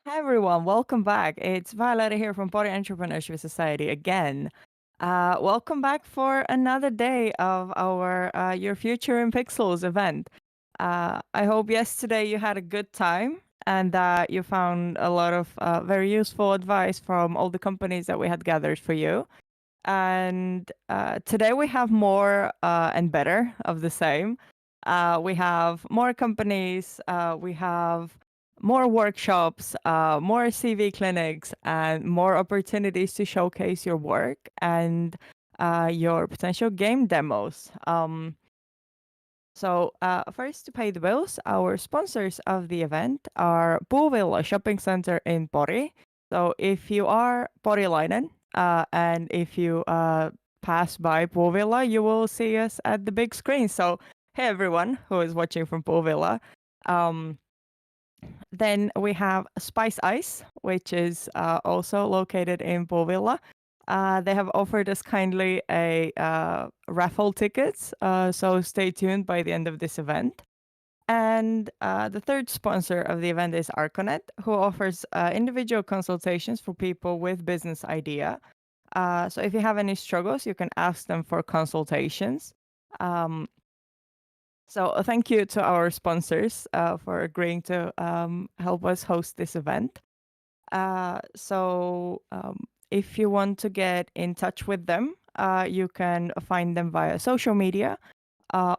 Hi everyone, welcome back. It's Violetta here from Pori Entrepreneurship Society again. Welcome back for another day of our Your Future in Pixels event. I hope yesterday you had a good time and that you found a lot of very useful advice from all the companies that we had gathered for you. And today we have more and better of the same. We have more companies, we have more workshops, more CV clinics, and more opportunities to showcase your work and your potential game demos. First to pay the bills, our sponsors of the event are Puuvilla Shopping Center in Pori. So if you are Porilainen and if you pass by Puuvilla, you will see us at the big screen. So hey everyone who is watching from Puuvilla. Then we have Spice Ice, which is also located in Puuvilla. They have offered us kindly a raffle tickets, so stay tuned by the end of this event. And the third sponsor of the event is Arconet, who offers individual consultations for people with business idea. So if you have any struggles, you can ask them for consultations. Thank you to our sponsors for agreeing to help us host this event. If you want to get in touch with them, you can find them via social media,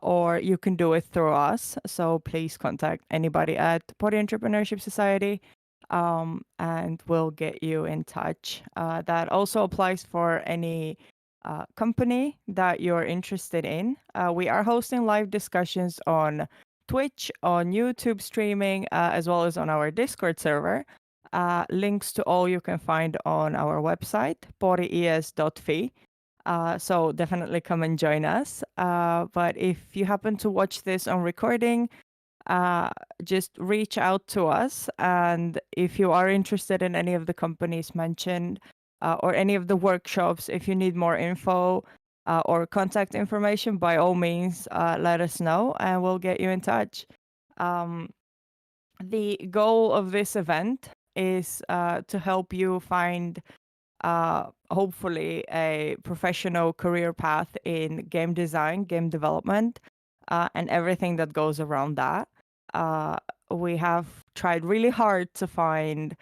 or you can do it through us. So please contact anybody at Pori Entrepreneurship Society, and we'll get you in touch. That also applies for any company that you're interested in. We are hosting live discussions on Twitch, on YouTube streaming, as well as on our Discord server. Links to all you can find on our website, pories.fi. So definitely come and join us. But if you happen to watch this on recording, just reach out to us. And if you are interested in any of the companies mentioned or any of the workshops, if you need more info or contact information, by all means, let us know and we'll get you in touch. The goal of this event is to help you find hopefully a professional career path in game design, game development, and everything that goes around that. We have tried really hard to find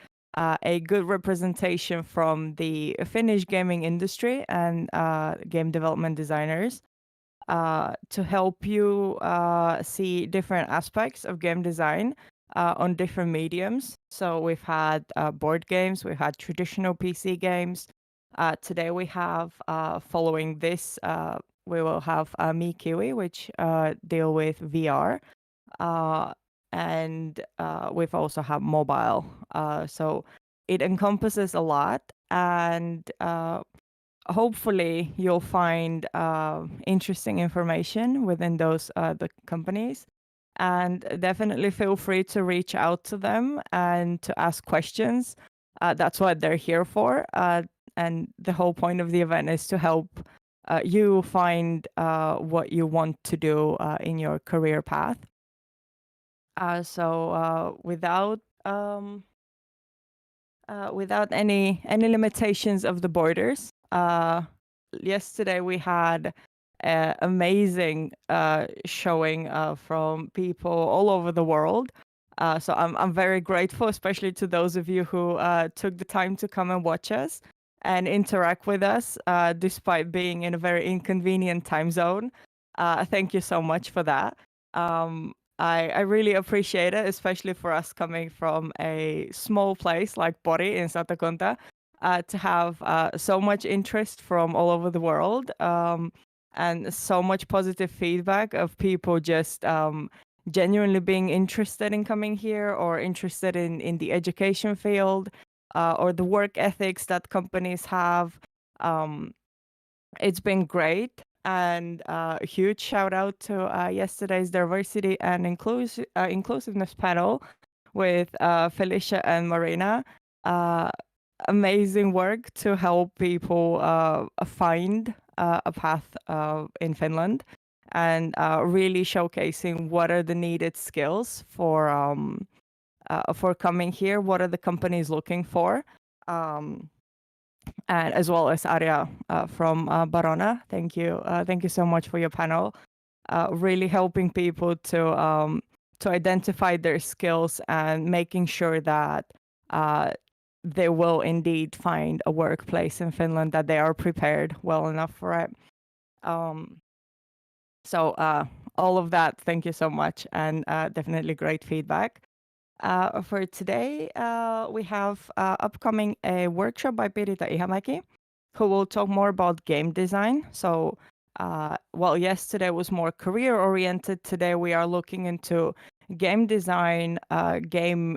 a good representation from the Finnish gaming industry and game development designers to help you see different aspects of game design on different mediums. So we've had board games, we've had traditional PC games. Today we have, following this, we will have MeKiwi, which deal with VR. And we've also have mobile. So it encompasses a lot, and hopefully you'll find interesting information within those the companies. And definitely feel free to reach out to them and to ask questions. That's what they're here for. And the whole point of the event is to help you find what you want to do in your career path. Without any limitations of the borders, yesterday we had amazing showing from people all over the world. So I'm very grateful, especially to those of you who took the time to come and watch us and interact with us, despite being in a very inconvenient time zone. Thank you so much for that. I really appreciate it, especially for us coming from a small place like Pori in Satakunta, to have so much interest from all over the world, and so much positive feedback of people just genuinely being interested in coming here or interested in the education field or the work ethics that companies have. It's been great. And a huge shout out to yesterday's diversity and inclusiveness panel with Felicia and Marina. Amazing work to help people find a path in Finland, and really showcasing what are the needed skills for for coming here. What are the companies looking for? And as well as Arja from Barona. Thank you. Thank you so much for your panel. Really helping people to identify their skills and making sure that they will indeed find a workplace in Finland, that they are prepared well enough for it. So all of that, thank you so much, and definitely great feedback. For today, we have upcoming a workshop by Pirita Ihamäki, who will talk more about game design. So while yesterday was more career-oriented, today we are looking into game design, game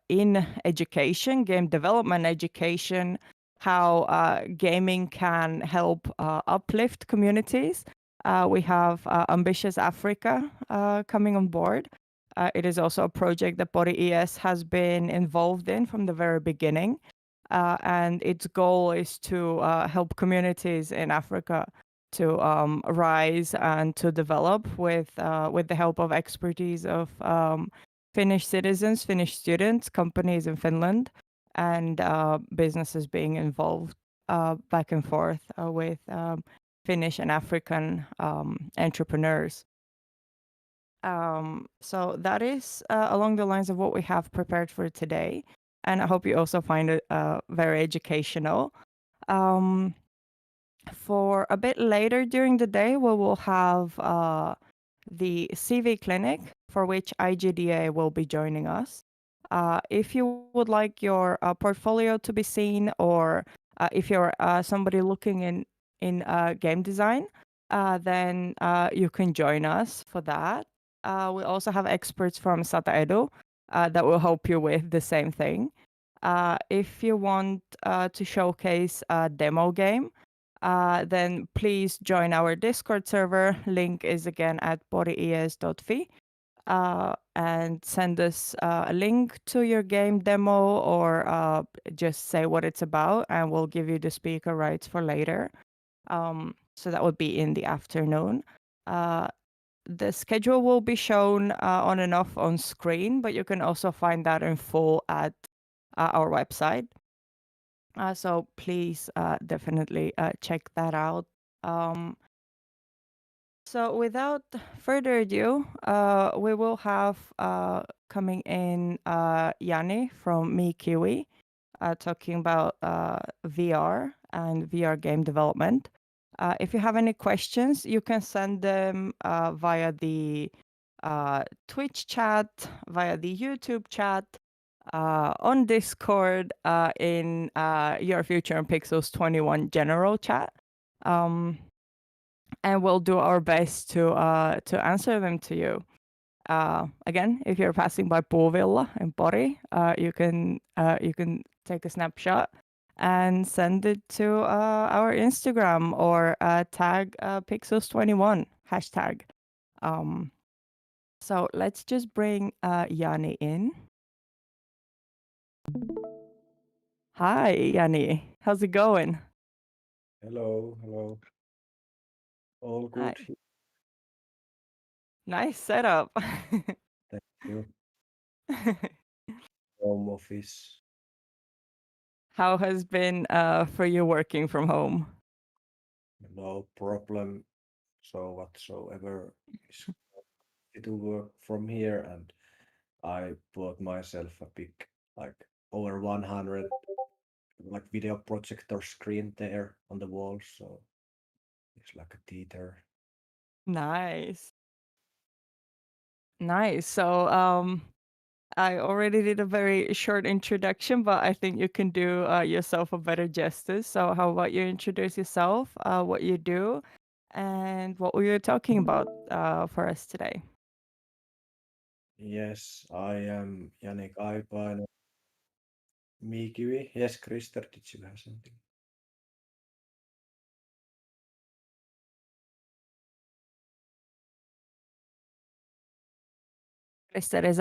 in education, game development education, how gaming can help uplift communities. We have Ambitious Africa coming on board. It is also a project that Pori ES has been involved in from the very beginning. And its goal is to help communities in Africa to rise and to develop with the help of expertise of Finnish citizens, Finnish students, companies in Finland, and businesses being involved back and forth with Finnish and African entrepreneurs. So that is along the lines of what we have prepared for today. And I hope you also find it very educational. For a bit later during the day, we will have the CV clinic, for which IGDA will be joining us. If you would like your portfolio to be seen, or if you're somebody looking in game design, then you can join us for that. We also have experts from Sata Edu that will help you with the same thing. If you want to showcase a demo game, then please join our Discord server. Link is again at pories.fi. And send us a link to your game demo, or just say what it's about, and we'll give you the speaker rights for later. So that would be in the afternoon. The schedule will be shown on and off on screen, but you can also find that in full at our website. So please definitely check that out. So without further ado, we will have coming in Yanni from MeKiwi talking about VR and VR game development. If you have any questions, you can send them via the Twitch chat, via the YouTube chat, on Discord, in Your Future in Pixels 21 general chat. And we'll do our best to answer them to you. Again, if you're passing by Puuvilla in Pori, you can take a snapshot and send it to our Instagram, or tag Pixels21 hashtag. So let's just bring Yanni in. Hi, Yanni. How's it going? Hello, hello. All Hi. good. Nice setup. Thank you. Home office. How has been for you working from home? No problem. So whatsoever is to work from here, and I bought myself a big, like over 100, like video projector screen there on the wall. So it's like a theater. Nice. Nice. So I already did a very short introduction, but I think you can do yourself a better justice. So how about you introduce yourself, what you do, and what we were talking about for us today? Yes, I am Yannick Aipainen. Mikiwi. Yes, Krister, did you have something? Krista is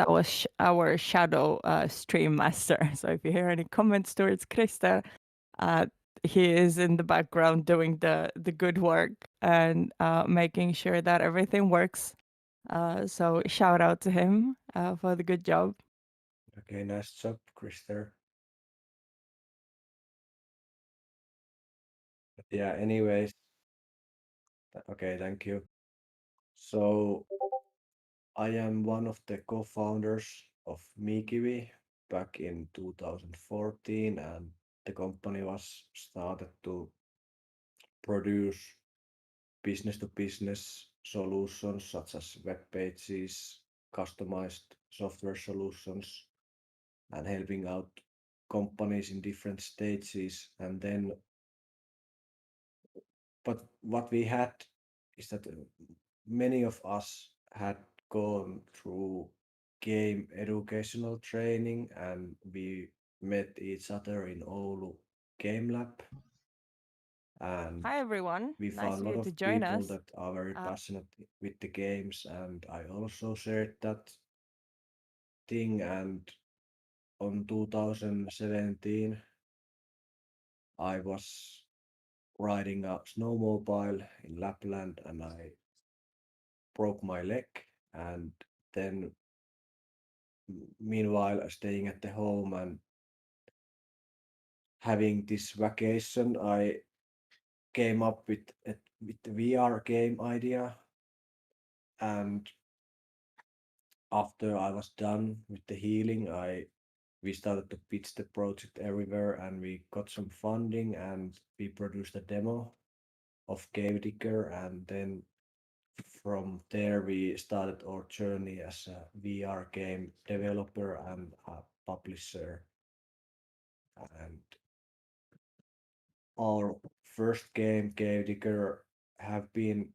our shadow stream master. So if you hear any comments towards Krista, uh, he is in the background doing the good work and making sure that everything works. So shout out to him for the good job. Okay, nice job, Krister. But yeah, anyways, okay, thank you. So I am one of the co-founders of Mikiwi back in 2014, and the company was started to produce business to business solutions such as web pages, customized software solutions, and helping out companies in different stages. And then, but what we had is that many of us had gone through game educational training, and we met each other in Oulu Game Lab, and Hi everyone, we nice found a of lot you to of join people us. that are very Uh, passionate with the games, and I also shared that thing. And on 2017 I was riding a snowmobile in Lapland and I broke my leg. And then, meanwhile, staying at the home and having this vacation, I came up with the VR game idea. And after I was done with the healing, I we started to pitch the project everywhere, and we got some funding, and we produced a demo of Cave Digger. And then from there we started our journey as a VR game developer and a publisher. And our first game, Cave Digger, have been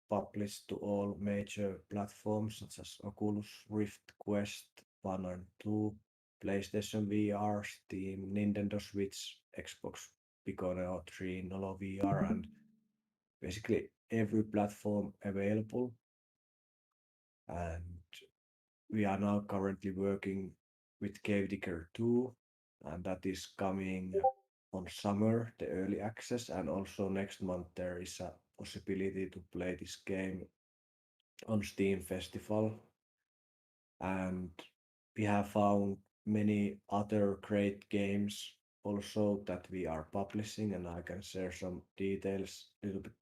published to all major platforms such as Oculus Rift, Quest 1 and 2, PlayStation VR, Steam, Nintendo Switch, Xbox Pico 3, Nolo VR, and basically every platform available. And we are now currently working with Cave Digger 2, and that is coming on summer, the early access, and also next month there is a possibility to play this game on Steam Festival. And we have found many other great games also that we are publishing, and I can share some details a little bit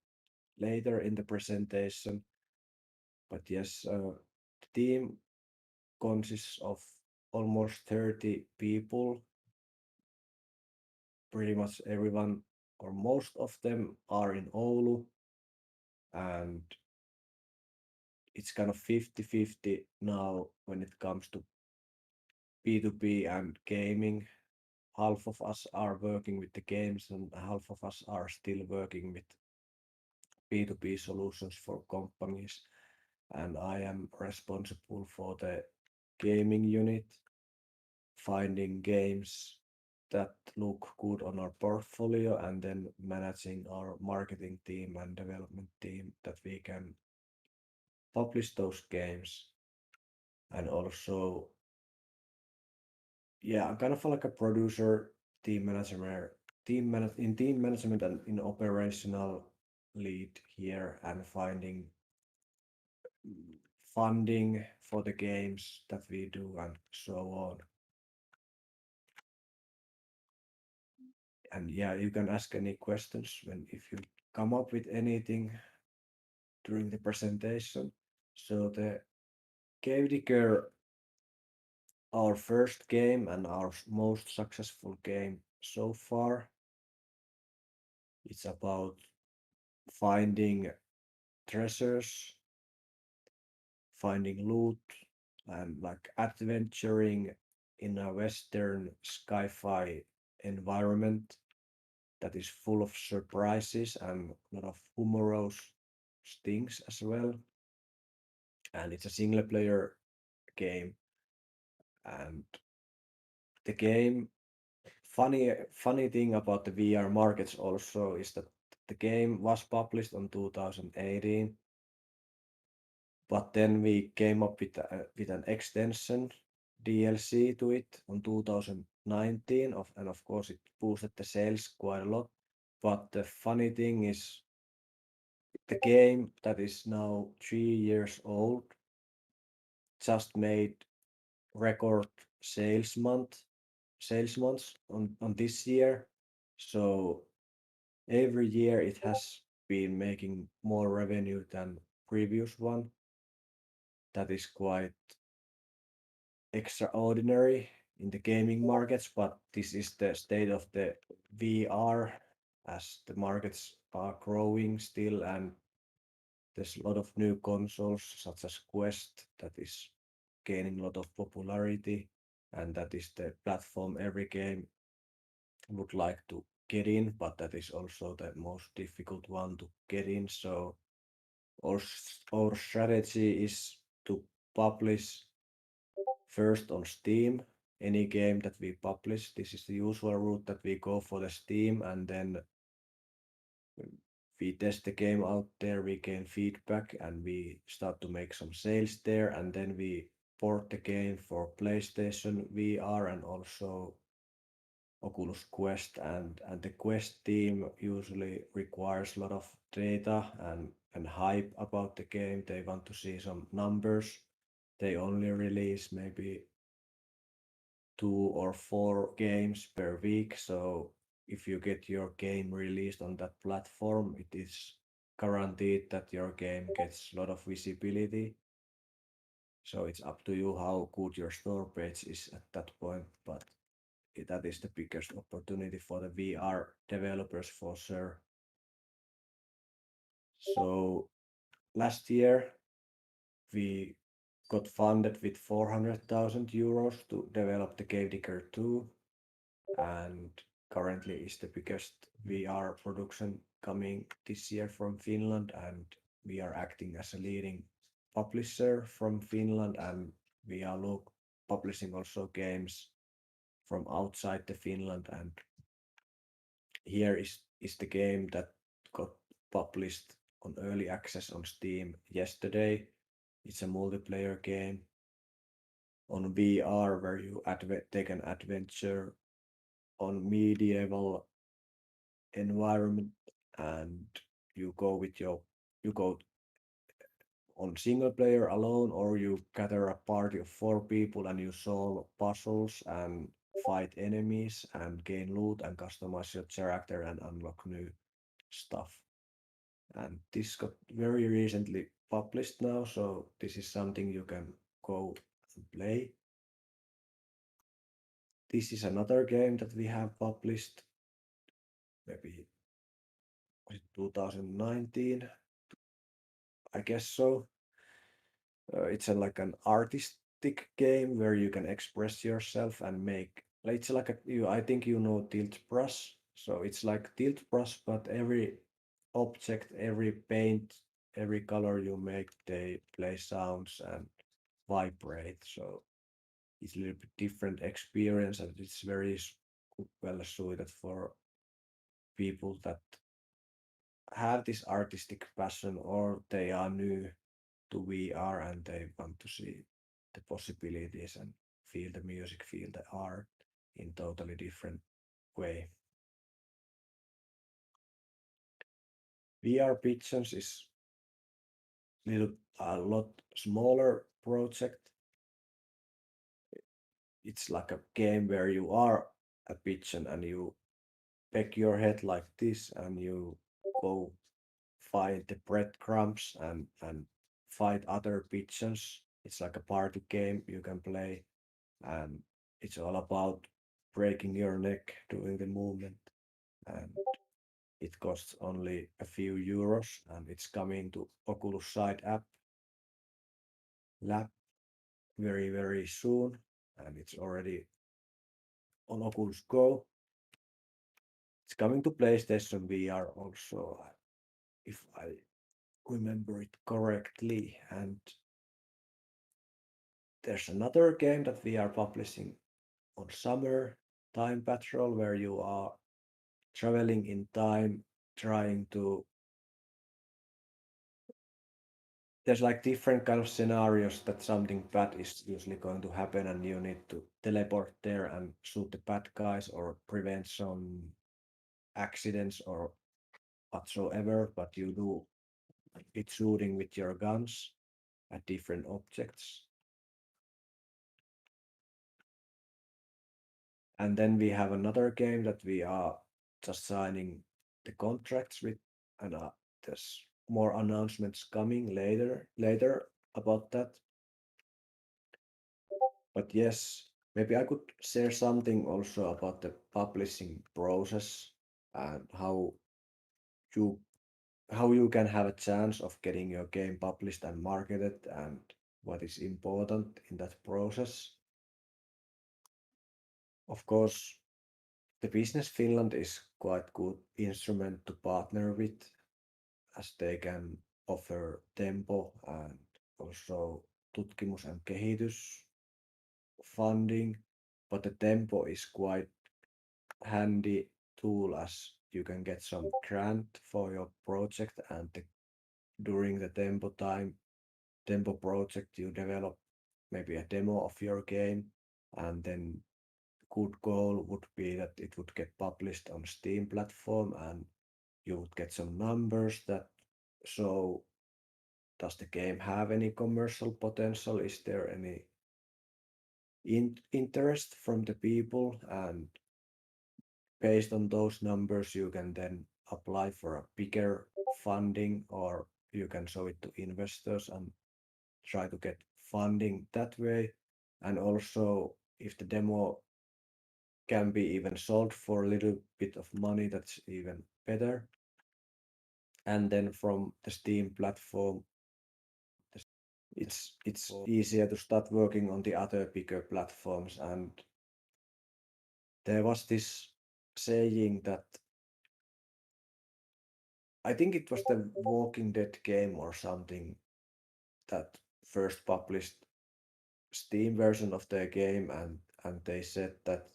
later in the presentation. But yes, the team consists of almost 30 people. Pretty much everyone or most of them are in Oulu, and it's kind of 50-50 now when it comes to B2B and gaming. Half of us are working with the games, and half of us are still working with B2B solutions for companies. And I am responsible for the gaming unit, finding games that look good on our portfolio, and then managing our marketing team and development team that we can publish those games. And also, yeah, I'm kind of like a producer, team manager, in team management and in operational lead here, and finding funding for the games that we do and so on. And yeah, you can ask any questions when if you come up with anything during the presentation. So the Cave Digger, our first game and our most successful game so far, it's about finding treasures, finding loot, and like adventuring in a Western sci-fi environment that is full of surprises and a lot of humorous things as well. And it's a single player game. And the game, funny thing about the VR markets also is that the game was published on 2018, but then we came up with an extension DLC to it on 2019 and of course it boosted the sales quite a lot. But the funny thing is the game that is now 3 years old just made record sales month sales months on this year. So every year it has been making more revenue than previous one. That is quite extraordinary in the gaming markets, but this is the state of the VR as the markets are growing still, and there's a lot of new consoles such as Quest that is gaining a lot of popularity, and that is the platform every game would like to get in, but that is also the most difficult one to get in. So our strategy is to publish first on Steam any game that we publish. This is the usual route that we go for the Steam, and then we test the game out there, we gain feedback, and we start to make some sales there, and then we port the game for PlayStation VR and also Oculus Quest, and the Quest team usually requires a lot of data and hype about the game. They want to see some numbers. They only release maybe 2 or 4 games per week. So if you get your game released on that platform, it is guaranteed that your game gets a lot of visibility. So it's up to you how good your store page is at that point. But that is the biggest opportunity for the VR developers for sure. So last year we got funded with 400,000 euros to develop the Cave Digger 2, and currently is the biggest VR production coming this year from Finland, and we are acting as a leading publisher from Finland, and we are publishing also games from outside the Finland, and here is the game that got published on early access on Steam yesterday. It's a multiplayer game on VR where you take an adventure on medieval environment, and you go with you go on single player alone, or you gather a party of 4 people and you solve puzzles and fight enemies and gain loot and customize your character and unlock new stuff. And this got very recently published now, so this is something you can go and play. This is another game that we have published maybe 2019, I guess so. It's like an artistic game where you can express yourself and make. It's like I think you know tilt brush. So it's like tilt brush, but every object, every paint, every color you make, they play sounds and vibrate. So it's a little bit different experience, and it's very well suited for people that have this artistic passion or they are new to VR and they want to see the possibilities and feel the music, feel the art in totally different way. VR Pigeons is a lot smaller project. It's like a game where you are a pigeon and you peck your head like this and you go find the breadcrumbs and fight other pigeons. It's like a party game you can play, and it's all about breaking your neck doing the movement. And it costs only a few euros, and it's coming to Oculus Side app lab very soon, and it's already on Oculus Go. It's coming to PlayStation VR also, if I remember it correctly. And there's another game that we are publishing on summer, Time Patrol, where you are traveling in time, trying to. There's like different kind of scenarios that something bad is usually going to happen, and you need to teleport there and shoot the bad guys or prevent some accidents or whatsoever. But you do it shooting with your guns at different objects. And then we have another game that we are just signing the contracts with, and there's more announcements coming later about that. But yes, maybe I could share something also about the publishing process and you how you can have a chance of getting your game published and marketed and what is important in that process. Of course, the Business Finland is quite good instrument to partner with as they can offer tempo and also tutkimus and kehitys funding, but the tempo is quite handy tool as you can get some grant for your project and during the tempo project you develop maybe a demo of your game and then good goal would be that it would get published on Steam platform and you would get some numbers that show does the game have any commercial potential, is there any interest from the people, and based on those numbers you can then apply for a bigger funding or you can show it to investors and try to get funding that way. And also if the demo can be even sold for a little bit of money, that's even better. And then from the Steam platform, it's easier to start working on the other bigger platforms. And there was this saying that I think it was the Walking Dead game or something that first published Steam version of their game, and they said that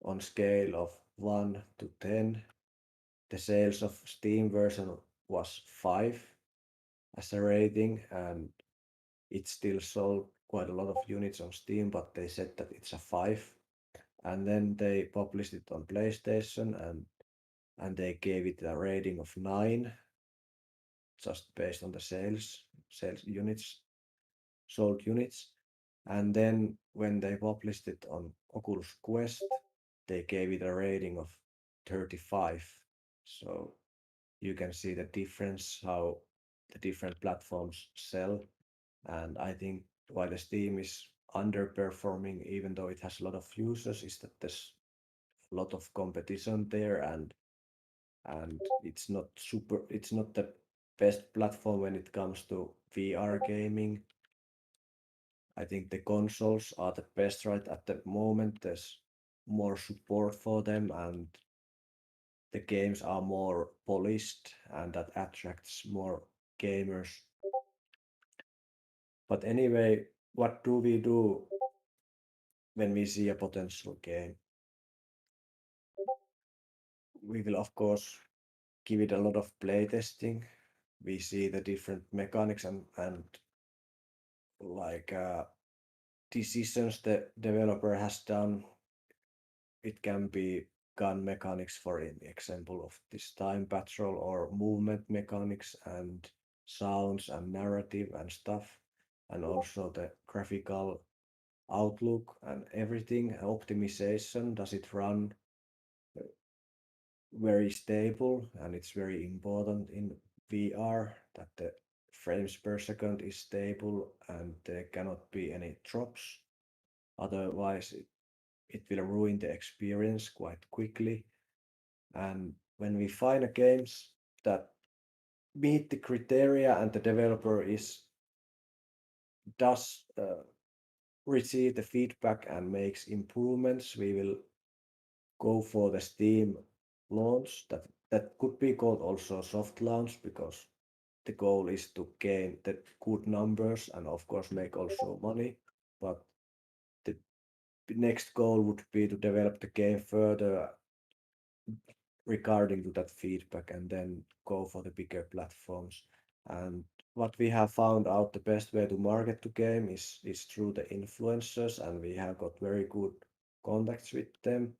on scale of 1 to 10, the sales of Steam version was 5 as a rating, and it still sold quite a lot of units on Steam, but they said that it's a 5. And then they published it on PlayStation and they gave it a rating of 9 just based on the sales units, sold units. And then when they published it on Oculus Quest, they gave it a rating of 35. So you can see the difference how the different platforms sell. And I think why the Steam is underperforming, even though it has a lot of users, is that there's a lot of competition there, and it's not the best platform when it comes to VR gaming. I think the consoles are the best right at the moment. There's more support for them and the games are more polished and that attracts more gamers. But anyway, what do we do when we see a potential game? We will of course give it a lot of playtesting. We see the different mechanics and like decisions the developer has done. It can be gun mechanics, for example, of this time patrol or movement mechanics and sounds and narrative and stuff, and also the graphical outlook and everything. Optimization, does it run very stable? And it's very important in VR that the frames per second is stable and there cannot be any drops. Otherwise, it will ruin the experience quite quickly. And when we find a games that meet the criteria and the developer does receive the feedback and makes improvements, we will go for the Steam launch. That could be called also soft launch because the goal is to gain the good numbers and of course make also money. But the next goal would be to develop the game further regarding to that feedback and then go for the bigger platforms. And what we have found out, the best way to market the game is through the influencers, and we have got very good contacts with them.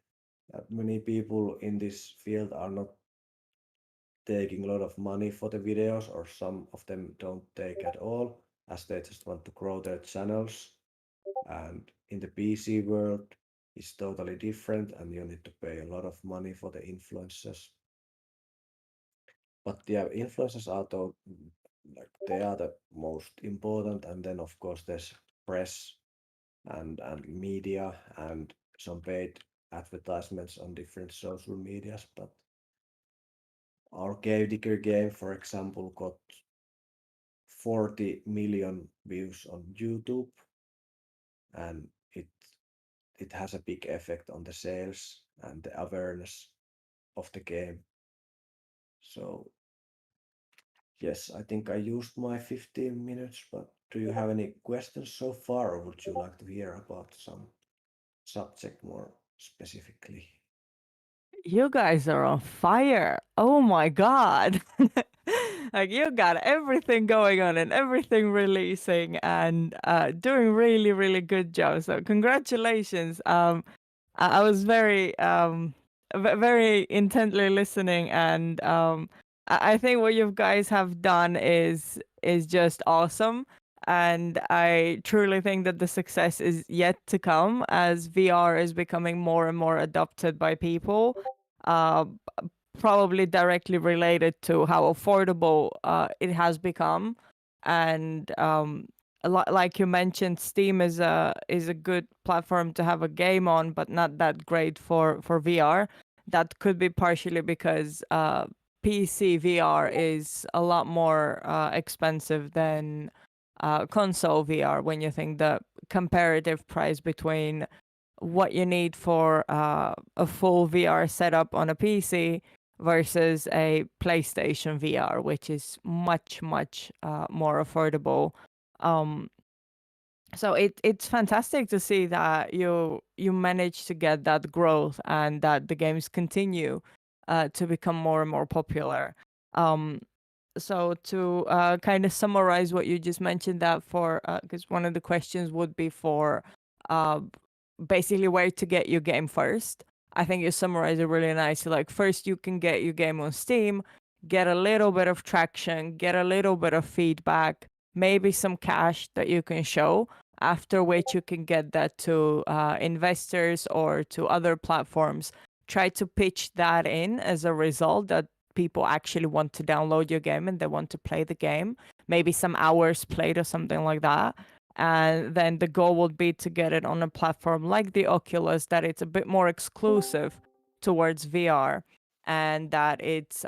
Many people in this field are not taking a lot of money for the videos, or some of them don't take at all, as they just want to grow their channels. And in the PC world, is totally different, and you need to pay a lot of money for the influencers. But yeah, influencers are like they are the most important, and then of course there's press and media and some paid advertisements on different social medias. But our Cave Digger game, for example, got 40 million views on YouTube, and it has a big effect on the sales and the awareness of the game. So yes, I think I used my 15 minutes, but do you have any questions so far, or would you like to hear about some subject more specifically? You guys are on fire. Oh my god. Like you got everything going on and everything releasing and doing really really good job. So congratulations. I was very very intently listening and I think what you guys have done is just awesome, and I truly think that the success is yet to come as VR is becoming more and more adopted by people. Uh, Probably directly related to how affordable it has become, and like you mentioned, Steam is a good platform to have a game on, but not that great for VR. That could be partially because PC VR is a lot more expensive than console VR when you think the comparative price between what you need for a full VR setup on a PC versus a PlayStation VR, which is much, much more affordable. Um, so it's fantastic to see that you manage to get that growth and that the games continue to become more and more popular. Um, so to kind of summarize what you just mentioned, that for because one of the questions would be for uh, basically where to get your game first. I think you summarize it really nicely. Like first you can get your game on Steam, get a little bit of traction, get a little bit of feedback, maybe some cash that you can show, after which you can get that to investors or to other platforms. Try to pitch that in as a result that people actually want to download your game and they want to play the game, maybe some hours played or something like that. And then the goal would be to get it on a platform like the Oculus, that it's a bit more exclusive towards VR, and that it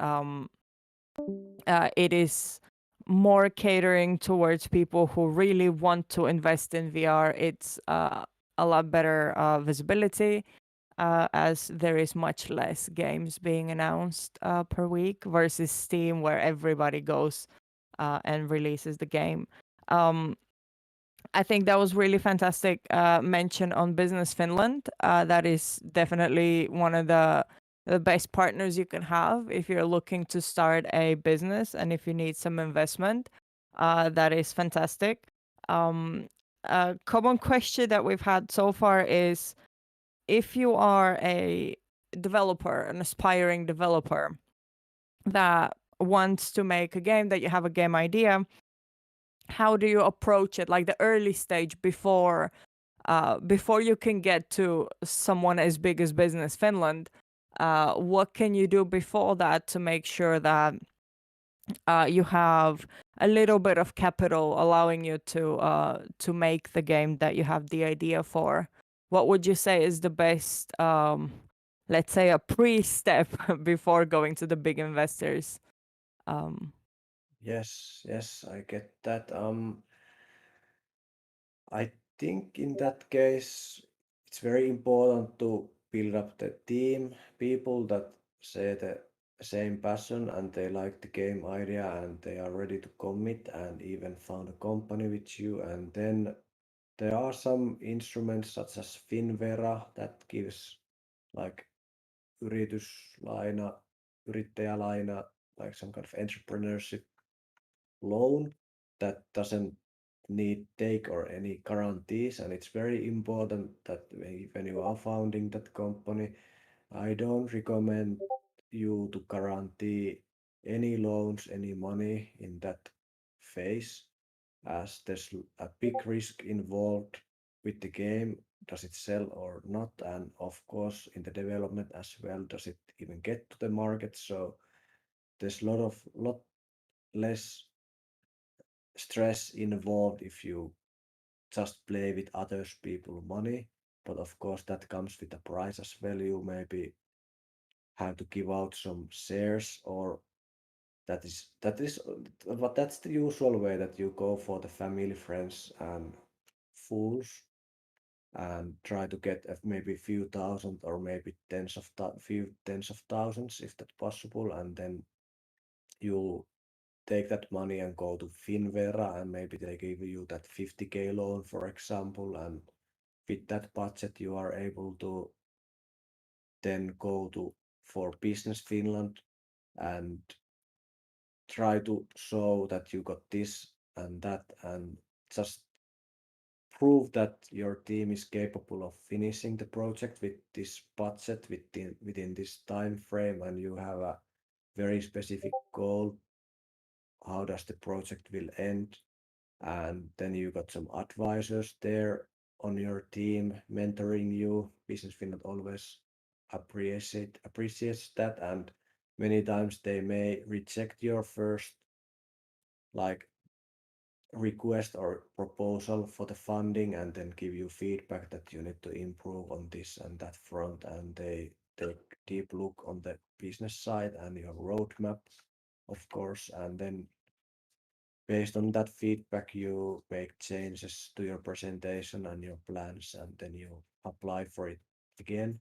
is more catering towards people who really want to invest in VR. It's a lot better visibility, as there is much less games being announced per week versus Steam, where everybody goes and releases the game. Um, I think that was really fantastic mention on Business Finland. That is definitely one of the best partners you can have if you're looking to start a business and if you need some investment. That is fantastic. A common question that we've had so far is if you are a developer, an aspiring developer that wants to make a game, that you have a game idea, how do you approach it, like the early stage before you can get to someone as big as Business Finland? What can you do before that to make sure that you have a little bit of capital allowing you to make the game that you have the idea for? What would you say is the best, let's say, a pre-step before going to the big investors? Um, Yes, I get that. I think in that case, it's very important to build up the team, people that share the same passion and they like the game idea and they are ready to commit and even found a company with you. And then there are some instruments such as Finvera that gives like yrityslaina, yrittäjälaina, like some kind of entrepreneurship loan that doesn't need take or any guarantees, and it's very important that when you are founding that company, I don't recommend you to guarantee any loans, any money in that phase, as there's a big risk involved with the game, does it sell or not, and of course in the development as well, does it even get to the market? So there's lot less stress involved if you just play with others people money, but of course that comes with a price as well. You maybe have to give out some shares, or that is but that's the usual way that you go for the family, friends and fools, and try to get maybe a few thousand or maybe few tens of thousands if that's possible, and then you take that money and go to Finvera, and maybe they give you that 50K loan, for example, and with that budget you are able to then go to for Business Finland and try to show that you got this and that, and just prove that your team is capable of finishing the project with this budget within this time frame, and you have a very specific goal, how does the project will end, and then you got some advisors there on your team mentoring you. Business Finland always appreciates that, and many times they may reject your first like request or proposal for the funding, and then give you feedback that you need to improve on this and that front, and they take deep look on the business side and your roadmap, of course, and then based on that feedback you make changes to your presentation and your plans, and then you apply for it again,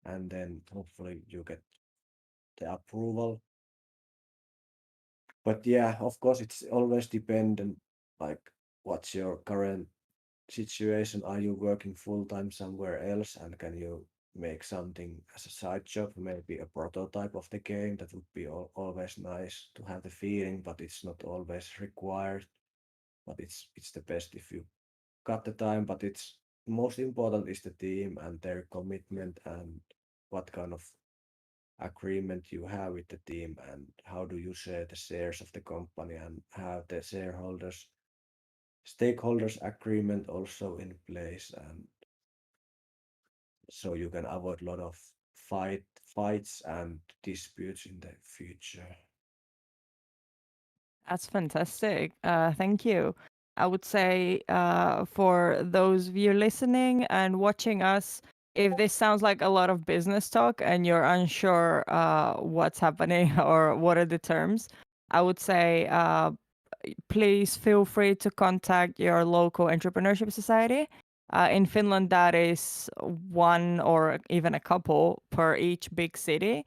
and then hopefully you get the approval. But yeah, of course it's always dependent, like what's your current situation. Are you working full time somewhere else, and can you make something as a side job, maybe a prototype of the game? That would be always nice to have the feeling, but it's not always required. But it's the best if you got the time. But it's most important is the team and their commitment, and what kind of agreement you have with the team, and how do you share the shares of the company, and have the shareholders stakeholders agreement also in place, and so you can avoid a lot of fights and disputes in the future. That's fantastic. Thank you. I would say for those of you listening and watching us, if this sounds like a lot of business talk and you're unsure what's happening or what are the terms, I would say please feel free to contact your local entrepreneurship society. In Finland, that is one or even a couple per each big city.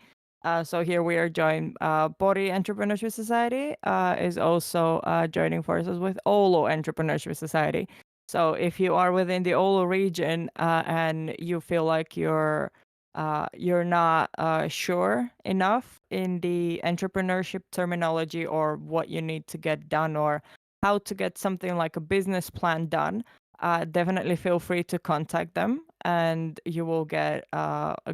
So here we are joined. Pori Entrepreneurship Society is also joining forces with Oulu Entrepreneurship Society. So if you are within the Oulu region and you feel like you're not sure enough in the entrepreneurship terminology or what you need to get done or how to get something like a business plan done, definitely feel free to contact them, and you will get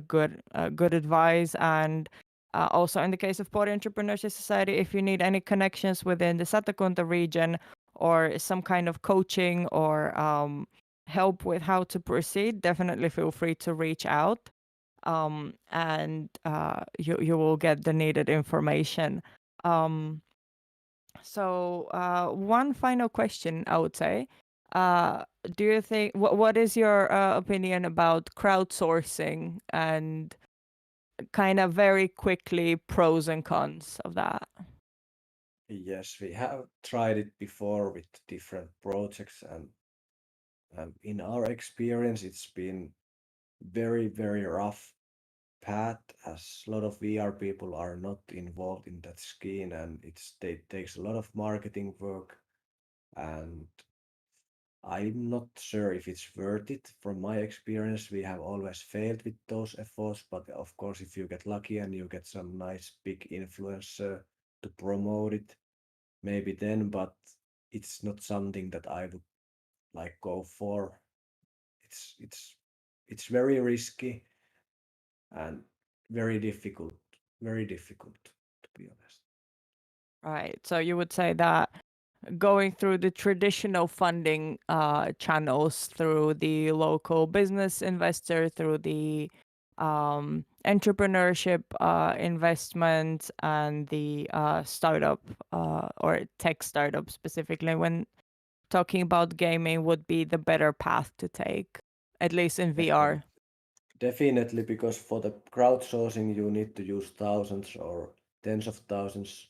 good advice. And also, in the case of Pori Entrepreneurship Society, if you need any connections within the Satakunta region or some kind of coaching or help with how to proceed, definitely feel free to reach out, and you will get the needed information. Um, so one final question, I would say. Uh, do you think what is your opinion about crowdsourcing and kind of very quickly pros and cons of that? Yes, we have tried it before with different projects, and in our experience it's been very rough path, as a lot of VR people are not involved in that scheme, and takes a lot of marketing work, and I'm not sure if it's worth it. From my experience, we have always failed with those efforts, but of course, if you get lucky and you get some nice big influencer to promote it, maybe then, but it's not something that I would like go for. It's it's it's very risky and very difficult to be honest. Right. So you would say that going through the traditional funding channels, through the local business investor, through the entrepreneurship investment, and the startup or tech startup specifically, when talking about gaming, would be the better path to take, at least in Definitely. VR. Definitely, because for the crowdsourcing, you need to use thousands or tens of thousands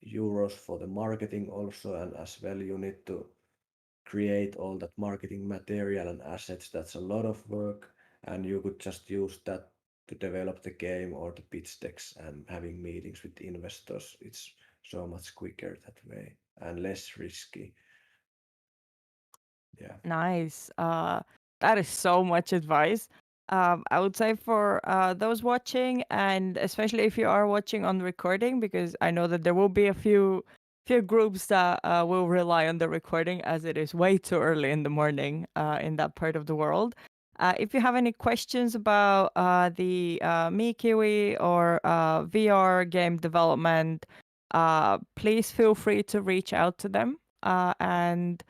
euros for the marketing also, and as well you need to create all that marketing material and assets. That's a lot of work, and you could just use that to develop the game or the pitch decks and having meetings with investors. It's so much quicker that way and less risky. Yeah. Nice. That is so much advice. I would say for those watching, and especially if you are watching on recording, because I know that there will be a few groups that will rely on the recording, as it is way too early in the morning in that part of the world. If you have any questions about the MeKiwi or VR game development, please feel free to reach out to them. And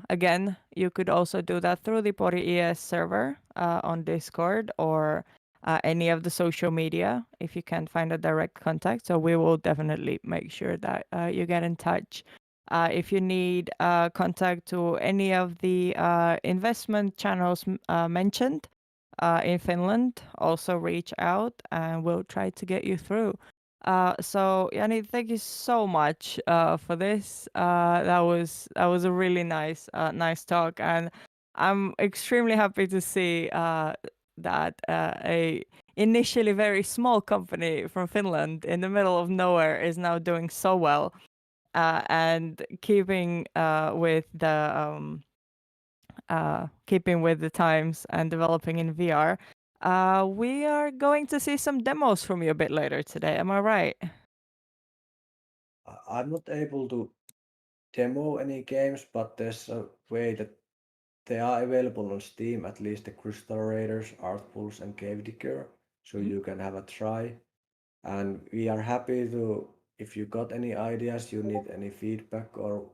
again, you could also do that through the Pori ES server on Discord, or any of the social media if you can't find a direct contact. So we will definitely make sure that you get in touch. If you need contact to any of the investment channels mentioned in Finland, also reach out and we'll try to get you through. So Yanni, thank you so much for this. That was a really nice talk, and I'm extremely happy to see that a initially very small company from Finland in the middle of nowhere is now doing so well, and keeping with the times and developing in VR. We are going to see some demos from you a bit later today. Am I right? I'm not able to demo any games, but there's a way that they are available on Steam, at least the Crystal Raiders, Art Pulse, and Cave Digger, so Mhm. you can have a try. And we are happy to, if you got any ideas, you need any feedback, or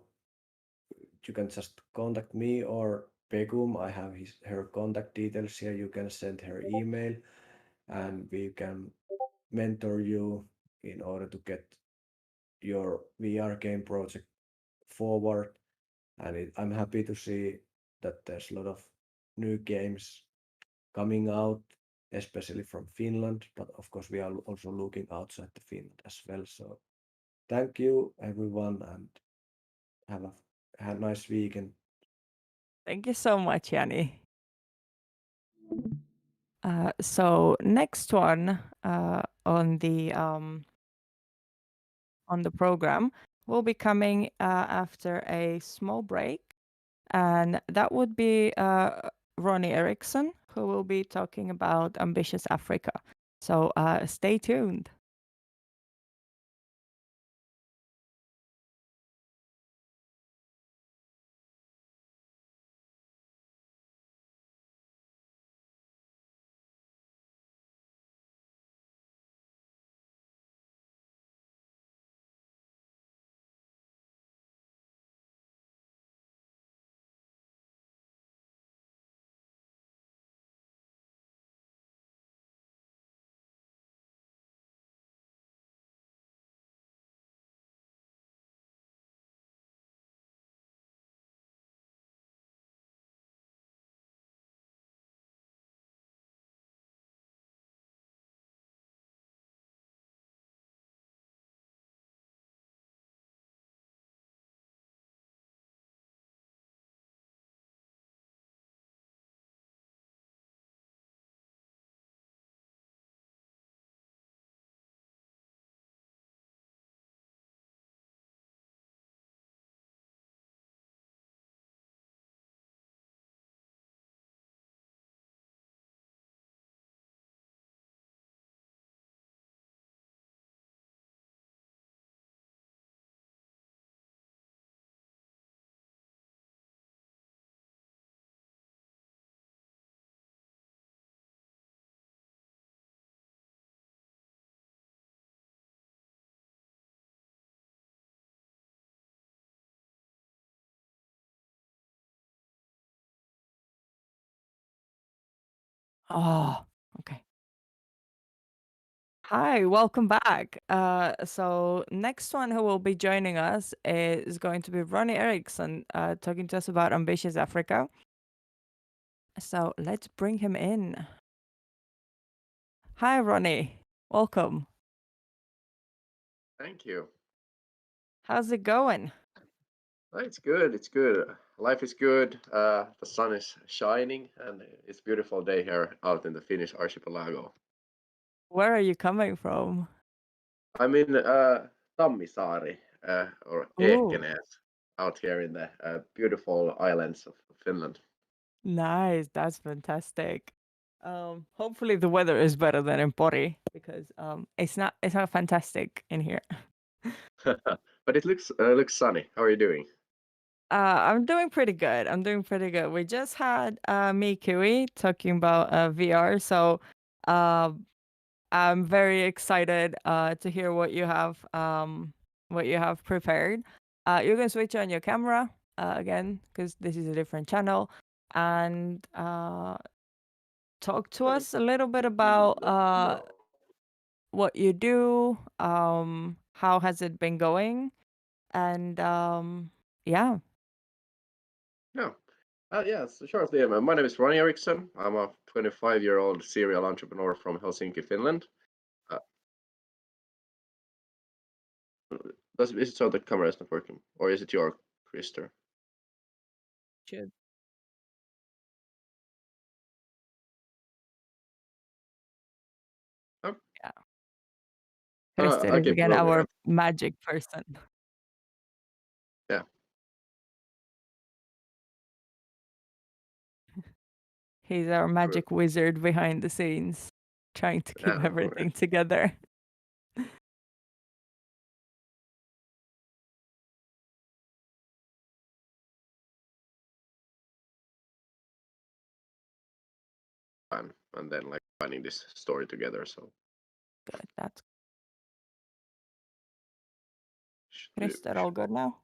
you can just contact me or Begum. I have her contact details here. You can send her email, and we can mentor you in order to get your VR game project forward. And I'm happy to see that there's a lot of new games coming out, especially from Finland. But of course, we are also looking outside the Finland as well. So thank you, everyone, and have a nice weekend. Thank you so much, Yanni. So next one on the program will be coming after a small break, and that would be Ronnie Eriksson, who will be talking about Ambitious Africa. So stay tuned. Oh, okay. Hi, welcome back. So next one who will be joining us is going to be Ronnie Eriksson, talking to us about Ambitious Africa. So let's bring him in. Hi, Ronnie. Welcome. Thank you. How's it going? Oh, it's good. It's good. Life is good. The sun is shining, and it's a beautiful day here out in the Finnish archipelago. Where are you coming from? I'm in Tammisaari or Ooh, Ekenäs out here in the beautiful islands of Finland. nice. That's fantastic. Hopefully the weather is better than in Pori because it's not fantastic in here. But it looks sunny. How are you doing? I'm doing pretty good. I'm doing pretty good. We just had me Kiwi talking about VR, so uh, I'm very excited to hear what you have prepared. You can switch on your camera again because this is a different channel, and talk to us a little bit about what you do, how has it been going, and yeah. No. Yes, shortly. My name is Ronnie Eriksson. I'm a 25-year-old serial entrepreneur from Helsinki, Finland. Uh, is it so the camera is not working, or is it your, Krister? Should. Oh, Yeah. Christer is okay, again well, our magic person. yeah. He's our Sure. magic wizard behind the scenes, trying to keep Yeah, everything together. fun. And then like finding this story together. So Good. That's should, Christer all good now?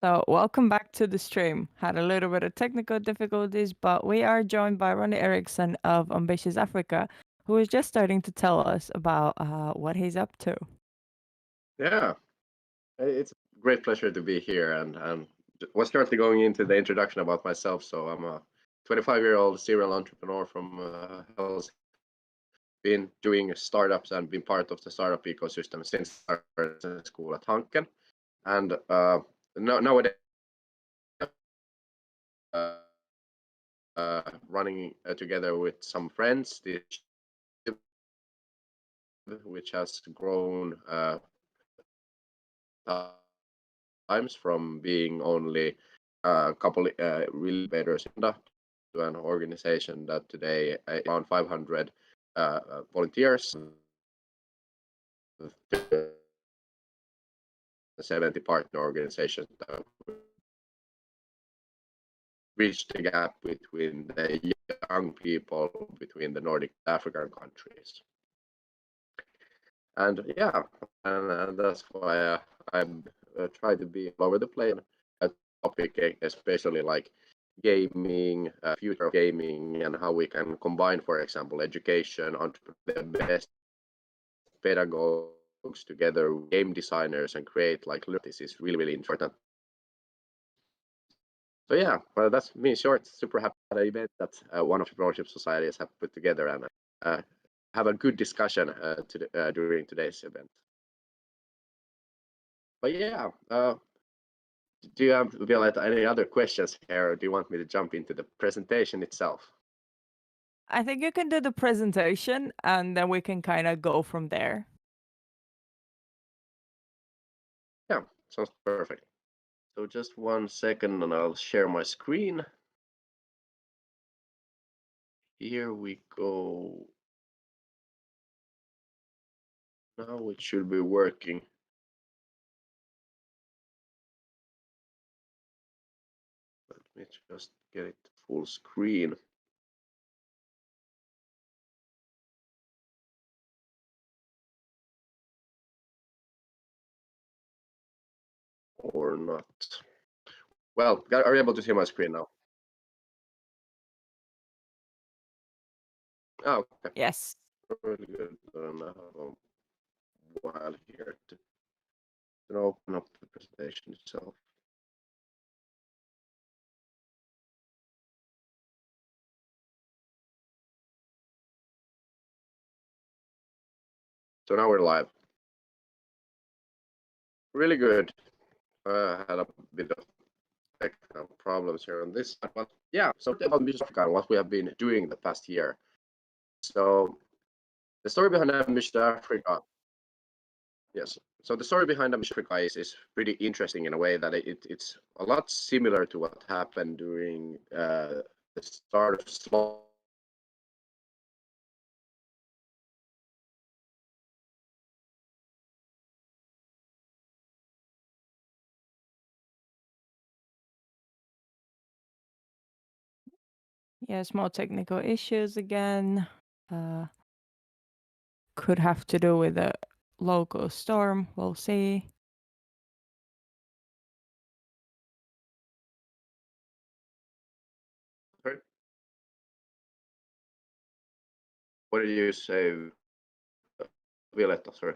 So welcome back to the stream. Had a little bit of technical difficulties, but we are joined by Ronnie Eriksson of Ambitious Africa, who is just starting to tell us about what he's up to. yeah, it's a great pleasure to be here. And was currently going into the introduction about myself. So I'm a 25-year-old serial entrepreneur from Helsinki. Been doing startups and been part of the startup ecosystem since I started school at Hanken. And nowadays, uh, running together with some friends, which has grown times from being only a couple really better to an organization that today around 500 volunteers, 70 partner organizations that bridge the gap between the young people between the Nordic African countries. And yeah, and that's why I try to be all over the place. A topic, especially like gaming, future of gaming, and how we can combine, for example, education, the best pedagogues together, game designers, and create like this is really really important. So yeah, well, that's me in short. Super happy at the event that one of the entrepreneurship societies have put together and uh, have a good discussion during today's event. But yeah, do you have Violetta, any other questions here, or do you want me to jump into the presentation itself? I think you can do the presentation and then we can kind of go from there. Yeah, sounds perfect. So just 1 second and I'll share my screen. Here we go. Now it should be working. Let me just get it full screen. or not. Well, are you able to see my screen now? Oh, okay. Yes. Really good. And I have a while here to open up the presentation itself. So now we're live. Really good. I had a bit of technical problems here on this side, but yeah, so about Ambitious Africa and what we have been doing the past year. So the story behind Ambitious Africa, yes. So the story behind Ambitious Africa is pretty interesting in a way that it's a lot similar to what happened during the start of small. Yeah, small technical issues again. Could have to do with a local storm. We'll see. Sorry? What did you say, Violetta? Sorry.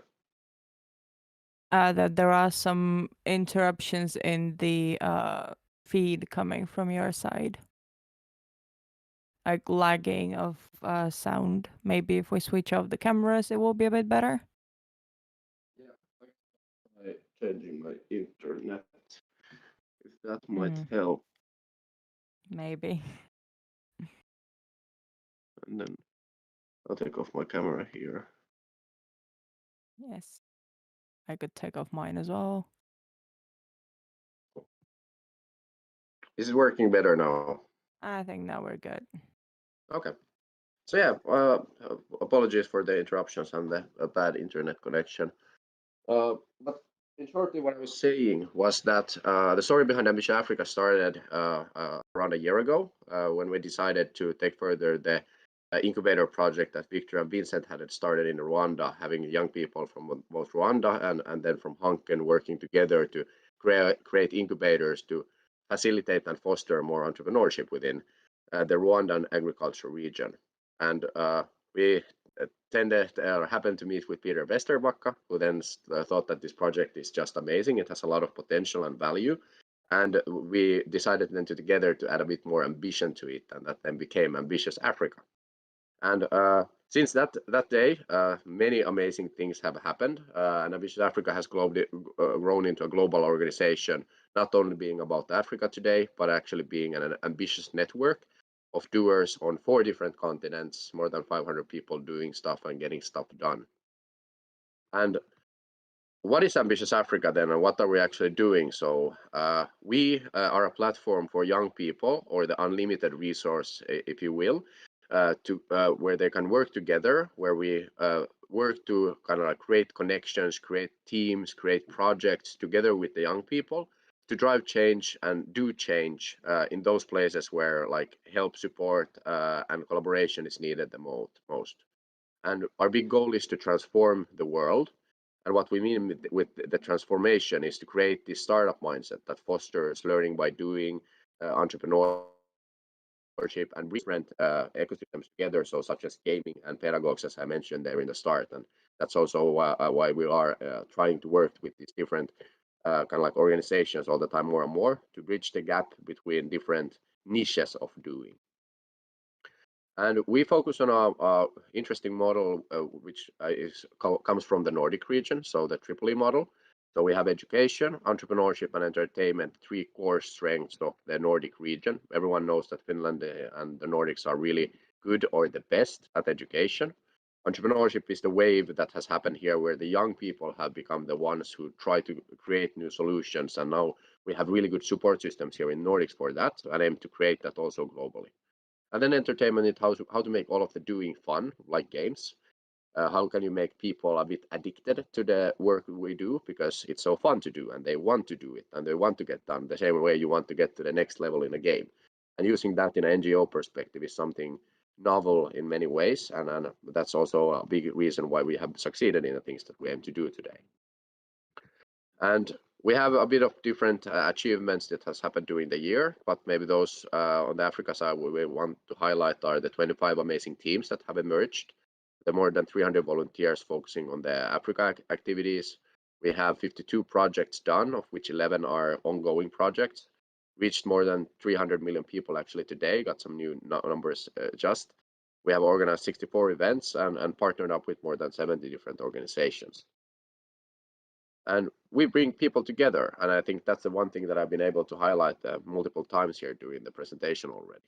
That there are some interruptions in the feed coming from your side. Like lagging of sound. Maybe if we switch off the cameras, it will be a bit better. Yeah, I'm changing my internet. If that might help. Maybe. And then I'll take off my camera here. Yes. I could take off mine as well. Is it working better now? I think now we're good. Okay. So yeah, apologies for the interruptions and the bad internet connection. But in shortly, what I was saying was that the story behind Ambitious Africa started around a year ago when we decided to take further the incubator project that Victor and Vincent had started in Rwanda, having young people from both Rwanda and then from Hanken working together to create incubators to facilitate and foster more entrepreneurship within the Rwandan agriculture region. And we happened to meet with Peter Westerbacka, who then thought that this project is just amazing. It has a lot of potential and value. And we decided then together to add a bit more ambition to it, and that then became Ambitious Africa. And since that day, many amazing things have happened. And Ambitious Africa has grown into a global organization, not only being about Africa today, but actually being an ambitious network of doers on 4 different continents, more than 500 people doing stuff and getting stuff done. And what is Ambitious Africa then, and what are we actually doing? So we are a platform for young people, or the unlimited resource, if you will, where they can work together, where we work to kind of like create connections, create teams, create projects together with the young people to drive change and do change in those places where like help, support, and collaboration is needed the most. And our big goal is to transform the world. And what we mean with the transformation is to create this startup mindset that fosters learning by doing, entrepreneurship, and different ecosystems together, so such as gaming and pedagogues, as I mentioned there in the start. And that's also why we are trying to work with these different kind of like organizations all the time more and more to bridge the gap between different niches of doing. And we focus on a interesting model which comes from the Nordic region, so the Tripoli model. So we have education, entrepreneurship, and entertainment, 3 core strengths of the Nordic region. Everyone knows that Finland and the Nordics are really good or the best at education. Entrepreneurship is the wave that has happened here, where the young people have become the ones who try to create new solutions. And now we have really good support systems here in Nordics for that, and aim to create that also globally. And then entertainment is how to make all of the doing fun, like games. How can you make people a bit addicted to the work we do, because it's so fun to do and they want to do it and they want to get done the same way you want to get to the next level in a game. And using that in an NGO perspective is something novel in many ways, and that's also a big reason why we have succeeded in the things that we aim to do today. And we have a bit of different achievements that has happened during the year, but maybe those on the Africa side we want to highlight are the 25 amazing teams that have emerged, the more than 300 volunteers focusing on the Africa activities. We have 52 projects done, of which 11 are ongoing projects, reached more than 300 million people actually today, got some new numbers just. We have organized 64 events and partnered up with more than 70 different organizations. And we bring people together, and I think that's the one thing that I've been able to highlight multiple times here during the presentation already.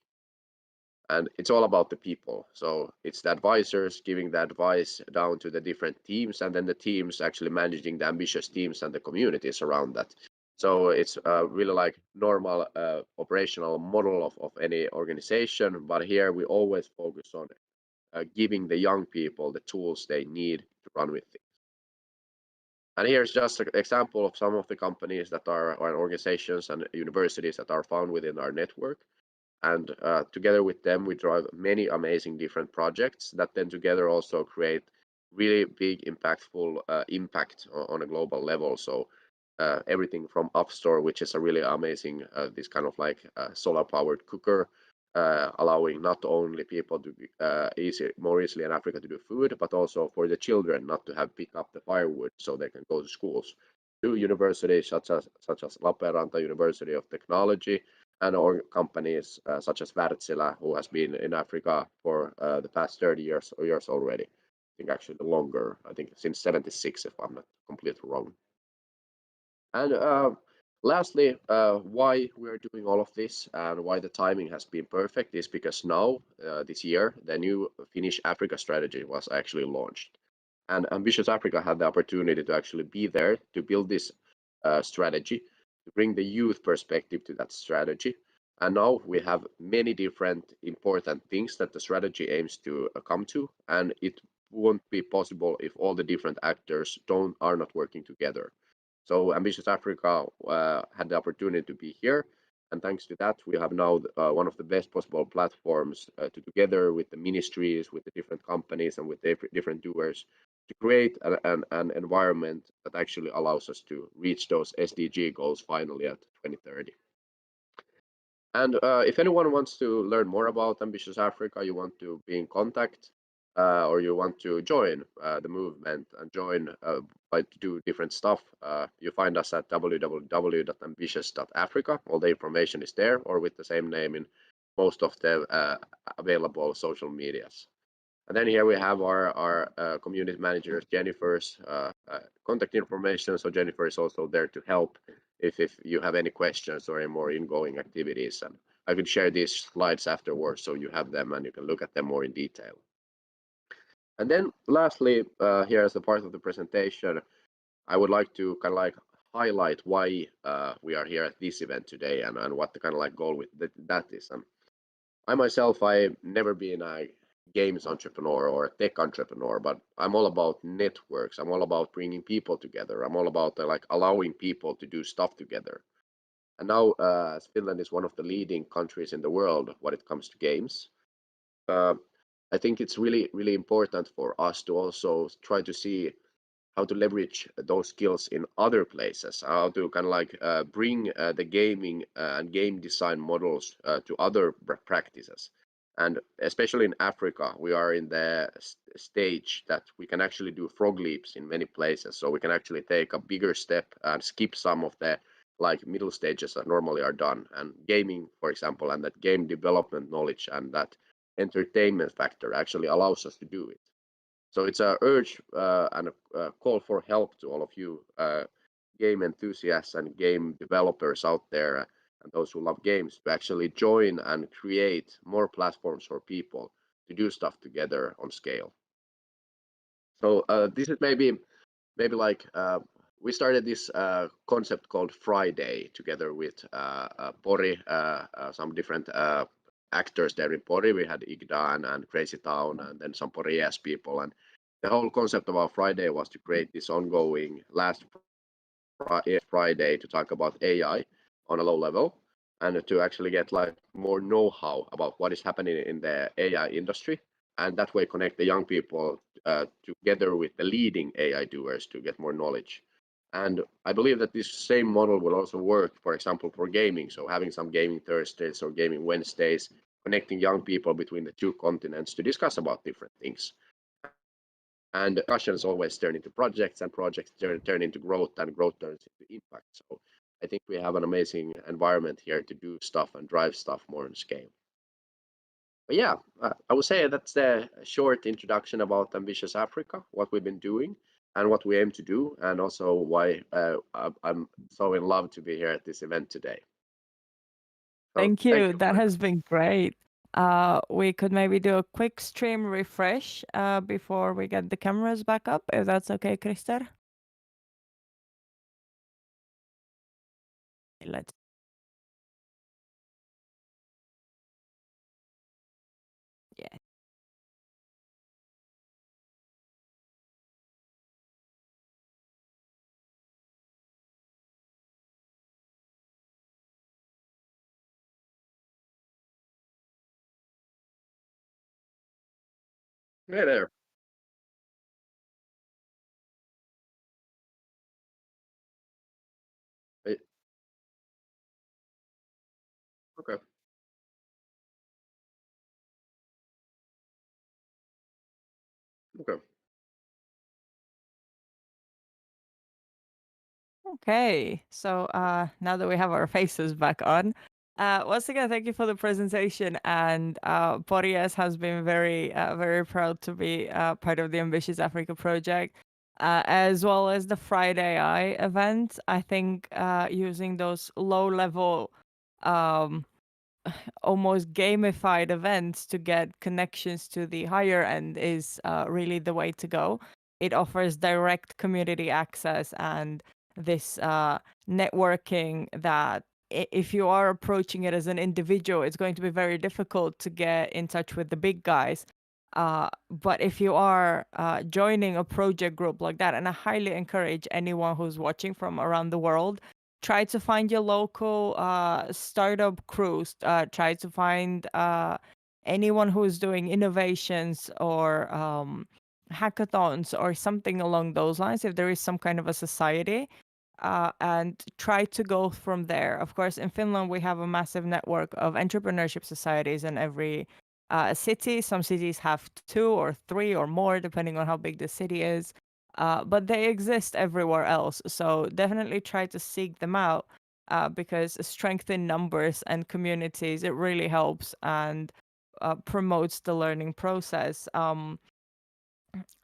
And it's all about the people. So it's the advisors giving the advice down to the different teams, and then the teams actually managing the ambitious teams and the communities around that. So it's really like normal operational model of any organization, but here we always focus on giving the young people the tools they need to run with it. And here's just an example of some of the companies that are organizations and universities that are found within our network. And together with them, we drive many amazing different projects that then together also create really big, impactful impact on a global level. So everything from Upstore, which is a really amazing, this kind of like solar-powered cooker, allowing not only people to more easily in Africa to do food, but also for the children not to have pick up the firewood so they can go to schools. To universities such as Lappeenranta University of Technology, and or companies such as Wärtsilä, who has been in Africa for the past 30 years already. I think actually longer. I think since '76, if I'm not completely wrong. And lastly, why we're doing all of this and why the timing has been perfect is because now, this year, the new Finnish Africa strategy was actually launched. And Ambitious Africa had the opportunity to actually be there to build this strategy, to bring the youth perspective to that strategy. And now we have many different important things that the strategy aims to come to, and it won't be possible if all the different actors are not working together. So Ambitious Africa had the opportunity to be here, and thanks to that, we have now one of the best possible platforms to together with the ministries, with the different companies, and with the different doers to create an environment that actually allows us to reach those SDG goals finally at 2030. And if anyone wants to learn more about Ambitious Africa, you want to be in contact, or you want to join the movement and join to do different stuff, you find us at www.ambitious.africa. All the information is there, or with the same name in most of the available social medias. And then here we have our community manager, Jennifer's contact information. So Jennifer is also there to help if you have any questions or any more ingoing activities. And I could share these slides afterwards so you have them and you can look at them more in detail. And then lastly, here as a part of the presentation, I would like to kind of like highlight why we are here at this event today and what the kind of like goal with that is. And I myself, I've never been a games entrepreneur or a tech entrepreneur, but I'm all about networks. I'm all about bringing people together. I'm all about like allowing people to do stuff together. And now, as Finland is one of the leading countries in the world when it comes to games, I think it's really, really important for us to also try to see how to leverage those skills in other places, how to kind of like bring the gaming and game design models to other practices. And especially in Africa, we are in the stage that we can actually do frog leaps in many places. So we can actually take a bigger step and skip some of the like middle stages that normally are done. And gaming, for example, and that game development knowledge and that entertainment factor actually allows us to do it. So it's an urge and a call for help to all of you game enthusiasts and game developers out there and those who love games to actually join and create more platforms for people to do stuff together on scale. So this is maybe like we started this concept called Friday together with Pori, some different actors there in Pori. We had Igda and Crazy Town and then some Pori's people. And the whole concept of our Friday was to create this ongoing last Friday to talk about AI on a low level and to actually get like more know-how about what is happening in the AI industry. And that way connect the young people together with the leading AI doers to get more knowledge. And I believe that this same model will also work, for example, for gaming. So having some gaming Thursdays or gaming Wednesdays, connecting young people between the two continents to discuss about different things. And discussions always turn into projects, and projects turn into growth, and growth turns into impact. So I think we have an amazing environment here to do stuff and drive stuff more on scale. But yeah, I would say that's the short introduction about Ambitious Africa, what we've been doing and what we aim to do, and also why I'm so in love to be here at this event today. So, Thank you. That has been great. We could maybe do a quick stream refresh before we get the cameras back up, if that's okay, Krister. Let's. Yeah. Hey there. Hey. Okay. Okay. Okay, so now that we have our faces back on, once again, thank you for the presentation. And Pori has been very proud to be part of the Ambitious Africa project, as well as the Friday Eye event. I think using those low-level, almost gamified events to get connections to the higher end is really the way to go. It offers direct community access and this networking that if you are approaching it as an individual, it's going to be very difficult to get in touch with the big guys. But if you are joining a project group like that, and I highly encourage anyone who's watching from around the world, try to find your local startup crews. Try to find anyone who's doing innovations or hackathons or something along those lines, if there is some kind of a society, and try to go from there. Of course, in Finland, we have a massive network of entrepreneurship societies in every city. Some cities have 2 or 3 or more, depending on how big the city is. But they exist everywhere else. So definitely try to seek them out because strength in numbers and communities, it really helps and promotes the learning process.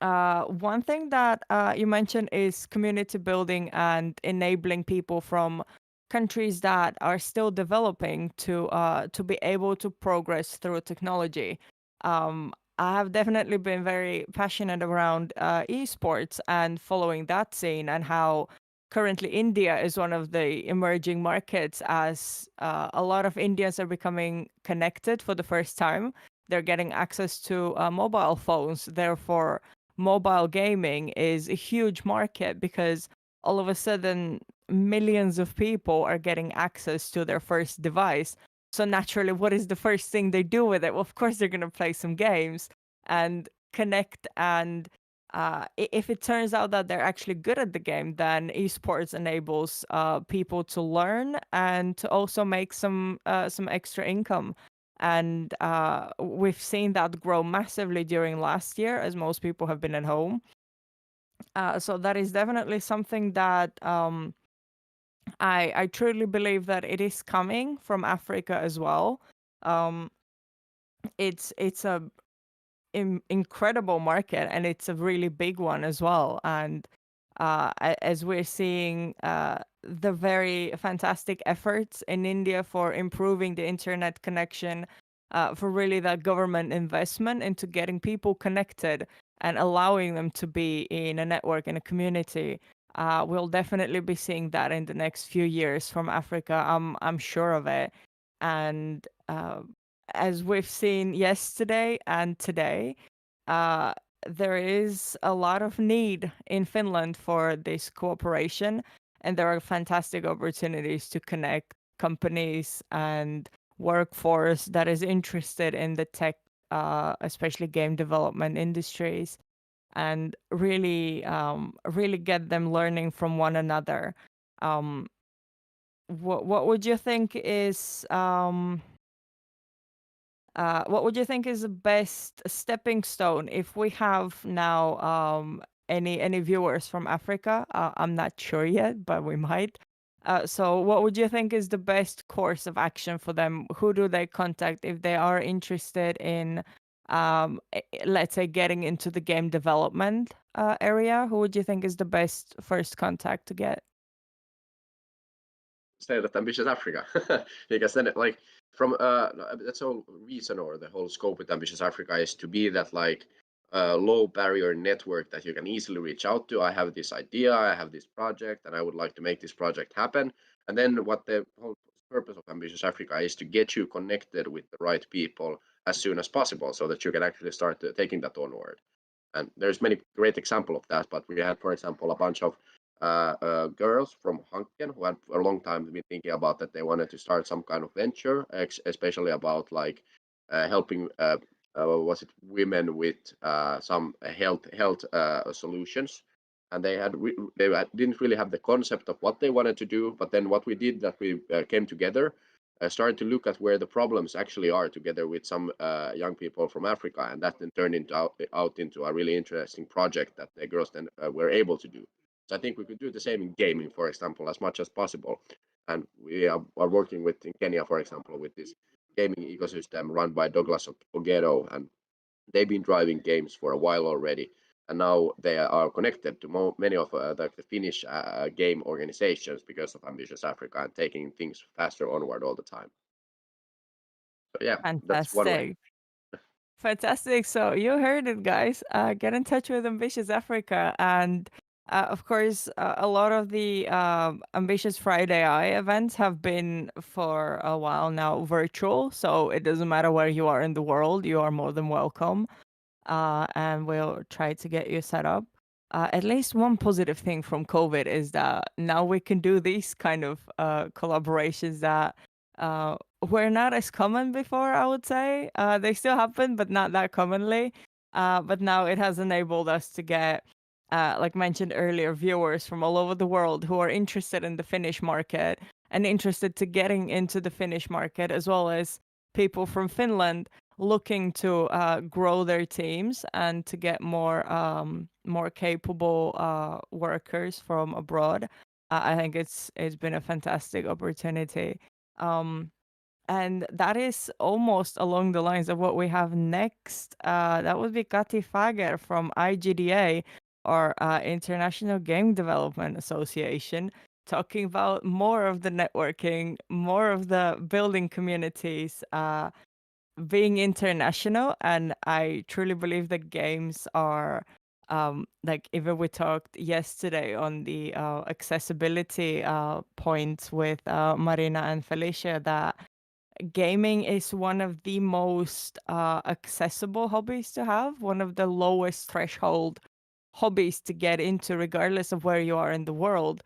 One thing that you mentioned is community building and enabling people from countries that are still developing to be able to progress through technology. I have definitely been very passionate around esports and following that scene, and how currently India is one of the emerging markets as a lot of Indians are becoming connected for the first time. They're getting access to mobile phones. Therefore, mobile gaming is a huge market because all of a sudden millions of people are getting access to their first device. So naturally, what is the first thing they do with it? Well, of course, they're going to play some games and connect. And if it turns out that they're actually good at the game, then esports enables people to learn and to also make some extra income. And we've seen that grow massively during last year, as most people have been at home. So that is definitely something that I truly believe that it is coming from Africa as well. It's a incredible market, and it's a really big one as well. And as we're seeing the very fantastic efforts in India for improving the internet connection, for really that government investment into getting people connected and allowing them to be in a network, in a community, we'll definitely be seeing that in the next few years from Africa. I'm sure of it. And as we've seen yesterday and today, there is a lot of need in Finland for this cooperation, and there are fantastic opportunities to connect companies and workforce that is interested in the tech, especially game development industries. and really really get them learning from one another. What would you think is what would you think is the best stepping stone if we have now any viewers from Africa? I'm not sure yet, but we might. So what would you think is the best course of action for them? Who do they contact if they are interested in, let's say, getting into the game development area? Who would you think is the best first contact to get? Say that Ambitious Africa, because then like from that's the whole reason or the whole scope with Ambitious Africa is to be that like low barrier network that you can easily reach out to. I have this idea, I have this project, and I would like to make this project happen. And then what the whole purpose of Ambitious Africa is to get you connected with the right people as soon as possible, so that you can actually start taking that onward. And there's many great example of that. But we had, for example, a bunch of girls from Hanken who had for a long time been thinking about that they wanted to start some kind of venture, especially about like helping was it women with some health solutions. And didn't really have the concept of what they wanted to do. But then what we did that we came together, started to look at where the problems actually are together with some young people from Africa, and that then turned out into a really interesting project that the girls then were able to do. So I think we could do the same in gaming, for example, as much as possible. And we are working with in Kenya, for example, with this gaming ecosystem run by Douglas Ogero, and they've been driving games for a while already. And now they are connected to many of the Finnish game organizations because of Ambitious Africa and taking things faster onward all the time. So yeah, that's one way. Fantastic. Fantastic. So you heard it, guys. Get in touch with Ambitious Africa. And of course, a lot of the Ambitious Friday Eye events have been for a while now virtual. So it doesn't matter where you are in the world, you are more than welcome. And we'll try to get you set up. At least one positive thing from COVID is that now we can do these kind of collaborations that were not as common before, I would say. They still happen, but not that commonly. But now it has enabled us to get, like mentioned earlier, viewers from all over the world who are interested in the Finnish market and interested to getting into the Finnish market, as well as people from Finland looking to grow their teams and to get more capable workers from abroad. I think it's been a fantastic opportunity. And that is almost along the lines of what we have next. That would be Kati Fager from IGDA, or International Game Development Association, talking about more of the networking, more of the building communities, being international. And I truly believe that games are like, even we talked yesterday on the accessibility points with Marina and Felicia, that gaming is one of the most accessible hobbies to have, one of the lowest threshold hobbies to get into, regardless of where you are in the world,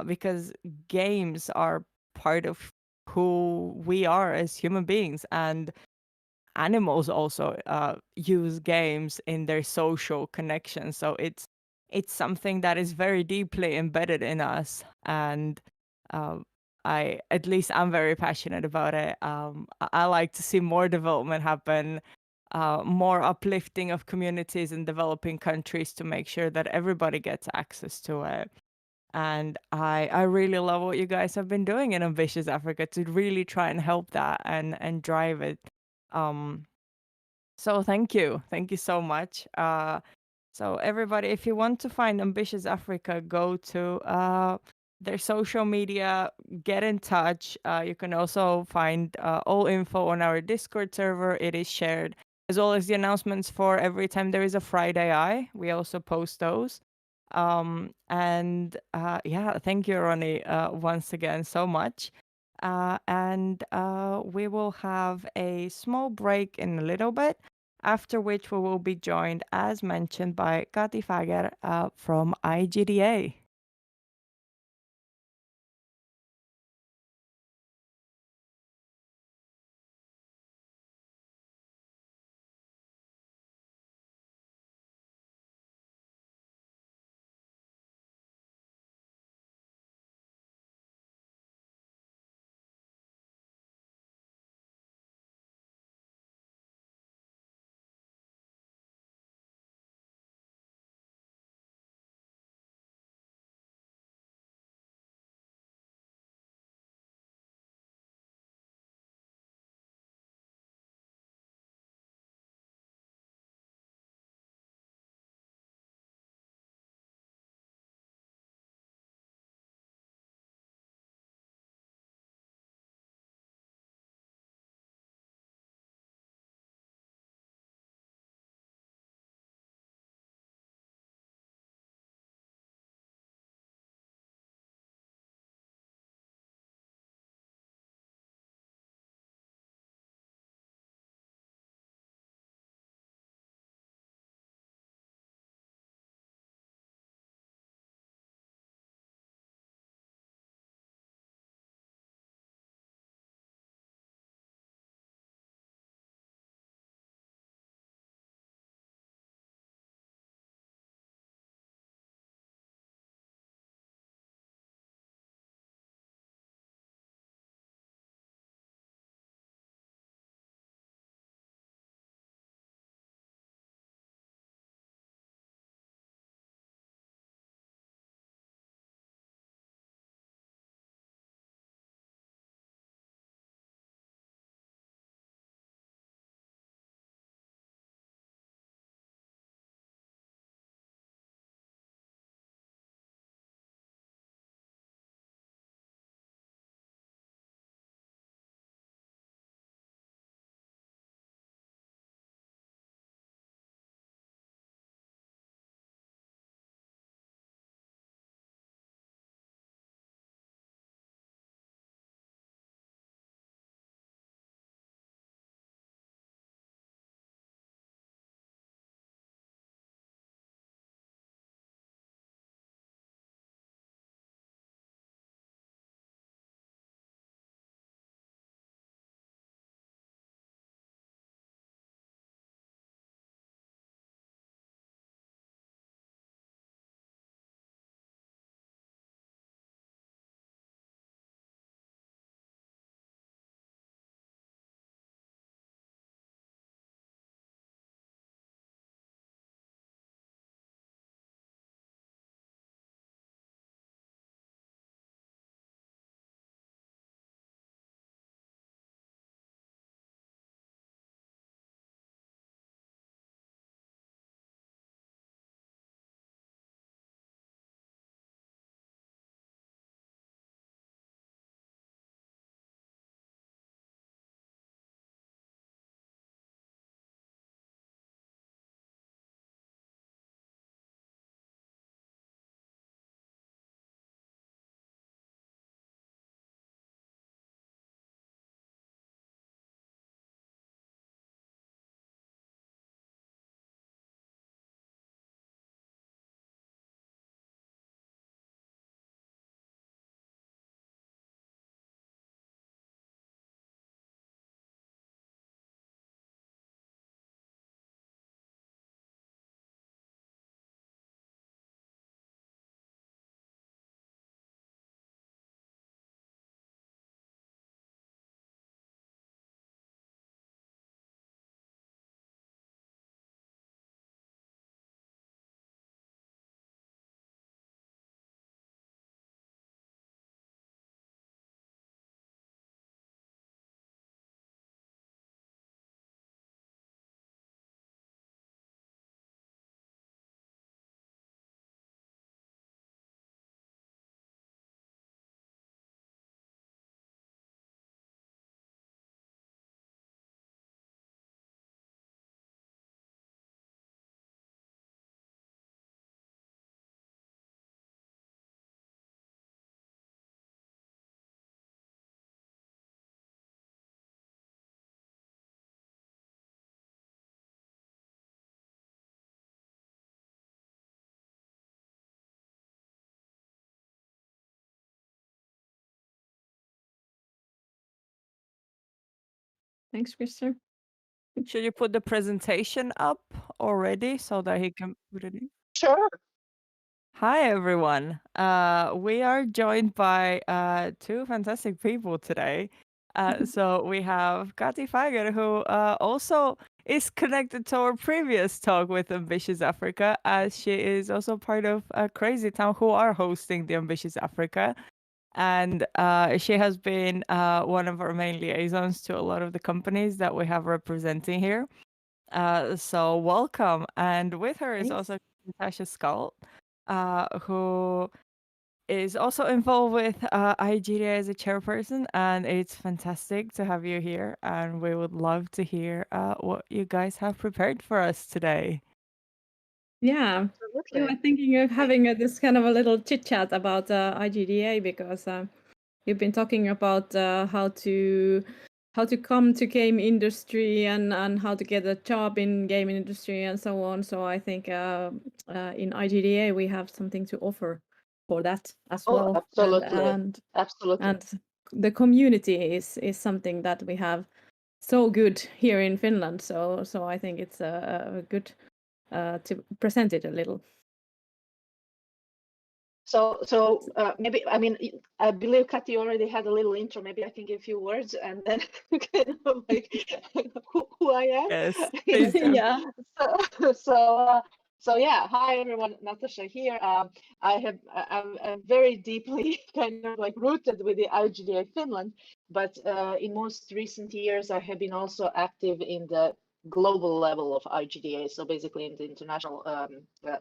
because games are part of who we are as human beings. And animals also use games in their social connections. So it's something that is very deeply embedded in us. And uh, at least I'm very passionate about it. I like to see more development happen, more uplifting of communities in developing countries to make sure that everybody gets access to it. And I really love what you guys have been doing in Ambitious Africa to really try and help that and drive it. Um, so thank you so much. So everybody, if you want to find Ambitious Africa, go to their social media, get in touch. You can also find all info on our Discord server. It is shared, as well as the announcements for every time there is a Friday Eye. We also post those. And yeah, thank you, Ronnie, once again so much. And we will have a small break in a little bit, after which we will be joined, as mentioned, by Kati Fager from IGDA. Thanks, Christer. Should you put the presentation up already so that he can put it in? Sure. Hi, everyone. We are joined by two fantastic people today. So we have Kati Fager, who also is connected to our previous talk with Ambitious Africa, as she is also part of Crazy Town, who are hosting the Ambitious Africa. And she has been one of our main liaisons to a lot of the companies that we have representing here. So welcome. And with her is also Natasha Skull, who is also involved with IGDA as a chairperson. And it's fantastic to have you here. And we would love to hear what you guys have prepared for us today. Yeah, we were thinking of having this kind of a little chit chat about IGDA because you've been talking about how to come to game industry and how to get a job in game industry and so on. So I think in IGDA we have something to offer for that as well. Absolutely, absolutely. And the community is something that we have so good here in Finland. So I think it's a good to present it a little. So maybe, I mean, I believe Kati already had a little intro. Maybe I can give a few words and then kind of like who I am. Yes, please do. Yeah. So yeah, hi everyone, Natasha here. I'm very deeply kind of like rooted with the IGDA Finland, but in most recent years I have been also active in the global level of IGDA, so basically in the international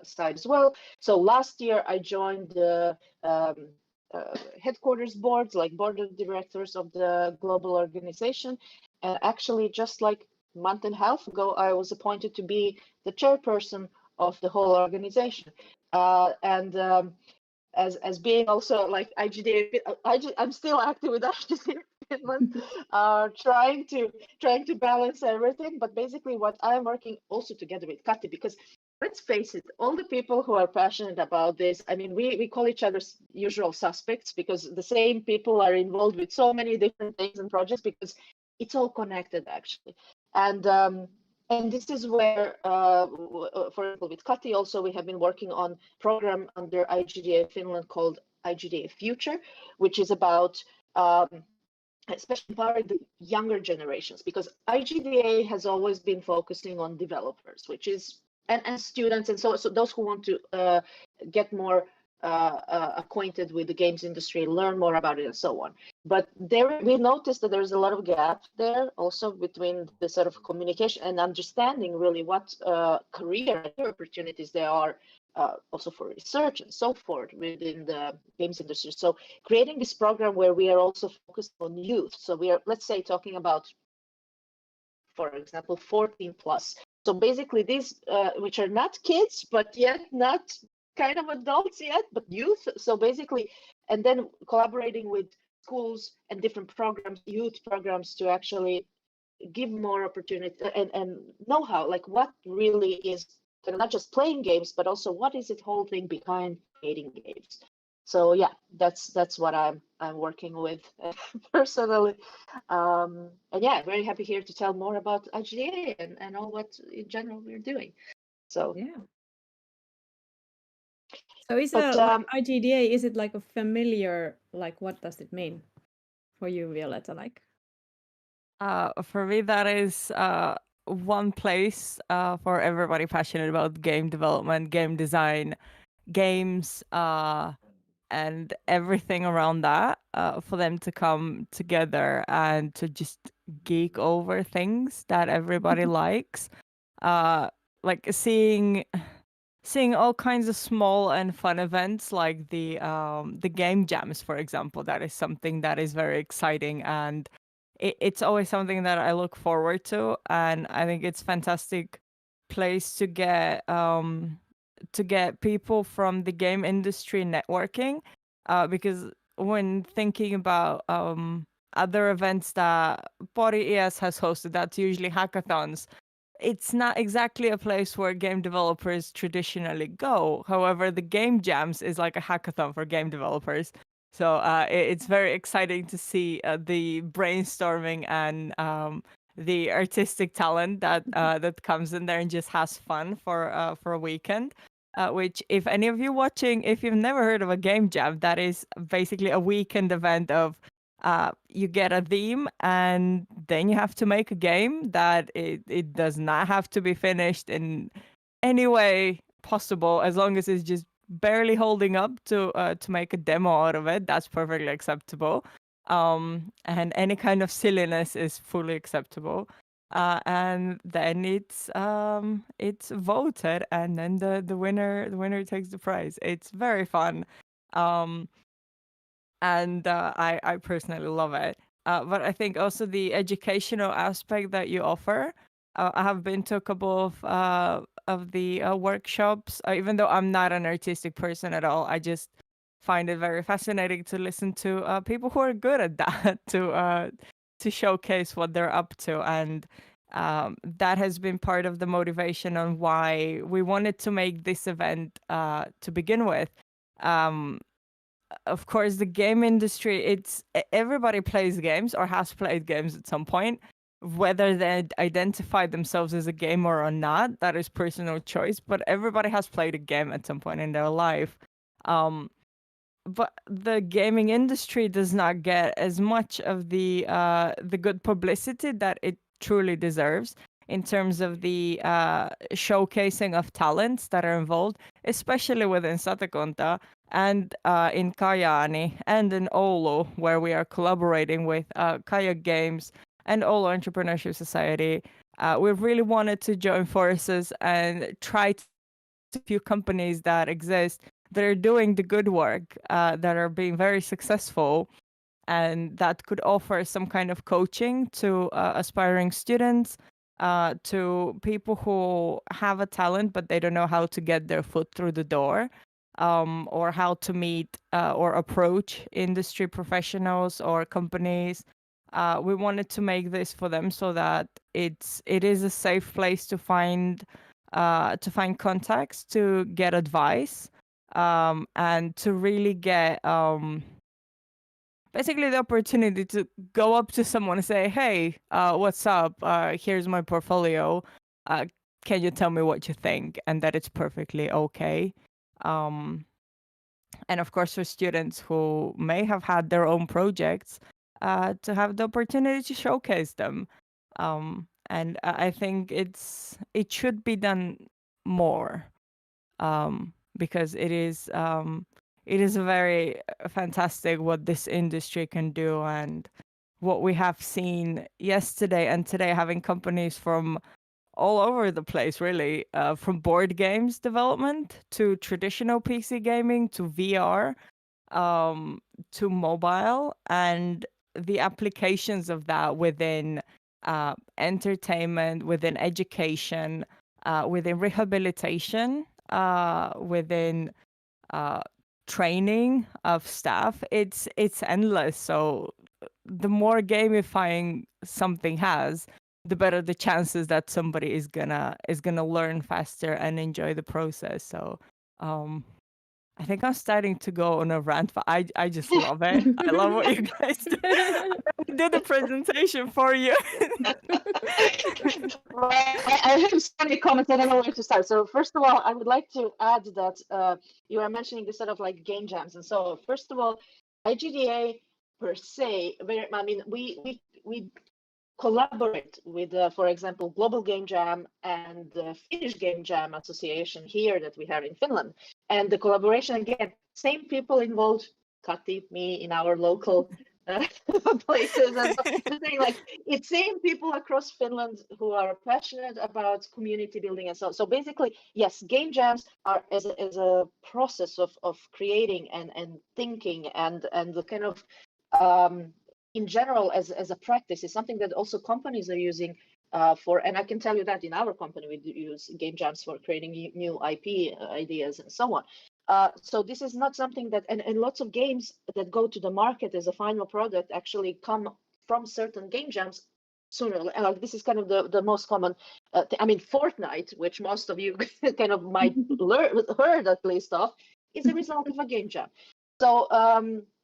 side as well. So last year I joined the headquarters boards, like board of directors of the global organization, and actually just like a month and a half ago I was appointed to be the chairperson of the whole organization. As being also like IGDA, I'm still active with IGDA Finland, trying to balance everything. But basically, what I'm working also together with Kati, because let's face it, all the people who are passionate about this, I mean, we call each other usual suspects because the same people are involved with so many different things and projects because it's all connected actually. And this is where, for example, with Kati also, we have been working on a program under IGDA Finland called IGDA Future, which is about especially empowering the younger generations, because IGDA has always been focusing on developers, which is, and students, and so those who want to get more acquainted with the games industry, learn more about it and so on. But there we noticed that there's a lot of gap there also between the sort of communication and understanding really what career opportunities there are also for research and so forth within the games industry. So creating this program where we are also focused on youth. So we are, let's say, talking about, for example, 14 plus. So basically these, which are not kids, but yet not kind of adults yet, but youth. So basically, and then collaborating with schools and different programs, youth programs, to actually give more opportunity and know-how, like what really is not just playing games, but also what is the whole thing behind creating games. So yeah, that's what I'm working with personally, and yeah, very happy here to tell more about IGDA and all what in general we're doing. So yeah. So is it like IGDA? Is it like a familiar? Like, what does it mean for you, Violetta? Like, for me, that is one place for everybody passionate about game development, game design, games, and everything around that, for them to come together and to just geek over things that everybody likes. Like seeing all kinds of small and fun events like the game jams, for example. That is something that is very exciting, and it's always something that I look forward to, and I think it's fantastic place to get people from the game industry networking, because when thinking about other events that Pori ES has hosted, that's usually hackathons. It's not exactly a place where game developers traditionally go. However, the game jams is like a hackathon for game developers. So it's very exciting to see the brainstorming the artistic talent that comes in there and just has fun for a weekend. Which, if any of you watching, if you've never heard of a game jam, that is basically a weekend event of you get a theme and then you have to make a game that it does not have to be finished in any way possible, as long as it's just barely holding up to make a demo out of it. That's perfectly acceptable. And any kind of silliness is fully acceptable. And then it's voted, and then the winner takes the prize. It's very fun. And I personally love it. But I think also the educational aspect that you offer. I have been to a couple of the workshops. Even though I'm not an artistic person at all, I just find it very fascinating to listen to people who are good at that to showcase what they're up to, and that has been part of the motivation on why we wanted to make this event to begin with. Of course, the game industry, everybody plays games or has played games at some point. Whether they identify themselves as a gamer or not, that is personal choice, but everybody has played a game at some point in their life. But the gaming industry does not get as much of the good publicity that it truly deserves in terms of the showcasing of talents that are involved, especially within Satakunta and in Kajaani and in Oulu, where we are collaborating with Kayak Games and Oulu Entrepreneurship Society. We really wanted to join forces and try to few companies that exist that are doing the good work, that are being very successful, and that could offer some kind of coaching to aspiring students, to people who have a talent but they don't know how to get their foot through the door, or how to meet or approach industry professionals or companies. We wanted to make this for them so that it is a safe place to find contacts, to get advice, and to really get basically the opportunity to go up to someone and say, hey, what's up? Here's my portfolio. Can you tell me what you think? And that it's perfectly okay. And of course, for students who may have had their own projects, to have the opportunity to showcase them. And I think it should be done more, because it is very fantastic what this industry can do, and what we have seen yesterday and today, having companies from all over the place, really, from board games development to traditional PC gaming to VR, to mobile, and the applications of that within entertainment, within education, within rehabilitation, within training of staff. It's endless. So the more gamifying something has, the better the chances that somebody is gonna learn faster and enjoy the process. So I think I'm starting to go on a rant, but I just love it. I love what you guys do. I did the presentation for you. Right. I have so many comments. I don't know where to start. So first of all, I would like to add that you are mentioning this sort of like game jams, and so first of all, IGDA per se, I mean, we collaborate with, for example, Global Game Jam and the Finnish Game Jam Association here that we have in Finland. And the collaboration, again, same people involved, Kati, me, in our local places. And so saying, like, it's same people across Finland who are passionate about community building and so on. So basically, yes, game jams are as a process of creating and thinking and the kind of in general, as a practice, is something that also companies are using for, and I can tell you that in our company, we use game jams for creating new IP ideas and so on. So this is not something that, and lots of games that go to the market as a final product actually come from certain game jams sooner. Like this is kind of the most common, I mean, Fortnite, which most of you kind of might heard at least of, is a result of a game jam. So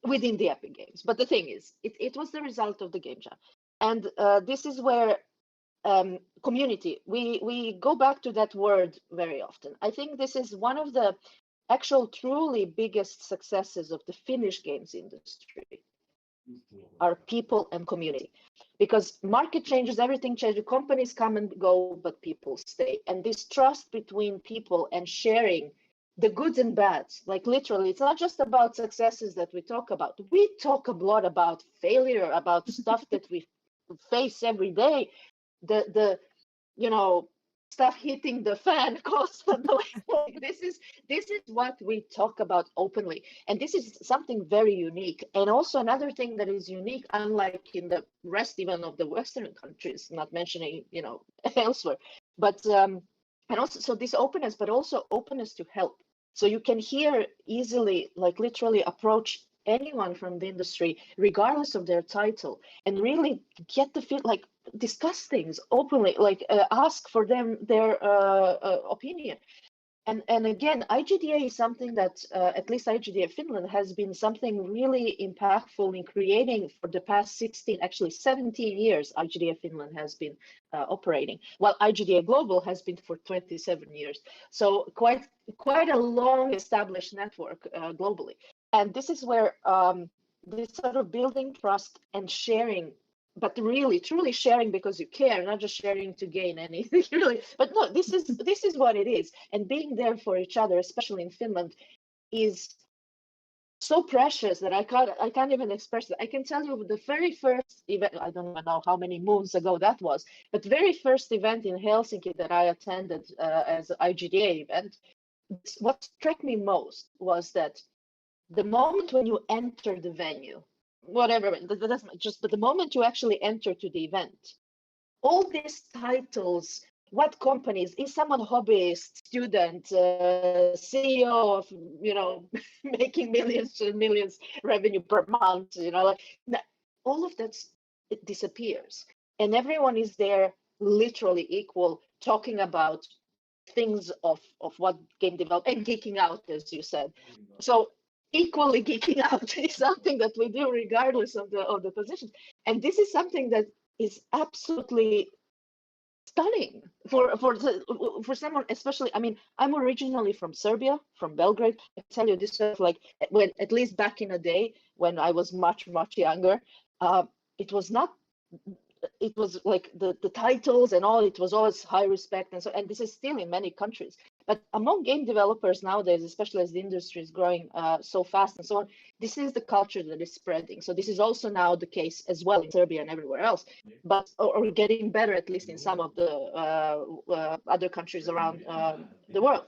within the Epic Games. But the thing is, it was the result of the game jam. And this is where community. We go back to that word very often. I think this is one of the actual truly biggest successes of the Finnish games industry, are people and community. Because market changes, everything changes, companies come and go, but people stay. And this trust between people and sharing the goods and bads, like literally, it's not just about successes that we talk about. We talk a lot about failure, about stuff that we face every day, the stuff hitting the fan constantly. This is what we talk about openly, and this is something very unique. And also another thing that is unique, unlike in the rest even of the Western countries, not mentioning elsewhere, but and also so this openness, but also openness to help. So you can here easily, like literally approach anyone from the industry, regardless of their title, and really get the feel, like discuss things openly, like ask for them their opinion. And again, IGDA is something that at least IGDA Finland has been something really impactful in creating for the past 16, actually 17 years. IGDA Finland has been operating, while IGDA Global has been for 27 years. So quite a long established network globally. And this is where this sort of building trust and sharing, but really truly sharing because you care, not just sharing to gain anything really. But no, this is what it is. And being there for each other, especially in Finland, is so precious that I can't even express it. I can tell you the very first event, I don't even know how many moons ago that was, but very first event in Helsinki that I attended as an IGDA event, what struck me most was that the moment when you enter the venue, whatever, but the moment you actually enter to the event, all these titles, what companies, is someone hobbyist, student, CEO of, making millions and millions revenue per month, all of that, it disappears. And everyone is there literally equal, talking about things of what game development and geeking out, as you said. So equally geeking out is something that we do regardless of the position. And this is something that is absolutely stunning for someone, especially. I mean, I'm originally from Serbia, from Belgrade. I tell you this stuff, like, when, at least back in the day when I was much younger, it was not, it was like the titles and all, it was always high respect, and this is still in many countries. But among game developers nowadays, especially as the industry is growing so fast and so on, this is the culture that is spreading. So this is also now the case as well in Serbia and everywhere else, but or getting better, at least in some of the other countries around the world.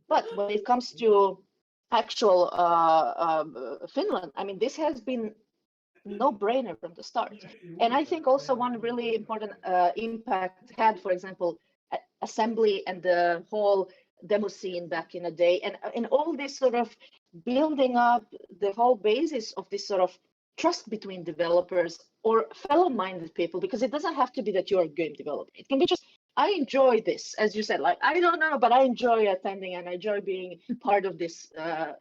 But when it comes to actual Finland, I mean, this has been no-brainer from the start. And I think also one really important impact had, for example, assembly and the whole demo scene back in the day, and all this sort of building up the whole basis of this sort of trust between developers or fellow-minded people, because it doesn't have to be that you're a game developer. It can be just, I enjoy this, as you said, like, I don't know, but I enjoy attending and I enjoy being part of this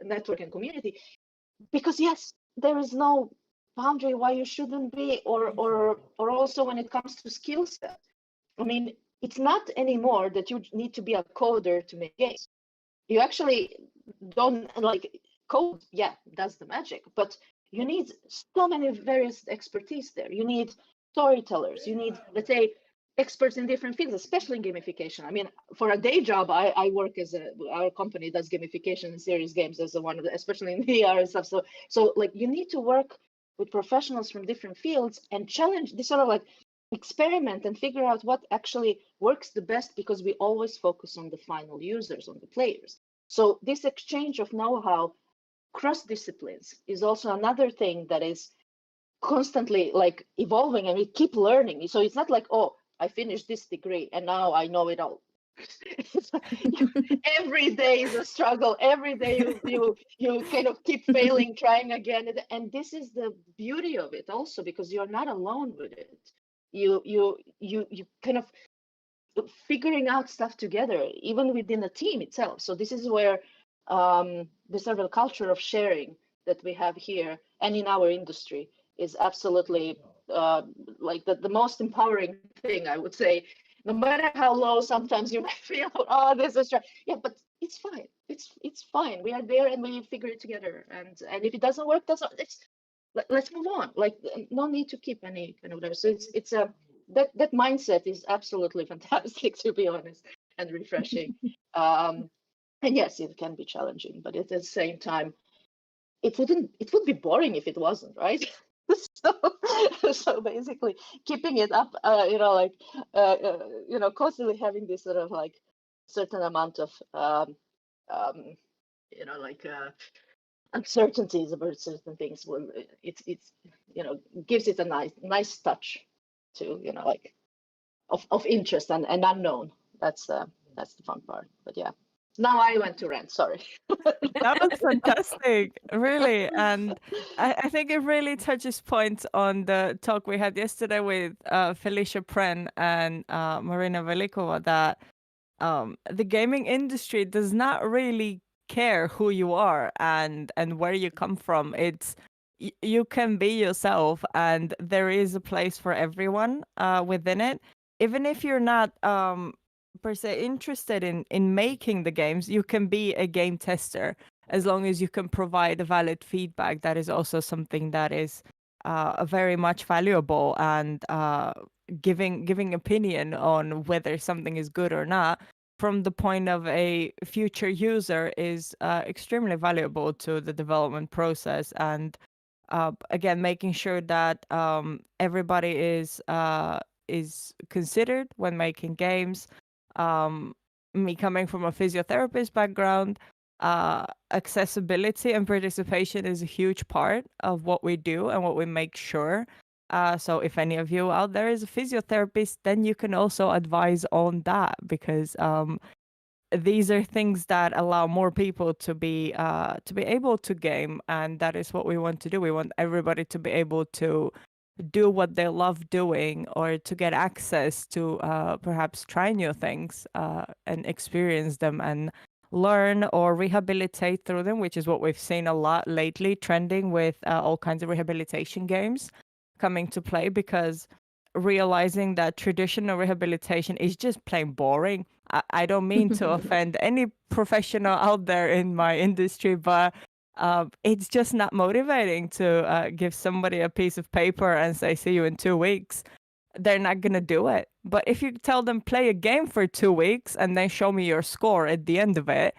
network and community, because yes, there is no boundary why you shouldn't be, or also when it comes to skill set. I mean, it's not anymore that you need to be a coder to make games. You actually don't, like, code, yeah, that's the magic, but you need so many various expertise there. You need storytellers, you need, let's say, experts in different fields, especially in gamification. I mean, for a day job, I work as our company does gamification and serious games as one of the, especially in VR and stuff. So like, you need to work with professionals from different fields and challenge this, sort of like experiment and figure out what actually works the best, because we always focus on the final users, on the players. So this exchange of know-how cross disciplines is also another thing that is constantly like evolving, and we keep learning. So it's not like, oh, I finished this degree and now I know it all. Every day is a struggle. Every day you kind of keep failing, trying again, and this is the beauty of it also, because you're not alone with it. You kind of figuring out stuff together, even within a team itself. So this is where the sort of culture of sharing that we have here and in our industry is absolutely like the most empowering thing, I would say. No matter how low sometimes you might feel, oh, this is yeah, but it's fine. It's fine. We are there and we figure it together. And if it doesn't work, let's move on. Like, no need to keep any kind of whatever. So it's a that mindset is absolutely fantastic, to be honest, and refreshing. And yes, it can be challenging, but at the same time, it would be boring if it wasn't, right? So basically keeping it up, constantly having this sort of like certain amount of uncertainties about certain things. Well, it's gives it a nice touch to like of interest and unknown. That's the fun part. But yeah, now I went to rant. Sorry. That was fantastic, really. And I think it really touches points on the talk we had yesterday with Felicia Pren and Marina Velikova, that the gaming industry does not really care who you are and where you come from. It's you can be yourself, and there is a place for everyone within it. Even if you're not per se interested in making the games, you can be a game tester as long as you can provide a valid feedback. That is also something that is very much valuable, and giving opinion on whether something is good or not from the point of a future user is extremely valuable to the development process. And again, making sure that everybody is considered when making games. Me coming from a physiotherapist background, accessibility and participation is a huge part of what we do and what we make sure. So if any of you out there is a physiotherapist, then you can also advise on that, because these are things that allow more people to be able to game, and that is what we want to do. We want everybody to be able to do what they love doing, or to get access to perhaps try new things and experience them and learn or rehabilitate through them, which is what we've seen a lot lately, trending with all kinds of rehabilitation games coming to play, because realizing that traditional rehabilitation is just plain boring. I don't mean to offend any professional out there in my industry, but it's just not motivating to give somebody a piece of paper and say, see you in 2 weeks. They're not going to do it. But if you tell them play a game for 2 weeks and then show me your score at the end of it,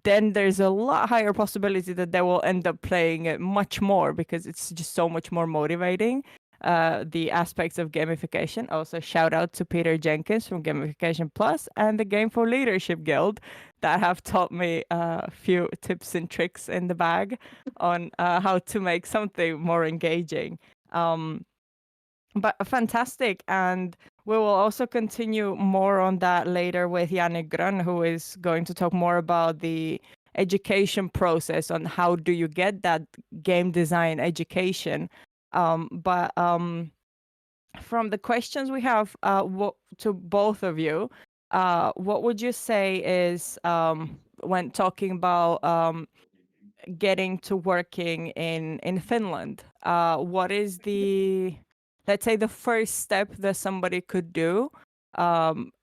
then there's a lot higher possibility that they will end up playing it much more, because it's just so much more motivating. The aspects of gamification. Also, shout out to Peter Jenkins from Gamification Plus and the Game for Leadership Guild that have taught me a few tips and tricks in the bag on how to make something more engaging. But fantastic. And we will also continue more on that later with Yannick Grön, who is going to talk more about the education process on how do you get that game design education. But from the questions we have to both of you, what would you say is, when talking about getting to working in Finland, what is let's say the first step that somebody could do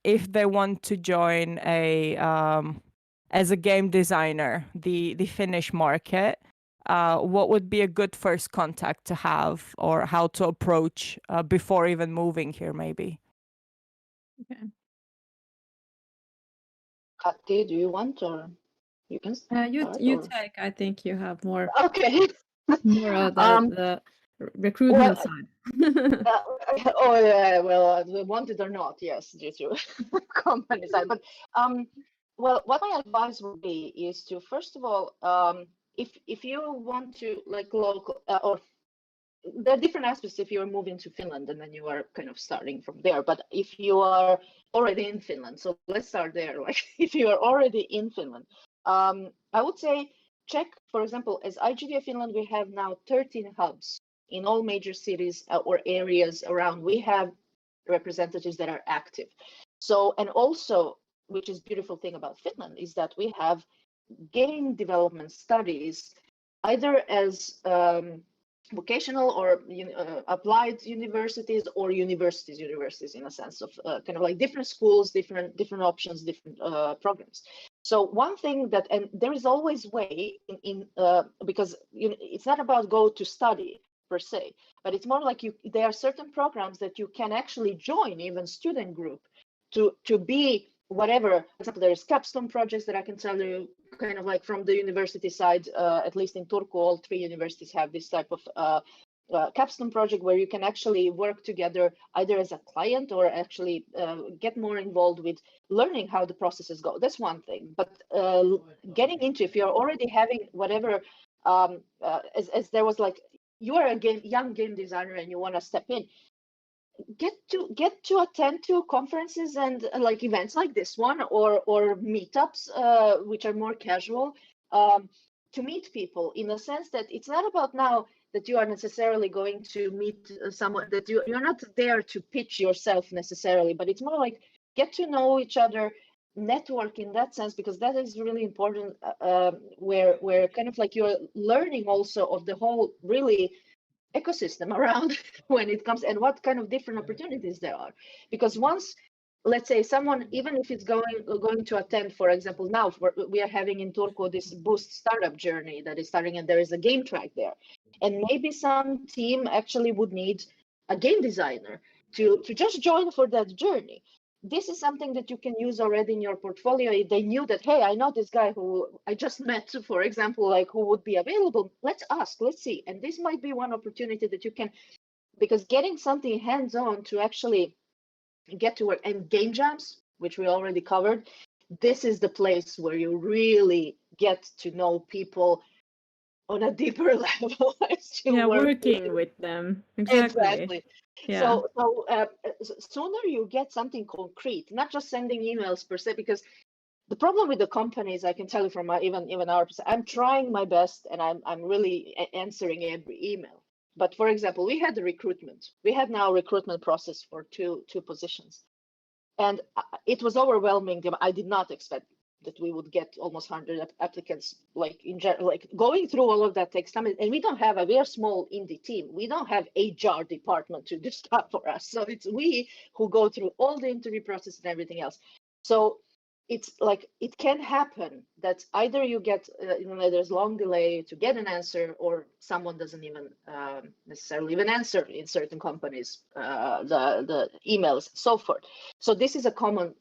if they want to join as a game designer, the Finnish market? What would be a good first contact to have, or how to approach before even moving here, maybe? Okay. Kati, do you want, or you can start? You take. I think you have more. Okay. More of the recruitment side. Oh yeah, well, wanted or not, yes, due to company side. But well, what my advice would be is to, first of all, if you want to, like, local or there are different aspects if you're moving to Finland and then you are kind of starting from there. But if you are already in Finland, so let's start there. Like, if you are already in Finland, I would say check, for example, as IGDA Finland, we have now 13 hubs in all major cities or areas around. We have representatives that are active. So, and also, which is beautiful thing about Finland, is that we have game development studies, either as vocational or applied universities, or universities in a sense of kind of like different schools, different options, different programs. So one thing that, and there is always way in because it's not about go to study per se, but it's more like there are certain programs that you can actually join, even student group, to be whatever. For example, there's capstone projects that I can tell you, kind of like from the university side, at least in Turku, all 3 universities have this type of capstone project where you can actually work together either as a client or actually get more involved with learning how the processes go. That's one thing. But getting into, if you're already having whatever, as there was like, you are a young game designer and you want to step in, get to attend to conferences and like events like this one, or meetups which are more casual, to meet people, in the sense that it's not about now that you are necessarily going to meet someone, that you're not there to pitch yourself necessarily, but it's more like get to know each other, network in that sense, because that is really important, where kind of like you're learning also of the whole really ecosystem around when it comes, and what kind of different opportunities there are. Because once, let's say someone, even if it's going to attend, for example, now we are having in Turku this Boost startup journey that is starting, and there is a game track there, and maybe some team actually would need a game designer to just join for that journey. This is something that you can use already in your portfolio. If they knew that, hey, I know this guy who I just met, for example, like who would be available, let's ask, let's see. And this might be one opportunity that you can, because getting something hands-on to actually get to work, and game jams, which we already covered, this is the place where you really get to know people on a deeper level. Working with them. Exactly. Yeah. So sooner you get something concrete, not just sending emails per se, because the problem with the companies, I can tell you from even our perspective, I'm trying my best and I'm really answering every email. But for example, we had the recruitment. We had now a recruitment process for two positions, and it was overwhelming. I did not expect that we would get almost 100 applicants. Like in general, like going through all of that takes time, and we are a small indie team. We don't have HR department to do stuff for us, so it's we who go through all the interview process and everything else. So it's like it can happen that either you get there's long delay to get an answer, or someone doesn't even necessarily even answer in certain companies the emails, so forth. So this is a common,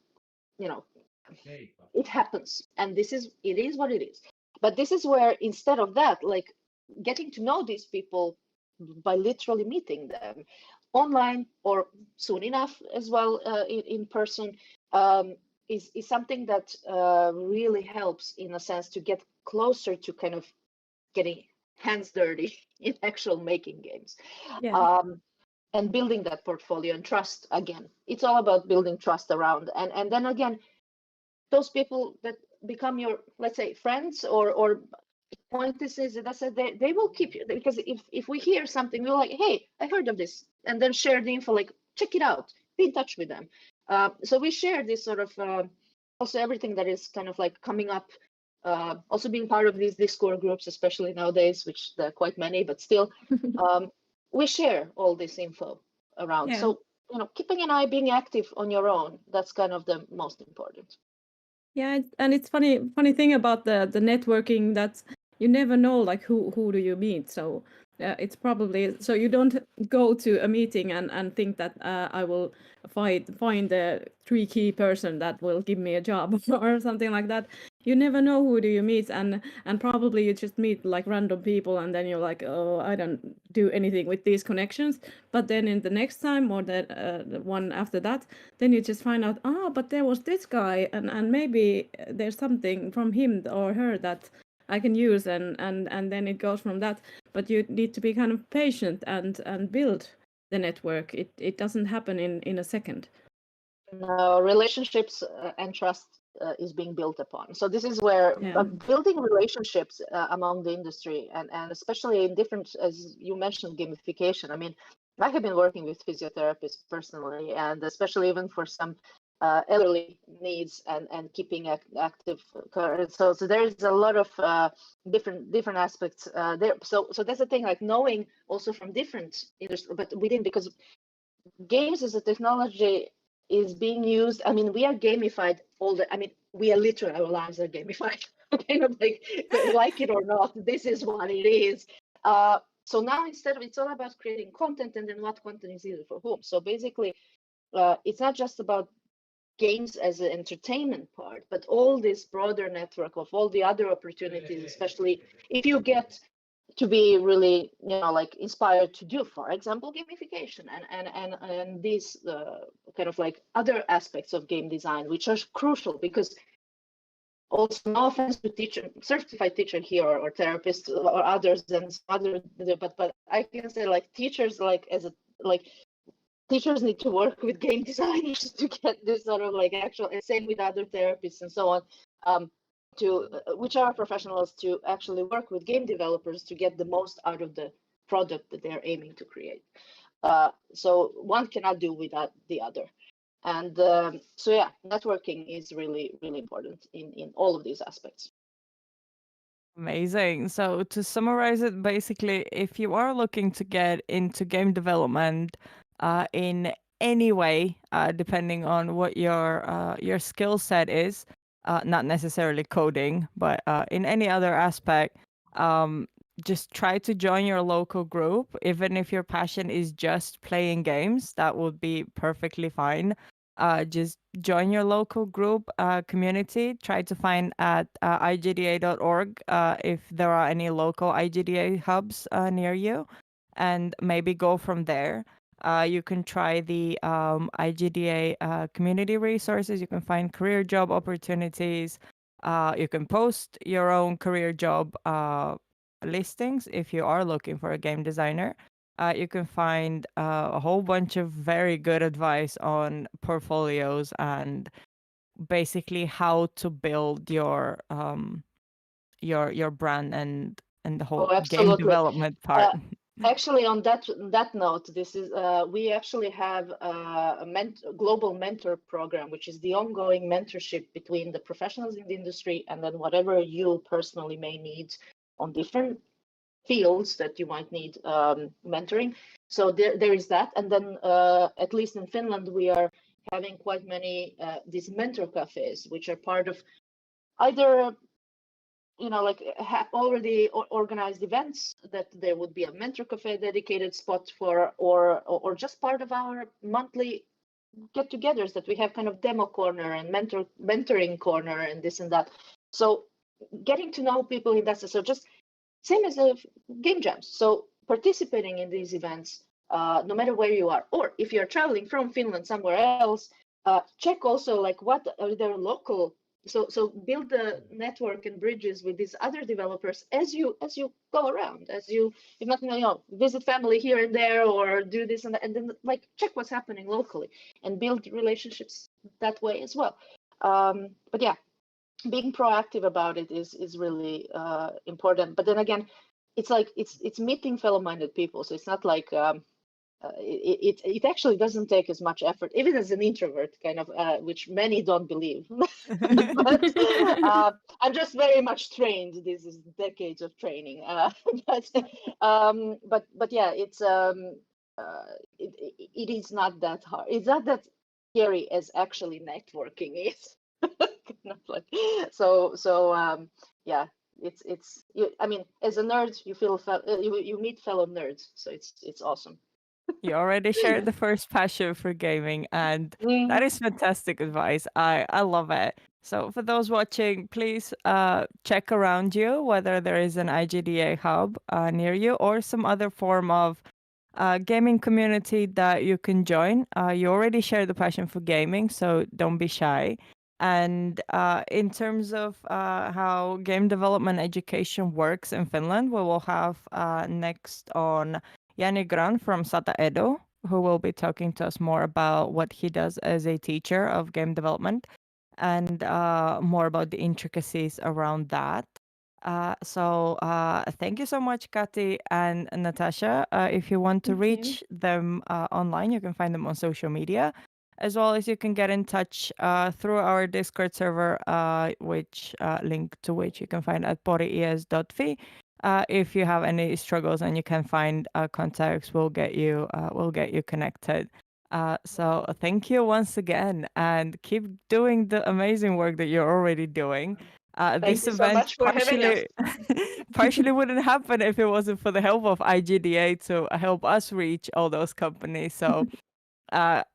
it happens, and it is what it is. But this is where, instead of that, like getting to know these people by literally meeting them online, or soon enough as well in person, is something that really helps, in a sense, to get closer to kind of getting hands dirty in actual making games. And building that portfolio and trust. Again, it's all about building trust around, and then again, those people that become your, let's say, friends or acquaintances, they will keep you, because if we hear something, we're like, hey, I heard of this, and then share the info, like check it out, be in touch with them. So we share this sort of also everything that is kind of like coming up, also being part of these Discord groups, especially nowadays, which there are quite many, but still we share all this info around. So keeping an eye, being active on your own, that's kind of the most important. Yeah, and it's funny thing about the networking, that you never know like who do you meet. So it's probably, so you don't go to a meeting and think that I will find the 3 key person that will give me a job or something like that. You never know who do you meet, and probably you just meet like random people, and then you're like, oh, I don't do anything with these connections. But then in the next time, or the one after that, then you just find out, but there was this guy, and maybe there's something from him or her that I can use, and then it goes from that. But you need to be kind of patient and build the network. It doesn't happen in a second. No, relationships and trust is being built upon. So this is where building relationships among the industry, and especially in different, as you mentioned, gamification. I mean, I have been working with physiotherapists personally, and especially even for some elderly needs and keeping active. So there is a lot of different aspects there. So that's the thing, like knowing also from different industries, but within, because games as a technology is being used. I mean, we are gamified we are literally, our lives are gamified. Kind of like it or not, this is what it is. So now instead of, it's all about creating content, and then what content is easy for whom. So basically, it's not just about games as an entertainment part, but all this broader network of all the other opportunities, especially if you get to be really, like inspired to do, for example, gamification and these kind of like other aspects of game design, which are crucial. Because also, no offense to teacher, certified teacher here, or therapists or others, and other, but I can say, like, teachers, teachers need to work with game designers to get this sort of like actual, and same with other therapists and so on, to which are professionals, to actually work with game developers to get the most out of the product that they're aiming to create. So one cannot do without the other. And so yeah, networking is really, really important in all of these aspects. Amazing. So to summarize it, basically, if you are looking to get into game development in any way, depending on what your skill set is, not necessarily coding, but in any other aspect, just try to join your local group. Even if your passion is just playing games, that would be perfectly fine. Just join your local group community. Try to find at igda.org if there are any local IGDA hubs near you, and maybe go from there. You can try the IGDA community resources. You can find career job opportunities. You can post your own career job listings if you are looking for a game designer. You can find a whole bunch of very good advice on portfolios and basically how to build your brand and the whole game absolutely. development part. Actually, on that note, this is we actually have a global mentor program, which is the ongoing mentorship between the professionals in the industry and then whatever you personally may need on different fields that you might need mentoring. So there is that. And then at least in Finland, we are having quite many these mentor cafes, which are part of either already organized events that there would be a mentor cafe dedicated spot for, or just part of our monthly get-togethers that we have, kind of demo corner and mentoring corner and this and that. So getting to know people in that, so just same as a game jams. So participating in these events, no matter where you are, or if you're traveling from Finland somewhere else, check also like what are their local. So build the network and bridges with these other developers as you go around, as you not visit family here and there, or do this and that, and then like check what's happening locally and build relationships that way as well. But yeah, being proactive about it is really important. But then again, it's like it's meeting fellow-minded people. So it's not like it actually doesn't take as much effort, even as an introvert, kind of, which many don't believe. But I'm just very much trained. This is decades of training. But yeah, it's it is not that hard. It's not that scary as actually networking is. Kind of like, yeah, it's I mean, as a nerd, you feel you meet fellow nerds, so it's awesome. You already shared the first passion for gaming, and that is fantastic advice. I love it. So for those watching, please check around you whether there is an IGDA hub near you or some other form of gaming community that you can join. You already shared the passion for gaming, so don't be shy. And in terms of how game development education works in Finland, we will have next on Jani Gran from Sata Edo, who will be talking to us more about what he does as a teacher of game development and more about the intricacies around that. So thank you so much, Kati and Natasha. If you want to reach them online, you can find them on social media. as well as you can get in touch through our Discord server, which link to which you can find at pori.fi. If you have any struggles and you can find contacts, we'll get you connected. So thank you once again, and keep doing the amazing work that you're already doing. Thank This you so event much for having us. partially wouldn't happen if it wasn't for the help of IGDA to help us reach all those companies. So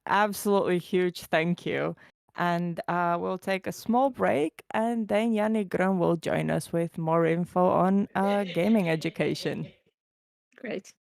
absolutely huge thank you. And we'll take a small break, and then Yanni Grön will join us with more info on gaming education. Great.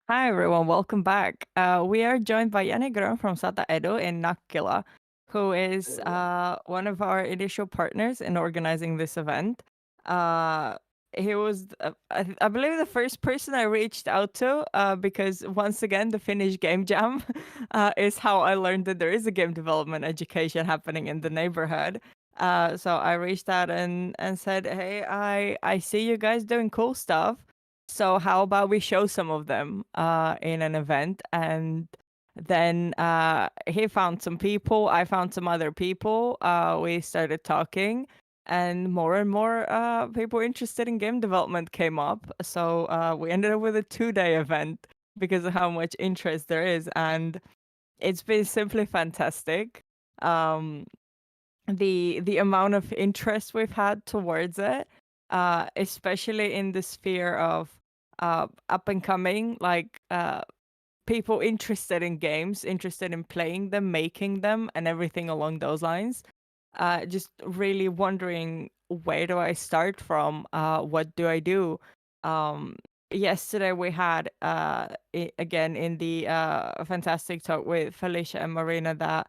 Hi everyone, welcome back. We are joined by Yanni Grön from Sata Edu in Nakkila, who is one of our initial partners in organizing this event. He was, I believe, the first person I reached out to because once again, the Finnish Game Jam is how I learned that there is a game development education happening in the neighborhood. So I reached out and said, hey, I see you guys doing cool stuff. So how about we show some of them in an event? And then he found some people, I found some other people. We started talking, and more people interested in game development came up. So we ended up with a 2-day event because of how much interest there is, and it's been simply fantastic. The amount of interest we've had towards it, especially in the sphere of up and coming, like people interested in games, interested in playing them, making them, and everything along those lines. Just really wondering, where do I start from? What do I do? Yesterday we had again in the fantastic talk with Felicia and Marina that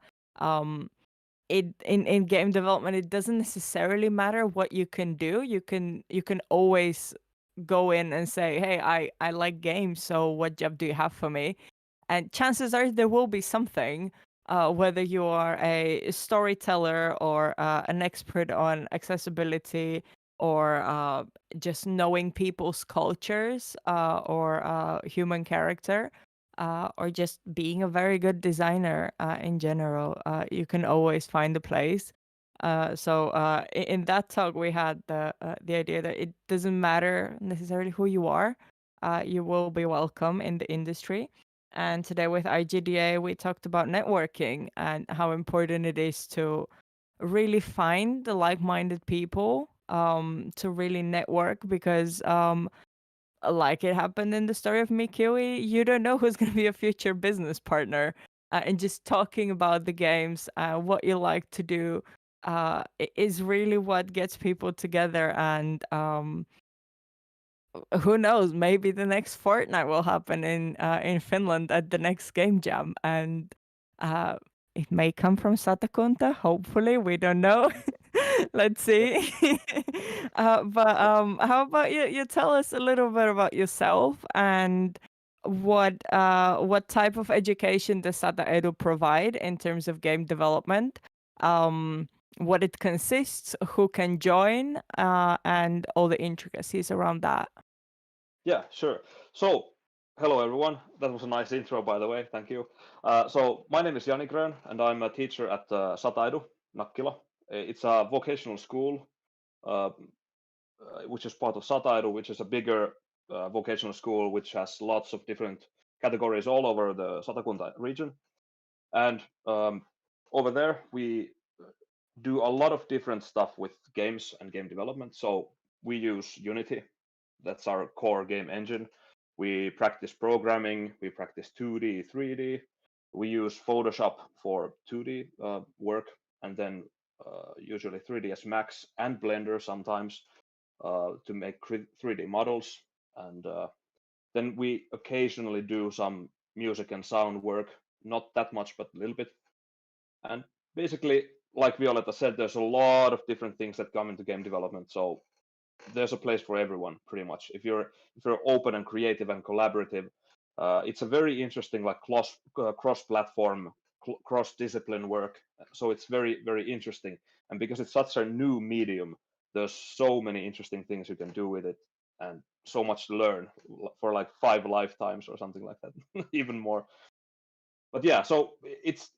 in game development, it doesn't necessarily matter what you can do. You can always go in and say, hey, I like games, so what job do you have for me? And chances are there will be something, whether you are a storyteller or an expert on accessibility or just knowing people's cultures or human character. Or just being a very good designer in general, you can always find a place. So in that talk, we had the idea that it doesn't matter necessarily who you are, you will be welcome in the industry. And today with IGDA, we talked about networking and how important it is to really find the like-minded people, to really network, because like it happened in the story of Mikui, you don't know who's going to be a future business partner. And just talking about the games, what you like to do, is really what gets people together. And who knows, maybe the next Fortnite will happen in Finland at the next game jam. And it may come from Satakunta, hopefully, we don't know. Let's see. But how about you tell us a little bit about yourself and what type of education does Sata Edu provide in terms of game development, what it consists, who can join, and all the intricacies around that. Yeah, sure. So, hello everyone. That was a nice intro, by the way. Thank you. So, my name is Jani Grön, and I'm a teacher at Sata Edu, Nakkila. It's a vocational school, which is part of Sata Edu, which is a bigger vocational school, which has lots of different categories all over the Satakunta region. And over there, we do a lot of different stuff with games and game development. So, we use Unity. That's our core game engine. We practice programming, we practice 2D, 3D. We use Photoshop for 2D work, and then usually 3ds Max and Blender sometimes to make 3D models. And then we occasionally do some music and sound work, not that much, but a little bit. And basically, like Violetta said, there's a lot of different things that come into game development. So there's a place for everyone, pretty much. If you're open and creative and collaborative, it's a very interesting, like cross-platform, cross-discipline work. So it's very, very interesting. And because it's such a new medium, there's so many interesting things you can do with it, and so much to learn for like 5 lifetimes or something like that, even more. But yeah, so it's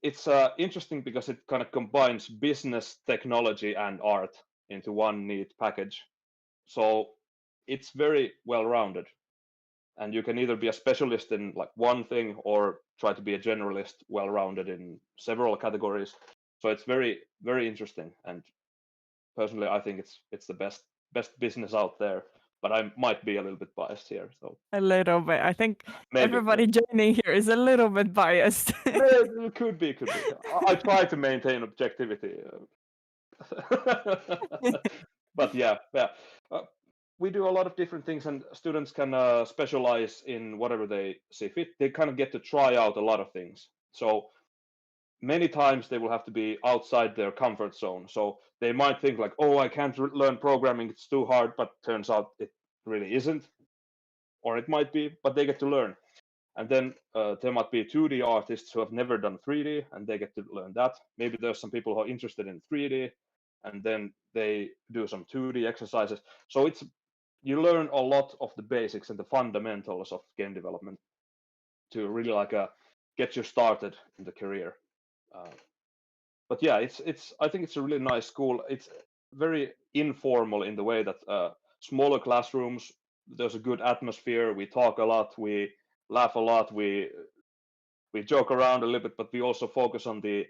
interesting because it kind of combines business, technology, and art into one neat package. So it's very well rounded, and you can either be a specialist in like one thing or try to be a generalist, well rounded in several categories. So it's very, very interesting, and personally I think it's the best business out there, but I might be a little bit biased here. So a little bit, I think maybe, everybody joining here is a little bit biased. It could be. I try to maintain objectivity. But yeah. We do a lot of different things, and students can specialize in whatever they see fit. They kind of get to try out a lot of things. So many times they will have to be outside their comfort zone. So they might think like, oh, I can't learn programming, it's too hard, but turns out it really isn't. Or it might be, but they get to learn. And then there might be 2D artists who have never done 3D, and they get to learn that. Maybe there's some people who are interested in 3D, and then they do some 2D exercises. So you learn a lot of the basics and the fundamentals of game development to really like get you started in the career. But yeah, I think it's a really nice school. It's very informal in the way that smaller classrooms, there's a good atmosphere. We talk a lot, we laugh a lot, we joke around a little bit, but we also focus on the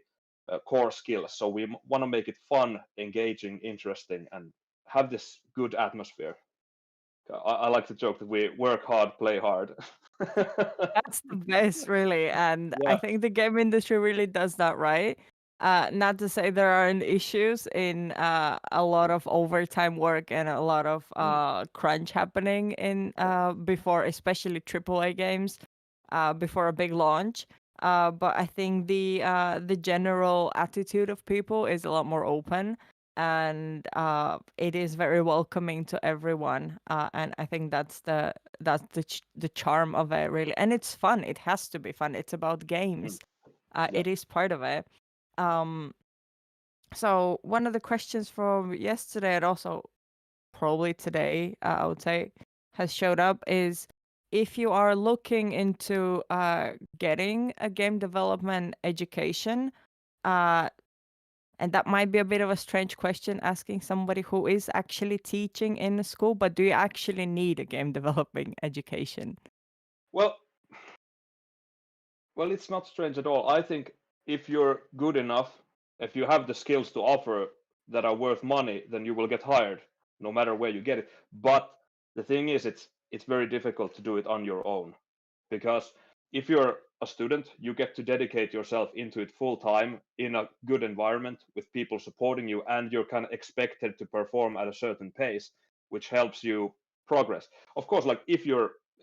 core skills. So we want to make it fun, engaging, interesting, and have this good atmosphere. I like to joke that we work hard, play hard. That's the best, really. And I think the game industry really does that right. Not to say there aren't issues in a lot of overtime work and a lot of crunch happening in before, especially AAA games, before a big launch. But I think the general attitude of people is a lot more open, and it is very welcoming to everyone. And I think that's the charm of it, really. And it's fun. It has to be fun. It's about games. It is part of it. So one of the questions from yesterday and also probably today, I would say, has showed up is if you are looking into getting a game development education, and that might be a bit of a strange question asking somebody who is actually teaching in a school, but do you actually need a game developing education? Well, it's not strange at all. I think if you're good enough, if you have the skills to offer that are worth money, then you will get hired, no matter where you get it. But the thing is, it's very difficult to do it on your own, because if you're a student, you get to dedicate yourself into it full time in a good environment with people supporting you, and you're kind of expected to perform at a certain pace, which helps you progress. Of course, like if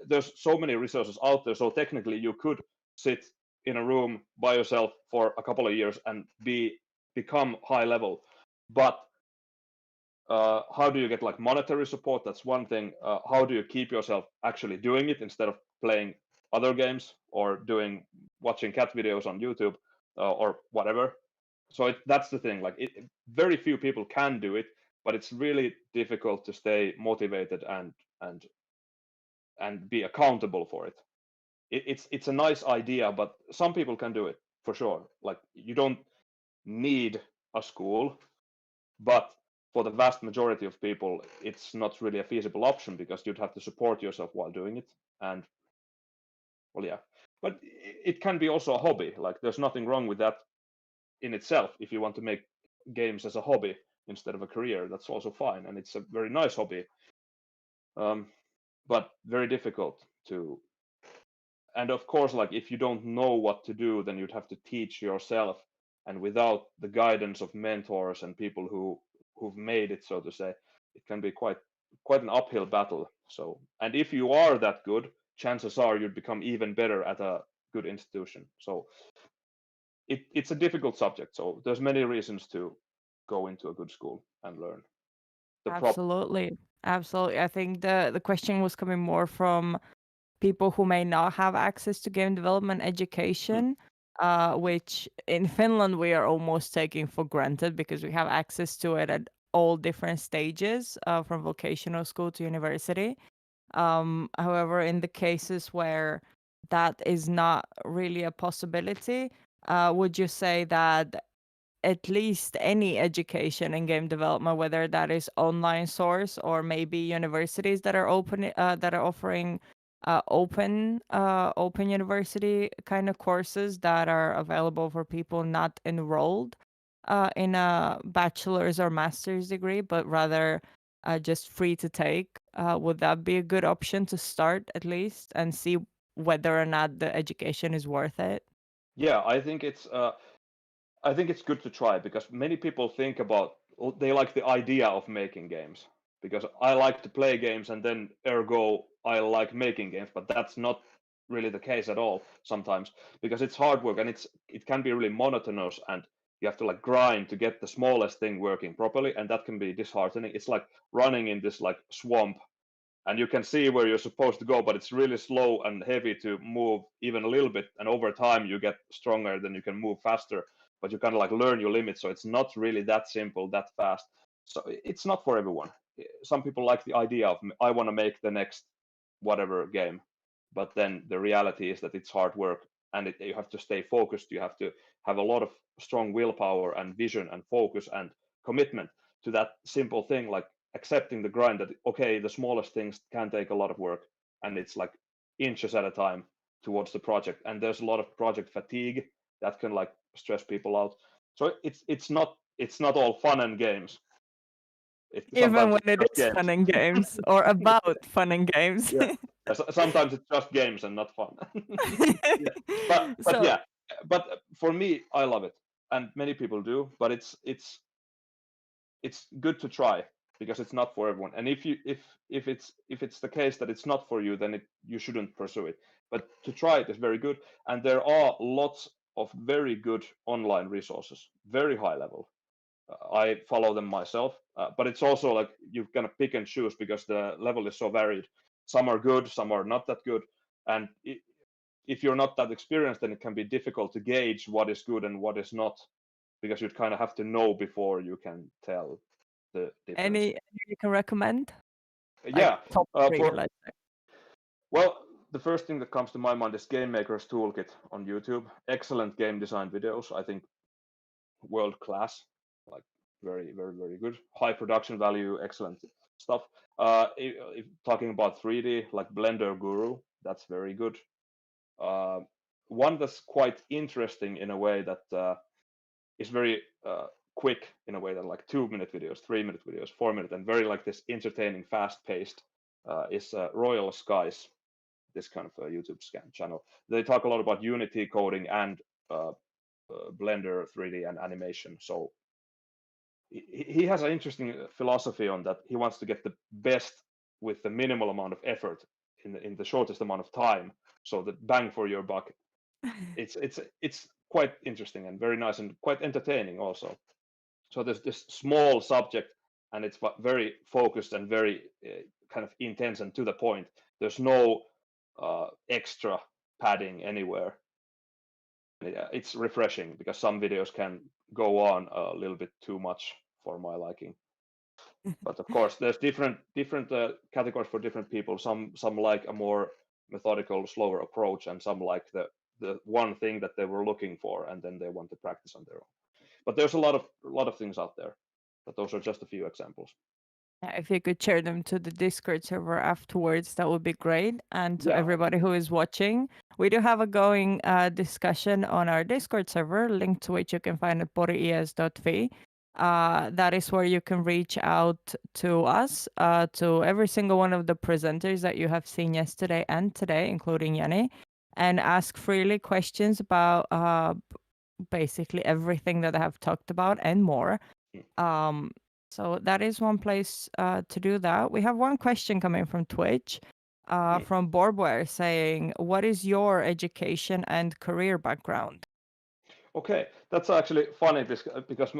there's so many resources out there, so technically you could sit in a room by yourself for a couple of years and become high level. But how do you get like monetary support? That's one thing. How do you keep yourself actually doing it instead of playing other games or watching cat videos on YouTube or whatever? So that's the thing. Like very few people can do it, but it's really difficult to stay motivated and be accountable for it. It's a nice idea, but some people can do it for sure. Like you don't need a school, but for the vast majority of people, it's not really a feasible option because you'd have to support yourself while doing it. And well, yeah, but it can be also a hobby. Like there's nothing wrong with that in itself. If you want to make games as a hobby instead of a career, that's also fine, and it's a very nice hobby. But very difficult to. And of course, like if you don't know what to do, then you'd have to teach yourself. And without the guidance of mentors and people who've made it, so to say, it can be quite an uphill battle. So, and if you are that good, chances are you'd become even better at a good institution. So it's a difficult subject. So there's many reasons to go into a good school and learn. Absolutely. Absolutely. I think the question was coming more from people who may not have access to game development education, which in Finland we are almost taking for granted because we have access to it at all different stages, from vocational school to university. However, in the cases where that is not really a possibility, would you say that at least any education in game development, whether that is online source or maybe universities that are offering open university kind of courses that are available for people not enrolled in a bachelor's or master's degree, but rather just free to take, would that be a good option to start at least and see whether or not the education is worth it? Yeah, I think it's good to try, because many people they like the idea of making games, because I like to play games and then ergo I like making games, but that's not really the case at all sometimes, because it's hard work and it can be really monotonous, and you have to like grind to get the smallest thing working properly, and that can be disheartening. It's like running in this like swamp, and you can see where you're supposed to go, but it's really slow and heavy to move even a little bit, and over time you get stronger, then you can move faster, but you kind of like learn your limits. So it's not really that simple, that fast. So it's not for everyone. Some people like the idea of, I want to make the next whatever game, but then the reality is that it's hard work, and you have to stay focused. You have to have a lot of strong willpower and vision and focus and commitment to that simple thing, like accepting the grind that okay, the smallest things can take a lot of work, and it's like inches at a time towards the project, and there's a lot of project fatigue that can like stress people out. So it's not all fun and games. Even when it is fun and games or about fun and games. Yeah. Sometimes it's just games and not fun. Yeah. But yeah, but for me, I love it, and many people do. But it's good to try, because it's not for everyone. And if it's the case that it's not for you, then you shouldn't pursue it. But to try it is very good, and there are lots of very good online resources, very high level. I follow them myself, but it's also like you kind of pick and choose because the level is so varied. Some are good, some are not that good, and if you're not that experienced, then it can be difficult to gauge what is good and what is not, because you'd kind of have to know before you can tell the difference. Any you can recommend? Yeah. Top three, let's say. Well, the first thing that comes to my mind is Game Maker's Toolkit on YouTube. Excellent game design videos. I think world class, like very, very, very good. High production value, excellent stuff. If talking about 3D, like Blender Guru, that's very good. One that's quite interesting in a way that is very quick in a way that like 2-minute videos, 3-minute videos, 4-minute, and very like this entertaining, fast-paced is Royal Skies, this kind of a YouTube channel. They talk a lot about Unity coding and Blender 3D and animation. So he has an interesting philosophy on that. He wants to get the best with the minimal amount of effort in the shortest amount of time. So the bang for your buck. It's quite interesting and very nice and quite entertaining also. So there's this small subject and it's very focused and very kind of intense and to the point. There's no extra padding anywhere. Yeah, it's refreshing because some videos can go on a little bit too much for my liking. But of course, there's different categories for different people. Some like a more methodical, slower approach, and some like the one thing that they were looking for, and then they want to practice on their own. But there's a lot of things out there. But those are just a few examples. If you could share them to the Discord server afterwards, that would be great. And to everybody who is watching, we do have a going discussion on our Discord server, link to which you can find at pori.fi. That is where you can reach out to us, to every single one of the presenters that you have seen yesterday and today, including Jenny, and ask freely questions about basically everything that I have talked about and more. So that is one place to do that. We have one question coming from Twitch, from Borbware, saying, what is your education and career background? Okay, that's actually funny because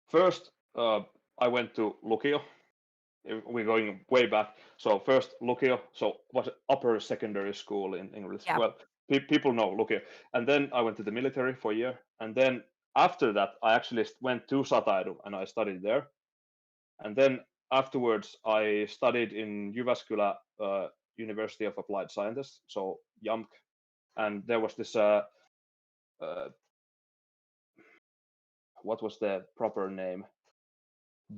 first I went to Lukio. We're going way back. So first Lukio, so what upper secondary school in English. Yeah. Well, people know Lukio. And then I went to the military for a year. And then after that, I actually went to Satairu and I studied there. And then afterwards, I studied in Jyväskylä University of Applied Sciences, so JAMK. And there was this, what was the proper name?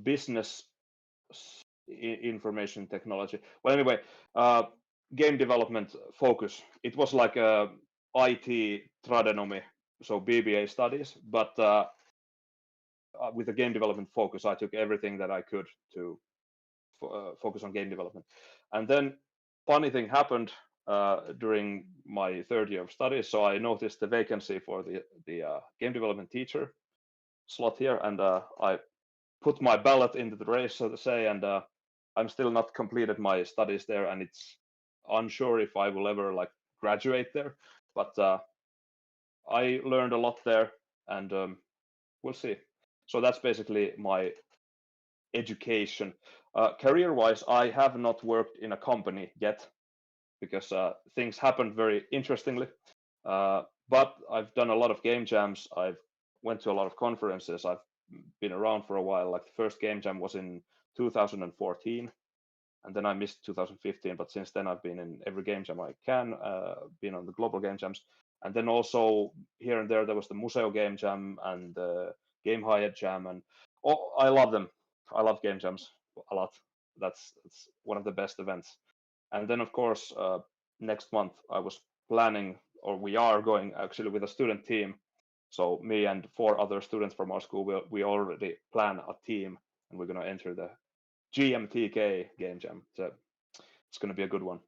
Business Information Technology. Well, anyway, game development focus. It was like a IT tradenomy, so BBA studies, but with a game development focus, I took everything that I could to focus on game development. And then funny thing happened during my third year of studies. So I noticed the vacancy for the game development teacher slot here, and I put my ballot into the race, so to say, and I'm still not completed my studies there, and it's unsure if I will ever like graduate there, but I learned a lot there, and we'll see. So that's basically my education. Career-wise, I have not worked in a company yet because things happened very interestingly. But I've done a lot of game jams. I've went to a lot of conferences. I've been around for a while. Like the first game jam was in 2014, and then I missed 2015. But since then, I've been in every game jam I can. Been on the global game jams, and then also here and there was the Museo game jam and the Game Hyatt jam, and I love them. I love game jams a lot. That's one of the best events. And then of course next month I was planning, or we are going actually with a student team. So me and 4 other students from our school, we already plan a team, and we're going to enter the GMTK game jam. So it's going to be a good one.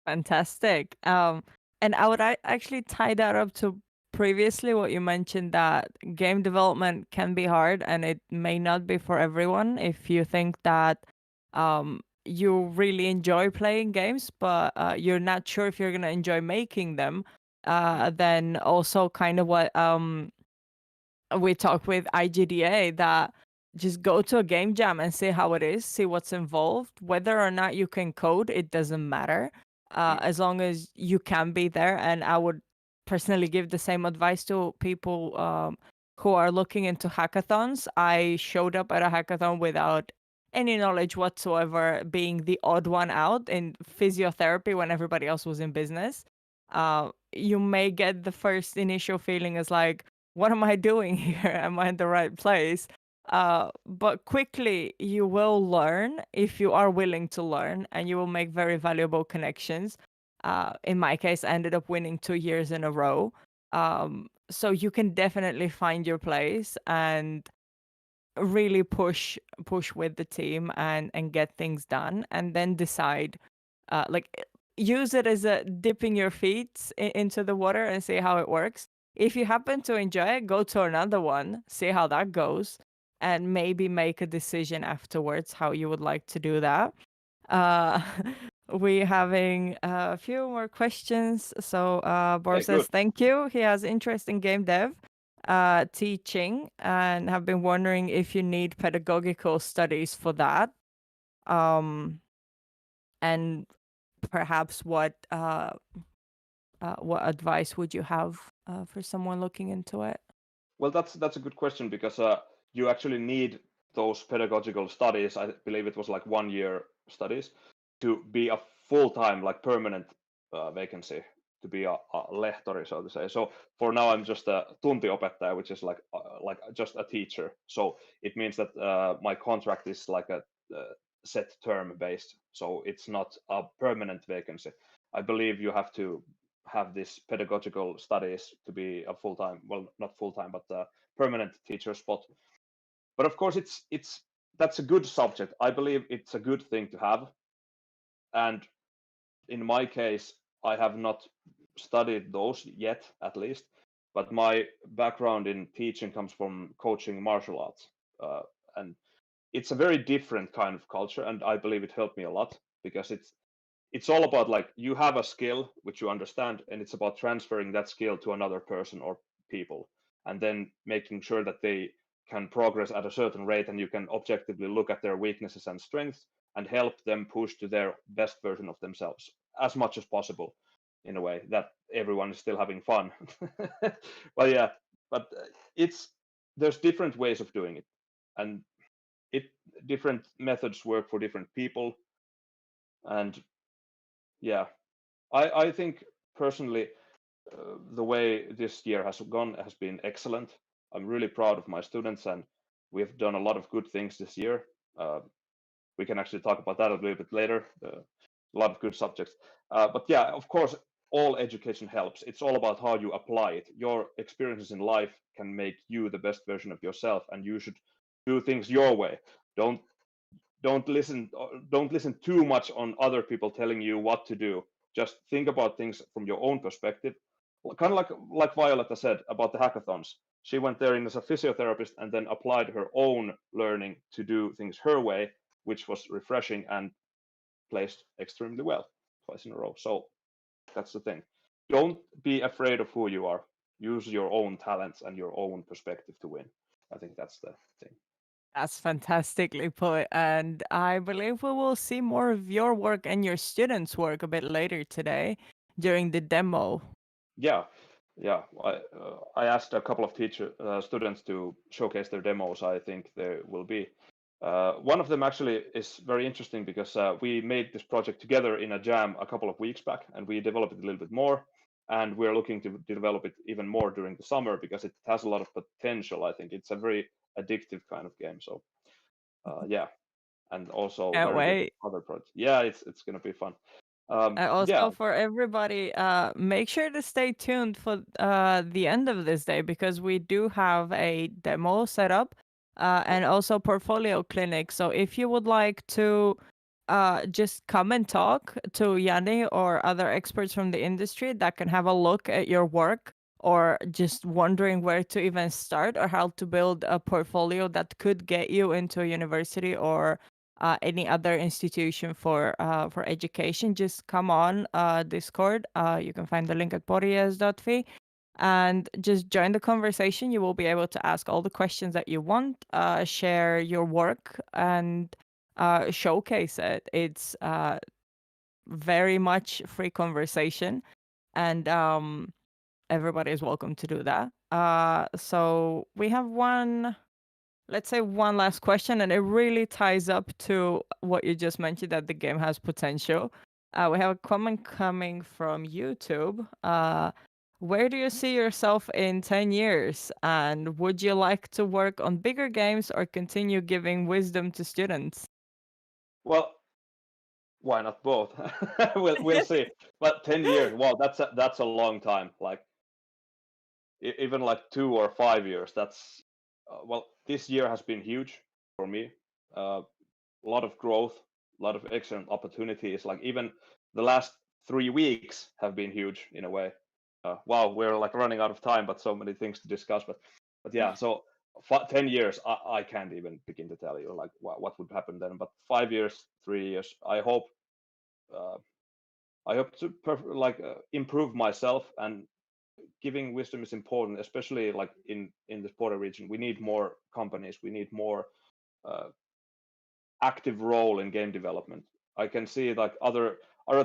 Fantastic. And I would actually tie that up to previously what you mentioned, that game development can be hard and it may not be for everyone. If you think that you really enjoy playing games, but you're not sure if you're going to enjoy making them, then also kind of what we talked with IGDA, that just go to a game jam and see how it is, see what's involved. Whether or not you can code, it doesn't matter. as long as you can be there. And I would personally give the same advice to people who are looking into hackathons. I showed up at a hackathon without any knowledge whatsoever, being the odd one out in physiotherapy when everybody else was in business. You may get the first initial feeling as like, what am I doing here? Am I in the right place? But quickly you will learn if you are willing to learn, and you will make very valuable connections. In my case, I ended up winning 2 years in a row. So you can definitely find your place and really push with the team and get things done, and then decide, use it as a dipping your feet into the water and see how it works. If you happen to enjoy it, go to another one, see how that goes, and maybe make a decision afterwards how you would like to do that. We're having a few more questions. So Bor says, thank you. He has interest in game dev, teaching, and have been wondering if you need pedagogical studies for that. And perhaps what advice would you have for someone looking into it? Well, that's a good question, because you actually need those pedagogical studies. I believe it was like 1 year studies to be a full-time, like permanent vacancy, to be a lehtori, so to say. So for now, I'm just a tuntiopettaja, which is like just a teacher. So it means that my contract is like a set term based. So it's not a permanent vacancy. I believe you have to have this pedagogical studies to be a full-time, well, not full-time, but a permanent teacher spot. But of course, that's a good subject. I believe it's a good thing to have. And in my case, I have not studied those yet, at least. But my background in teaching comes from coaching martial arts. And it's a very different kind of culture. And I believe it helped me a lot, because it's all about, like, you have a skill which you understand, and it's about transferring that skill to another person or people, and then making sure that they can progress at a certain rate, and you can objectively look at their weaknesses and strengths and help them push to their best version of themselves as much as possible, in a way that everyone is still having fun. Well, yeah, but there's different ways of doing it, and different methods work for different people. And yeah, I think personally, the way this year has gone has been excellent. I'm really proud of my students, and we've done a lot of good things this year. We can actually talk about that a little bit later. A lot of good subjects. But yeah, of course, all education helps. It's all about how you apply it. Your experiences in life can make you the best version of yourself, and you should do things your way. Don't listen too much on other people telling you what to do. Just think about things from your own perspective. Kind of like Violetta said about the hackathons. She went there in as a physiotherapist and then applied her own learning to do things her way, which was refreshing and placed extremely well twice in a row. So that's the thing. Don't be afraid of who you are. Use your own talents and your own perspective to win. I think that's the thing. That's fantastically put. And I believe we will see more of your work and your students' work a bit later today during the demo. Yeah. I asked a couple of students to showcase their demos. I think there will be. One of them actually is very interesting, because we made this project together in a jam a couple of weeks back, and we developed it a little bit more. And we're looking to develop it even more during the summer, because it has a lot of potential. I think it's a very addictive kind of game. So yeah, and also Can't very wait. good other projects. Yeah, it's gonna be fun. Also, yeah, for everybody, make sure to stay tuned for the end of this day, because we do have a demo set up and also portfolio clinic. So if you would like to just come and talk to Yanni or other experts from the industry that can have a look at your work, or just wondering where to even start or how to build a portfolio that could get you into a university or any other institution for education, just come on Discord. You can find the link at pori.fi and just join the conversation. You will be able to ask all the questions that you want, share your work, and showcase it. It's very much free conversation, and everybody is welcome to do that. So we have let's say one last question, and it really ties up to what you just mentioned, that the game has potential. We have a comment coming from YouTube. Where do you see yourself in 10 years? And would you like to work on bigger games or continue giving wisdom to students? Well, why not both? we'll see. But 10 years, wow, that's a long time. Like even like 2 or 5 years. That's well, this year has been huge for me. A lot of growth, a lot of excellent opportunities. Like even the last 3 weeks have been huge in a way. Wow, we're like running out of time, but so many things to discuss. But yeah, so 10 years, I can't even begin to tell you like what would happen then. But 5 years, 3 years, I hope to improve myself, and giving wisdom is important, especially like in the Pori region. We need more companies. We need more active role in game development. I can see like other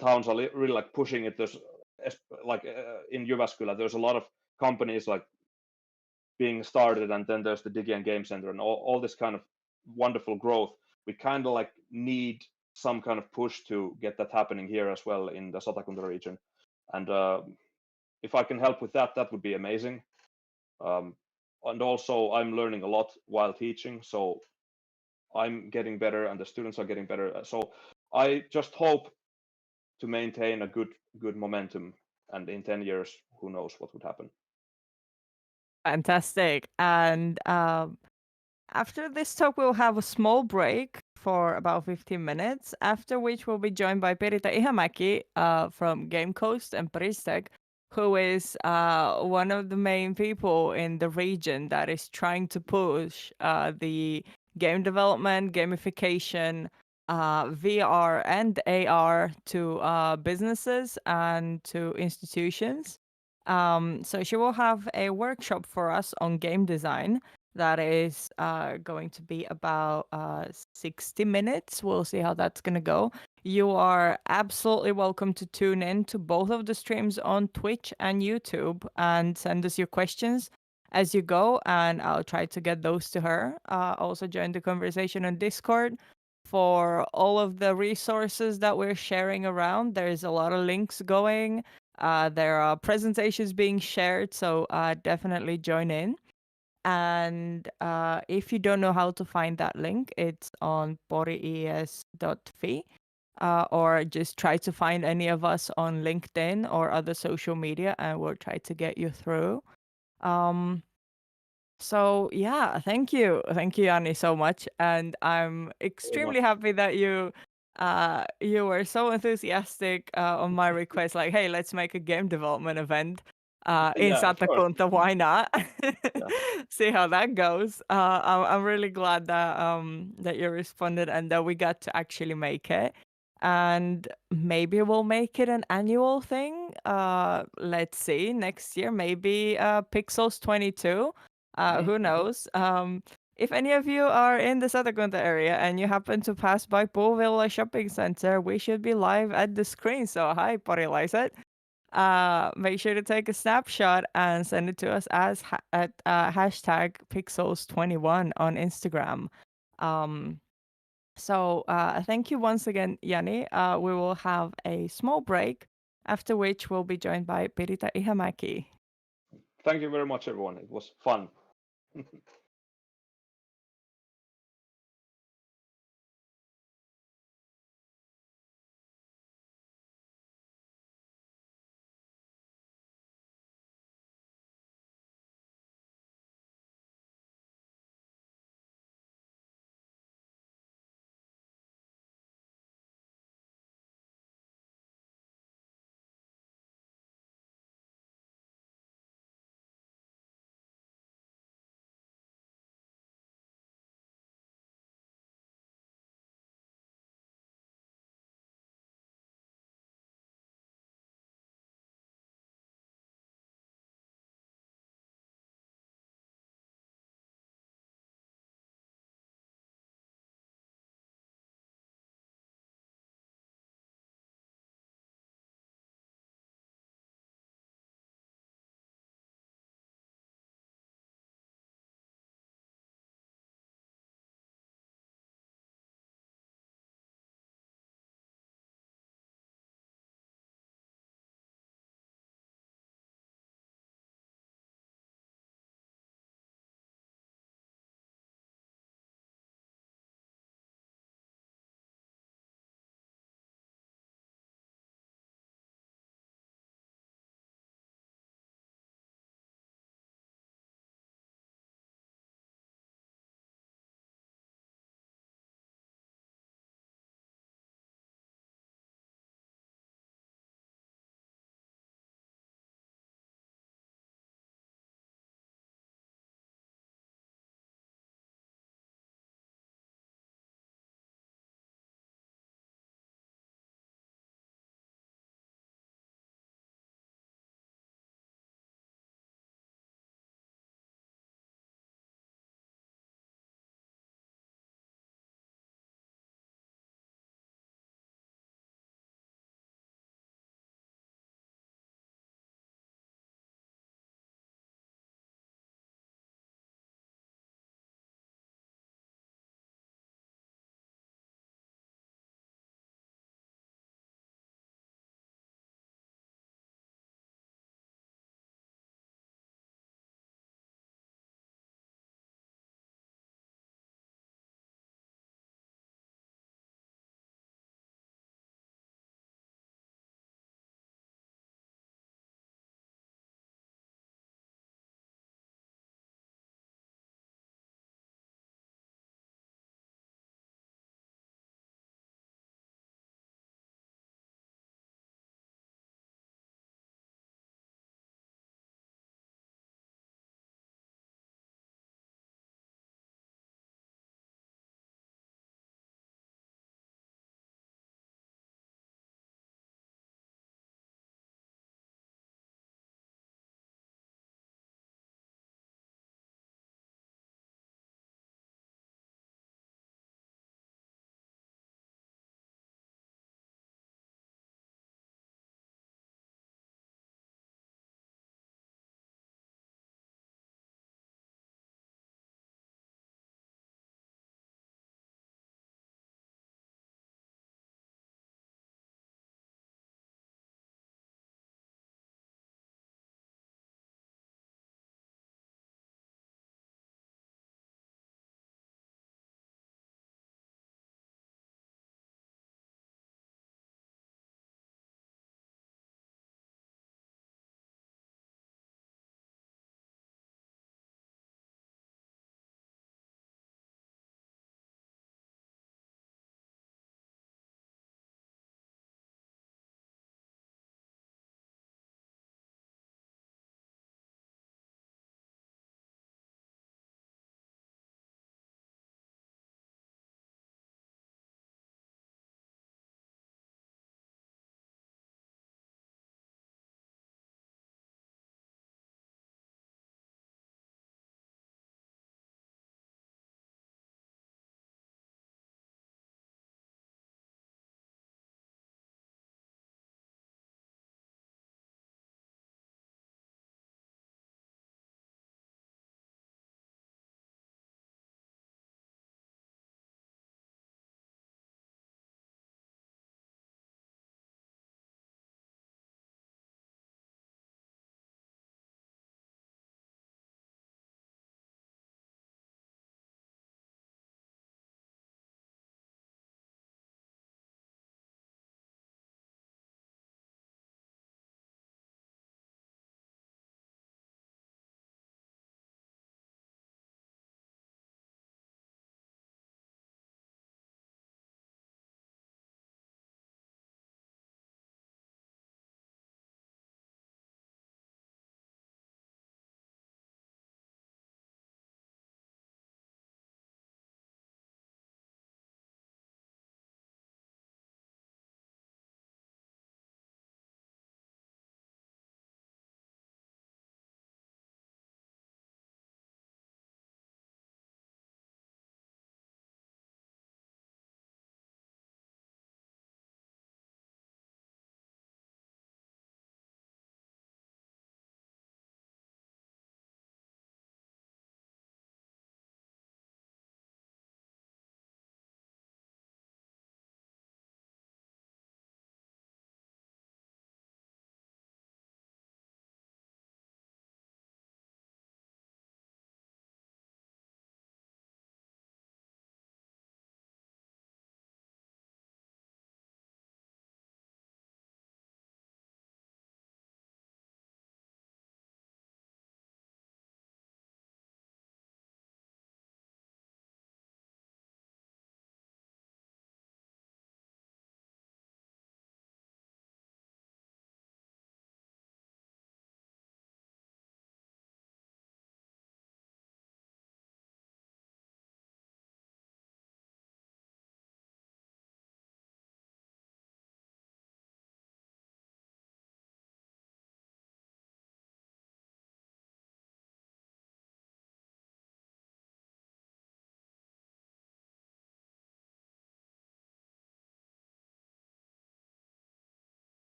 towns are really like pushing it. There's like in Jyväskylä, there's a lot of companies like being started, and then there's the Digi and Game Center and all this kind of wonderful growth. We kind of like need some kind of push to get that happening here as well in the Satakunta region. And if I can help with that, that would be amazing. And also I'm learning a lot while teaching, so I'm getting better and the students are getting better. So I just hope to maintain a good momentum, and in 10 years, who knows what would happen. Fantastic. And after this talk, we'll have a small break for about 15 minutes, after which we'll be joined by Pirita Ihamäki from Game Coast and Paristek, who is one of the main people in the region that is trying to push the game development, gamification, VR and AR to businesses and to institutions. So she will have a workshop for us on game design that is going to be about 60 minutes. We'll see how that's going to go. You are absolutely welcome to tune in to both of the streams on Twitch and YouTube and send us your questions as you go, and I'll try to get those to her. Also join the conversation on Discord for all of the resources that we're sharing around. There's a lot of links going. There are presentations being shared, so definitely join in. And if you don't know how to find that link, it's on pories.fi, or just try to find any of us on LinkedIn or other social media, and we'll try to get you through. So yeah, thank you, Yanni, so much, and I'm extremely happy that you were so enthusiastic on my request. Like, hey, let's make a game development event in Yeah, of course. Satakunta. Why not? Yeah. See how that goes. I'm really glad that that you responded and that we got to actually make it. And maybe we'll make it an annual thing. Let's see, next year maybe Pixels 22. Who knows? If any of you are in the Satakunta area and you happen to pass by Puuvilla Shopping Center, we should be live at the screen. So hi, Porilaiset. Make sure to take a snapshot and send it to us as at hashtag Pixels21 on Instagram. So thank you once again, Yanni. We will have a small break, after which we'll be joined by Pirita Ihamäki. Thank you very much, everyone. It was fun.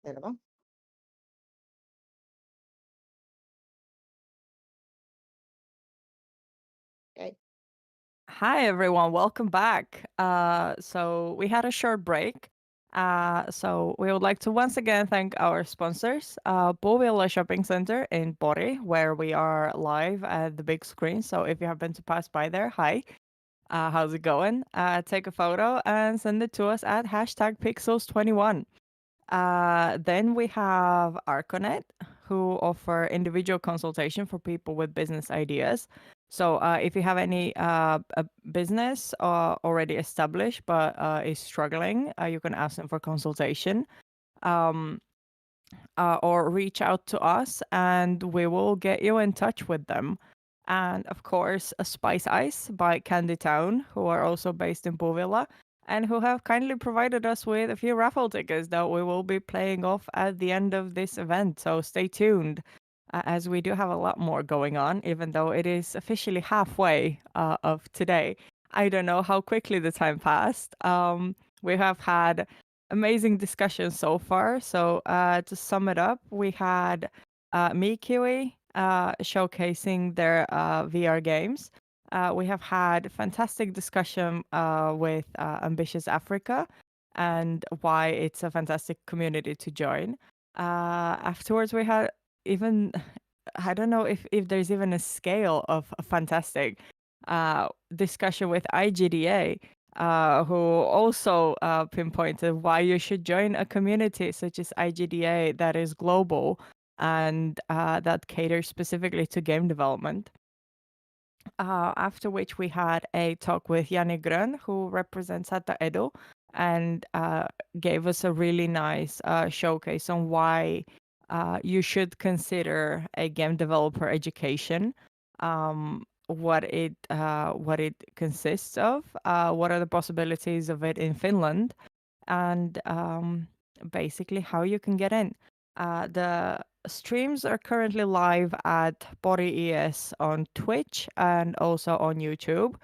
Selvä. Okay. Hi, everyone. Welcome back. So we had a short break. So we would like to once again thank our sponsors, Puuvialla Shopping Center in Pori, where we are live at the big screen. So if you happen to pass by there, hi. How's it going? Take a photo and send it to us at #pixels21. Then we have Arconet, who offer individual consultation for people with business ideas. So if you have any a business already established but is struggling, you can ask them for consultation. Or reach out to us and we will get you in touch with them. And of course, Spice Ice by Candy Town, who are also based in Puuvialla and who have kindly provided us with a few raffle tickets that we will be playing off at the end of this event. So stay tuned, as we do have a lot more going on, even though it is officially halfway of today. I don't know how quickly the time passed. We have had amazing discussion so far. So to sum it up, we had Mikiwi showcasing their VR games. We have had fantastic discussion with Ambitious Africa and why it's a fantastic community to join. Afterwards, we had even, I don't know if there's even a scale of fantastic discussion with IGDA, who also pinpointed why you should join a community such as IGDA that is global and that caters specifically to game development. After which we had a talk with Janne Grön, who represents Hata Edu, and gave us a really nice showcase on why you should consider a game developer education. What it consists of, what are the possibilities of it in Finland, and basically how you can get in. The streams are currently live at Pori ES on Twitch and also on YouTube.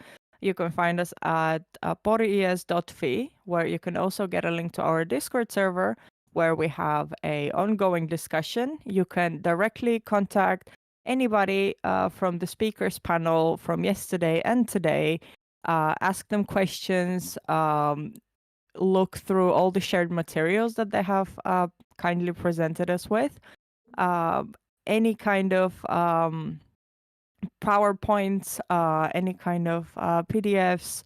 You can find us at pories.fi, where you can also get a link to our Discord server, where we have a ongoing discussion. You can directly contact anybody from the speakers panel from yesterday and today, ask them questions, look through all the shared materials that they have kindly presented us with, any kind of PowerPoints, any kind of PDFs,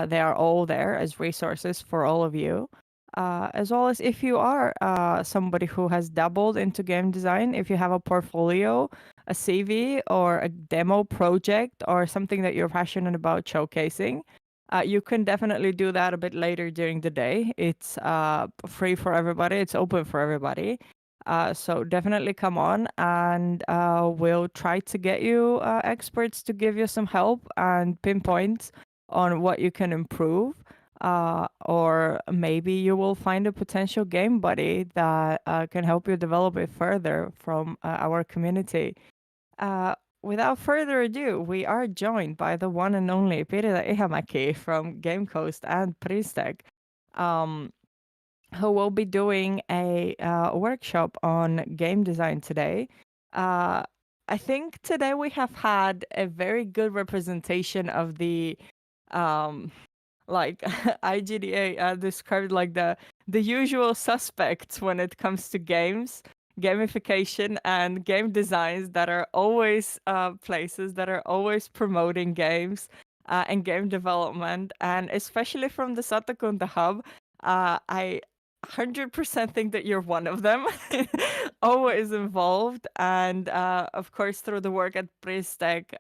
they are all there as resources for all of you. As well as if you are somebody who has dabbled into game design, if you have a portfolio, a CV, or a demo project, or something that you're passionate about showcasing, you can definitely do that a bit later during the day. It's free for everybody. It's open for everybody. So definitely come on, and we'll try to get you experts to give you some help and pinpoints on what you can improve. Or maybe you will find a potential game buddy that can help you develop it further from our community. Without further ado, we are joined by the one and only Pirita Ihamäki from Game Coast and Pristec, who will be doing a workshop on game design today. I think today we have had a very good representation of the like IGDA described like the usual suspects when it comes to games, gamification, and game designs that are always places that are always promoting games and game development, and especially from the Satakunta hub. I 100% think that you're one of them, always involved, and of course through the work at Pristec,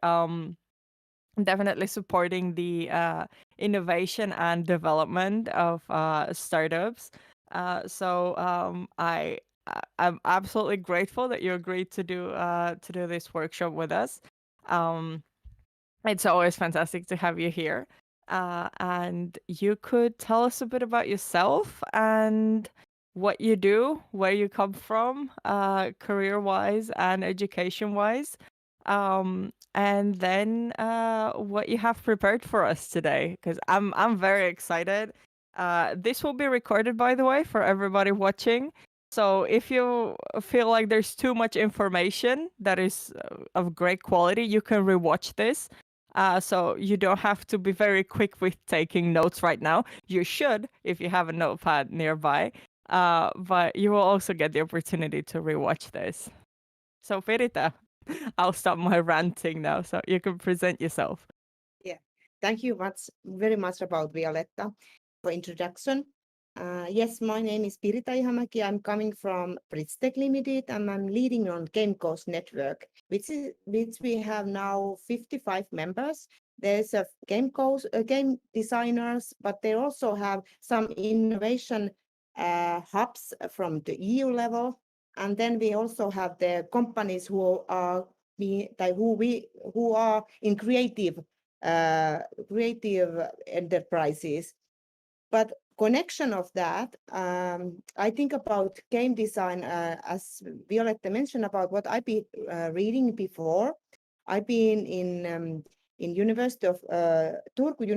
definitely supporting the innovation and development of startups. I'm absolutely grateful that you agreed to do this workshop with us. It's always fantastic to have you here. And you could tell us a bit about yourself and what you do, where you come from, career-wise and education-wise, and then what you have prepared for us today, because I'm very excited. This will be recorded, by the way, for everybody watching. So if you feel like there's too much information that is of great quality, you can rewatch this. So you don't have to be very quick with taking notes right now. You should if you have a notepad nearby. But you will also get the opportunity to rewatch this. So Pirita, I'll stop my ranting now so you can present yourself. Yeah, thank you very much about Violetta for introduction. Yes, my name is Pirita Ihamäki. I'm coming from Bridgetech Limited and I'm leading on Game Coast Network, which we have now 55 members. There's a game designers, but they also have some innovation hubs from the EU level. And then we also have the companies who are in creative enterprises. But connection of that, I think about game design, as Violetta mentioned about what I've been reading before. I've been in University of Turku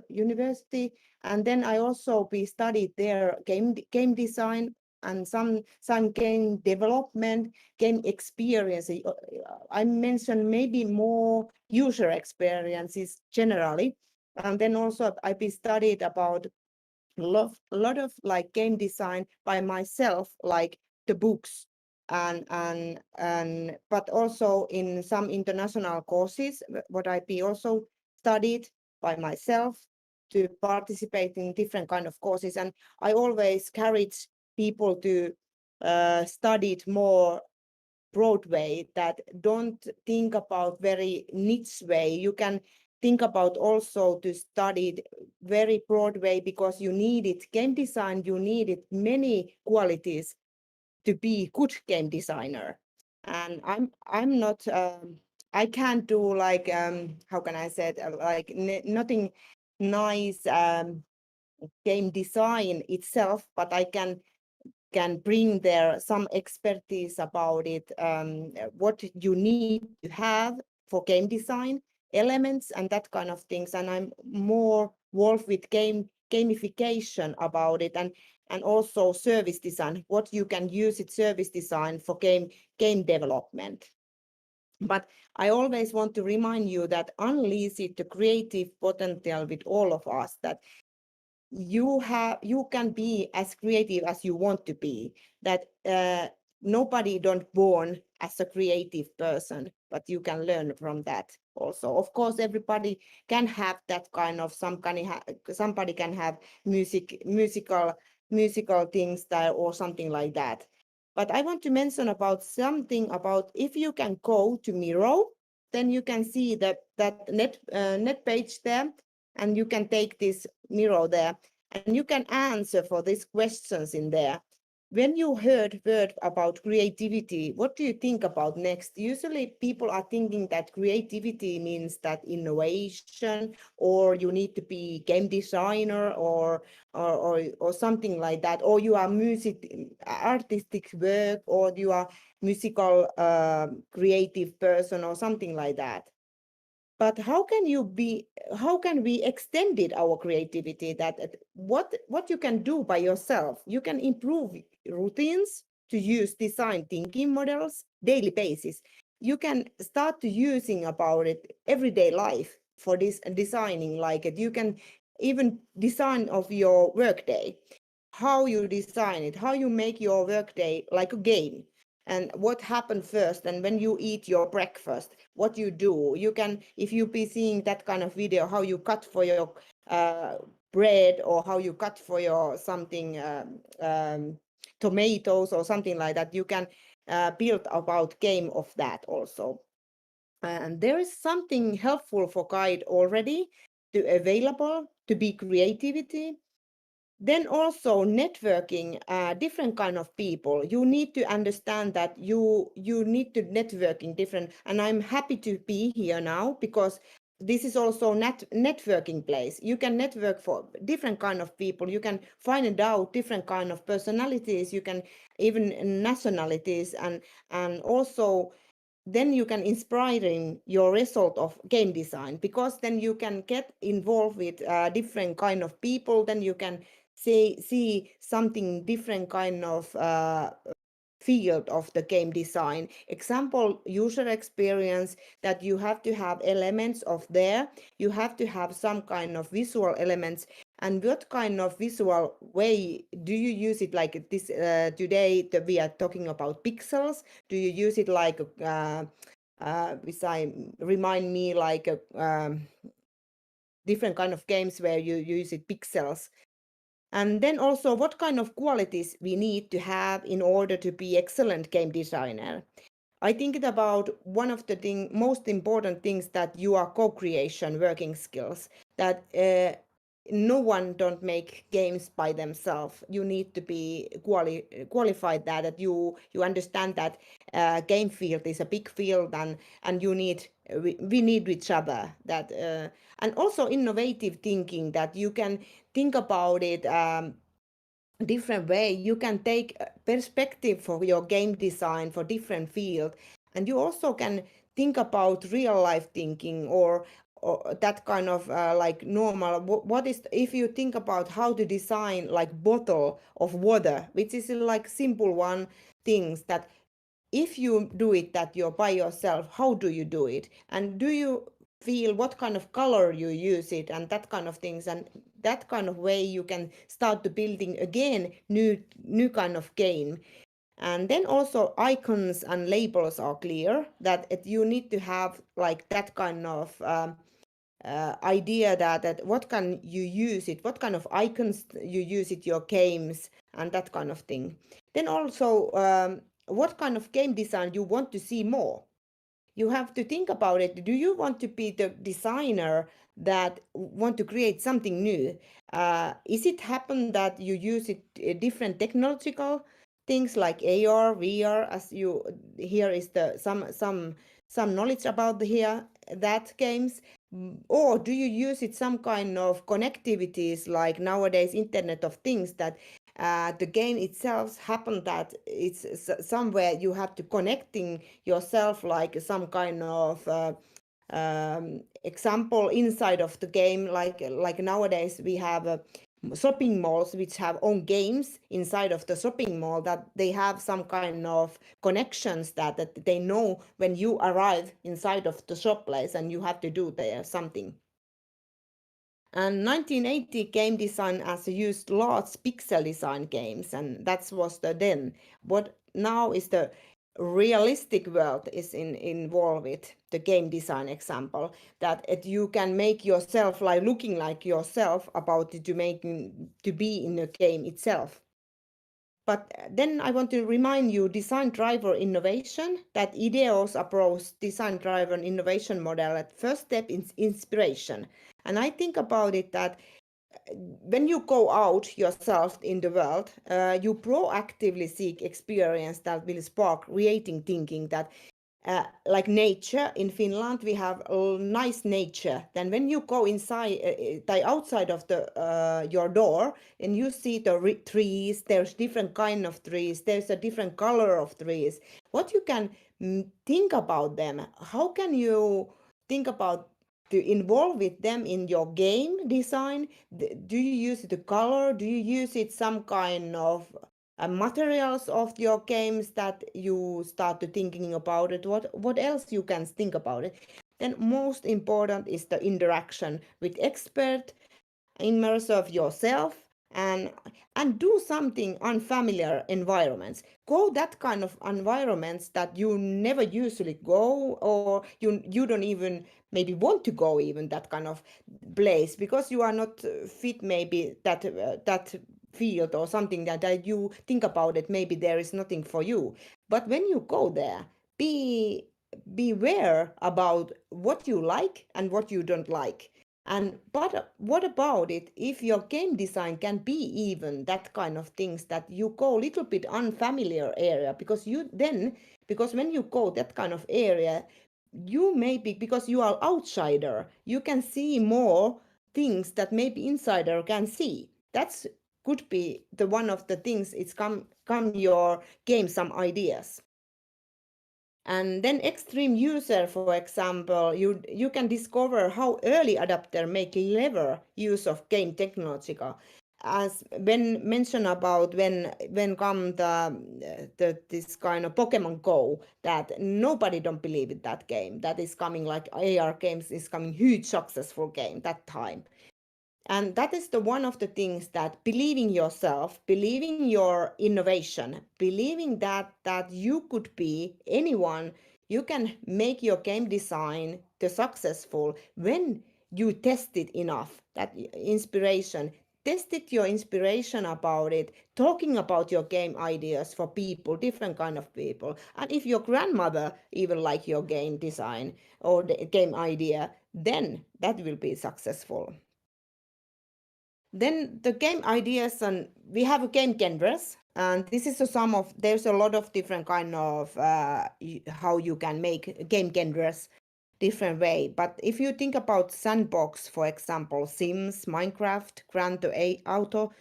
University, and then I also studied there game design and some game development, game experience. I mentioned maybe more user experiences generally. And then also I studied about a lot of like game design by myself, like the books and but also in some international courses, what I also studied by myself to participate in different kind of courses. And I always encourage people to study it more broad way, that don't think about very niche way. You can think about also to study it very broad way, because you need it. Game design, you need it many qualities to be good game designer. And I'm not I can't do like how can I say it, like nothing nice game design itself, but I can bring there some expertise about it, what you need to have for game design elements and that kind of things. And I'm more involved with gamification about it, and also service design, what you can use it service design for game development. But I always want to remind you that unleash the creative potential with all of us, that you can be as creative as you want to be, that nobody don't born as a creative person, but you can learn from that also. Of course, everybody can have that kind of somebody can have musical things that, or something like that. But I want to mention about something about, if you can go to Miro, then you can see that net page there, and you can take this Miro there, and you can answer for these questions in there. When you heard word about creativity, what do you think about next? Usually people are thinking that creativity means that innovation, or you need to be game designer or something like that, or you are artistic work, or you are musical creative person or something like that. But how can we extend it, our creativity, that what you can do by yourself? You can improve routines to use design thinking models daily basis. You can start to using about it everyday life for this designing, like it. You can even design of your workday, how you design it, how you make your workday like a game. And what happened first, and when you eat your breakfast, what you do. You can, if you be seeing that kind of video, how you cut for your bread, or how you cut for your something, tomatoes or something like that, you can build about game of that also. And there is something helpful for guide already available to be creativity. Then also networking, different kind of people. You need to understand that you need to networking different, and I'm happy to be here now, because this is also networking place. You can network for different kind of people. You can find out different kind of personalities. You can even nationalities, and also then you can inspiring your result of game design, because then you can get involved with different kind of people. Then you can see something different kind of field of the game design. Example, user experience, that you have to have elements of there, you have to have some kind of visual elements. And what kind of visual way do you use it? Like this today we are talking about pixels. Do you use it like which remind me like different kind of games where you use it pixels? And then also, what kind of qualities we need to have in order to be excellent game designer? I think about one of the most important things that you are co-creation working skills, that no one don't make games by themselves. You need to be qualified that you understand that game field is a big field, and we need each other. That and also innovative thinking, that you can think about it different way. You can take perspective for your game design for different field, and you also can think about real life thinking or that kind of like normal. What is, if you think about how to design like bottle of water, which is like simple one things, that if you do it that you're by yourself, how do you do it, and do you feel what kind of color you use it, and that kind of things. And that kind of way you can start to building again new kind of game. And then also icons and labels are clear, that you need to have like that kind of idea that what can you use it, what kind of icons you use it your games, and that kind of thing. Then also what kind of game design you want to see more. You have to think about it. Do you want to be the designer that want to create something new? Is it happen that you use it different technological things like AR, VR, as you here is the some knowledge about that games, or do you use it some kind of connectivities like nowadays Internet of Things, that the game itself happened that it's somewhere you have to connecting yourself, like some kind of example inside of the game, like nowadays we have shopping malls which have own games inside of the shopping mall, that they have some kind of connections that they know when you arrive inside of the shop place and you have to do there something. And 1980 game design has used large pixel design games, and that was the then. What now is the realistic world is involved with the game design example, that you can make yourself like looking like yourself about to be in a game itself. But then I want to remind you design driver innovation, that IDEO's approach design driver innovation model at first step is inspiration. And I think about it that when you go out yourself in the world, you proactively seek experience that will spark creating thinking, that like nature in Finland, we have nice nature. Then when you go inside, outside of your door, and you see the trees, there's different kind of trees, there's a different color of trees. What you can think about them? How can you think about to involve with them in your game design? Do you use the color? Do you use it some kind of materials of your games that you start to thinking about it? What else you can think about it? Then most important is the interaction with expert, immerse of yourself, and do something unfamiliar environments. Go that kind of environments that you never usually go, or you don't even maybe want to go even that kind of place, because you are not fit maybe that field or something that you think about it, maybe there is nothing for you. But when you go there, be aware about what you like and what you don't like. But what about it if your game design can be even that kind of things, that you go a little bit unfamiliar area, because when you go that kind of area, you maybe, because you are outsider, you can see more things that maybe insider can see. That's could be the one of the things, it's come your game some ideas. And then extreme user, for example, you can discover how early adapter make clever use of game technology. as when mentioned about when come this kind of Pokemon Go, that nobody don't believe in that game, that is coming like AR games is coming huge successful game that time. And that is the one of the things that believing yourself, believing your innovation, believing that you could be anyone, you can make your game design the successful when you test it enough, that inspiration, tested your inspiration about it, talking about your game ideas for people, different kind of people. And if your grandmother even like your game design or the game idea, then that will be successful. Then the game ideas, and we have a game genres, and this is there's a lot of different kind of how you can make game genres different way. But if you think about sandbox, for example, Sims, Minecraft, Grand Theft Auto,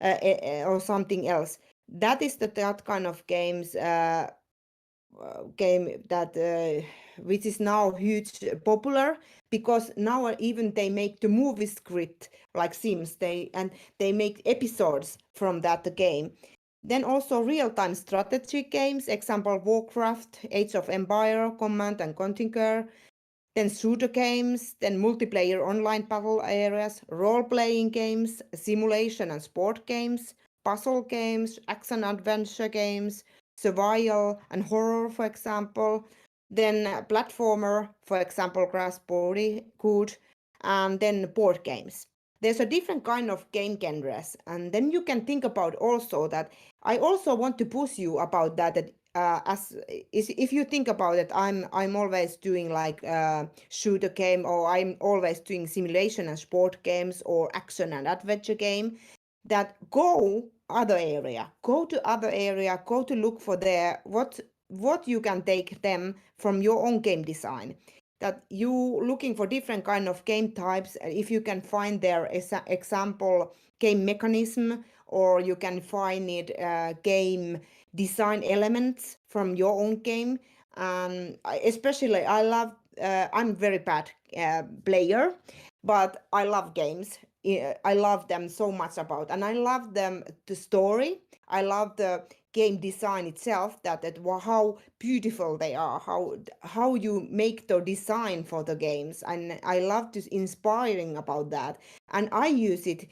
or something else, that is that kind of games game that which is now huge popular, because now even they make the movie script like Sims, they make episodes from that game. Then also real-time strategy games, example Warcraft, Age of Empire, Command and Conquer. Then shooter games, then multiplayer online battle areas, role-playing games, simulation and sport games, puzzle games, action adventure games, survival and horror, for example. Then platformer, for example, Crash Bandicoot, and then board games. There's a different kind of game genres, and then you can think about also that I also want to push you about that if you think about it, I'm always doing like shooter game, or I'm always doing simulation and sport games or action and adventure game, that go to other area, go to look for their what you can take them from your own game design, that you looking for different kind of game types, if you can find their example game mechanism, or you can find it game design elements from your own game. Especially I love I'm very bad player, but I love games. I love them so much about, and I love them the story. I love the game design itself, that how beautiful they are, how you make the design for the games, and I love to inspiring about that. And I use it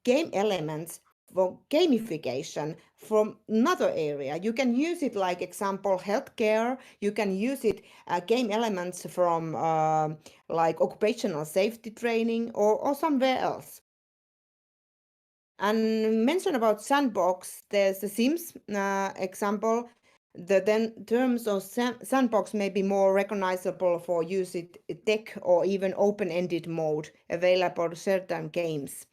game elements for gamification from another area. You can use it like example healthcare. You can use it game elements from like occupational safety training or somewhere else. And mention about sandbox, there's the Sims example. The terms of sandbox may be more recognizable for use it tech or even open-ended mode available to certain games.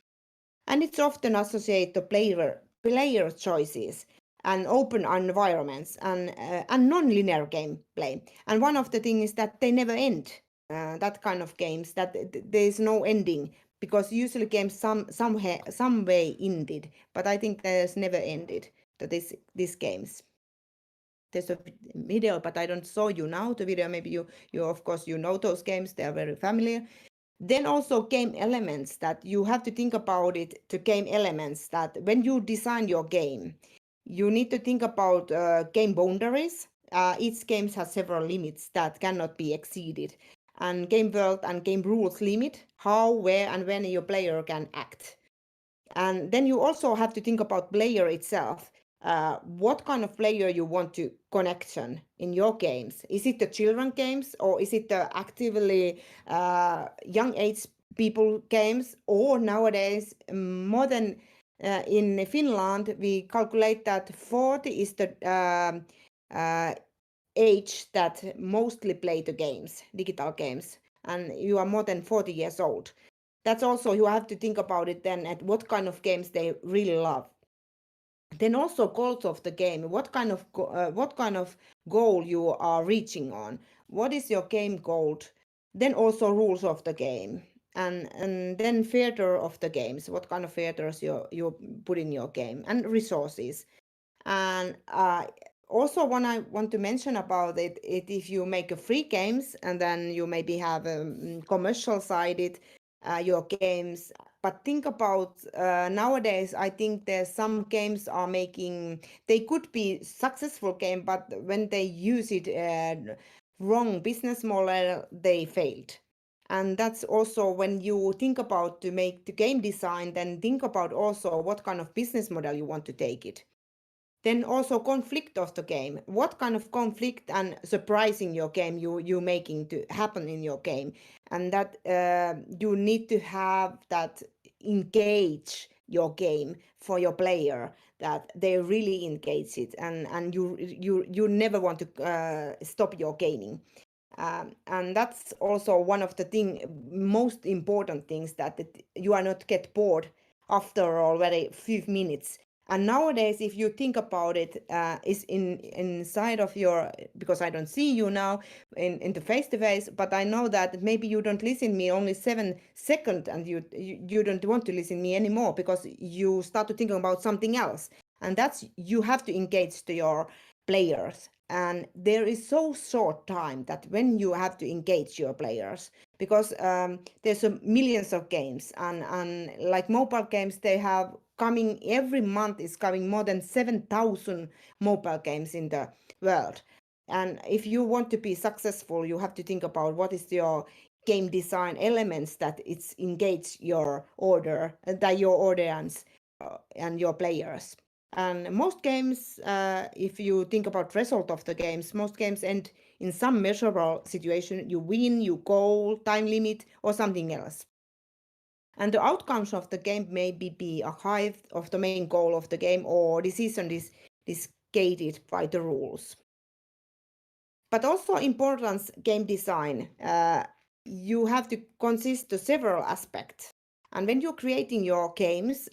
And it's often associated to player choices and open environments and non-linear gameplay. And one of the things is that they never end. That kind of games, that there is no ending, because usually games some way ended, but I think there's never ended to these games. There's a video, but I don't show you now the video. Maybe you of course you know those games, they are very familiar. Then also game elements, that you have to think about it, the game elements, that when you design your game, you need to think about game boundaries. Each game has several limits that cannot be exceeded. And game world and game rules limit how, where, and when your player can act. And then you also have to think about player itself. What kind of player you want to connection in your games? Is it the children games, or is it the actively young age people games? Or nowadays, more than in Finland, we calculate that 40 is the age that mostly play the games, digital games, and you are more than 40 years old. That's also, you have to think about it then, at what kind of games they really love. Then also goals of the game, what kind of goal you are reaching on, what is your game goal. Then also rules of the game, and then theater of the games, what kind of theaters you put in your game, and resources. And also one I want to mention about it, if you make a free games and then you maybe have a commercial sided your games, but think about nowadays, I think there's some games are making, they could be successful game, but when they use it wrong business model, they failed. And that's also when you think about to make the game design, then think about also what kind of business model you want to take it. Then also conflict of the game. What kind of conflict and surprising your game you making to happen in your game, and that you need to have that engage your game for your player, that they really engage it, and you never want to stop your gaming. And that's also one of the most important things, that you are not get bored after already few minutes. And nowadays, if you think about it, is inside of your, because I don't see you now in the face-to-face, but I know that maybe you don't listen me only 7 seconds, and you don't want to listen me anymore because you start to think about something else. And that's, you have to engage to your players. And there is so short time that when you have to engage your players, because there's millions of games, and like mobile games, they have coming every month is coming more than 7,000 mobile games in the world. And if you want to be successful, you have to think about what is your game design elements that it's engage your order, that your audience and your players. And most games, if you think about result of the games, most games end in some measurable situation. You win, you goal, time limit, or something else. And the outcomes of the game may be a hive of the main goal of the game, or decision is gated by the rules. But also importance game design, you have to consist of several aspects. And when you're creating your games,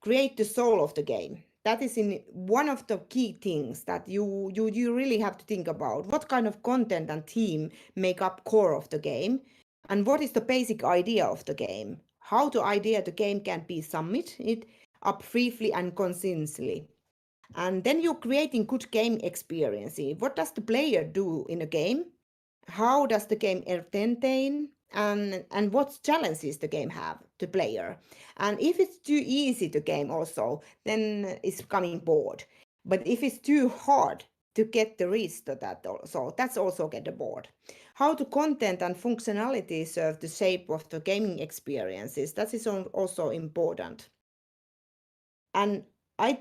create the soul of the game. That is one of the key things that you really have to think about. What kind of content and theme make up core of the game? And what is the basic idea of the game? How the idea of the game can be summed up briefly and concisely. And then you're creating good game experience. What does the player do in a game? How does the game entertain? And what challenges the game have to player? And if it's too easy to game also, then it's becoming bored. But if it's too hard to get the reach to that also, that's also get bored. How the content and functionality serve the shape of the gaming experiences, that is also important. And I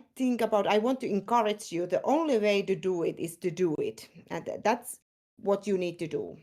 want to encourage you, the only way to do it is to do it. And that's what you need to do.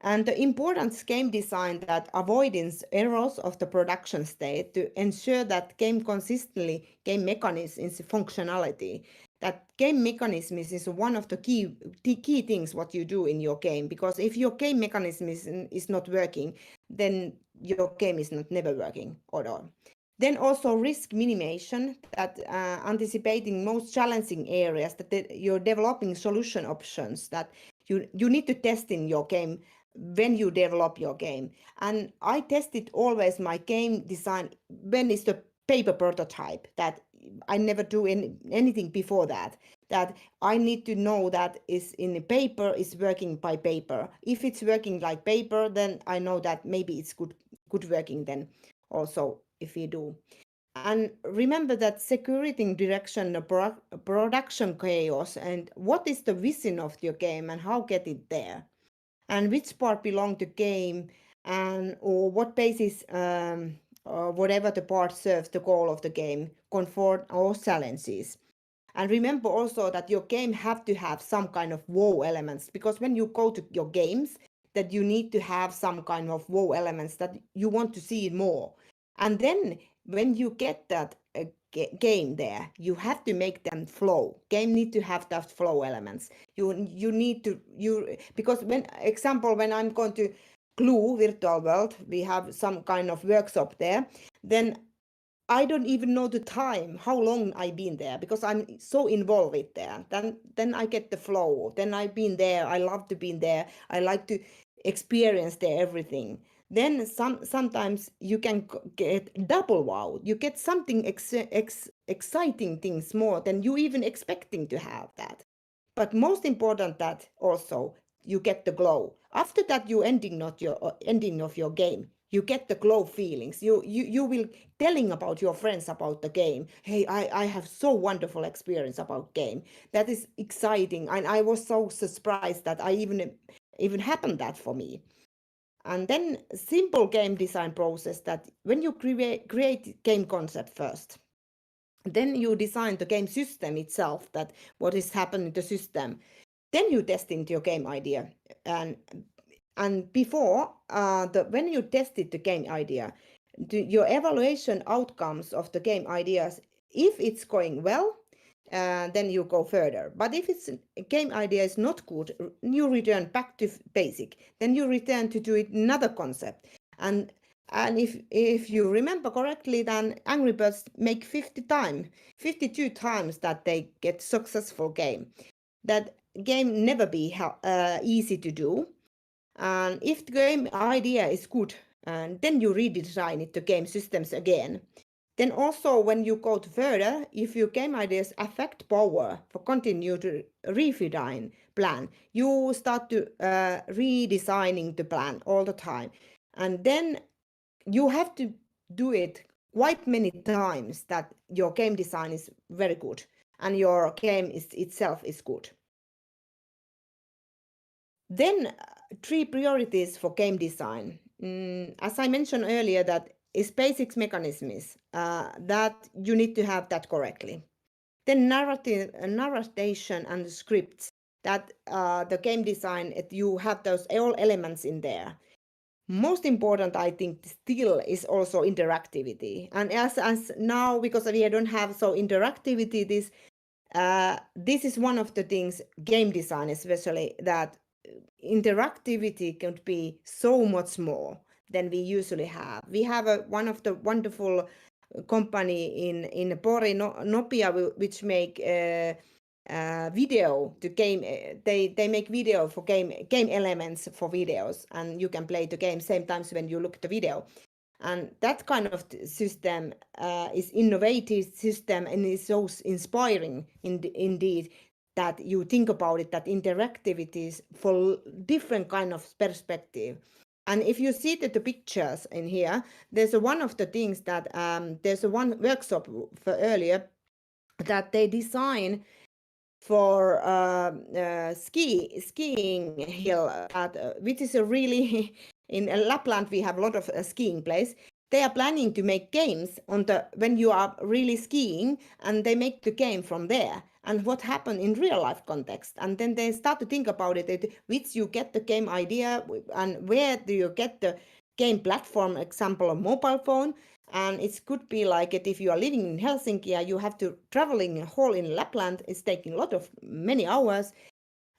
And the important game design that avoidance errors of the production state to ensure that game mechanism is functionality. That game mechanism is one of the key things what you do in your game, because if your game mechanism is not working, then your game is never working at all. Then also risk minimization, that anticipating most challenging areas, that you're developing solution options that you need to test in your game when you develop your game. And I tested always my game design when it's the paper prototype, that I never do anything before that I need to know that is in the paper is working by paper. If it's working like paper, then I know that maybe it's good working then also if you do. And remember that security direction, the production chaos, and what is the vision of your game and how get it there, and which part belong to game, and or what basis or whatever the part serves the goal of the game, comfort or challenges. And remember also that your game have to have some kind of wow elements, because when you go to your games, that you need to have some kind of wow elements that you want to see more. And then when you get that game there, you have to make them flow. Game need to have that flow elements. You need to because when I'm going to Glue virtual world, we have some kind of workshop there, then I don't even know the time, how long I've been there, because I'm so involved with there. Then I get the flow. Then I've been there. I love to be there. I like to experience there everything. Then sometimes you can get double wow. You get something exciting things more than you even expecting to have that. But most important that also you get the glow. After that, you ending of your game. you get the glow feelings. You will telling about your friends about the game. Hey, I have so wonderful experience about game. That is exciting, and I was so surprised that I even happened that for me. And then simple game design process, that when you create game concept first, then you design the game system itself, that what is happening in the system. Then you test into your game idea, and before when you tested the game idea, your evaluation outcomes of the game ideas, if it's going well, then you go further. But if it's a game idea is not good, you return back to basic. Then you return to do it another concept. And if you remember correctly, then Angry Birds make 52 times that they get successful game. That game never be easy to do. And if the game idea is good, and then you redesign it to game systems again. Then also when you go further, if your game ideas affect power for continue to refine plan, you start to redesigning the plan all the time. And then you have to do it quite many times that your game design is very good and your game itself is good. Then 3 priorities for game design. As I mentioned earlier, that is basic mechanisms, that you need to have that correctly. Then narration and scripts, that the game design, you have those all elements in there. Most important, I think, still is also interactivity. And as now, because we don't have so interactivity, this is one of the things game design, especially, that interactivity can be so much more than we usually have. We have one of the wonderful company in Pori, Nopia, which make video to game. They make video for game elements for videos, and you can play the game same times when you look at the video. And that kind of system is innovative system, and is so inspiring indeed, that you think about it, that interactivity is for different kind of perspective. And if you see the pictures in here, there's one of the things that there's one workshop for earlier that they design for skiing hill, which is a really in Lapland we have a lot of skiing place. They are planning to make games on when you are really skiing, and they make the game from there, and what happened in real life context. And then they start to think about it, which you get the game idea, and where do you get the game platform, example of mobile phone. And it could be like it, if you are living in Helsinki, you have to traveling a whole in Lapland, it's taking many hours.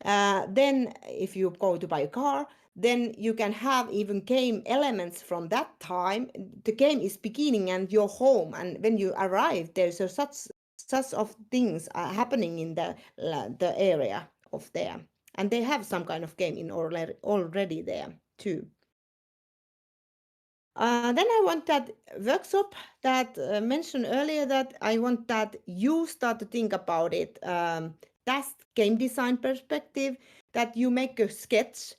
Then if you go to buy a car, then you can have even game elements from that time. The game is beginning and you're home, and when you arrive, there's such of things are happening in the area of there, and they have some kind of game in already there too. Then I want that workshop that mentioned earlier, that I want that you start to think about it. That's game design perspective, that you make a sketch,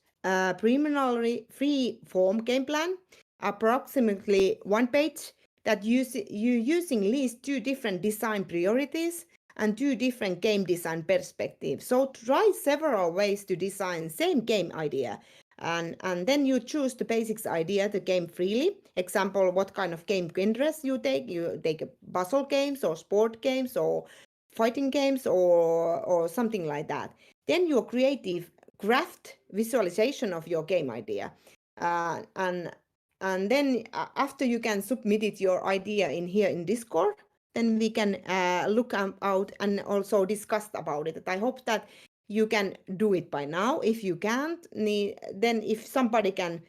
preliminary free form game plan, approximately 1 page, that you're using at least 2 different design priorities and 2 different game design perspectives. So try several ways to design same game idea. And then you choose the basics idea, the game freely. Example, what kind of game genres you take. You take puzzle games or sport games or fighting games or something like that. Then your creative craft visualization of your game idea. And then after you can submit it, your idea in here in Discord, then we can look out and also discuss about it. I hope that you can do it by now. If you can't, then if somebody can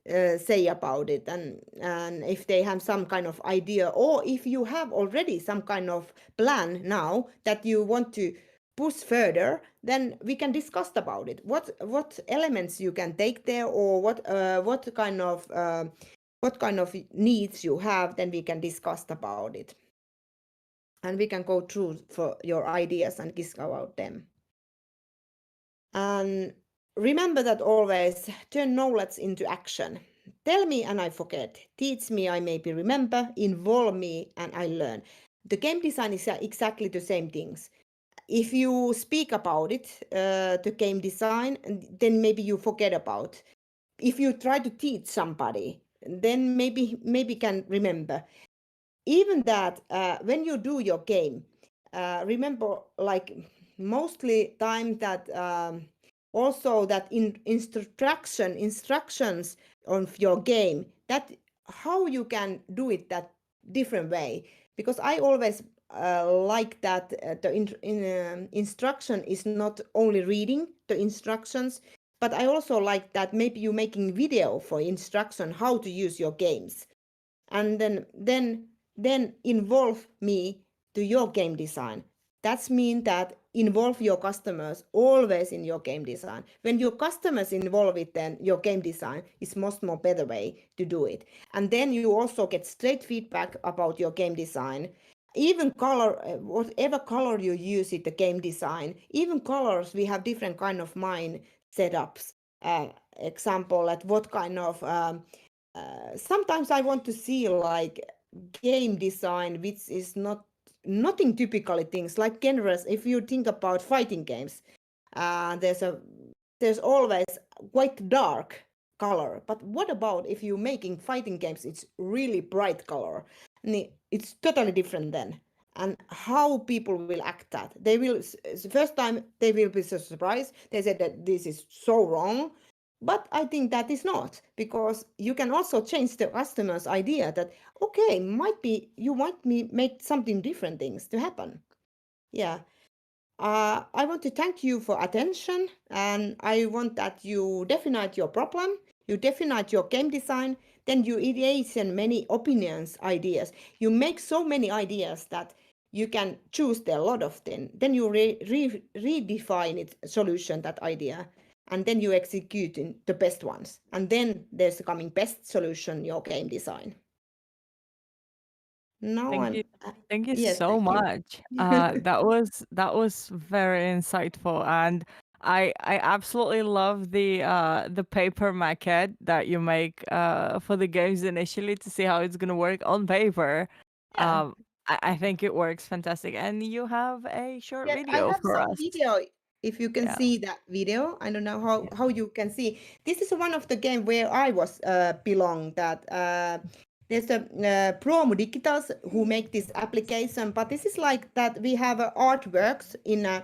say about it, and if they have some kind of idea, or if you have already some kind of plan now that you want to push further, then we can discuss about it. What elements you can take there, or what kind of needs you have, then we can discuss about it. And we can go through for your ideas and discuss about them. And remember that always turn knowledge into action. tell me and I forget, teach me, I maybe remember, involve me and I learn. The game design is exactly the same things. If you speak about it, the game design, then maybe you forget about. If you try to teach somebody, then maybe can remember. Even that, when you do your game, remember, like mostly time that also that instructions of your game, that how you can do it that different way. Because I always like that the instruction is not only reading the instructions, but I also like that maybe you making video for instruction how to use your games, and then involve me to your game design. That's mean that involve your customers always in your game design. When your customers involve it, then your game design is much more better way to do it. And then you also get straight feedback about your game design. Even color, whatever color you use in the game design, even colors, we have different kind of mind setups. Example, at what kind of sometimes I want to see like game design which is nothing typically things like genres. If you think about fighting games, there's always quite dark color. But what about if you're making fighting games, it's really bright color? It's totally different then. And how people will act that. They will, first time they will be surprised. They said that this is so wrong. But I think that is not, because you can also change the customer's idea that, okay, you might make something different things to happen. Yeah. I want to thank you for attention, and I want that you define your problem, you define your game design, then you ideate many opinions, ideas. You make so many ideas that you can choose a lot of them. Then you redefine it, solution, that idea, and then you execute the best ones. And then there's the coming best solution, your game design. No, Thank you yes, so thank you. much. That was very insightful, and I absolutely love the paper maquette that you make for the games initially to see how it's gonna work on paper. Yeah. I think it works fantastic, and you have a short Yeah, I video have for some us. video. If you can Yeah. see that video, I don't know how you can see. This is one of the game where I was belong. That there's a Pro Digitals who make this application, but this is like that we have artworks in a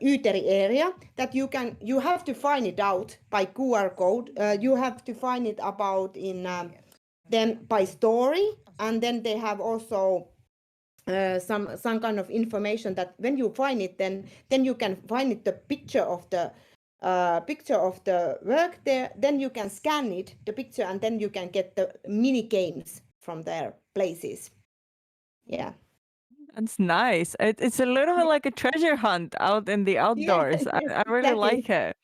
Uteri area that you have to find it out by QR code. You have to find it about in then by story, and then they have also some kind of information that when you find it, then you can find it the picture of the work there. Then you can scan it, the picture, and then you can get the mini games from their places. Yeah. That's nice. It's a little bit like a treasure hunt out in the outdoors. I really like it.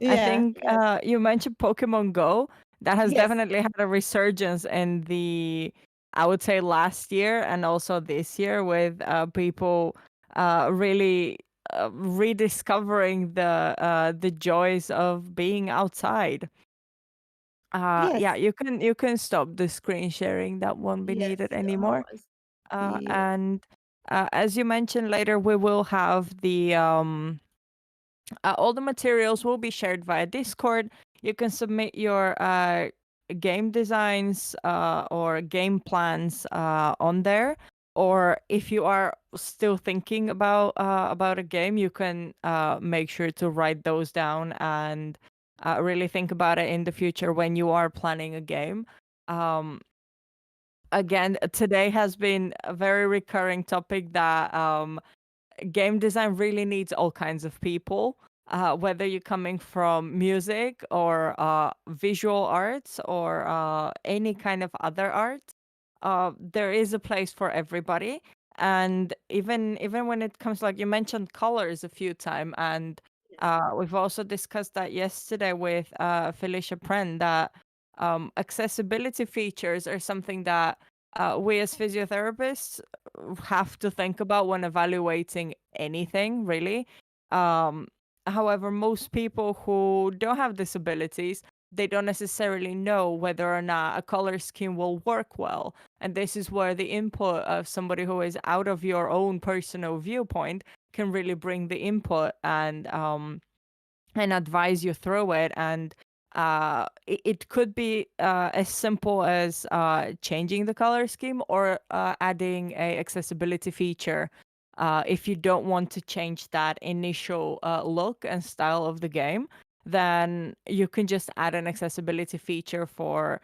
I think you mentioned Pokemon Go. That has definitely had a resurgence in I would say last year and also this year, with people really rediscovering the joys of being outside. Yeah, you can stop the screen sharing. That won't be needed anymore. And as you mentioned, later we will have the all the materials will be shared via Discord. You can submit your game designs or game plans on there. Or if you are still thinking about a game, you can make sure to write those down and really think about it in the future when you are planning a game. Again, today has been a very recurring topic that game design really needs all kinds of people, whether you're coming from music or visual arts or any kind of other art. There is a place for everybody. And even when it comes, like you mentioned colors a few times, and we've also discussed that yesterday with Felicia Pren, that accessibility features are something that we as physiotherapists have to think about when evaluating anything, really. However, most people who don't have disabilities they don't necessarily know whether or not a color scheme will work well. And this is where the input of somebody who is out of your own personal viewpoint can really bring the input and advise you through it. And it could be as simple as changing the color scheme or adding a accessibility feature. If you don't want to change that initial look and style of the game, then you can just add an accessibility feature for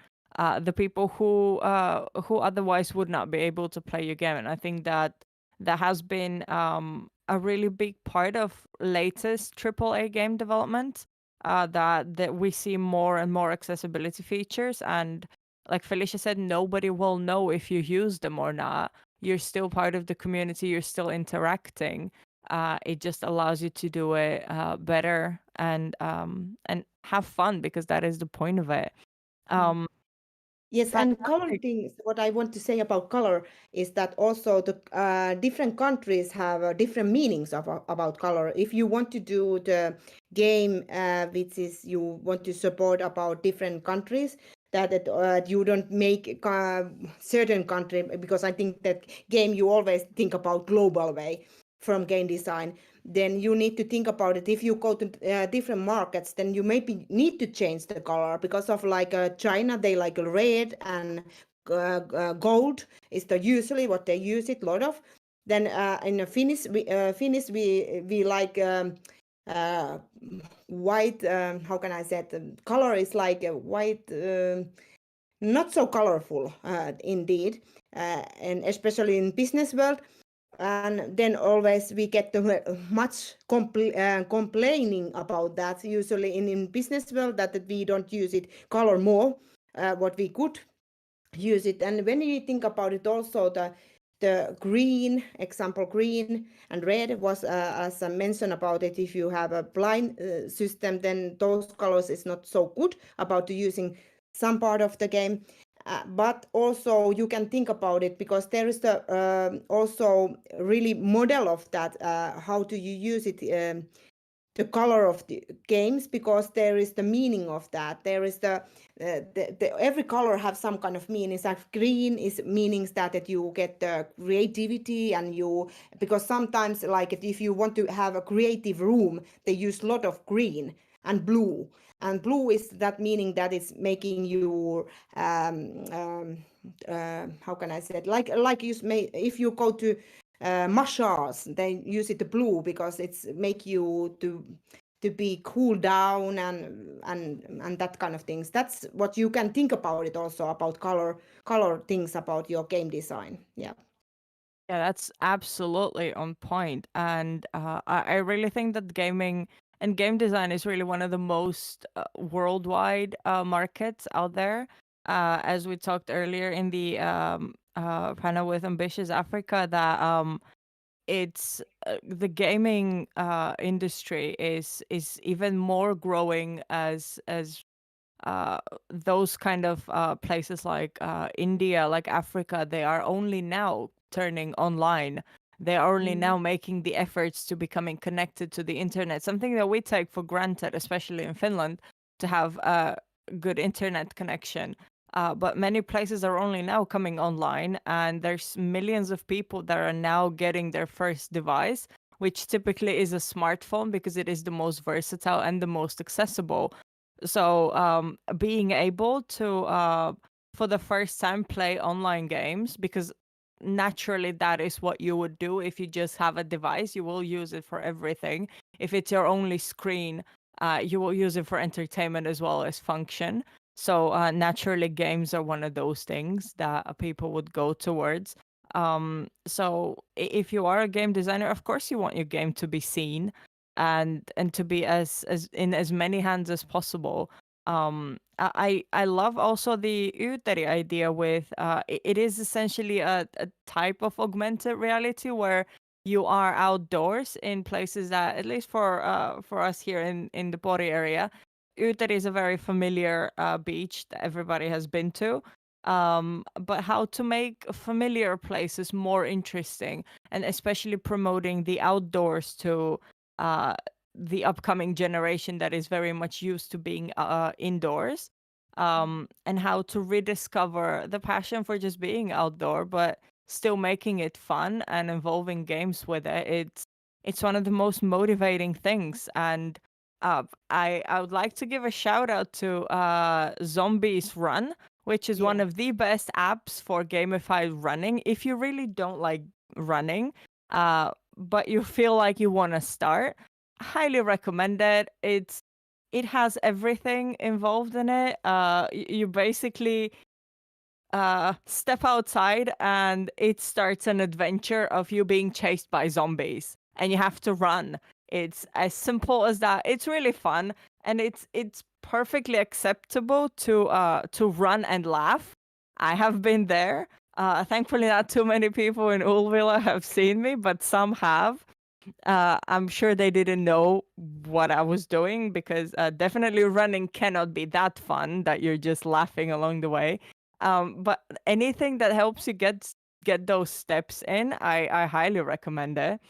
the people who otherwise would not be able to play your game. And I think that has been a really big part of latest AAA game development, that we see more and more accessibility features. And like Felicia said, nobody will know if you use them or not. You're still part of the community, you're still interacting. It just allows you to do it better and have fun, because that is the point of it. Yes, and color things, what I want to say about color is that also the different countries have different meanings about color. If you want to do the game, which is you want to support about different countries, that you don't make certain country, because I think that game you always think about global way from game design. Then you need to think about it. If you go to different markets, then you maybe need to change the color, because of like China, they like red and gold is the usually what they use it a lot of. Then in Finnish, we like white. How can I say it? The color is like a white, not so colorful indeed, and especially in business world. And then always we get much complaining about that, usually in business world, that we don't use it color more, what we could use it. And when you think about it, also the green example, green and red was as I mentioned about it, if you have a blind system, then those colors is not so good about using some part of the game. But also you can think about it, because there is the also really model of that, how do you use it, the color of the games, because there is the meaning of that. There is the every color have some kind of meaning. Like green is meanings that you get the creativity, and you, because sometimes like if you want to have a creative room, they use a lot of green and blue. And blue is that meaning that it's making you how can I say it, like you may, if you go to massage, they use it the blue because it's make you to be cool down and that kind of things. That's what you can think about it also, about color things about your game design. Yeah. Yeah, that's absolutely on point. And I really think that gaming and game design is really one of the most worldwide markets out there. As we talked earlier in the panel with Ambitious Africa, that it's the gaming industry is even more growing as those kind of places like India, like Africa, they are only now turning online. They are only now making the efforts to becoming connected to the internet, something that we take for granted, especially in Finland, to have a good internet connection. But many places are only now coming online, and there's millions of people that are now getting their first device, which typically is a smartphone, because it is the most versatile and the most accessible. So being able to, for the first time, play online games, because naturally that is what you would do if you just have a device. You will use it for everything. If it's your only screen, you will use it for entertainment as well as function. So naturally, games are one of those things that people would go towards. So if you are a game designer, of course you want your game to be seen and to be as in as many hands as possible. I love also the Uteri idea with it is essentially a type of augmented reality where you are outdoors in places that, at least for us here in the Pori area, Uteri is a very familiar beach that everybody has been to. But how to make familiar places more interesting, and especially promoting the outdoors to the upcoming generation that is very much used to being indoors, and how to rediscover the passion for just being outdoor, but still making it fun and involving games with it. It's one of the most motivating things. And I would like to give a shout out to Zombies Run, which is one of the best apps for gamified running. If you really don't like running, but you feel like you want to start, highly recommend it. It has everything involved in it. You basically step outside and it starts an adventure of you being chased by zombies and you have to run. It's as simple as that. It's really fun, and it's perfectly acceptable to run and laugh. I have been there. Thankfully, not too many people in Ulvila have seen me, but some have. I'm sure they didn't know what I was doing, because definitely running cannot be that fun that you're just laughing along the way. But anything that helps you get those steps in, I highly recommend it.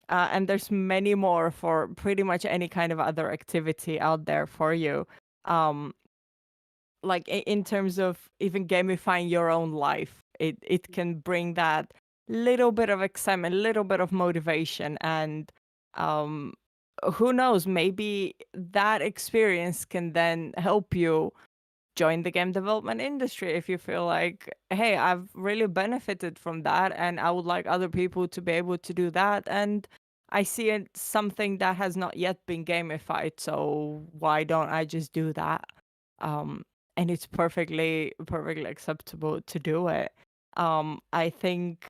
And there's many more for pretty much any kind of other activity out there for you. Like in terms of even gamifying your own life, it can bring that little bit of excitement, little bit of motivation, and who knows, maybe that experience can then help you join the game development industry if you feel like, hey, I've really benefited from that and I would like other people to be able to do that, and I see it something that has not yet been gamified, so why don't I just do that? And it's perfectly acceptable to do it. I think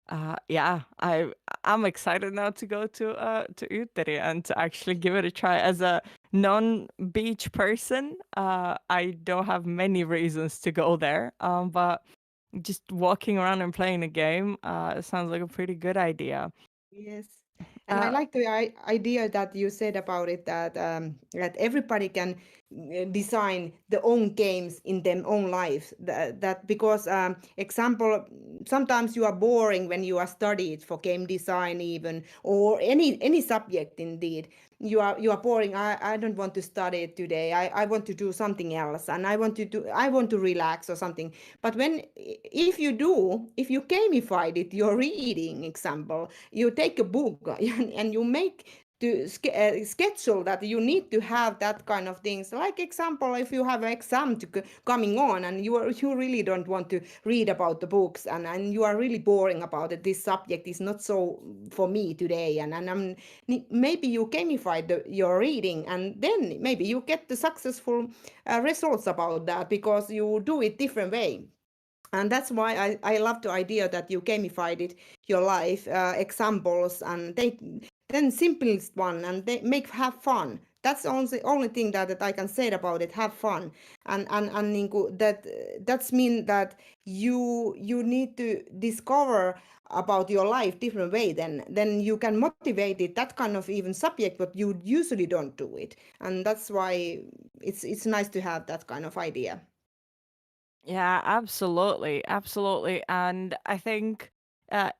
I'm excited now to go to Utteri and to actually give it a try. As a non-beach person, I don't have many reasons to go there. But just walking around and playing a game sounds like a pretty good idea. Yes. And I like the idea that you said about it, that that everybody can design their own games in their own lives. That because example, sometimes you are boring when you are studied for game design even, or any subject indeed. You are boring. I don't want to study it today. I want to do something else, and I want to relax or something. But if you gamified it, your reading example, you take a book and you make to schedule that you need to have that kind of things. Like example, if you have an exam coming on and you really don't want to read about the books, and you are really boring about it, this subject is not so for me today, and maybe you gamify your reading, and then maybe you get the successful results about that because you do it different way. And that's why I love the idea that you gamified it, your life, examples, and then simplest one, and they have fun. That's the only thing that I can say about it. Have fun, and that's mean that you need to discover about your life different way. Then you can motivate it, that kind of even subject, but you usually don't do it, and that's why it's nice to have that kind of idea. Yeah, absolutely. Absolutely. And I think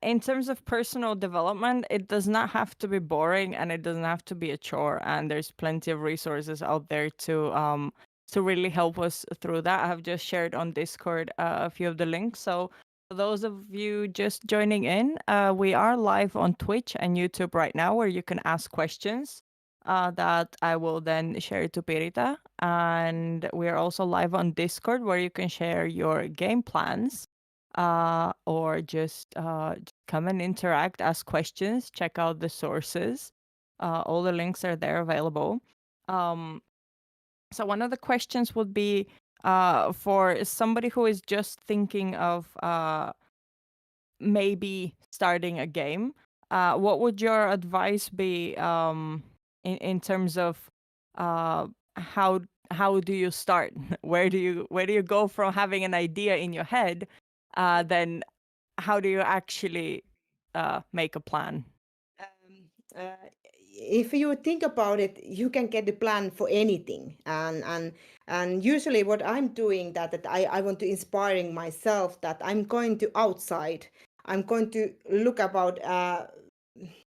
in terms of personal development, it does not have to be boring and it doesn't have to be a chore. And there's plenty of resources out there to really help us through that. I have just shared on Discord a few of the links. So for those of you just joining in, we are live on Twitch and YouTube right now, where you can ask questions that I will then share to Pirita. And we're also live on Discord, where you can share your game plans or just come and interact, ask questions, check out the sources. All the links are there available. So one of the questions would be for somebody who is just thinking of maybe starting a game. What would your advice be in terms of how do you start? Where do you go from having an idea in your head? Then how do you actually make a plan? If you think about it, you can get a plan for anything, and usually what I'm doing that I want to inspiring myself, that I'm going to outside, I'm going to look about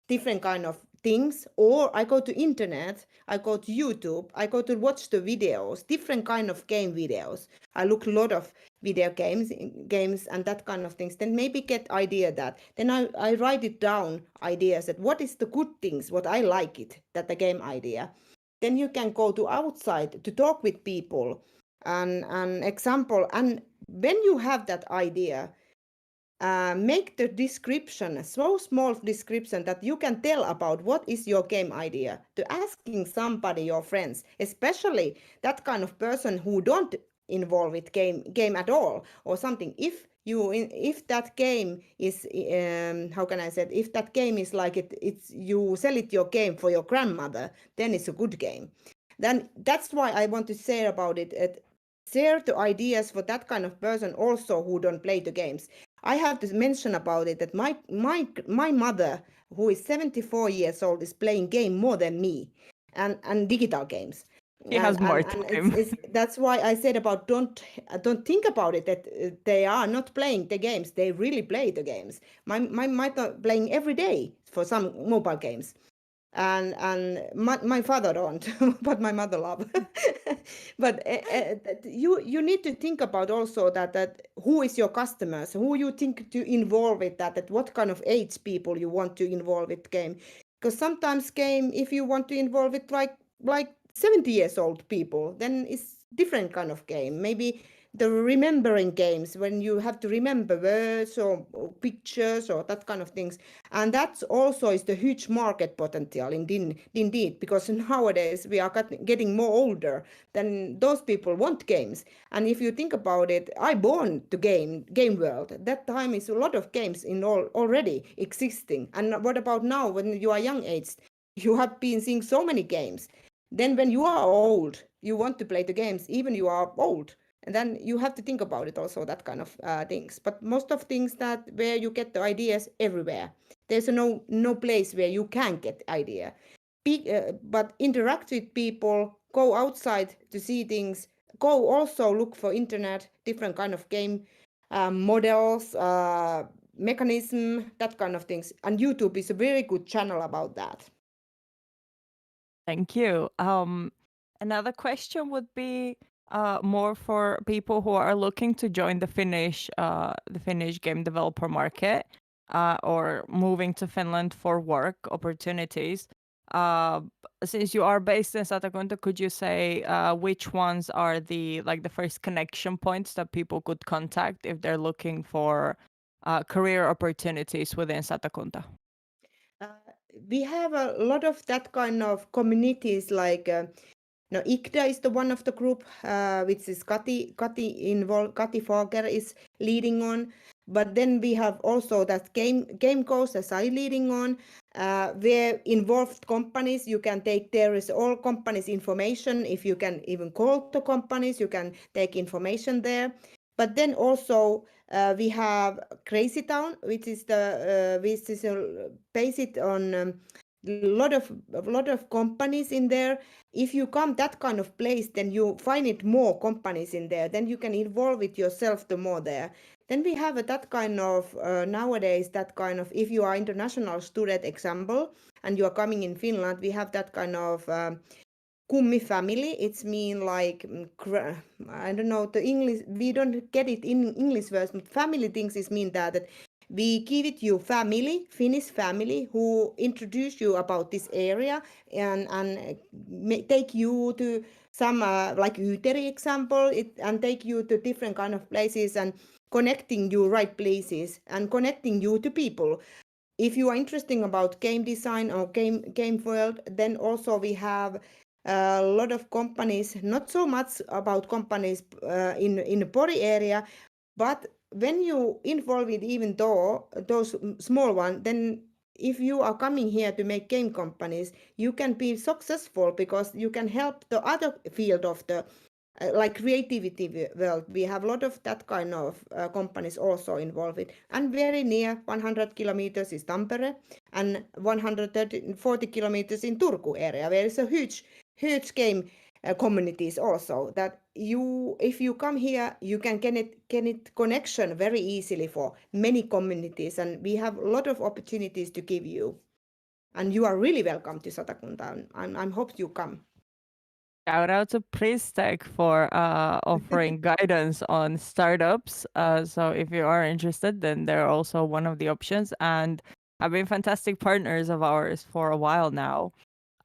different kind of things, or I go to internet, I go to YouTube, I go to watch the videos, different kind of game videos. I look a lot of video games and that kind of things, then maybe get idea that. Then I write it down, ideas that what is the good things, what I like it, that the game idea. Then you can go to outside to talk with people and example. And when you have that idea, make the description, so small description that you can tell about what is your game idea, to asking somebody, your friends, especially that kind of person who don't involve with game at all or something. If that game is how can I say it? If that game is like it's you sell it your game for your grandmother, then it's a good game. Then that's why I want to say about it. Share the ideas for that kind of person also who don't play the games. I have to mention about it that my mother, who is 74 years old, is playing game more than me, and digital games. He has more time. That's why I said about don't think about it that they are not playing the games. They really play the games. My mother playing every day for some mobile games. And my father don't, but my mother love. But you need to think about also that who is your customers, who you think to involve with that what kind of age people you want to involve with game. Because sometimes game, if you want to involve it like 70 years old people, then it's different kind of game. Maybe the remembering games when you have to remember words or pictures or that kind of things. And that's also is the huge market potential indeed, because nowadays we are getting more older than those people want games. And if you think about it, I born to game world. That time is a lot of games in already existing. And what about now when you are young age? You have been seeing so many games. Then when you are old, you want to play the games, even you are old. And then you have to think about it also, that kind of things. But most of things that where you get the ideas everywhere. There's no place where you can get idea. But interact with people, go outside to see things, go also look for internet, different kind of game models, mechanism, that kind of things. And YouTube is a very good channel about that. Thank you. Another question would be more for people who are looking to join the Finnish game developer market or moving to Finland for work opportunities. Since you are based in Satakunta, could you say which ones are the first connection points that people could contact if they're looking for career opportunities within Satakunta? We have a lot of that kind of communities, like IKDA is the one of the group which is Kati Fager is leading on. But then we have also that game course as I leading on, where involved companies, you can take, there is all companies information. If you can even call the companies, you can take information there. But then also we have Crazy Town, which is based on a lot of companies in there. If you come that kind of place, then you find it more companies in there. Then you can involve it yourself the more there. Then we have that kind of nowadays, that kind of, if you are international student example and you are coming in Finland, we have that kind of Kummi family. It's mean like I don't know the English. We don't get it in English version. Family things is mean that we give it you family, Finnish family, who introduce you about this area and take you to some like Uteri example, and take you to different kind of places and connecting you right places and connecting you to people. If you are interested about game design or game world, then also we have a lot of companies, not so much about companies in the Pori area, but when you involve it, even though those small ones, then if you are coming here to make game companies, you can be successful because you can help the other field of the like creativity world. We have a lot of that kind of companies also involved. And very near 100 kilometers is Tampere and 140 kilometers in Turku area, where is a huge game communities also, that if you come here, you can get it connection very easily for many communities, and we have a lot of opportunities to give you. And you are really welcome to Satakunta. I'm hope you come. Shout out to Pristech for offering guidance on startups. So if you are interested, then they're also one of the options, and have been fantastic partners of ours for a while now.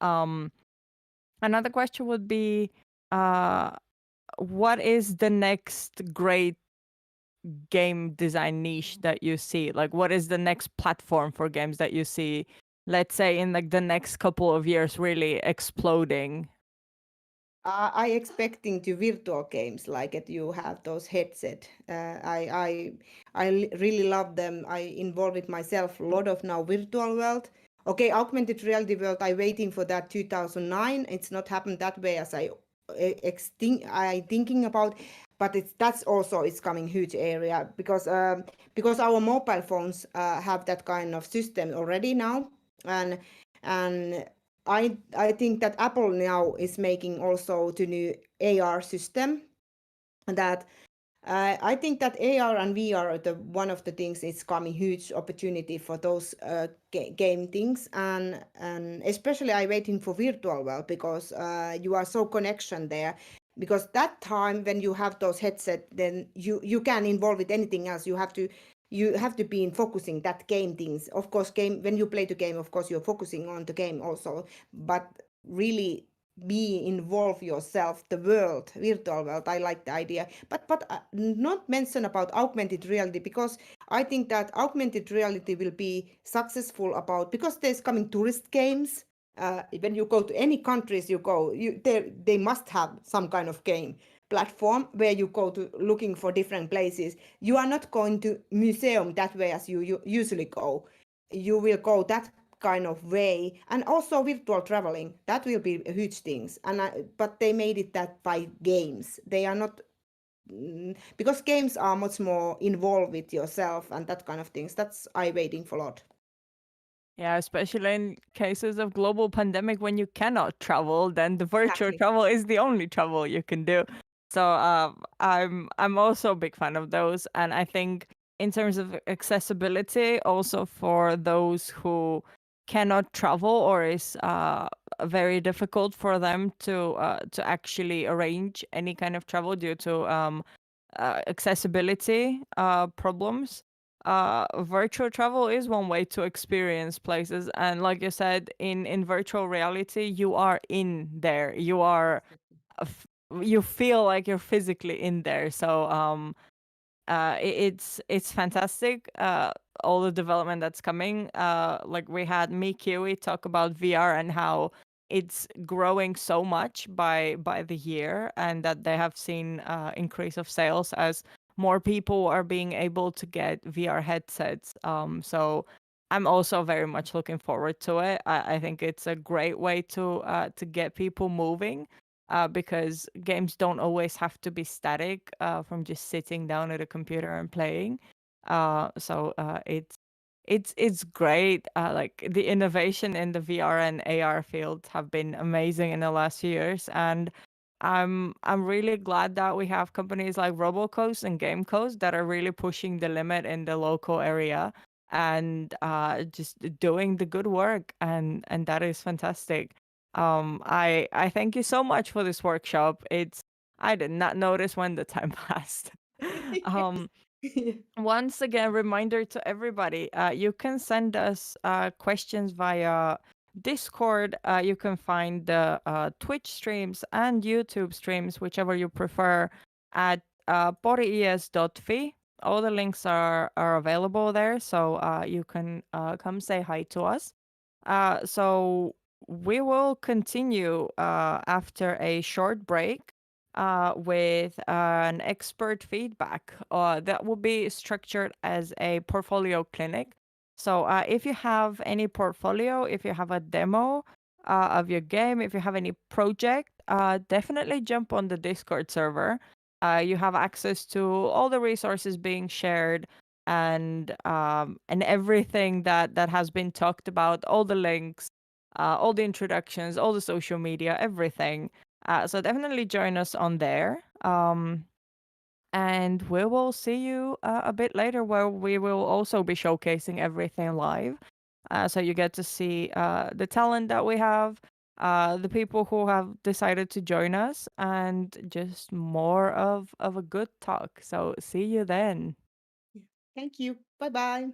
Another question would be, what is the next great game design niche that you see? Like, what is the next platform for games that you see, let's say, in like the next couple of years, really exploding? I expecting to virtual games like it. You have those headset. I really love them. I involve it myself a lot of now virtual world. Okay, augmented reality world. I waiting for that 2009. It's not happened that way as I thinking about, but that's also it's coming huge area because our mobile phones have that kind of system already now, and I think that Apple now is making also the new AR system that I think that AR and VR are one of the things it's coming huge opportunity for those game things, and especially I waiting for virtual world because you are so connection there, because that time when you have those headset, then you can involve with anything else. You have to be in focusing that game things. Of course, when you play the game, of course you're focusing on the game also, but really be involve yourself the world, virtual world. I like the idea, but not mention about augmented reality, because I think that augmented reality will be successful about, because there's coming tourist games. When you go to any countries you go, they must have some kind of game platform where you go to looking for different places. You are not going to museum that way as you usually go. You will go that kind of way, and also virtual traveling, that will be huge things. But they made it that by games. They are not, because games are much more involved with yourself and that kind of things. That's I waiting for a lot. Yeah, especially in cases of global pandemic when you cannot travel, then the virtual Exactly. travel is the only travel you can do. So I'm also a big fan of those, and I think in terms of accessibility, also for those who cannot travel or is very difficult for them to actually arrange any kind of travel due to accessibility problems. Virtual travel is one way to experience places, and like you said, in virtual reality you are in there, you feel like you're physically in there. So it's fantastic, all the development that's coming. Like we had Mikiwi talk about VR and how it's growing so much by the year, and that they have seen increase of sales as more people are being able to get VR headsets. So I'm also very much looking forward to it. I think it's a great way to get people moving, because games don't always have to be static, from just sitting down at a computer and playing. So it's great. Like the innovation in the VR and AR field have been amazing in the last few years, and I'm really glad that we have companies like RoboCoast and GameCoast that are really pushing the limit in the local area, and just doing the good work, and that is fantastic. I thank you so much for this workshop. I did not notice when the time passed. um Once again, reminder to everybody, you can send us questions via Discord. You can find the Twitch streams and YouTube streams, whichever you prefer, at pories.fi. All the links are available there, so you can come say hi to us. So we will continue after a short break with an expert feedback that will be structured as a portfolio clinic. So if you have any portfolio, if you have a demo of your game, if you have any project, definitely jump on the Discord server. You have access to all the resources being shared, and everything that has been talked about, all the links, all the introductions, all the social media, everything. So definitely join us on there. And we will see you a bit later, where we will also be showcasing everything live. So you get to see the talent that we have, the people who have decided to join us, and just more of a good talk. So see you then. Thank you. Bye bye.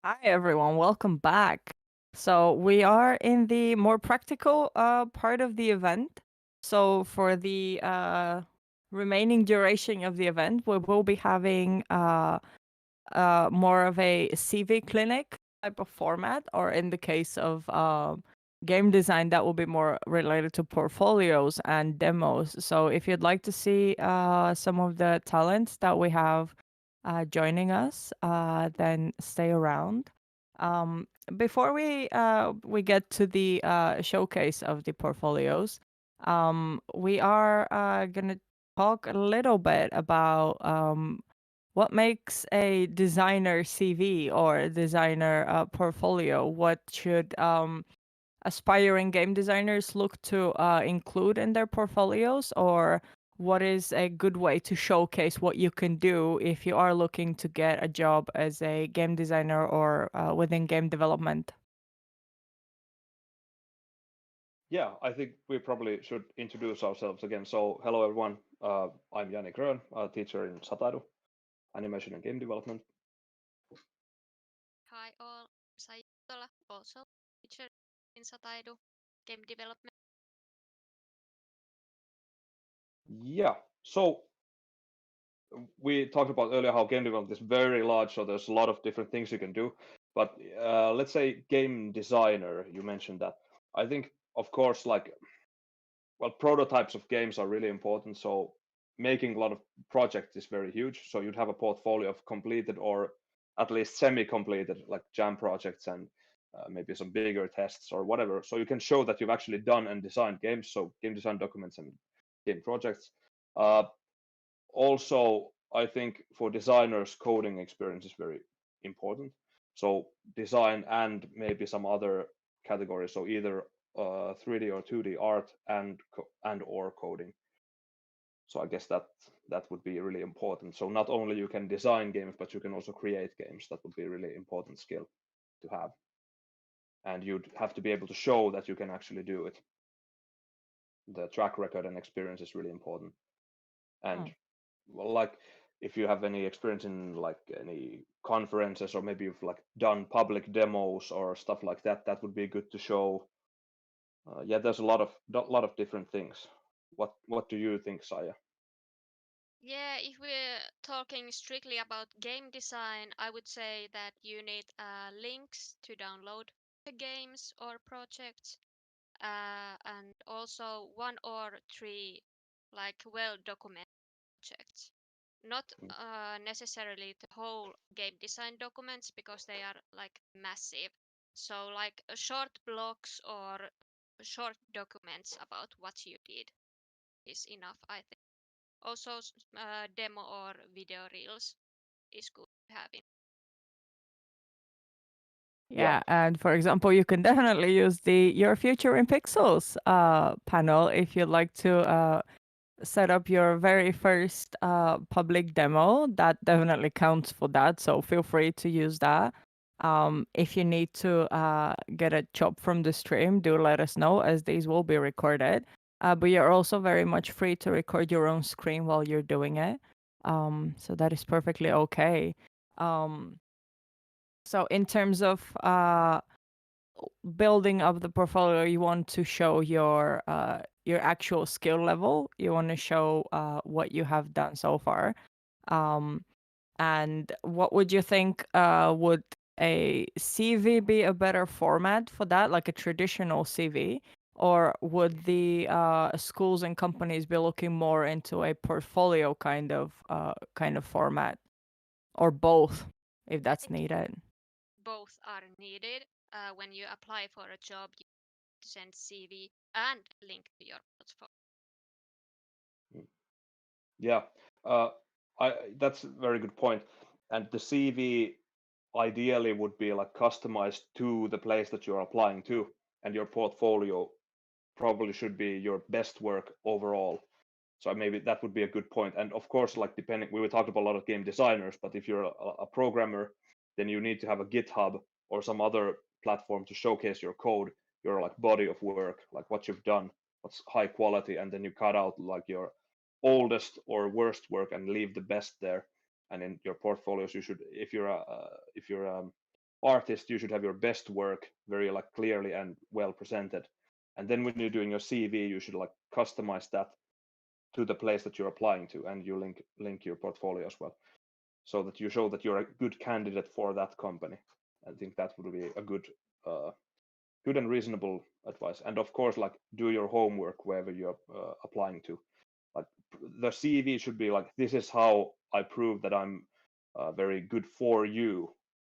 Hi everyone, welcome back. So we are in the more practical part of the event. So for the remaining duration of the event, we will be having more of a CV clinic type of format, or in the case of game design, that will be more related to portfolios and demos. So if you'd like to see some of the talents that we have joining us, then stay around. Before we get to the showcase of the portfolios, we are gonna talk a little bit about what makes a designer CV or a designer portfolio. What should aspiring game designers look to include in their portfolios, or what is a good way to showcase what you can do if you are looking to get a job as a game designer or within game development? Yeah, I think we probably should introduce ourselves again. So, hello everyone. I'm Jani Grön, a teacher in Sataidu, animation and game development. Hi all, Sayutola, also teacher in Sataidu, game development. Yeah, so we talked about earlier how game development is very large, so there's a lot of different things you can do. But let's say game designer, you mentioned that. I think, of course, like, well, prototypes of games are really important. So making a lot of projects is very huge. So you'd have a portfolio of completed or at least semi-completed, like jam projects and maybe some bigger tests or whatever. So you can show that you've actually done and designed games. So game design documents and game projects. Also, I think for designers, coding experience is very important. So design and maybe some other categories. So either 3D or 2D art and or coding. So I guess that would be really important. So not only you can design games, but you can also create games. That would be a really important skill to have. And you'd have to be able to show that you can actually do it. The track record and experience is really important. And well, like if you have any experience in like any conferences or maybe you've like done public demos or stuff like that, that would be good to show. Yeah, there's a lot of different things. What do you think, Saya? Yeah, if we're talking strictly about game design, I would say that you need links to download the games or projects, and also 1 or 3 like well-documented projects. Not necessarily the whole game design documents because they are like massive. So like short blogs or short documents about what you did is enough, I think. Also, demo or video reels is good to have in. Yeah, and for example, you can definitely use the Your Future in Pixels panel if you'd like to set up your very first public demo. That definitely counts for that, so feel free to use that. If you need to get a chop from the stream, do let us know, as these will be recorded. But you're also very much free to record your own screen while you're doing it. So that is perfectly okay. So in terms of building up the portfolio, you want to show your actual skill level. You want to show what you have done so far. And what would you think would a CV be a better format for that, like a traditional CV? Or would the schools and companies be looking more into a portfolio kind of format, or both, if that's needed? Both are needed. When you apply for a job, you have to send CV and link to your portfolio. Yeah, that's a very good point. And the CV ideally would be like customized to the place that you're applying to, and your portfolio probably should be your best work overall. So maybe that would be a good point. And of course, like depending, we were talking about a lot of game designers, but if you're a programmer, then you need to have a GitHub or some other platform to showcase your code, your like body of work, like what you've done, what's high quality, and then you cut out like your oldest or worst work and leave the best there. And in your portfolios, you should, if you're artist, you should have your best work very like clearly and well presented. And then when you're doing your CV, you should like customize that to the place that you're applying to, and you link your portfolio as well, so that you show that you're a good candidate for that company. I think that would be a good and reasonable advice. And of course, like, do your homework wherever you're applying to. Like, the CV should be like, this is how I prove that I'm very good for you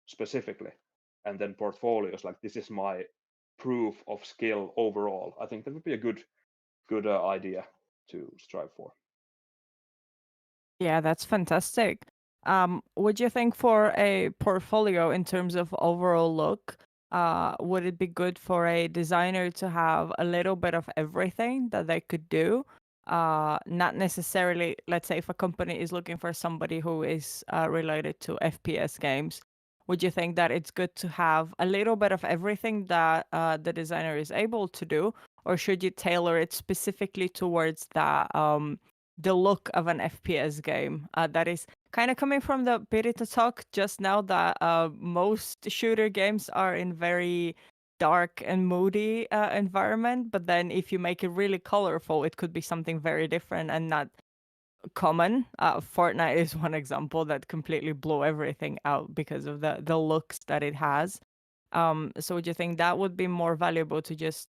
specifically. And then portfolios, like, this is my proof of skill overall. I think that would be a good idea to strive for. Yeah, that's fantastic. Would you think for a portfolio in terms of overall look, would it be good for a designer to have a little bit of everything that they could do? Not necessarily, let's say if a company is looking for somebody who is related to FPS games, would you think that it's good to have a little bit of everything that the designer is able to do? Or should you tailor it specifically towards the look of an FPS game? That is kind of coming from the Pirita talk just now, that most shooter games are in very dark and moody environment, but then if you make it really colorful, it could be something very different and not common. Fortnite is one example that completely blew everything out because of the looks that it has. So would you think that would be more valuable to just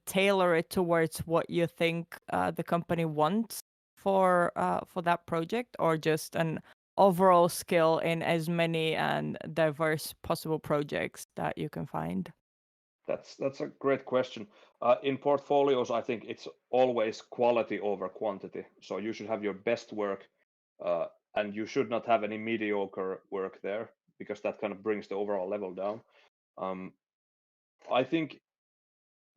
tailor it towards what you think the company wants for that project, or just an overall skill in as many and diverse possible projects that you can find? That's a great question. In portfolios, I think it's always quality over quantity. So you should have your best work, and you should not have any mediocre work there, because that kind of brings the overall level down. I think,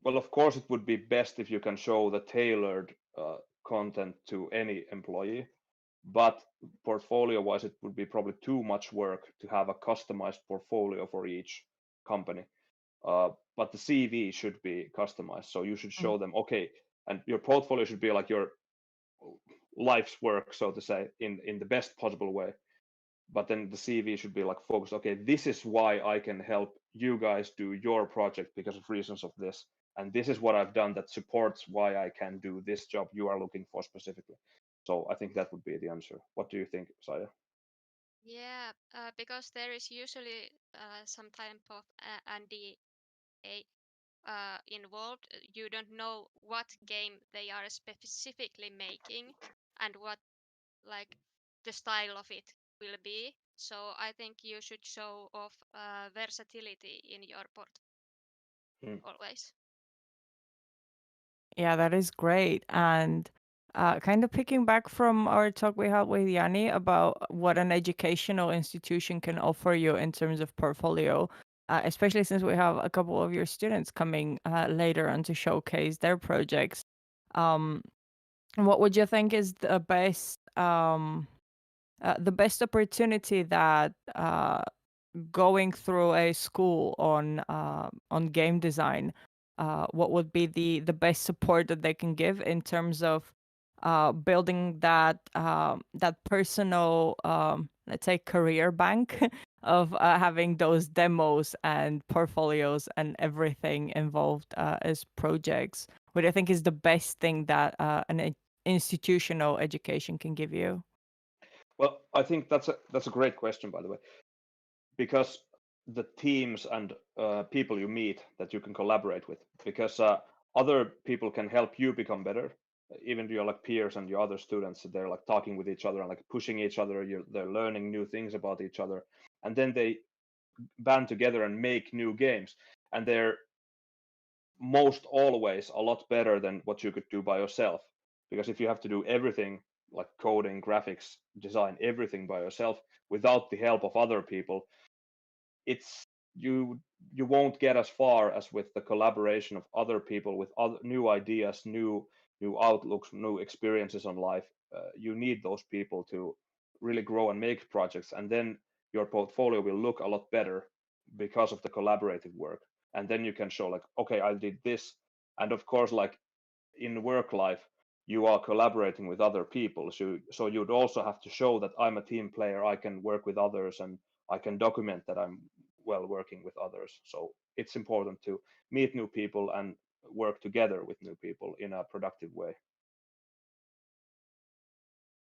well, of course, it would be best if you can show the tailored content to any employee, but portfolio-wise, it would be probably too much work to have a customized portfolio for each company. But the CV should be customized, so you should show them, okay, and your portfolio should be like your life's work, so to say, in the best possible way. But then the CV should be like focused, okay, this is why I can help you guys do your project because of reasons of this, and this is what I've done that supports why I can do this job you are looking for specifically. So I think that would be the answer. What do you think, Saya? Yeah, because there is usually some type of NDA involved. You don't know what game they are specifically making and what like the style of it will be. So I think you should show off versatility in your port always. Yeah, that is great. And kind of picking back from our talk we had with Yanni about what an educational institution can offer you in terms of portfolio, especially since we have a couple of your students coming later on to showcase their projects. What would you think is the best opportunity that going through a school on game design, what would be the best support that they can give in terms of building that personal, let's say, career bank of having those demos and portfolios and everything involved as projects? What do you think is the best thing that an institutional education can give you? Well, I think that's a great question, by the way, because the teams and people you meet that you can collaborate with, because other people can help you become better, even your like peers and your other students. They're like talking with each other and like pushing each other. They're learning new things about each other, and then they band together and make new games, and they're most always a lot better than what you could do by yourself. Because if you have to do everything, like coding, graphics, design, everything by yourself without the help of other people, it's you won't get as far as with the collaboration of other people with other new ideas, new outlooks, new experiences on life. You need those people to really grow and make projects, and then your portfolio will look a lot better because of the collaborative work. And then you can show like, okay, I did this. And of course, like in work life, you are collaborating with other people, so you'd also have to show that I'm a team player, I can work with others, and I can document that I'm well working with others. So it's important to meet new people and work together with new people in a productive way.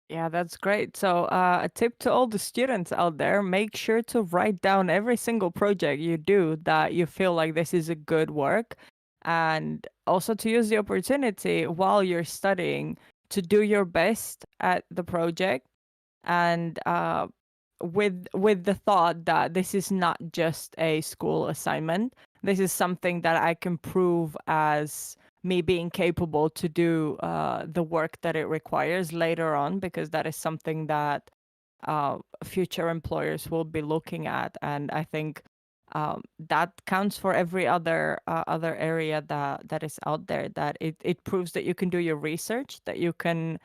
Yeah, that's great. So, a tip to all the students out there, make sure to write down every single project you do that you feel like this is a good work. And also to use the opportunity while you're studying to do your best at the project. And with the thought that this is not just a school assignment, this is something that I can prove as me being capable to do the work that it requires later on, because that is something that future employers will be looking at. And I think that counts for every other area that is out there, that it proves that you can do your research, that you can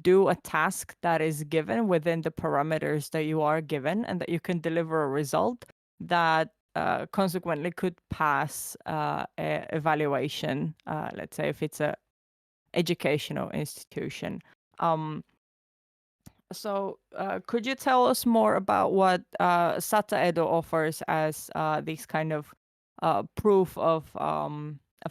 do a task that is given within the parameters that you are given, and that you can deliver a result that consequently could pass evaluation, let's say if it's a educational institution. So could you tell us more about what Sata Edo offers as these kind of proof of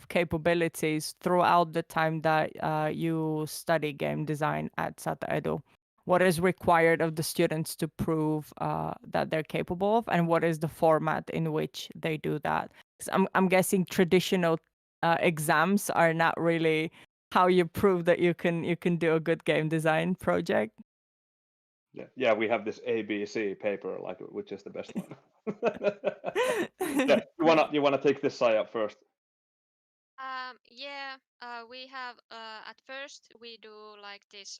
capabilities throughout the time that you study game design at Sata Edo? What is required of the students to prove that they're capable of, and what is the format in which they do that? 'Cause I'm guessing traditional exams are not really how you prove that you can do a good game design project. Yeah, we have this ABC paper, like, which is the best one. Yeah, you wanna take this Saya first? Yeah, we have at first we do like this.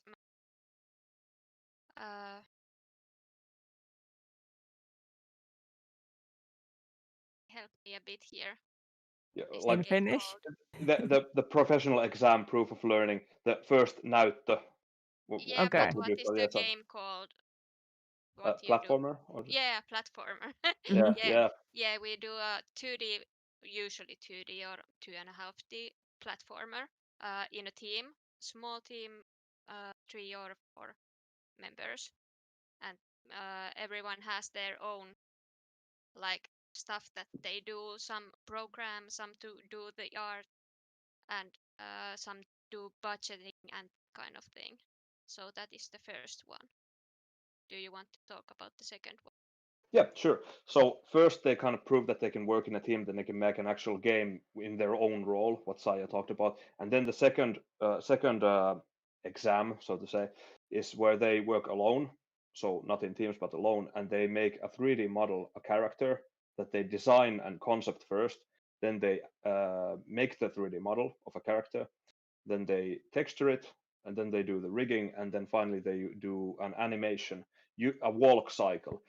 Help me a bit here. Yeah, What is like the In game Finnish? called? the professional exam proof of learning, the first näyttö. Yeah, Okay. but what is the game called? What you do? Platformer? Or... Yeah, platformer. Yeah, Yeah, yeah. yeah, we do a 2D, usually 2D or 2.5D platformer in a team, small team, 3 or 4 members, and everyone has their own like stuff that they do. Some program, some to do the art, and some do budgeting and kind of thing. So that is the first one. Do you want to talk about the second one? Yeah, sure. So first they kind of prove that they can work in a team, then they can make an actual game in their own role, what Saya talked about. And then the second exam, so to say, is where they work alone. So not in teams, but alone. And they make a 3D model, a character that they design and concept first. Then they make the 3D model of a character. Then they texture it, and then they do the rigging, and then finally they do an animation, a walk cycle.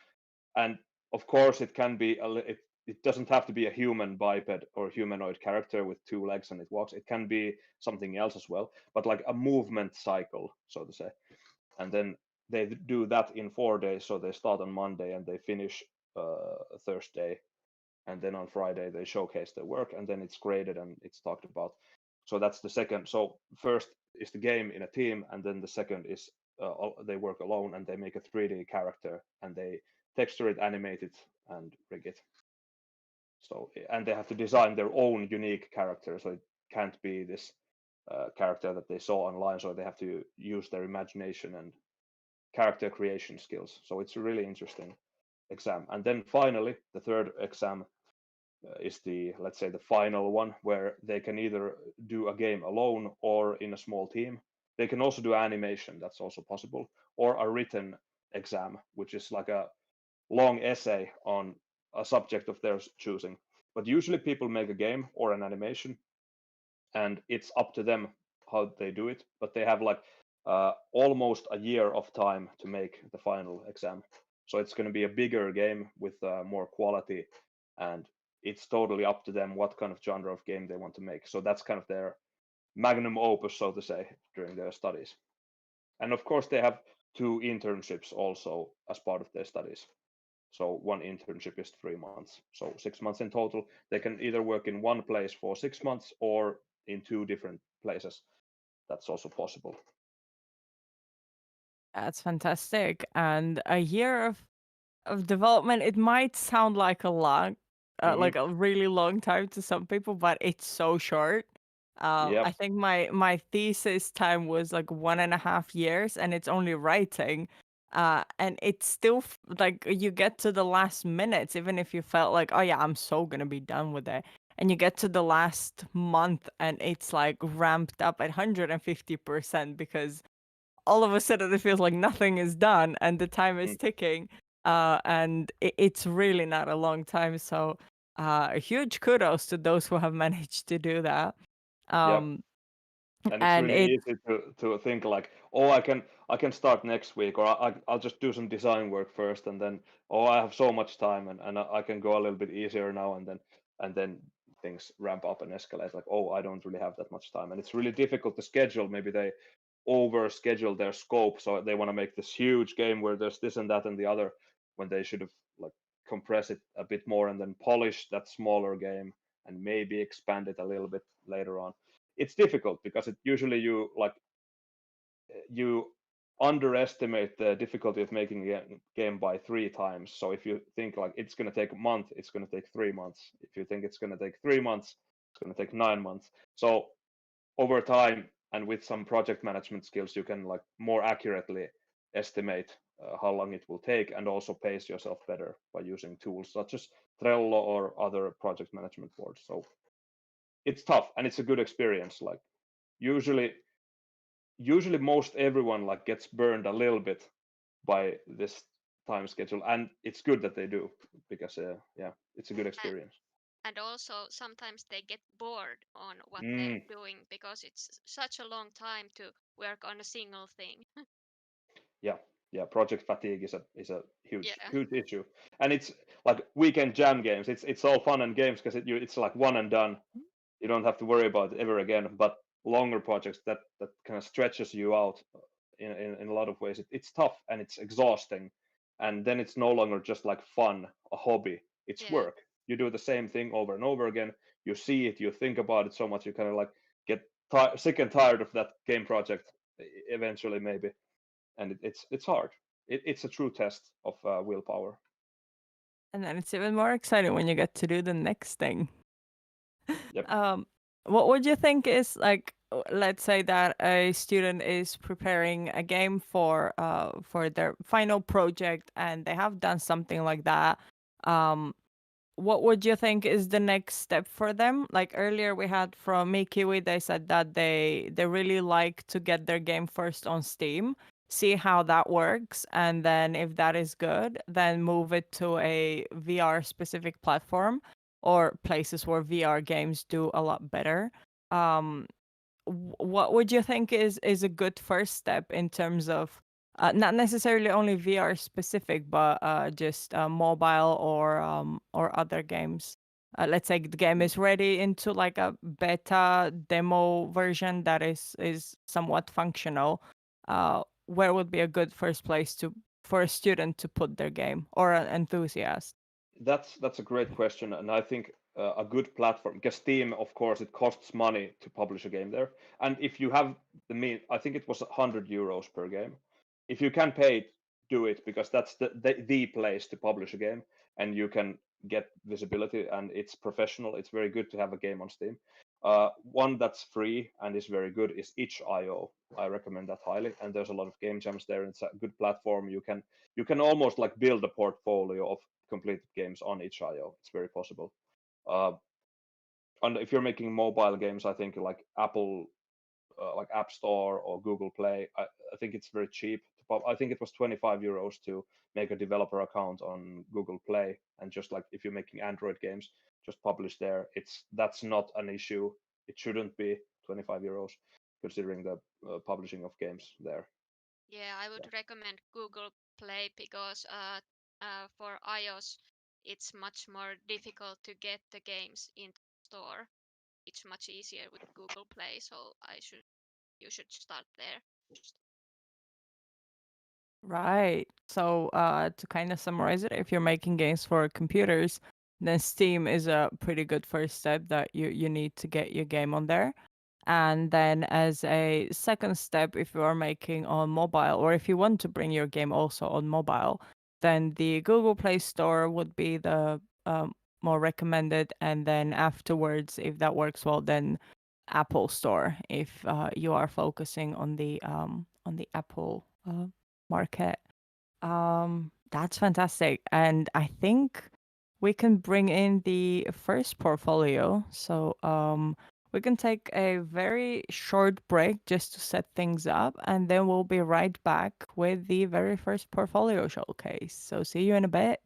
And of course it can be it doesn't have to be a human biped or humanoid character with 2 legs and it walks. It can be something else as well, but like a movement cycle, so to say. And then they do that in 4 days. So they start on Monday and they finish Thursday, and then on Friday they showcase their work, and then it's graded and it's talked about. So that's the second. So first is the game in a team, and then the second is they work alone and they make a 3D character and they texture it, animate it, and rig it. So, and they have to design their own unique character, so it can't be this character that they saw online. So they have to use their imagination and character creation skills. So it's a really interesting exam. And then finally, the third exam is the, let's say, the final one, where they can either do a game alone or in a small team. They can also do animation, that's also possible, or a written exam, which is like a long essay on a subject of their choosing. But usually people make a game or an animation, and it's up to them how they do it. But they have like almost a year of time to make the final exam. So it's going to be a bigger game with more quality, and it's totally up to them what kind of genre of game they want to make. So that's kind of their magnum opus, so to say, during their studies. And of course, they have 2 internships also as part of their studies. So one internship is 3 months. So 6 months in total. They can either work in one place for 6 months or in 2 different places. That's also possible. That's fantastic. And a year of of development, it might sound like a long, Mhm. like a really long time to some people, but it's so short. Yep. I think my thesis time was like 1.5 years, and it's only writing. And it's still like you get to the last minutes, even if you felt like, oh yeah, I'm so gonna be done with it. And you get to the last month, and it's like ramped up at 150% because all of a sudden it feels like nothing is done and the time is ticking. And it's really not a long time. So a huge kudos to those who have managed to do that. Yep. And it's And really it easy to think like, oh, I can start next week, or I'll just do some design work first, and then oh, I have so much time, and I can go a little bit easier now, and then things ramp up and escalate. Like, oh, I don't really have that much time, and it's really difficult to schedule. Maybe they over schedule their scope, so they want to make this huge game where there's this and that and the other, when they should have like compress it a bit more and then polish that smaller game and maybe expand it a little bit later on. It's difficult because it usually you underestimate the difficulty of making a game by 3 times. So if you think like it's going to take a month, it's going to take 3 months. If you think it's going to take 3 months, it's going to take 9 months. So over time and with some project management skills, you can like more accurately estimate how long it will take, and also pace yourself better by using tools such as Trello or other project management boards. So it's tough and it's a good experience. Like usually most everyone like gets burned a little bit by this time schedule, and it's good that they do, because yeah, it's a good experience. And also sometimes they get bored on what they're Mm, doing because it's such a long time to work on a single thing. yeah, yeah, project fatigue is a huge Yeah. huge issue, and it's like weekend jam games. It's all fun and games because it's like one and done. You don't have to worry about it ever again. But longer projects that kind of stretches you out in a lot of ways. It's tough and it's exhausting, and then it's no longer just like fun, a hobby. It's Yeah. work. You do the same thing over and over again. You see it, you think about it so much, you kind of like get sick and tired of that game project eventually, maybe. And it's hard. It's a true test of willpower. and then it's even more exciting when you get to do the next thing. Yep. What would you think is like, let's say that a student is preparing a game for their final project and they have done something like that. What would you think is the next step for them? Like earlier we had from Mikiwi, they said that they really like to get their game first on Steam, see how that works, and then if that is good, then move it to a VR specific platform or places where VR games do a lot better. Um, what would you think is a good first step in terms of not necessarily only VR specific, but just mobile or other games? Let's say the game is ready into like a beta demo version that is somewhat functional. Where would be a good first place for a student to put their game, or an enthusiast? That's a great question, and I think a good platform, because Steam, of course, it costs money to publish a game there, and if you have the mean, I think it was 100 euros per game. If you can pay it, do it, because that's the place to publish a game, and you can get visibility, and it's professional. It's very good to have a game on Steam. One that's free and is very good is itch.io. I recommend that highly, and there's a lot of game jams there. It's a good platform. You can almost like build a portfolio of completed games on itch.io. It's very possible. Uh, and if you're making mobile games, I think like Apple, like App Store or Google Play, I think it's very cheap. I think it was 25 euros to make a developer account on Google Play, and just like if you're making Android games, just publish there. That's not an issue. It shouldn't be 25 euros considering the publishing of games there. Yeah, I would recommend Google Play because for iOS it's much more difficult to get the games in the store. It's much easier with Google Play, so you should start there. Right. So, to kind of summarize it, if you're making games for computers, then Steam is a pretty good first step that you need to get your game on there. And then as a second step, if you are making on mobile, or if you want to bring your game also on mobile, then the Google Play Store would be the more recommended, and then afterwards, if that works well, then Apple Store if you are focusing on the Apple market. That's fantastic, and I think we can bring in the first portfolio. So we can take a very short break just to set things up, and then we'll be right back with the very first portfolio showcase. So see you in a bit.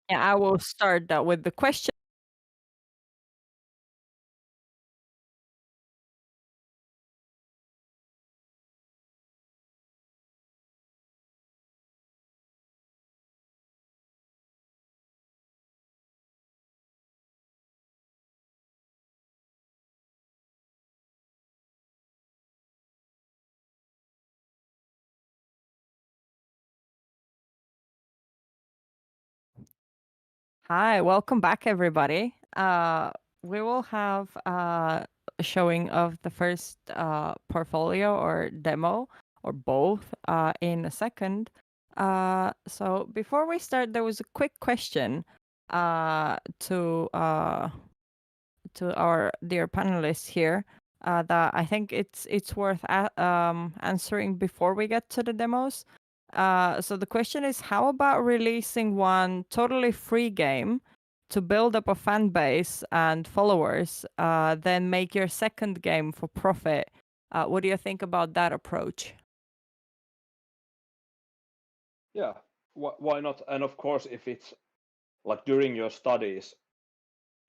Yeah, I will start with the question. Hi, welcome back, everybody. We will have a showing of the first portfolio or demo or both in a second. So before we start, there was a quick question to our dear panelists here that I think it's worth answering before we get to the demos. So the question is, how about releasing one totally free game to build up a fan base and followers, then make your second game for profit? What do you think about that approach? Yeah, why not? And of course, if it's like during your studies,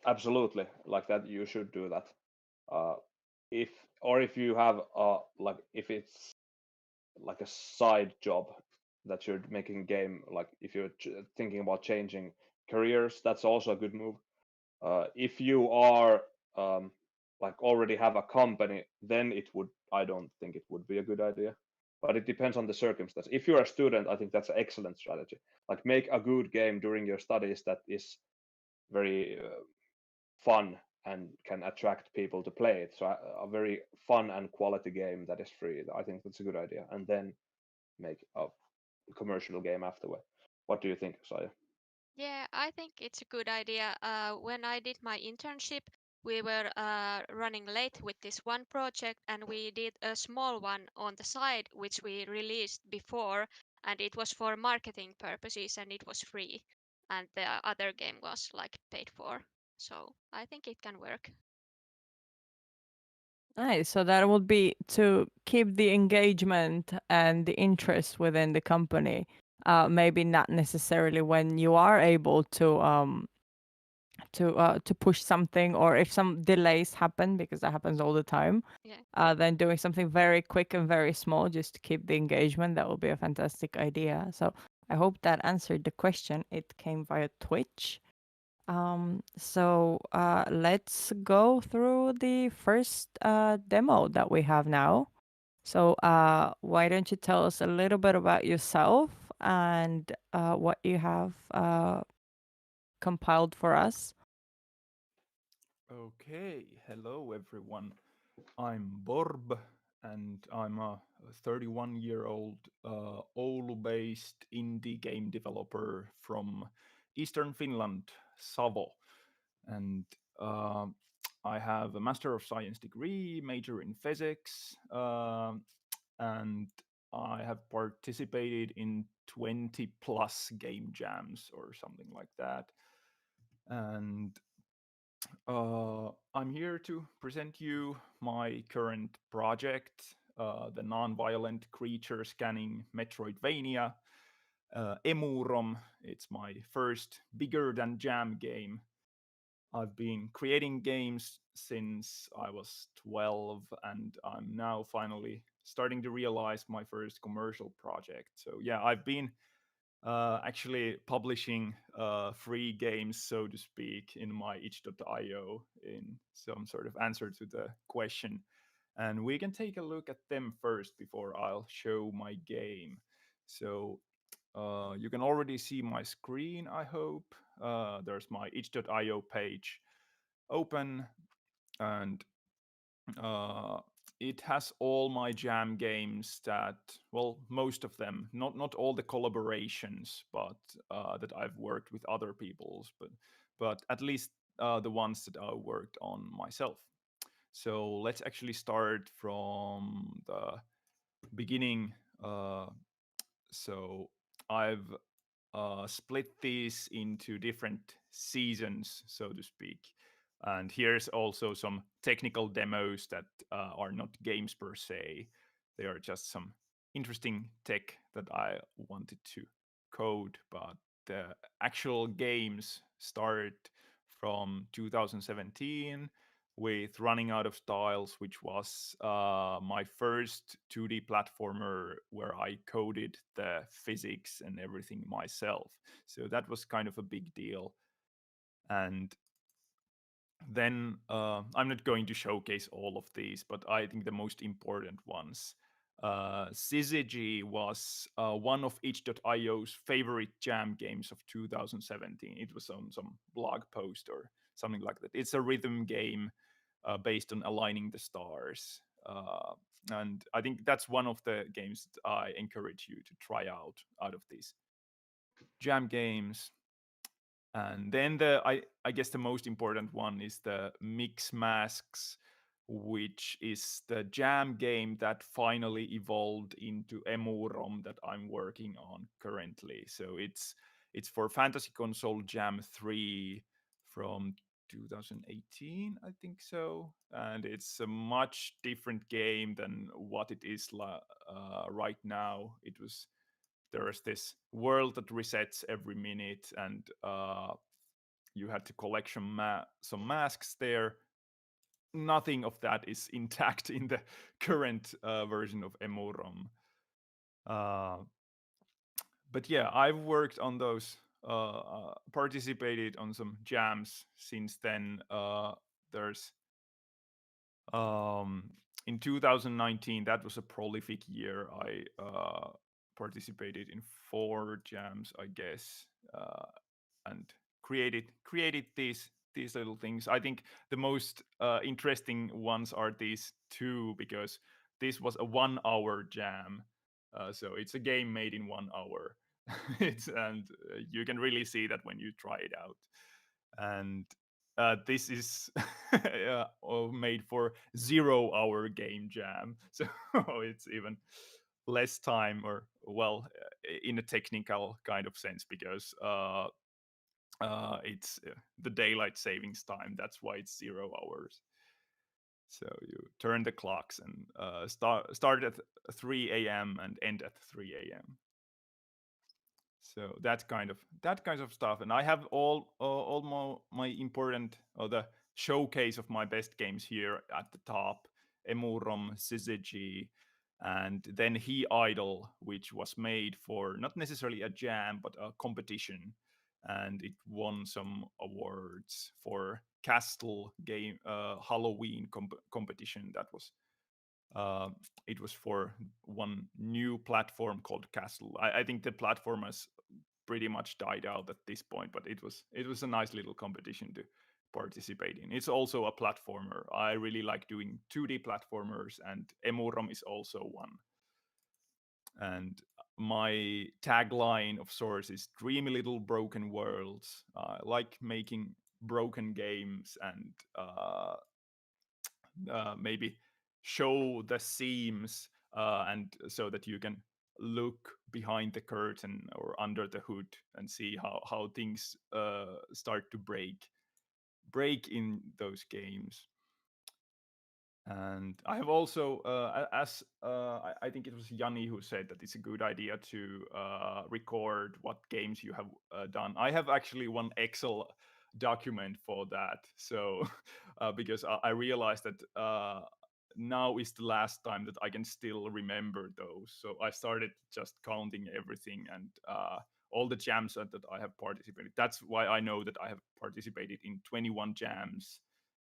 absolutely, like that, you should do that. If you have like if it's like a side job that you're making game, like if you're thinking about changing careers, that's also a good move. If you are like already have a company, then I don't think it would be a good idea. But it depends on the circumstance. If you're a student, I think that's an excellent strategy. Like make a good game during your studies that is very fun and can attract people to play it. So a very fun and quality game that is free. I think that's a good idea. And then make a commercial game afterward. What do you think, Saya? Yeah, I think it's a good idea. When I did my internship, we were running late with this one project, and we did a small one on the side, which we released before, and it was for marketing purposes, and it was free, and the other game was like paid for. So I think it can work. Nice. So that would be to keep the engagement and the interest within the company. Maybe not necessarily when you are able to push something, or if some delays happen, because that happens all the time. Yeah. Then doing something very quick and very small just to keep the engagement, that would be a fantastic idea. So I hope that answered the question. It came via Twitch. So let's go through the first demo that we have now. So why don't you tell us a little bit about yourself and what you have compiled for us? Okay, hello everyone. I'm Borb, and I'm a 31-year-old Oulu-based indie game developer from Eastern Finland, Savo. And I have a Master of Science degree, major in physics, and I have participated in 20 plus game jams or something like that. And I'm here to present you my current project, the non-violent creature scanning Metroidvania, Emurom. It's my first bigger than jam game. I've been creating games since I was 12, and I'm now finally starting to realize my first commercial project. So yeah, I've been actually publishing free games, so to speak, in my itch.io in some sort of answer to the question. And we can take a look at them first before I'll show my game. So you can already see my screen, I hope. There's my itch.io page open, and it has all my jam games that, well, most of them, not all the collaborations, but that I've worked with other people's, but at least the ones that I worked on myself. So let's actually start from the beginning. So I've split these into different seasons, so to speak. And here's also some technical demos that are not games per se. They are just some interesting tech that I wanted to code, but the actual games start from 2017 with Running Out of Tiles, which was my first 2D platformer where I coded the physics and everything myself. So that was kind of a big deal. And then I'm not going to showcase all of these, but I think the most important ones. Syzygy was one of itch.io's favorite jam games of 2017. It was on some blog post or something like that. It's a rhythm game based on aligning the stars. And I think that's one of the games that I encourage you to try out of these jam games. And then I guess the most important one is the Mix Masks, which is the jam game that finally evolved into Emurom that I'm working on currently. So it's for Fantasy Console Jam 3 from 2018, I think so. And it's a much different game than what it is right now. There's this world that resets every minute, and you had to collect some masks there. Nothing of that is intact in the current version of Emurom. But yeah, I've worked on those, participated on some jams since then. There's in 2019, that was a prolific year. I participated in 4 jams, I guess, and created these little things. I think the most interesting ones are these 2 because this was a 1-hour jam. So it's a game made in 1 hour. And you can really see that when you try it out. And this is made for 0-hour game jam. So it's even less time, or well, in a technical kind of sense, because it's the daylight savings time. That's why it's 0 hours. So you turn the clocks and start at 3 a.m. and end at 3 a.m. So that kind of stuff. And I have all my important, or the showcase of my best games here at the top: Emurom, Syzygy, and then He Idol, which was made for not necessarily a jam but a competition, and it won some awards for Castle game Halloween competition. That was it was for one new platform called Castle. I think the platform has pretty much died out at this point, but it was a nice little competition to participate in. It's also a platformer. I really like doing 2D platformers, and Emurom is also one. And my tagline of sorts is "Dreamy Little Broken Worlds." I like making broken games and maybe show the seams, and so that you can look behind the curtain or under the hood and see how things start to break in those games. And I have also, I think it was Yanni who said that it's a good idea to record what games you have done. I have actually one Excel document for that. So because I realized that now is the last time that I can still remember those. So I started just counting everything and all the jams that I have participated. That's why I know that I have participated in 21 jams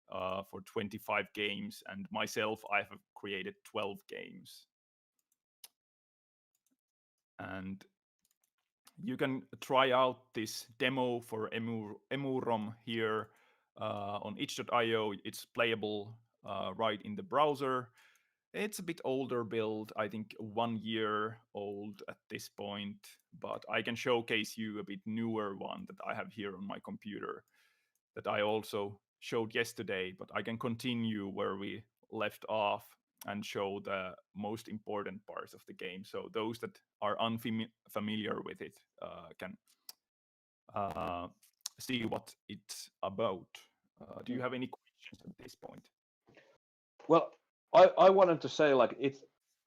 for 25 games, and myself, I have created 12 games. And you can try out this demo for Emurom here on itch.io. It's playable right in the browser. It's a bit older build, I think 1 year old at this point, but I can showcase you a bit newer one that I have here on my computer that I also showed yesterday, but I can continue where we left off and show the most important parts of the game. So those that are unfamiliar with it can see what it's about. Do you have any questions at this point? Well, I wanted to say, like,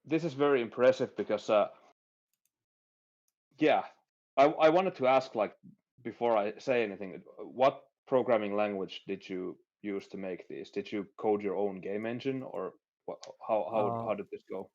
this is very impressive because yeah, I wanted to ask, like, before I say anything, what programming language did you use to make these? Did you code your own game engine, or how did this go?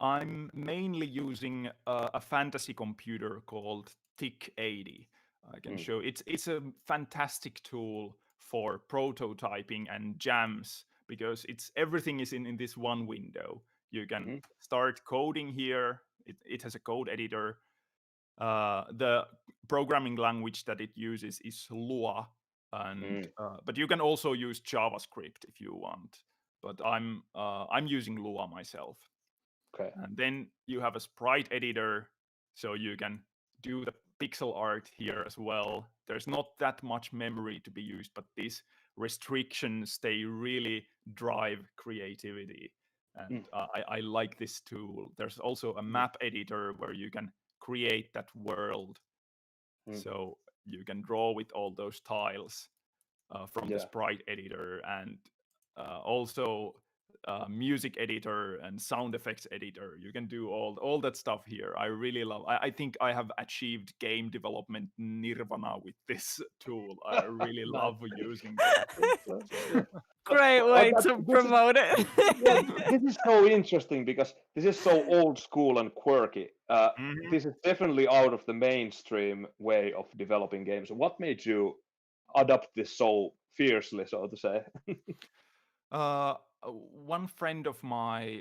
I'm mainly using a fantasy computer called TIC80. I can show it's a fantastic tool for prototyping and jams because everything is in this one window. You can start coding here. It has a code editor. The programming language that it uses is Lua, and but you can also use JavaScript if you want. But I'm using Lua myself. Okay. And then you have a sprite editor, so you can do the pixel art here as well. There's not that much memory to be used, but these restrictions, they really drive creativity. And I like this tool. There's also a map editor where you can create that world. So you can draw with all those tiles from the sprite editor, and also music editor and sound effects editor. You can do all that stuff here. I really love. I think I have achieved game development nirvana with this tool. I really love using it. Great way to promote it. This is so interesting because this is so old school and quirky. This is definitely out of the mainstream way of developing games. What made you adopt this so fiercely, so to say? One friend of my,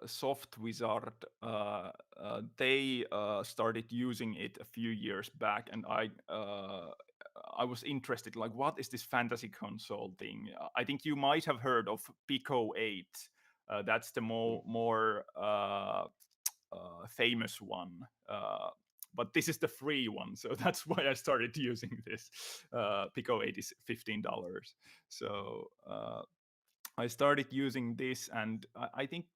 Soft Wizard, they started using it a few years back, and I was interested. Like, what is this fantasy console thing? I think you might have heard of Pico 8. That's the more famous one. But this is the free one, so that's why I started using this. Pico 8 is $15. So I started using this, and I think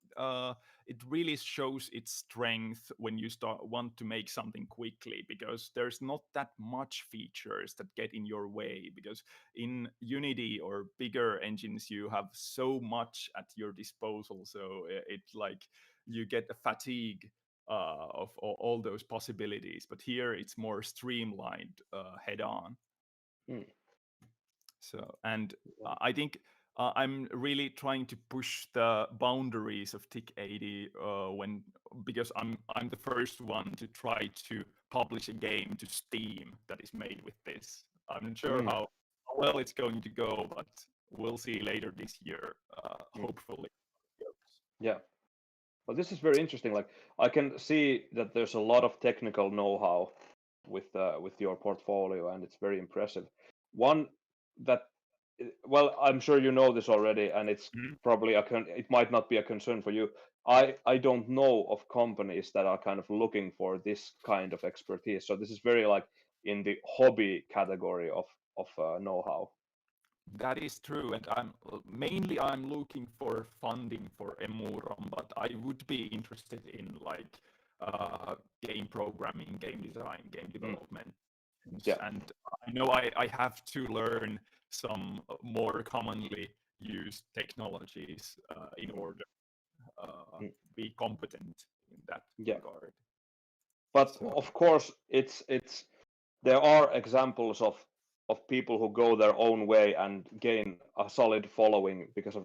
it really shows its strength when you want to make something quickly, because there's not that much features that get in your way. Because in Unity or bigger engines, you have so much at your disposal, so it's like you get a fatigue of all those possibilities. But here it's more streamlined, head on. So, and I think I'm really trying to push the boundaries of TIC80 because I'm the first one to try to publish a game to Steam that is made with this. I'm not sure how well it's going to go, but we'll see later this year, hopefully. Yeah. Well, this is very interesting. Like, I can see that there's a lot of technical know-how with your portfolio, and it's very impressive. One that, well, I'm sure you know this already, and it's probably it might not be a concern for you. I don't know of companies that are kind of looking for this kind of expertise. So this is very like in the hobby category of know-how. That is true, and I'm looking for funding for Emurom, but I would be interested in like game programming, game design, game development. And I know I have to learn some more commonly used technologies in order to be competent in that regard. But of course, there are examples of people who go their own way and gain a solid following because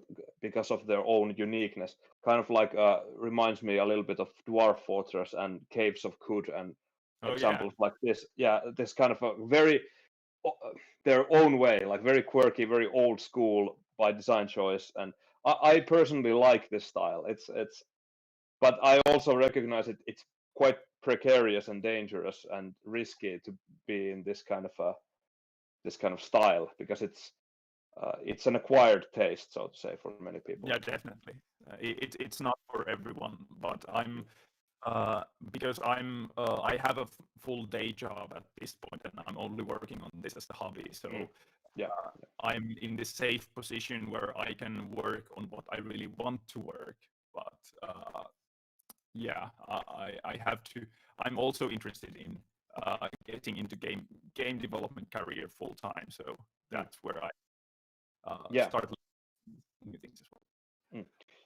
of their own uniqueness. Kind of like reminds me a little bit of Dwarf Fortress and Caves of Kut and examples like this. Yeah, this kind of a very their own way, like very quirky, very old school by design choice. And I personally like this style. But I also recognize it's quite precarious and dangerous and risky to be in this kind of style, because it's an acquired taste, so to say, for many people. Yeah, definitely. It's not for everyone, but because I have a full day job at this point, and I'm only working on this as a hobby. So I'm in this safe position where I can work on what I really want to work. But I have to. I'm also interested in getting into game development career full time. So that's where I start new things as well.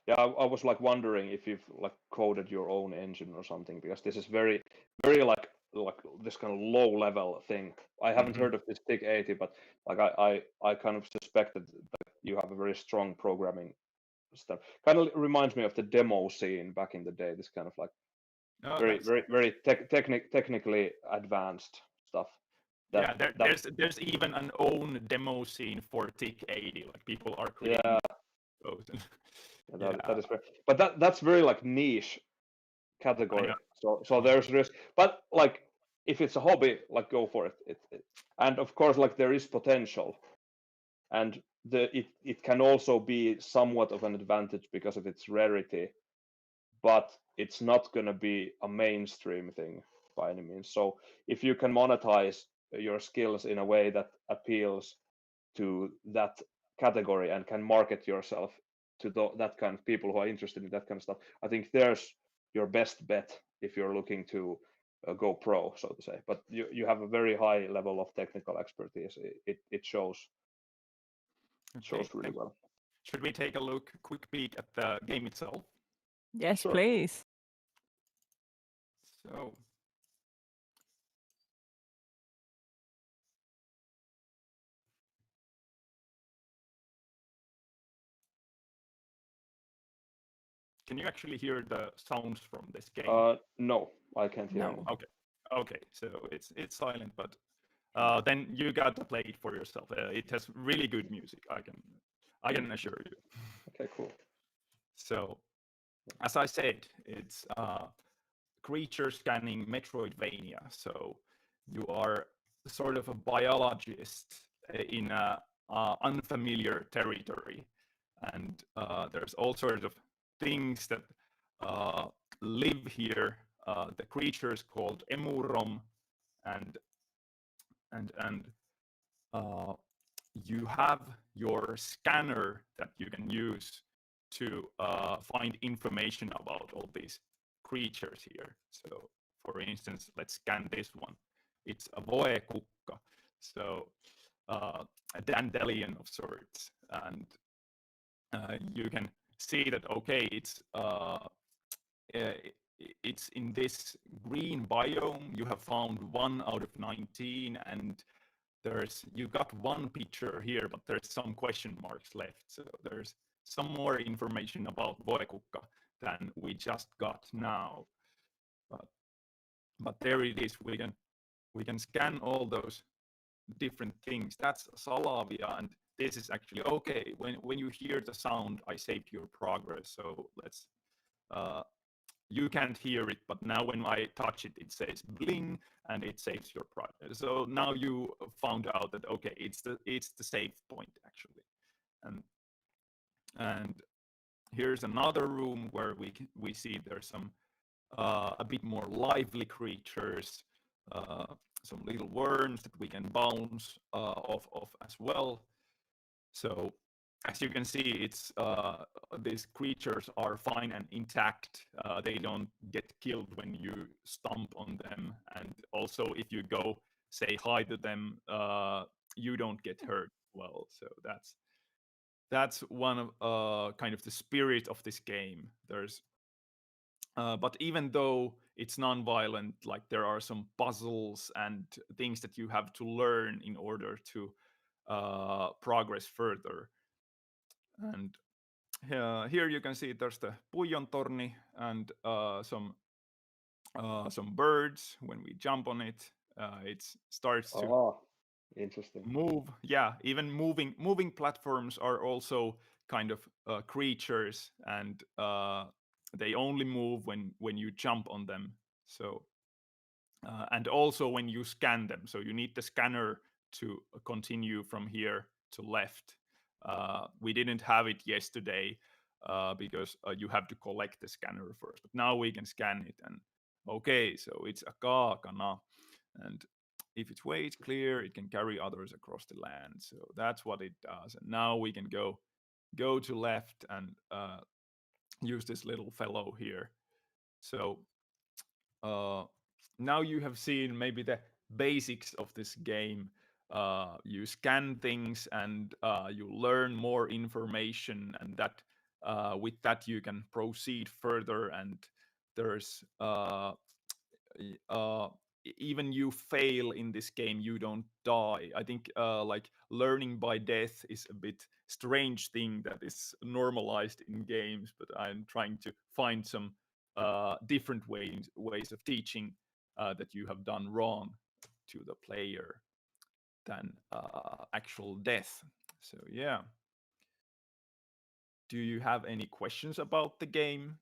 Yeah, I was like wondering if you've like coded your own engine or something, because this is very, very like like this kind of low level thing. I haven't heard of this Big 80, but like I kind of suspected that you have a very strong programming stuff. Kind of reminds me of the demo scene back in the day. This kind of like very technically advanced stuff. There's even an own demo scene for TIC 80. Like people are creating those. That is great. But that's very like niche category. So there's risk. But like if it's a hobby, like go for it. And of course, like there is potential, and it can also be somewhat of an advantage because of its rarity, but it's not going to be a mainstream thing by any means. So if you can monetize your skills in a way that appeals to that category and can market yourself to that kind of people who are interested in that kind of stuff, I think there's your best bet if you're looking to go pro, so to say. But you have a very high level of technical expertise. It shows. It shows really well. Should we take a quick peek at the game itself? Yes, please. So. Can you actually hear the sounds from this game? No, I can't hear any. Okay, so it's silent, but then you got to play it for yourself. It has really good music. I can assure you. Okay, cool. So, as I said, it's creature scanning Metroidvania. So you are sort of a biologist in a unfamiliar territory, and there's all sorts of things that live here. The creatures called Emurom, and you have your scanner that you can use to find information about all these creatures here. So, for instance, let's scan this one. It's a voekukka, so a dandelion of sorts, and you can see that it's in this green biome. You have found 1 out of 19, and you got one picture here, but there's some question marks left. So there's some more information about voekukka than we just got now. But there it is. We can scan all those different things. That's Salavia, and this is actually okay. When you hear the sound, I saved your progress. So let's. You can't hear it, but now when I touch it, it says bling, and it saves your progress. So now you found out that okay, it's the save point actually, and here's another room where we see there's some a bit more lively creatures, some little worms that we can bounce off of as well. So as you can see, it's these creatures are fine and intact. They don't get killed when you stomp on them, and also if you go say hi to them, you don't get hurt. Well, so that's one of kind of the spirit of this game. But even though it's non-violent, like there are some puzzles and things that you have to learn in order to progress further. And here you can see there's the Puijontorni and some birds. When we jump on it, it starts to interesting move. Yeah, even moving platforms are also kind of creatures, and they only move when you jump on them. So and also when you scan them. So you need the scanner to continue from here to left. We didn't have it yesterday because you have to collect the scanner first. But now we can scan it, and okay, so it's a kaakana, and if its way is clear, it can carry others across the land. So that's what it does. And now we can go to left and use this little fellow here. So now you have seen maybe the basics of this game. You scan things and you learn more information, and that with that you can proceed further. And there's even you fail in this game, you don't die. I think like learning by death is a bit strange thing that is normalized in games, but I'm trying to find some different ways of teaching that you have done wrong to the player than actual death. So yeah. Do you have any questions about the game?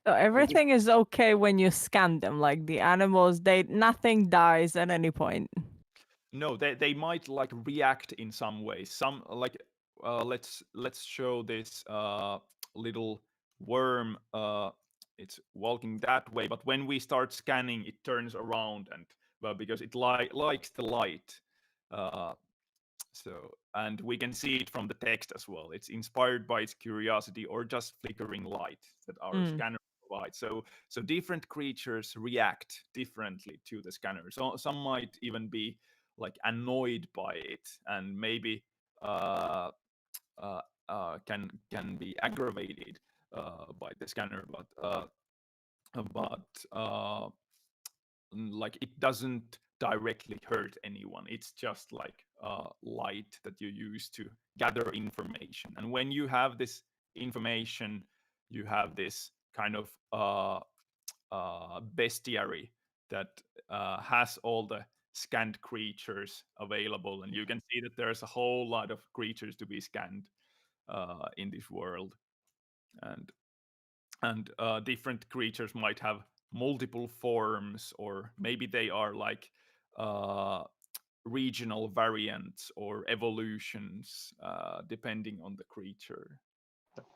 So everything is okay when you scan them, like the animals, nothing dies at any point. No, they might like react in some way. Some like let's show this little worm. It's walking that way, but when we start scanning, it turns around and because it likes the light. So, and we can see it from the text as well. It's inspired by its curiosity or just flickering light that our scanner provides. So different creatures react differently to the scanner. So some might even be like annoyed by it, and maybe can be aggravated by the scanner, but like it doesn't directly hurt anyone. It's just like light that you use to gather information. And when you have this information, you have this kind of bestiary that has all the scanned creatures available, and you can see that there's a whole lot of creatures to be scanned in this world, and different creatures might have multiple forms, or maybe they are like regional variants or evolutions depending on the creature.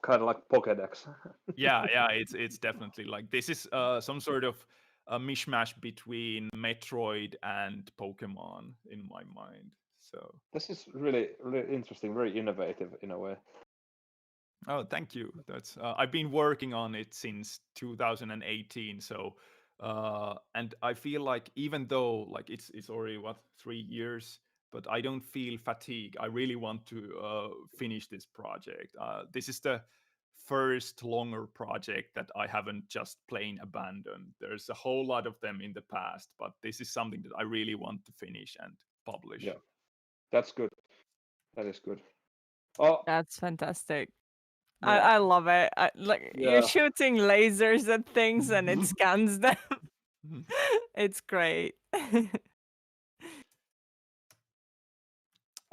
Kind of like Pokédex. yeah, it's definitely like this is some sort of a mishmash between Metroid and Pokemon in my mind. So this is really interesting, very innovative in a way. Oh, thank you. That's I've been working on it since 2018. So, and I feel like even though like it's already 3 years, but I don't feel fatigue. I really want to finish this project. This is the first longer project that I haven't just plain abandoned. There's a whole lot of them in the past, but this is something that I really want to finish and publish. Yeah, that's good. That is good. Oh, That's fantastic. Yeah. I love it. You're shooting lasers at things and it scans them. It's great.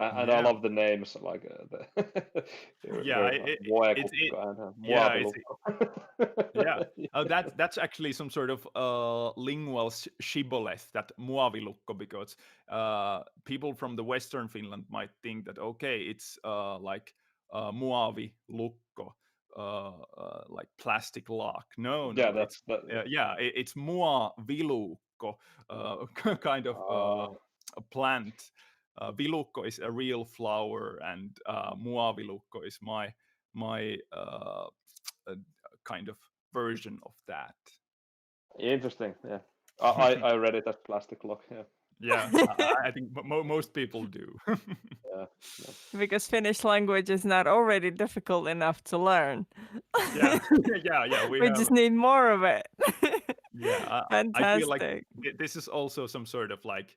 And I love the names, like that's actually some sort of lingual shibboleth, that muovilukko, because people from the Western Finland might think that okay, it's like muovilukko, like plastic lock. No, it's muovilukko, kind of a plant. Vilukko is a real flower, and muovilukko is my kind of version of that. Interesting. Yeah, I read it as plastic lock. Yeah, I think most people do. Yeah. Because Finnish language is not already difficult enough to learn. Yeah. We just need more of it. Yeah, fantastic. I feel like this is also some sort of like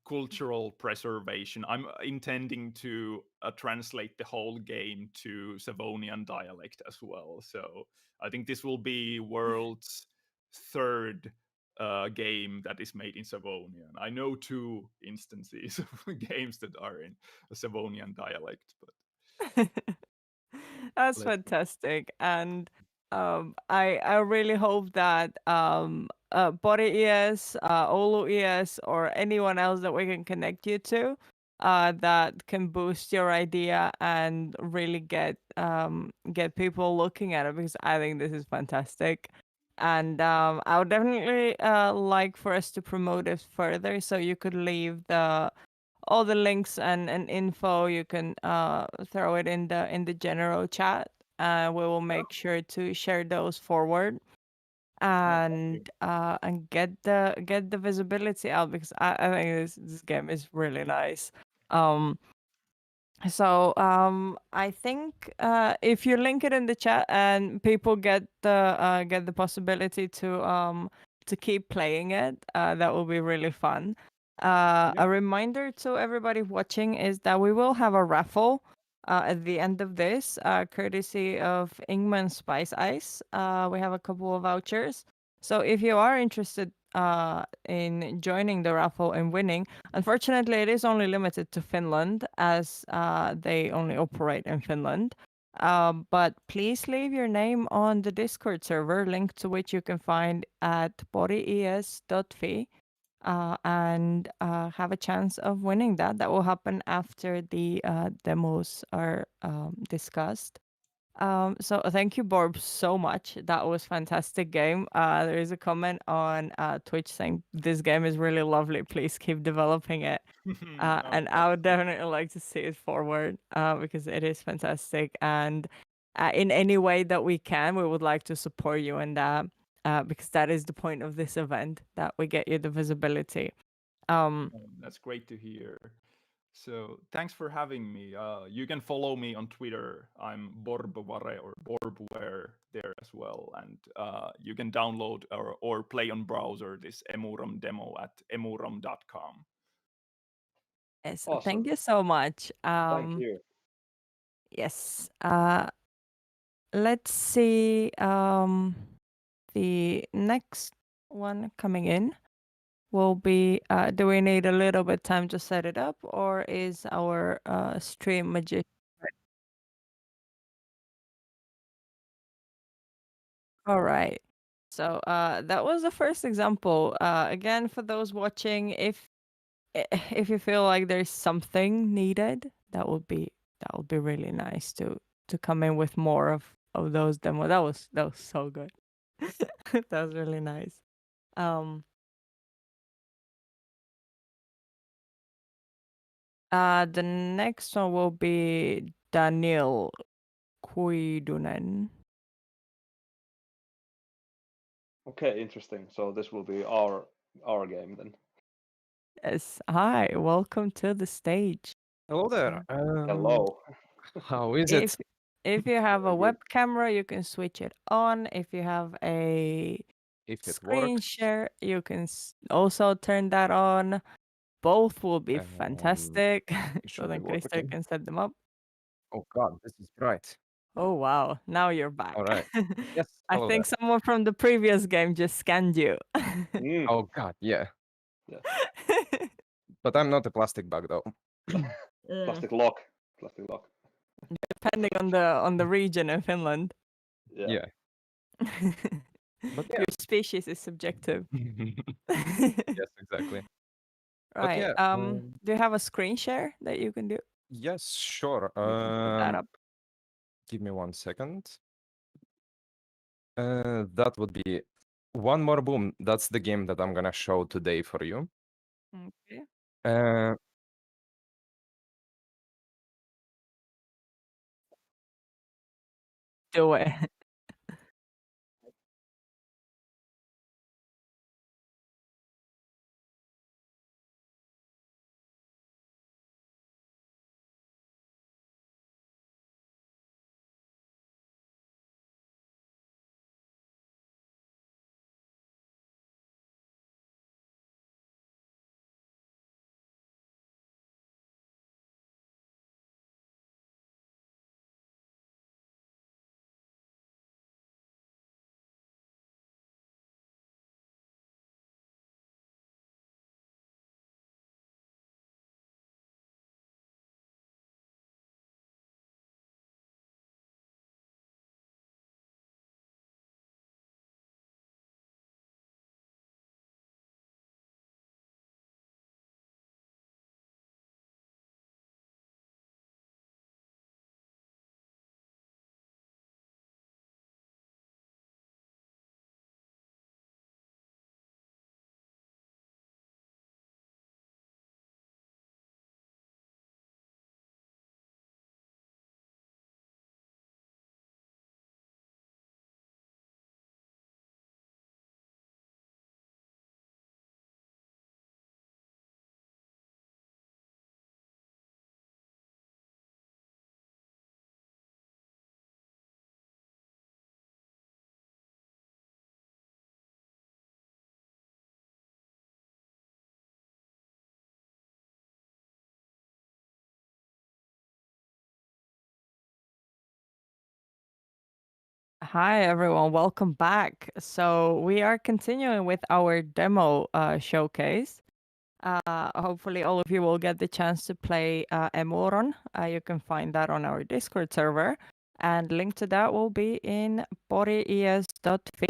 cultural preservation. I'm intending to translate the whole game to Savonian dialect as well. So I think this will be world's third game that is made in Savonian. I know 2 instances of games that are in a Savonian dialect, but that's fantastic. And I really hope that Pori ES, Oulu ES, or anyone else that we can connect you to that can boost your idea and really get people looking at it, because I think this is fantastic. And I would definitely like for us to promote it further. So you could leave all the links and info. You can throw it in the general chat. We will make sure to share those forward and get the visibility out, because I think this game is really nice. So I think if you link it in the chat and people get the possibility to to keep playing it. That will be really fun. A reminder to everybody watching is that we will have a raffle at the end of this, courtesy of Ingman Spice Ice. We have a couple of vouchers. So if you are interested in joining the raffle and winning, unfortunately, it is only limited to Finland as they only operate in Finland. But please leave your name on the Discord server, link to which you can find at pories.fi, and have a chance of winning that. That will happen after the demos are discussed. So thank you, Borb, so much. That was fantastic game. There is a comment on Twitch saying this game is really lovely. Please keep developing it. And I would definitely like to see it forward because it is fantastic. And in any way that we can, we would like to support you in that because that is the point of this event, that we get you the visibility. That's great to hear. So thanks for having me. You can follow me on Twitter. I'm Borbware or Borbware there as well. And you can download or play on browser this Emuram demo at emuram.com. Yes, Awesome. thank you so much. Thank you. Yes. Let's see. The next one coming in will be, do we need a little bit time to set it up, or is our stream magician ready? All right. So that was the first example. Again, for those watching, if you feel like there's something needed, that would be really nice to come in with more of those demos. That was so good. That was really nice. The next one will be Daniel Kuidunen. Okay, interesting. So this will be our game then. Yes. Hi, welcome to the stage. Hello there. Hello. How is it? If you have a Very web good. camera, you can switch it on. If you have a If it screen works. share, you can also turn that on. Both will be fantastic. So should then be Krista working. can set them up. Oh God, this is bright. Oh wow, now you're back. All right. Yes. I Hello think there. someone from the previous game just scanned you. Mm. Oh God, yeah. Yeah. But I'm not a plastic bag though. Plastic lock. Plastic lock. Depending on the region in Finland. Yeah. But yeah. Your species is subjective. Yes, exactly. But Right. yeah. Do you have a screen share that you can do? Yes, sure. You can put that up. Give me 1 second. That would be One More Boom. That's the game that I'm gonna show today for you. Okay. Do it. Hi, everyone. Welcome back. So we are continuing with our demo showcase. Hopefully, all of you will get the chance to play Emuron. You can find that on our Discord server. And link to that will be in pori.es.fi,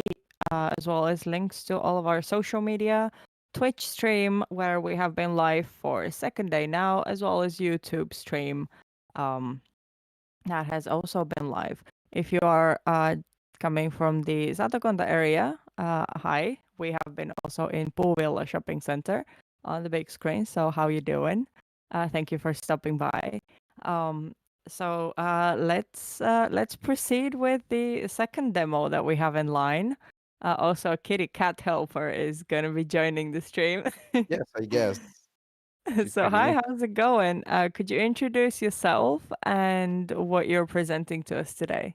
as well as links to all of our social media, Twitch stream, where we have been live for a second day now, as well as YouTube stream that has also been live. If you are coming from the Satakunta area, hi. We have been also in Puuvilla Shopping Center on the big screen. So how you doing? Thank you for stopping by. Let's proceed with the second demo that we have in line. Also, Kitty Cat Helper is going to be joining the stream. Yes, I guess. So hi, how's it going? Could you introduce yourself and what you're presenting to us today?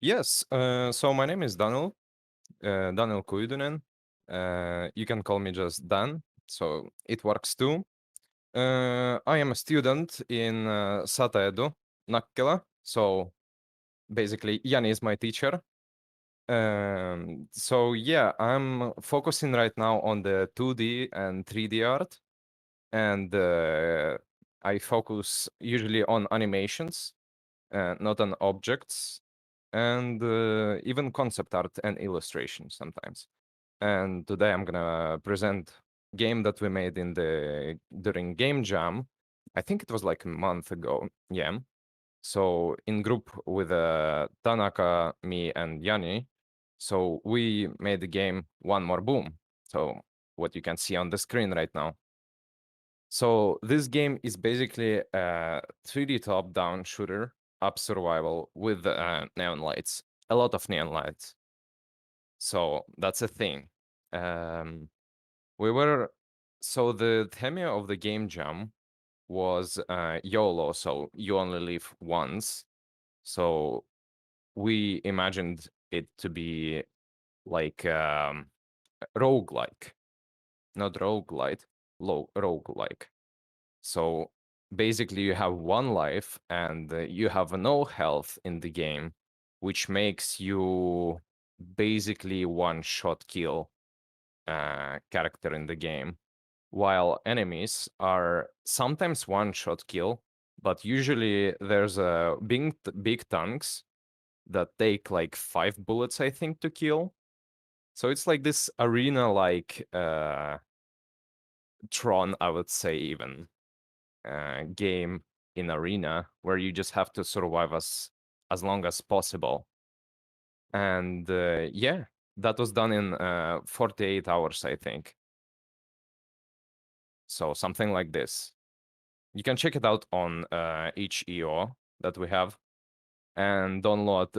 Yes, so my name is Daniel, Daniel Kuidunen. You can call me just Dan, so it works too. I am a student in Sata Edu, Nakkela, so basically Jani is my teacher. So yeah, I'm focusing right now on the 2D and 3D art, and I focus usually on animations, not on objects, and even concept art and illustration sometimes. And today I'm gonna present game that we made during Game Jam. I think it was like a month ago. Yeah. So in group with Tanaka, me, and Yanni. So we made the game One More Boom. So what you can see on the screen right now. So this game is basically a 3D top-down shooter, up survival with neon lights, a lot of neon lights. So that's a thing. So the theme of the game jam was YOLO, so you only live once. So we imagined it to be like roguelike, not roguelite, roguelike. So basically, you have one life and you have no health in the game, which makes you basically one-shot kill character in the game, while enemies are sometimes one-shot kill, but usually there's a big tanks that take like 5 bullets, I think, to kill. So it's like this arena-like Tron, I would say, even game in arena where you just have to survive as long as possible. And yeah, that was done in 48 hours, I think. So something like this. You can check it out on HEO that we have and download,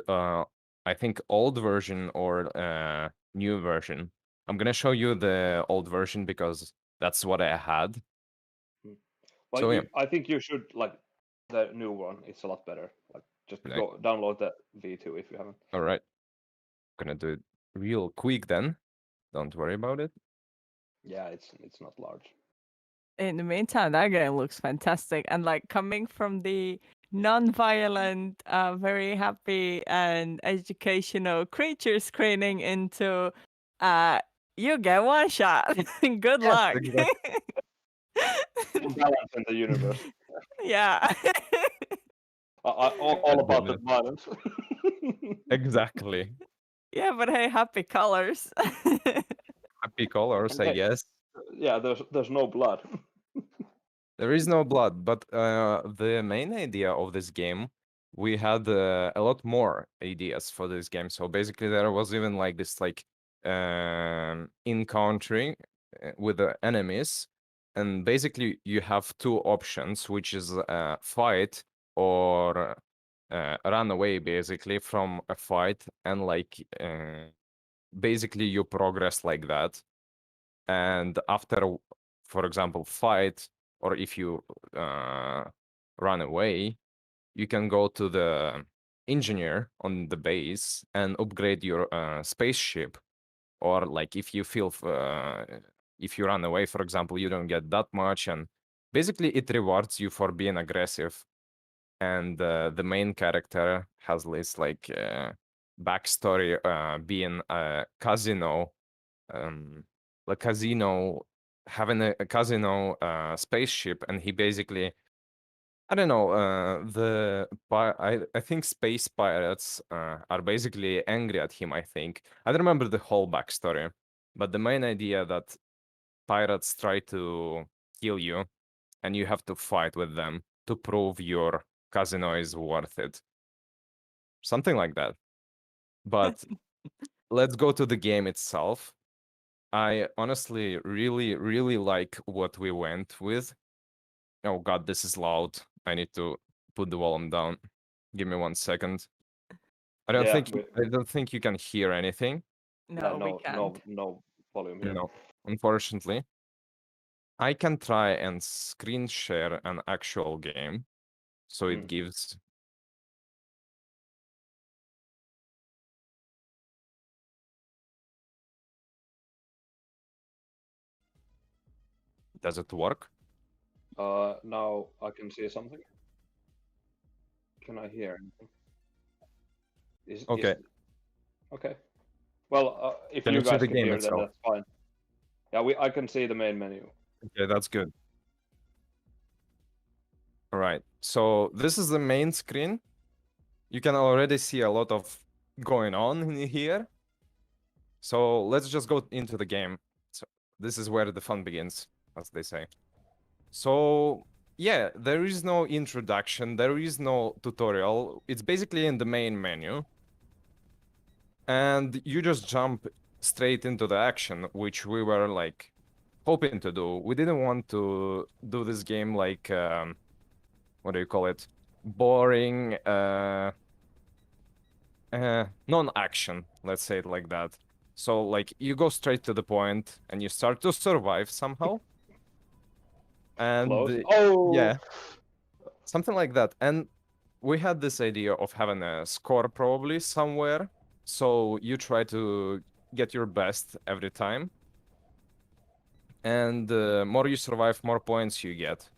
I think, old version or new version. I'm gonna show you the old version because that's what I had. Well, So, yeah. I think you should like the new one. It's a lot better. Like just go download the V2 if you haven't. All right. Gonna do it real quick then. Don't worry about it. Yeah, it's not large. In the meantime, that game looks fantastic. And like coming from the non-violent, very happy and educational creature screening into you get one shot. Good luck. Exactly. Balance in the universe. Yeah. all about the violence. Exactly. Yeah, but hey, happy colors. Happy colors, I guess. Yeah, there's no blood. There is no blood, but the main idea of this game, we had a lot more ideas for this game. So basically, there was even like this encountering with the enemies, and basically you have two options, which is fight or run away, basically from a fight, and like basically you progress like that. And after, for example, fight, or if you run away, you can go to the engineer on the base and upgrade your spaceship. Or like if you feel if you run away, for example, you don't get that much, and basically it rewards you for being aggressive. And the main character has this like backstory being a casino, the casino having a casino spaceship, and he basically, I don't know, I think space pirates are basically angry at him, I think. I don't remember the whole backstory, but the main idea that pirates try to kill you and you have to fight with them to prove your casino is worth it. Something like that. But let's go to the game itself. I honestly really like what we went with. Oh god, this is loud. I need to put the volume down. Give me 1 second. I don't think you can hear anything. No, we can't. No volume here. No, unfortunately. I can try and screen share an actual game, so it gives. Does it work? Now I can see something. Can I hear anything? Okay. Okay. Well, if Can you you see guys the can game hear, then itself? that's fine. Yeah, I can see the main menu. Okay, that's good. All right. So this is the main screen. You can already see a lot of going on in here. So let's just go into the game. So this is where the fun begins, as they say. So yeah, there is no introduction, there is no tutorial. It's basically in the main menu. And you just jump straight into the action, which we were like hoping to do. We didn't want to do this game like what do you call it? Boring non-action, let's say it like that. So like you go straight to the point and you start to survive somehow. And yeah, something like that. And we had this idea of having a score probably somewhere. So you try to get your best every time. And more you survive, more points you get.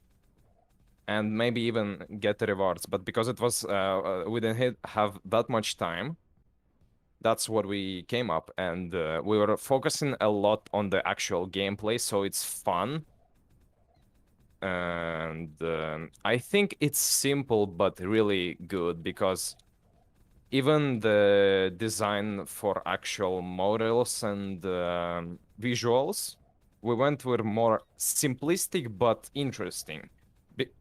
And maybe even get the rewards. But because it was, we didn't have that much time, that's what we came up. And we were focusing a lot on the actual gameplay, so it's fun. And I think it's simple but really good, because even the design for actual models and visuals, we went with more simplistic but interesting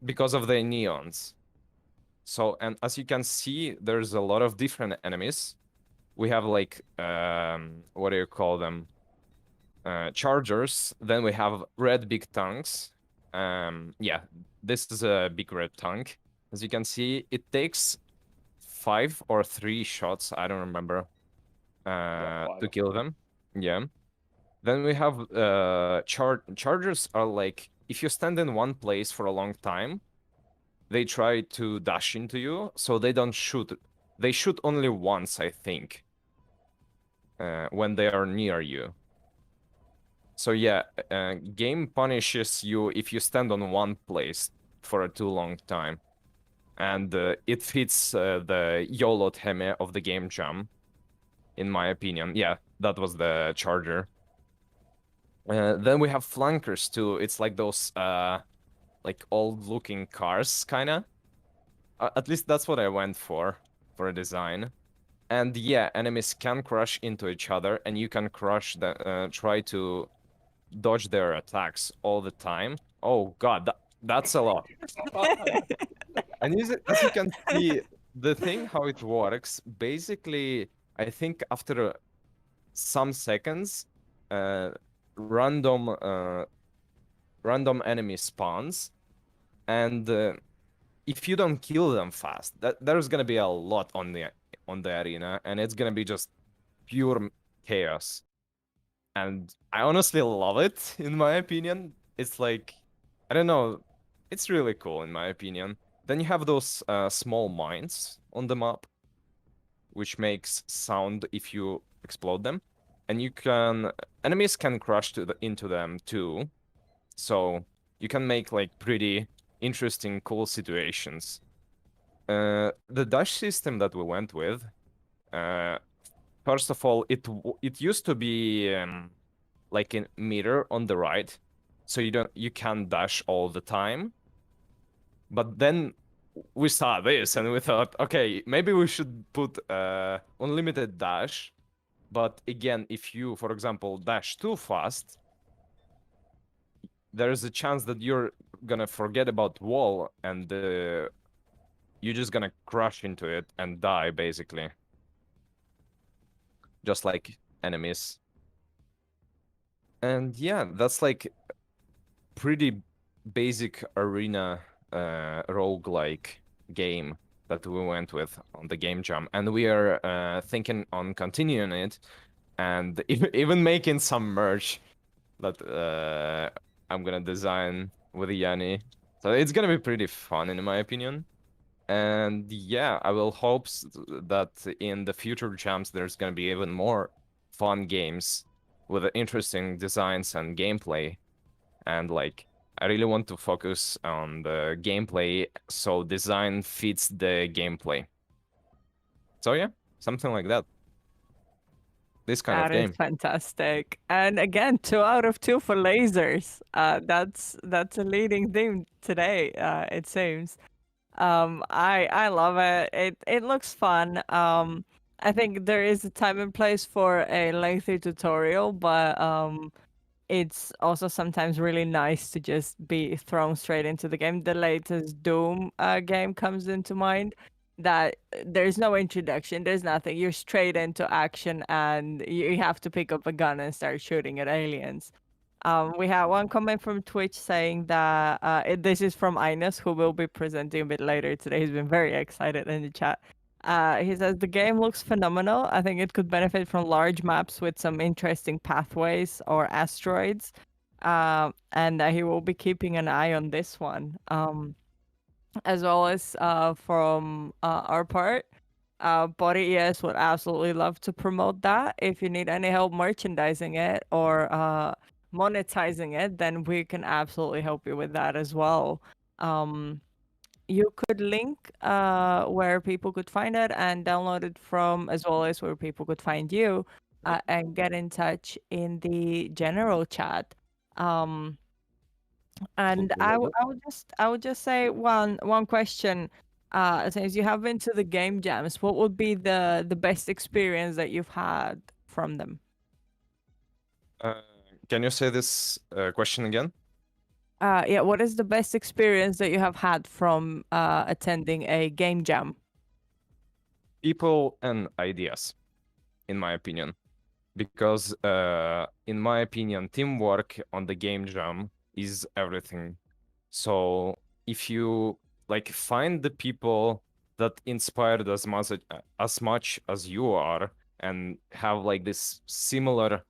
because of the neons. So, and as you can see, there's a lot of different enemies. We have like, what do you call them? Chargers. Then we have red big tanks. Yeah, this is a big red tank. As you can see, it takes 5 or 3 shots, I don't remember, to kill them. Yeah. Then we have chargers are like, if you stand in one place for a long time, they try to dash into you, so they don't shoot. They shoot only once, I think, when they are near you. So yeah, game punishes you if you stand on one place for a too long time. And it fits the YOLO theme of the game jam, in my opinion. Yeah, that was the charger. Then we have flankers too. It's like those like old-looking cars, kinda. At least that's what I went for a design. And yeah, enemies can crash into each other, and you can crush the try to dodge their attacks all the time. Oh god, that's a lot. And as you can see, the thing how it works, basically, I think after some seconds, random enemy spawns, and if you don't kill them fast, there's gonna be a lot on the arena, and it's gonna be just pure chaos. And I honestly love it, in my opinion. It's like, I don't know, it's really cool, in my opinion. Then you have those small mines on the map, which makes sound if you explode them. And enemies can crash into them too. So you can make like pretty interesting, cool situations. The dash system that we went with, first of all, it used to be like a meter on the right, so you can't dash all the time. But then we saw this and we thought, okay, maybe we should put unlimited dash. But again, if you, for example, dash too fast, there is a chance that you're gonna forget about wall and you're just gonna crash into it and die, basically. Just like enemies. And yeah, that's like pretty basic arena roguelike game that we went with on the game jam. And we are thinking on continuing it and even making some merch that I'm gonna design with Yanni. So it's gonna be pretty fun in my opinion. And yeah, I will hope that in the future jams there's gonna be even more fun games with interesting designs and gameplay. And like, I really want to focus on the gameplay so design fits the gameplay. So yeah, something like that. This kind of That is game. fantastic. And again, 2 out of 2 for lasers. That's a leading theme today, it seems. I love it. It looks fun. I think there is a time and place for a lengthy tutorial, but it's also sometimes really nice to just be thrown straight into the game. The latest Doom game comes into mind that there's no introduction, there's nothing. You're straight into action and you have to pick up a gun and start shooting at aliens. We have one comment from Twitch saying that this is from Ines, who will be presenting a bit later today. He's been very excited in the chat. He says the game looks phenomenal. I think it could benefit from large maps with some interesting pathways or asteroids. And he will be keeping an eye on this one. As well as from our part, Pori ES would absolutely love to promote that. If you need any help merchandising it or monetizing it, then we can absolutely help you with that as well. You could link where people could find it and download it from, as well as where people could find you and get in touch in the general chat. And I would just say one question. Since you have been to the game jams, what would be the best experience that you've had from them? Can you say this question again? Yeah, what is the best experience that you have had from attending a game jam? People and ideas, in my opinion. Because in my opinion, teamwork on the game jam is everything. So if you like find the people that inspired as much as you are and have like this similar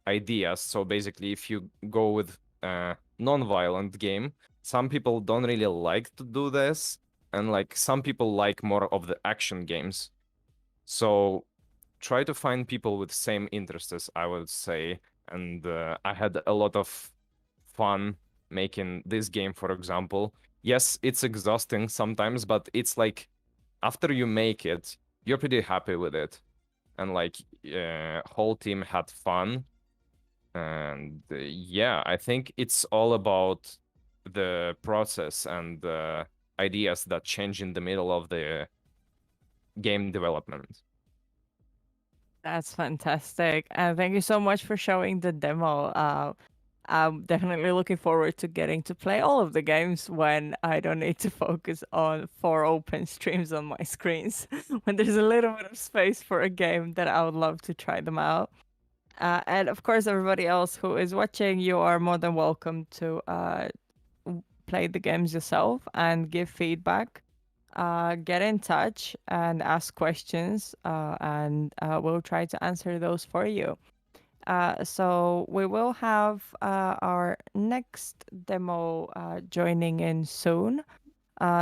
ideas. So basically, if you go with a non-violent game, some people don't really like to do this, and like some people like more of the action games. So try to find people with same interests, I would say. And I had a lot of fun making this game, for example. Yes, it's exhausting sometimes, but it's like after you make it, you're pretty happy with it. And like whole team had fun. And yeah, I think it's all about the process and the ideas that change in the middle of the game development. That's fantastic. And thank you so much for showing the demo. I'm definitely looking forward to getting to play all of the games when I don't need to focus on 4 open streams on my screens. When there's a little bit of space for a game that I would love to try them out. And of course, everybody else who is watching, you are more than welcome to play the games yourself and give feedback. Get in touch and ask questions, and we'll try to answer those for you. So we will have our next demo joining in soon.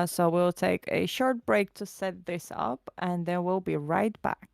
So we'll take a short break to set this up, and then we'll be right back.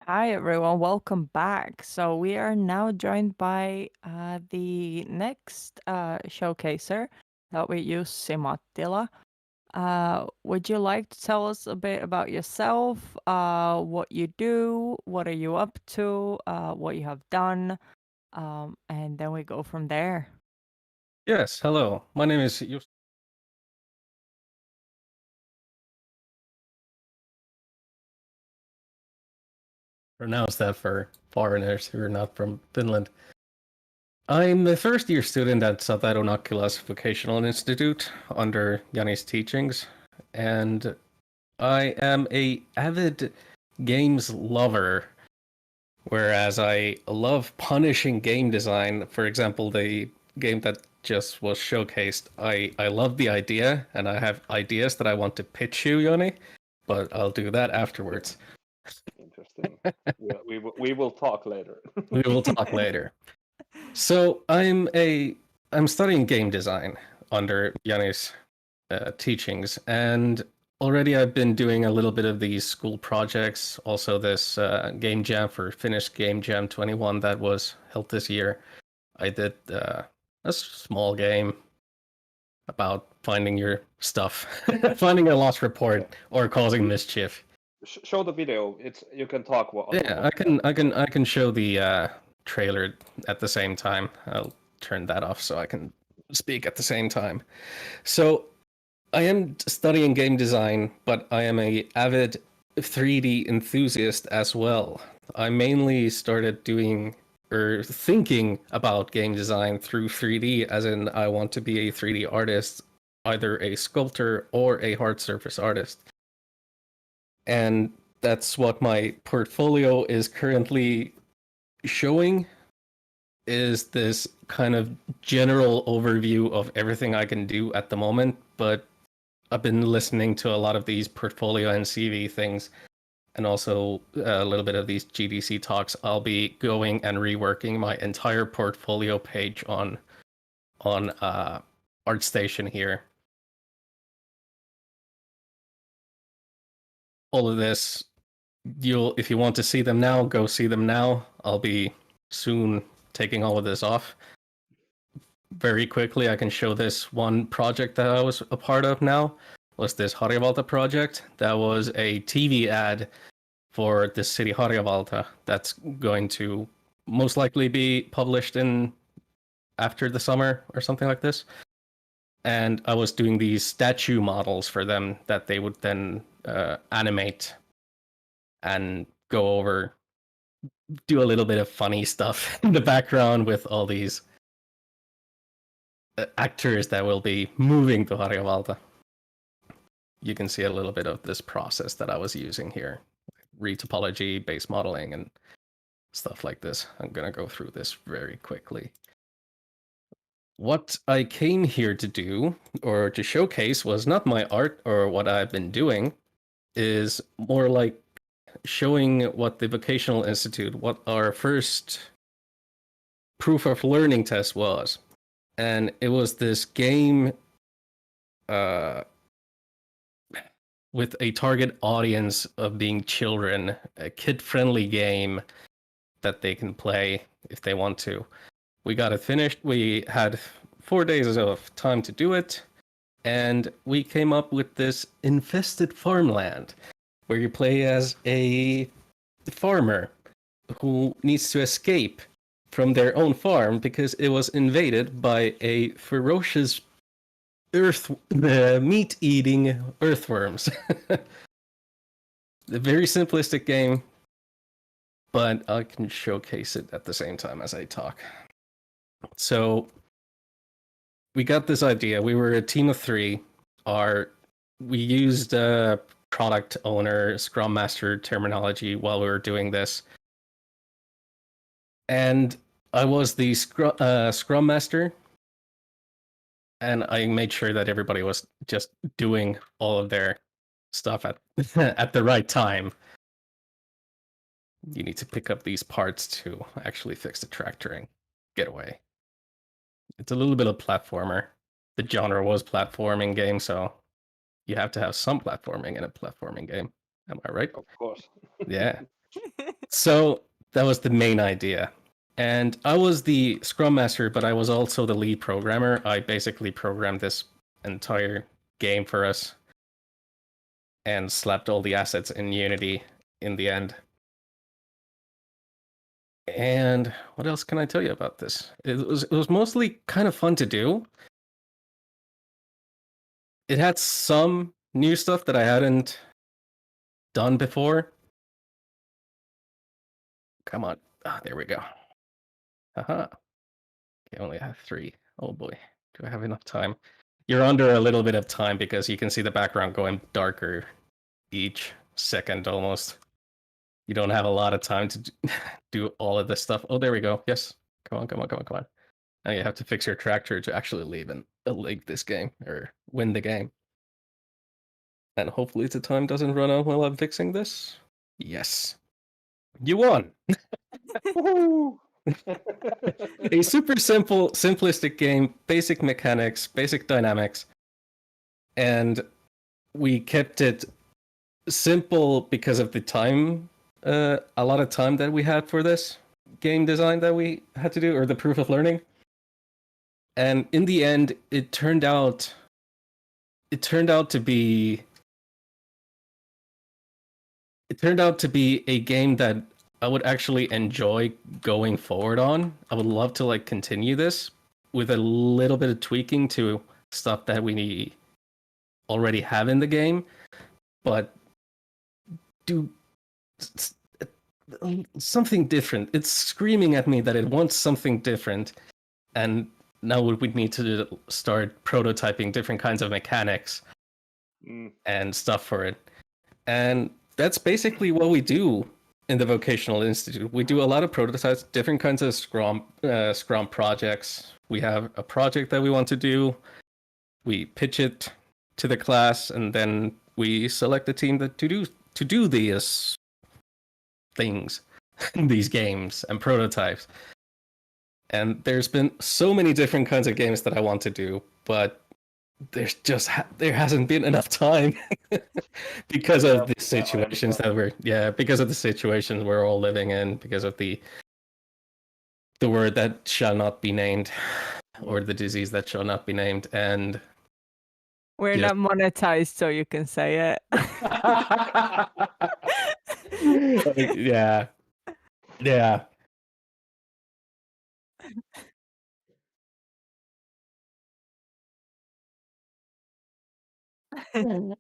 Hi everyone, welcome back. So we are now joined by the next showcaser that we use, Simattila. Would you like to tell us a bit about yourself, what you do, what are you up to, what you have done, and then we go from there. Yes, hello. My name is pronounce that for foreigners who are not from Finland. I'm a first-year student at Satarunakkilah's Vocational Institute under Jani's teachings, and I am a avid games lover, whereas I love punishing game design. For example, the game that just was showcased, I love the idea, and I have ideas that I want to pitch you, Jani, but I'll do that afterwards. Interesting. We will talk later. We will talk later. So I'm studying game design under Jani's teachings, and already I've been doing a little bit of these school projects. Also, this game jam for Finnish Game Jam 21 that was held this year. I did a small game about finding your stuff, finding a lost report, or causing mischief. Show the video. You can talk. Yeah, I can show the trailer at the same time. I'll turn that off so I can speak at the same time. So I am studying game design, but I am a avid 3D enthusiast as well. I mainly started doing or thinking about game design through 3D, as in I want to be a 3D artist, either a sculptor or a hard surface artist. And that's what my portfolio is currently showing, is this kind of general overview of everything I can do at the moment. But I've been listening to a lot of these portfolio and CV things, and also a little bit of these GDC talks. I'll be going and reworking my entire portfolio page on ArtStation here. All of this, if you want to see them now, go see them now. I'll be soon taking all of this off. Very quickly, I can show this one project that I was a part of now, was this Harjavalta project. That was a TV ad for the city Harjavalta that's going to most likely be published in after the summer or something like this. And I was doing these statue models for them that they would then animate and go over, do a little bit of funny stuff in the background with all these actors that will be moving to Harjavalta. You can see a little bit of this process that I was using here. Retopology, base modeling, and stuff like this. I'm gonna go through this very quickly. What I came here to do, or to showcase, was not my art or what I've been doing, is more like showing what the Vocational Institute, what our first proof of learning test was. And it was this game with a target audience of being children, a kid-friendly game that they can play if they want to. We got it finished. We had 4 days of time to do it, and we came up with this infested farmland, where you play as a farmer who needs to escape from their own farm because it was invaded by a ferocious meat-eating earthworms. A very simplistic game, but I can showcase it at the same time as I talk. So we got this idea. We were a team of 3. We used product owner, Scrum Master terminology while we were doing this. And I was the Scrum Master, and I made sure that everybody was just doing all of their stuff at at the right time. You need to pick up these parts to actually fix the tractor and get away. It's a little bit of platformer. The genre was platforming game, so you have to have some platforming in a platforming game. Am I right? Of course. Yeah. So that was the main idea. And I was the Scrum Master, but I was also the lead programmer. I basically programmed this entire game for us and slapped all the assets in Unity in the end. And what else can I tell you about this? It was mostly kind of fun to do. It had some new stuff that I hadn't done before. Come on. Ah, there we go. Haha. I only have 3. Oh boy. Do I have enough time? You're under a little bit of time because you can see the background going darker each second almost. You don't have a lot of time to do all of this stuff. Oh, there we go. Yes. Come on. Now you have to fix your tractor to actually leave this game or win the game. And hopefully the time doesn't run out while I'm fixing this. Yes. You won. A super simple, simplistic game, basic mechanics, basic dynamics. And we kept it simple because of the time, a lot of time that we had for this game design that we had to do, or the proof of learning. And in the end, it turned out to be a game that I would actually enjoy going forward on. I would love to like continue this with a little bit of tweaking to stuff that we already have in the game, but do something different. It's screaming at me that it wants something different, and now we need to start prototyping different kinds of mechanics and stuff for it. And that's basically what we do in the Vocational Institute. We do a lot of prototypes, different kinds of Scrum projects. We have a project that we want to do. We pitch it to the class, and then we select a team to do these things, these games and prototypes. And there's been so many different kinds of games that I want to do, but there hasn't been enough time because of the situations because of the situations we're all living in, because of the word that shall not be named, or the disease that shall not be named, and we're not monetized, so you can say it. Yeah. Yeah. We'll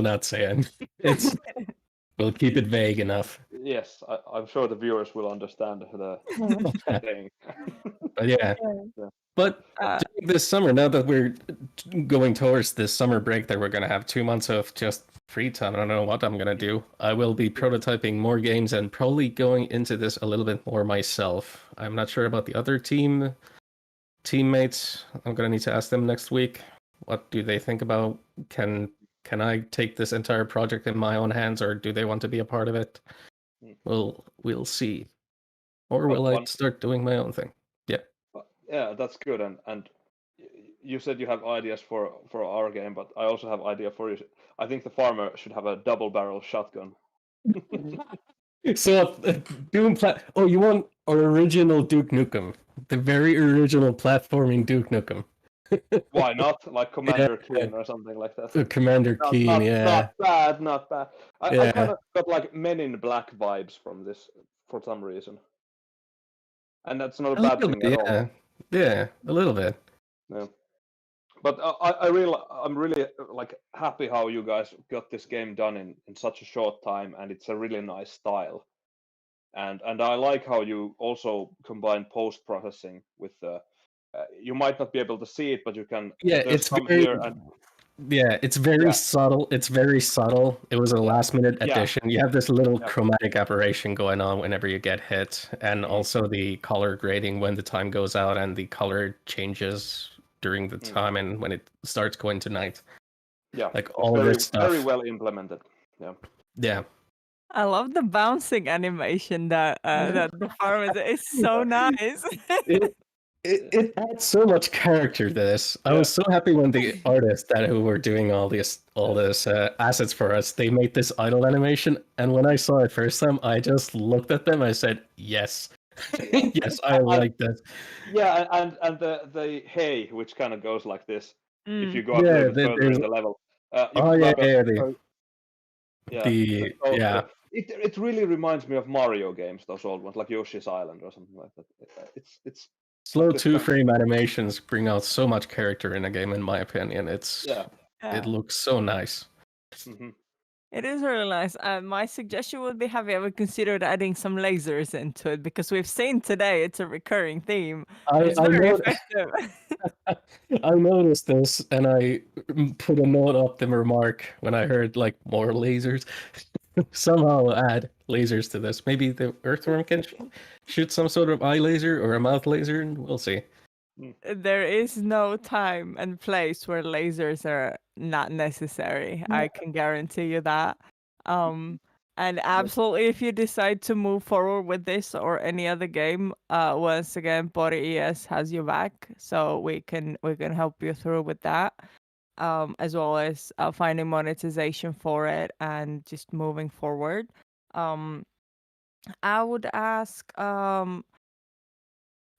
not say it. We'll keep it vague enough. Yes, I'm sure the viewers will understand the thing. Yeah. But this summer, now that we're going towards this summer break that we're going to have 2 months of just free time, I don't know what I'm going to do. I will be prototyping more games and probably going into this a little bit more myself. I'm not sure about the other teammates. I'm going to need to ask them next week. What do they think about? Can I take this entire project in my own hands, or do they want to be a part of it? We'll see. Or will I start doing my own thing? Yeah. Yeah, that's good. And you said you have ideas for our game, but I also have idea for you. I think the farmer should have a double barrel shotgun. So Doom you want our original Duke Nukem, the very original platforming Duke Nukem. Why not? Like Commander Keen or something like that. Commander Keen, yeah. Not bad. I kind of got like Men in Black vibes from this for some reason. And that's not a bad thing at all. Yeah, a little bit. Yeah. But I'm really like happy how you guys got this game done in such a short time, and it's a really nice style. And I like how you also combine post-processing with the you might not be able to see it, but you can. Yeah, it's very. It's very subtle. It's very subtle. It was a last-minute addition. You have this little chromatic aberration going on whenever you get hit, and also the color grading when the time goes out, and the color changes during the time and when it starts going to night. Yeah, like all this stuff. Very well implemented. Yeah. Yeah. I love the bouncing animation that the farm is. It's so nice. it adds so much character to this. I was so happy when the artists who were doing all this assets for us, they made this idle animation, and when I saw it first time, I just looked at them. I said, "Yes, yes, I like this." Yeah, and the hey, which kind of goes like this. If you go a Yeah, little bit further in the level, you oh got yeah. It really reminds me of Mario games, those old ones, like Yoshi's Island or something like that. It's Slow this kind of- 2-frame animations bring out so much character in a game, in my opinion. Yeah. It looks so nice. It is really nice. My suggestion would be, have you ever considered adding some lasers into it? Because we've seen today it's a recurring theme. It's very effective. I noticed this, and I put a note up the remark when I heard like more lasers. Somehow add lasers to this. Maybe the earthworm can shoot some sort of eye laser or a mouth laser, and we'll see. There is no time and place where lasers are not necessary. I can guarantee you that. And absolutely, if you decide to move forward with this or any other game, once again, Pori ES has your back, so we can help you through with that, as well as finding monetization for it and just moving forward. I would ask,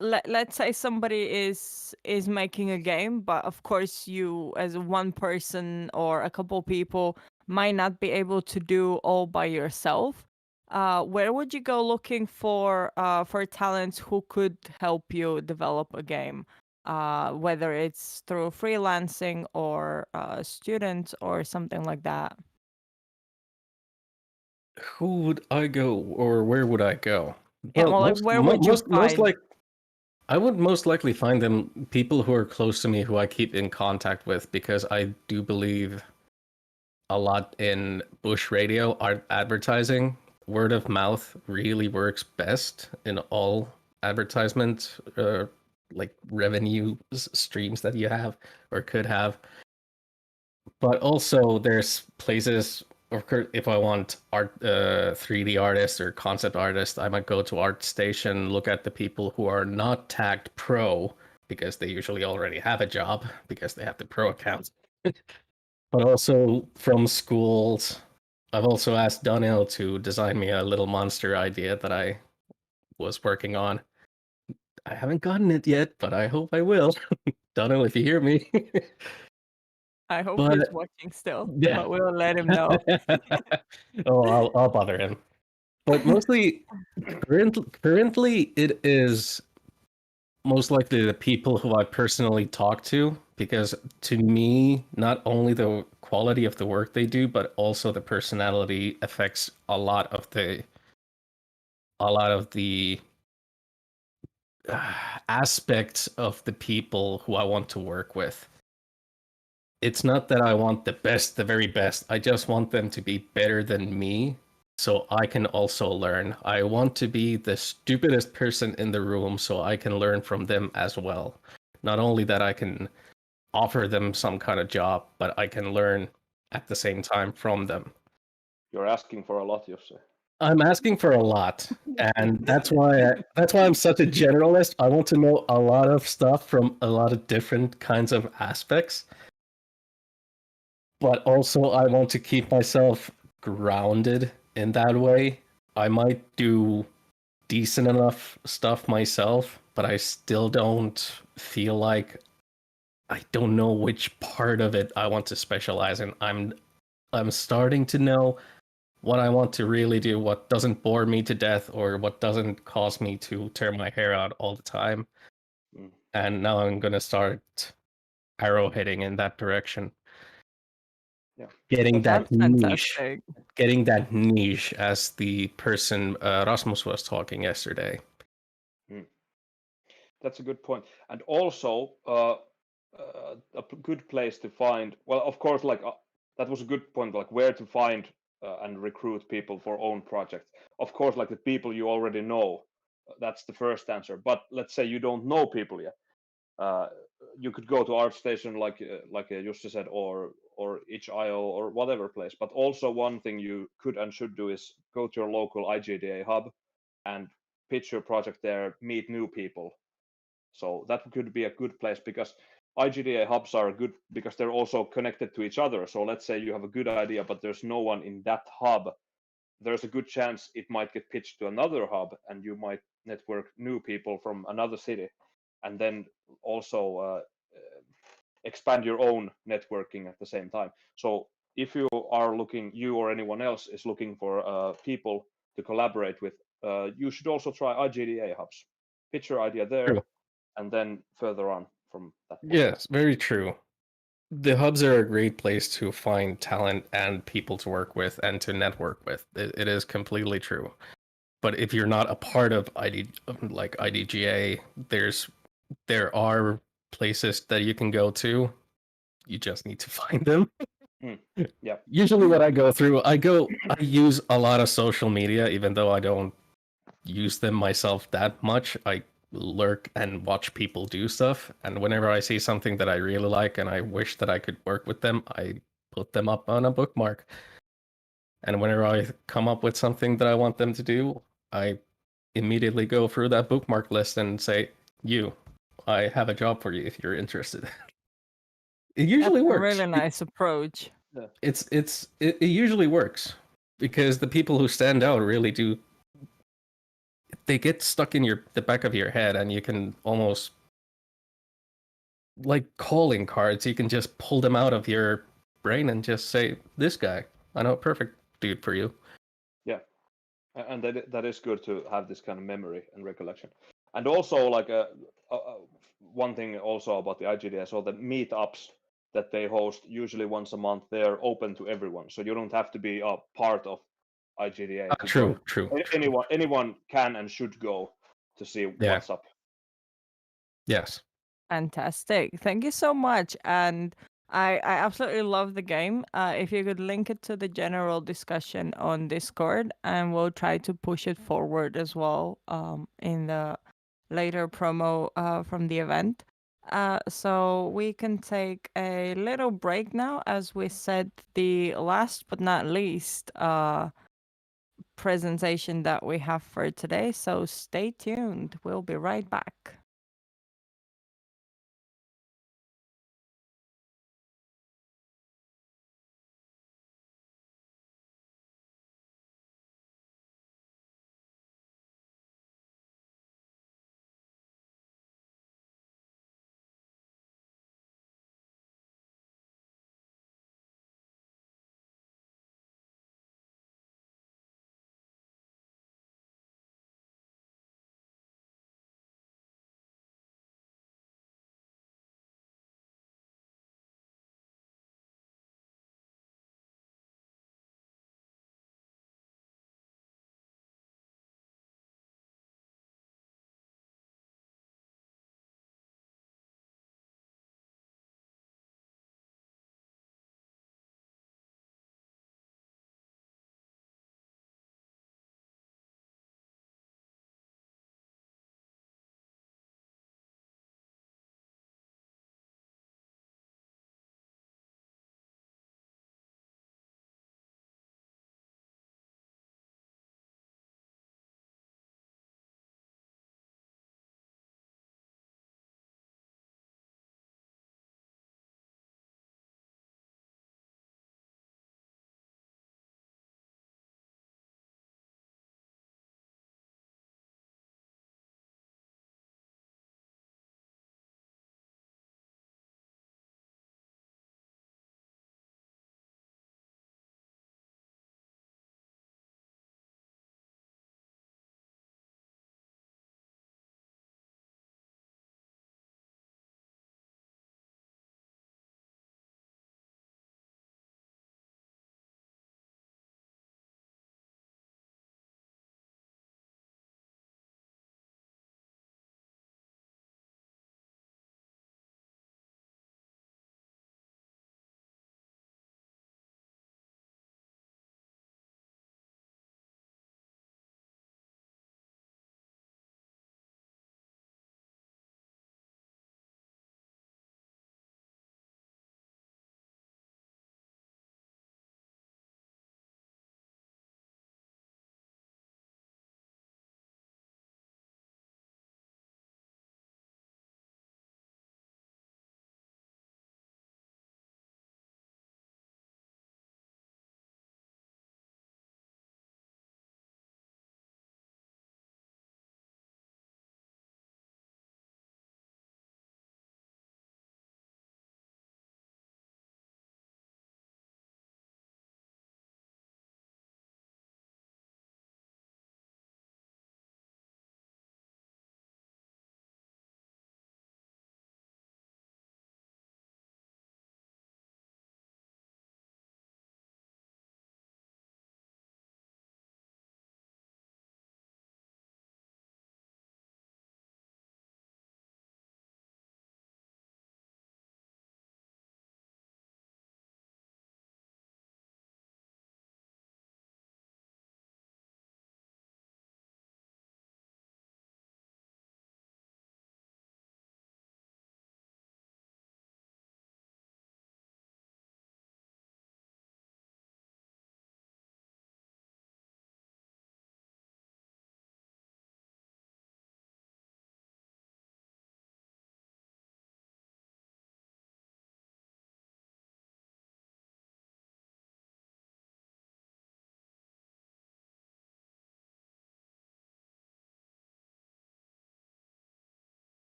let's say somebody is making a game, but of course you as one person or a couple people might not be able to do all by yourself. Where would you go looking for talents who could help you develop a game, whether it's through freelancing or students or something like that? Who would I go, or where would I go? Yeah, well, like, where would you find? I would most likely find them people who are close to me, who I keep in contact with, because I do believe a lot in push radio art advertising. Word of mouth really works best in all advertisement like revenue streams that you have or could have. But also there's places, if I want art, 3D artists or concept artists, I might go to ArtStation, look at the people who are not tagged pro, because they usually already have a job because they have the pro account. But also from schools, I've also asked Daniel to design me a little monster idea that I was working on. I haven't gotten it yet, but I hope I will. Daniel, if you hear me. I hope he's watching still, but we'll let him know. Oh, I'll bother him. But mostly, currently, it is most likely the people who I personally talk to, because to me, not only the quality of the work they do, but also the personality affects a lot of the aspects of the people who I want to work with. It's not that I want the best, the very best. I just want them to be better than me, so I can also learn. I want to be the stupidest person in the room so I can learn from them as well. Not only that I can offer them some kind of job, but I can learn at the same time from them. You're asking for a lot, Jussi. I'm asking for a lot, and that's why I'm such a generalist. I want to know a lot of stuff from a lot of different kinds of aspects. But also I want to keep myself grounded in that way. I might do decent enough stuff myself, but I still don't feel like I don't know which part of it I want to specialize in. I'm starting to know what I want to really do, what doesn't bore me to death or what doesn't cause me to tear my hair out all the time. And now I'm going to start arrowheading in that direction. Getting that niche, as the person Rasmus was talking yesterday. That's a good point, and also a good place to find. Well, of course, like that was a good point. Like where to find and recruit people for own projects. Of course, like the people you already know. That's the first answer. But let's say you don't know people yet. You could go to ArtStation, like Jussi said, or itch.io or whatever place. But also one thing you could and should do is go to your local IGDA hub and pitch your project there, meet new people, So that could be a good place, because IGDA hubs are good because they're also connected to each other. So let's say you have a good idea, but there's no one in that hub. There's a good chance it might get pitched to another hub, and you might network new people from another city, and then also expand your own networking at the same time. So if you are looking, you or anyone else is looking for people to collaborate with, you should also try IGDA hubs. Pitch your idea there, True. and then further on from that point. Yes, very true. The hubs are a great place to find talent and people to work with and to network with. It is completely true. But if you're not a part of IDGA, there are places that you can go to. You just need to find them. Yeah. Usually what I go through, I use a lot of social media, even though I don't use them myself that much. I lurk and watch people do stuff, and whenever I see something that I really like and I wish that I could work with them, I put them up on a bookmark. And whenever I come up with something that I want them to do, I immediately go through that bookmark list and say, I have a job for you if you're interested. It usually That's a works. really nice approach. Yeah. It usually works because the people who stand out really do. They get stuck in the back of your head, and you can almost, like calling cards, you can just pull them out of your brain and just say, "This guy, I know a perfect dude for you." Yeah, and that is good to have this kind of memory and recollection. And also, like one thing also about the IGDA, so the meetups that they host usually once a month, they're open to everyone, so you don't have to be a part of IGDA to True, join. true. Anyone can and should go to see what's up. Yes. Fantastic. Thank you so much. And I absolutely love the game. If you could link it to the general discussion on Discord, and we'll try to push it forward as well in the later promo from the event. So we can take a little break now, as we said, the last but not least presentation that we have for today. So stay tuned. We'll be right back.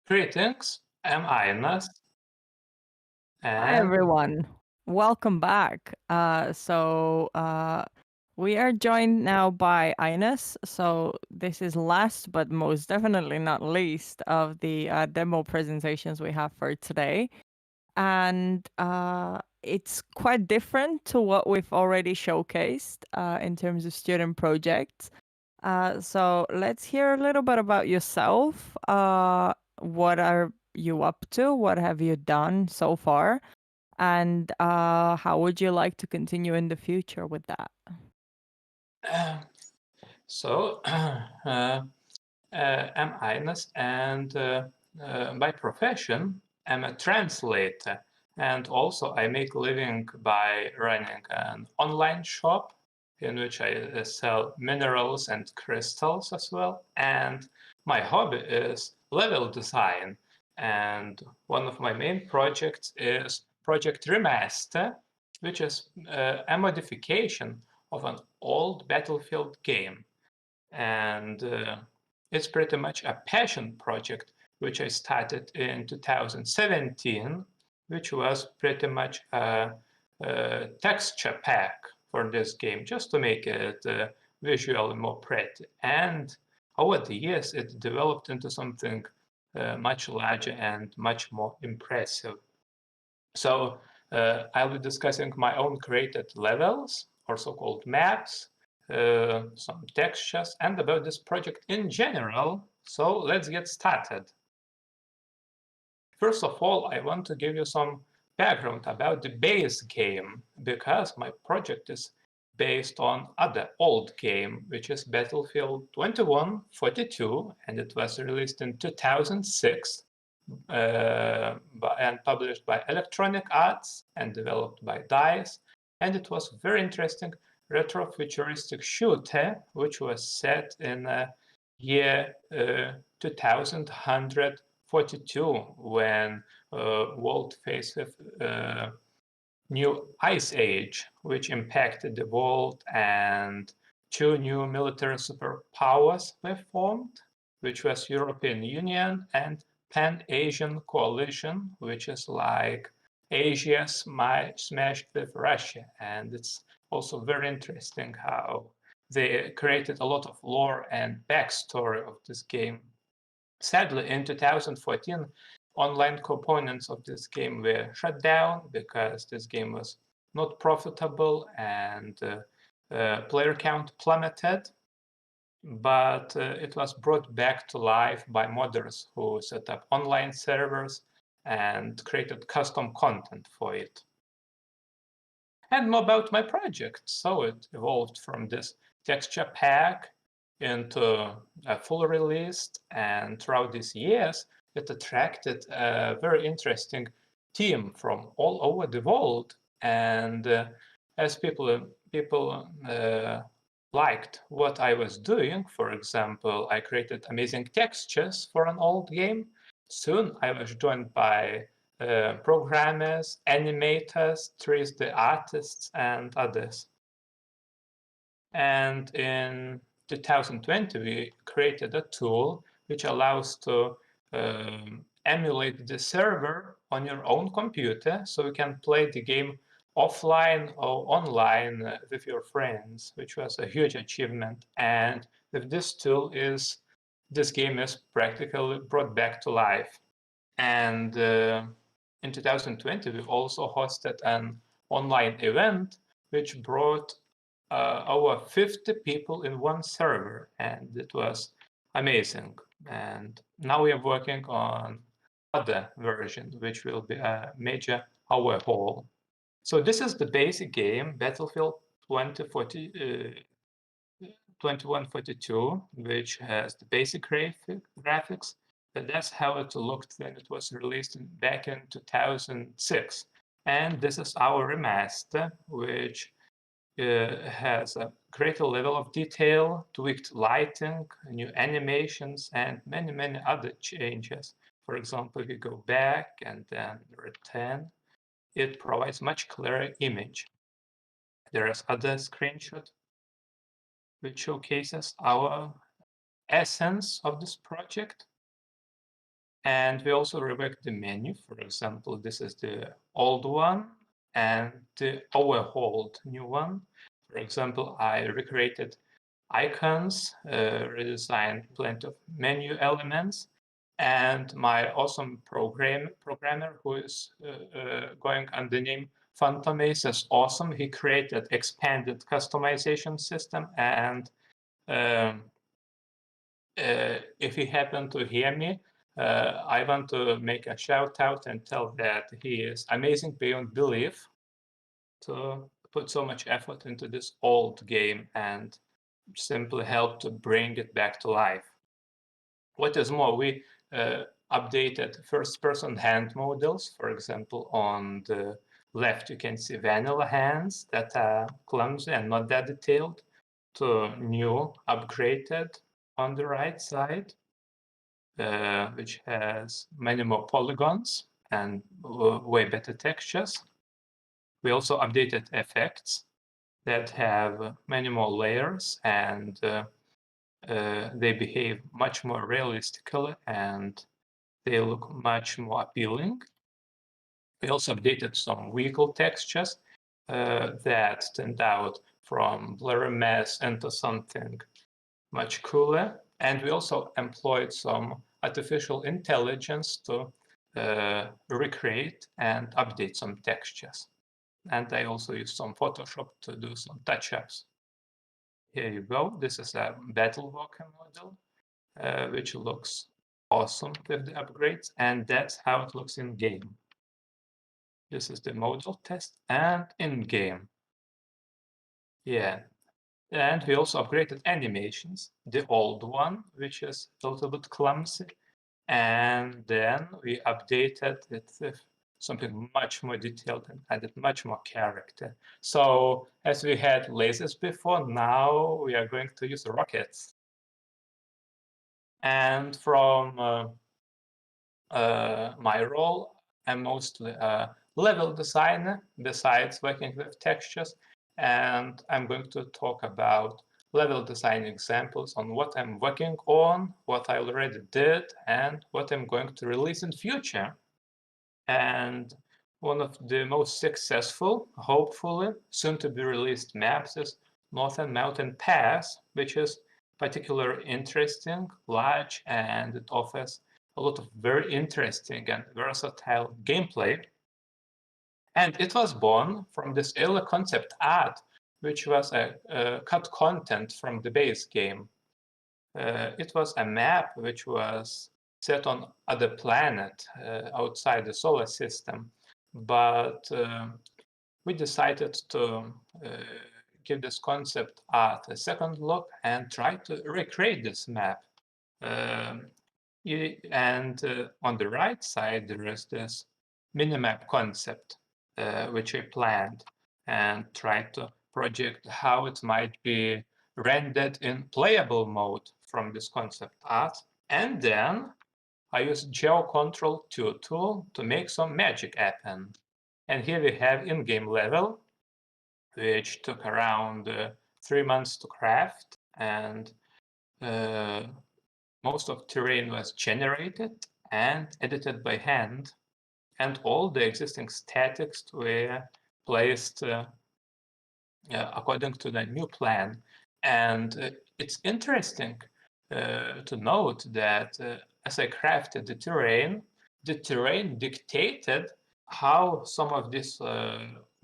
Greetings, I'm Ines. Hi everyone, welcome back. We are joined now by Ines. So this is last but most definitely not least of the demo presentations we have for today. And it's quite different to what we've already showcased in terms of student projects. So let's hear a little bit about yourself. What are you up to? What have you done so far? And how would you like to continue in the future with that? I'm Ines, and by profession, I'm a translator. And also, I make a living by running an online shop in which I sell minerals and crystals as well. And my hobby is level design. And one of my main projects is Project Remaster, which is a modification of an old Battlefield game. And it's pretty much a passion project, which I started in 2017, which was pretty much a texture pack for this game, just to make it visually more pretty. And over the years, it developed into something much larger and much more impressive. So I'll be discussing my own created levels, or so-called maps, some textures, and about this project in general. So let's get started. First of all, I want to give you some background about the base game, because my project is based on other old game, which is Battlefield 2142, and it was released in 2006 and published by Electronic Arts and developed by DICE. And it was very interesting retro-futuristic shooter, which was set in year 2142, when world faced with new ice age, which impacted the world, and two new military superpowers were formed, which was European Union and Pan-Asian Coalition, which is like Asia smashed with Russia. And it's also very interesting how they created a lot of lore and backstory of this game. Sadly, in 2014, online components of this game were shut down because this game was not profitable and player count plummeted. But it was brought back to life by modders who set up online servers and created custom content for it. And more about my project. So it evolved from this texture pack into a full release, and throughout these years, it attracted a very interesting team from all over the world. And as people liked what I was doing, for example, I created amazing textures for an old game. Soon I was joined by programmers, animators, 3D artists, and others. And in 2020, we created a tool which allows to emulate the server on your own computer, so you can play the game offline or online with your friends, which was a huge achievement. And with this tool, this game is practically brought back to life. And in 2020, we also hosted an online event which brought over 50 people in one server, and it was amazing. And now we are working on other version, which will be a major overhaul. So this is the basic game, Battlefield 2142, which has the basic graphics. And that's how it looked when it was released back in 2006. And this is our remaster, which has a greater level of detail, tweaked lighting, new animations, and many, many other changes. For example, if you go back and then return, it provides much clearer image. There is other screenshot which showcases our essence of this project. And we also reworked the menu. For example, this is the old one and the overhauled new one. For example, I recreated icons, redesigned plenty of menu elements, and my awesome programmer who is going under the name Phantomace is awesome. He created expanded customization system, and if he happened to hear me, I want to make a shout out and tell that he is amazing beyond belief to put so much effort into this old game and simply help to bring it back to life. What is more, we updated first-person hand models. For example, on the left, you can see vanilla hands that are clumsy and not that detailed, to new, upgraded on the right side, which has many more polygons and way better textures. We also updated effects that have many more layers, and they behave much more realistically and they look much more appealing. We also updated some vehicle textures that turned out from blurry mess into something much cooler. And we also employed some artificial intelligence to recreate and update some textures. And I also used some Photoshop to do some touch-ups. Here you go. This is a battle walker model, which looks awesome with the upgrades, and that's how it looks in game. This is the model test and in game. Yeah, and we also upgraded animations. The old one, which is a little bit clumsy, and then we updated it with something much more detailed and added much more character. So as we had lasers before, now we are going to use rockets. And from my role, I'm mostly a level designer besides working with textures, and I'm going to talk about level design examples on what I'm working on, what I already did, and what I'm going to release in future. And one of the most successful, hopefully, soon to be released maps is Northern Mountain Pass, which is particularly interesting, large, and it offers a lot of very interesting and versatile gameplay. And it was born from this early concept art, which was a cut content from the base game. It was a map which was set on other planet outside the solar system, but we decided to give this concept art a second look and try to recreate this map. And on the right side, there is this minimap concept, which I planned and tried to project how it might be rendered in playable mode from this concept art. And then I used GeoControl 2 tool to make some magic happen. And here we have in-game level, which took around 3 months to craft, and most of terrain was generated and edited by hand, and all the existing statics were placed according to the new plan. And it's interesting to note that as I crafted the terrain dictated how some of these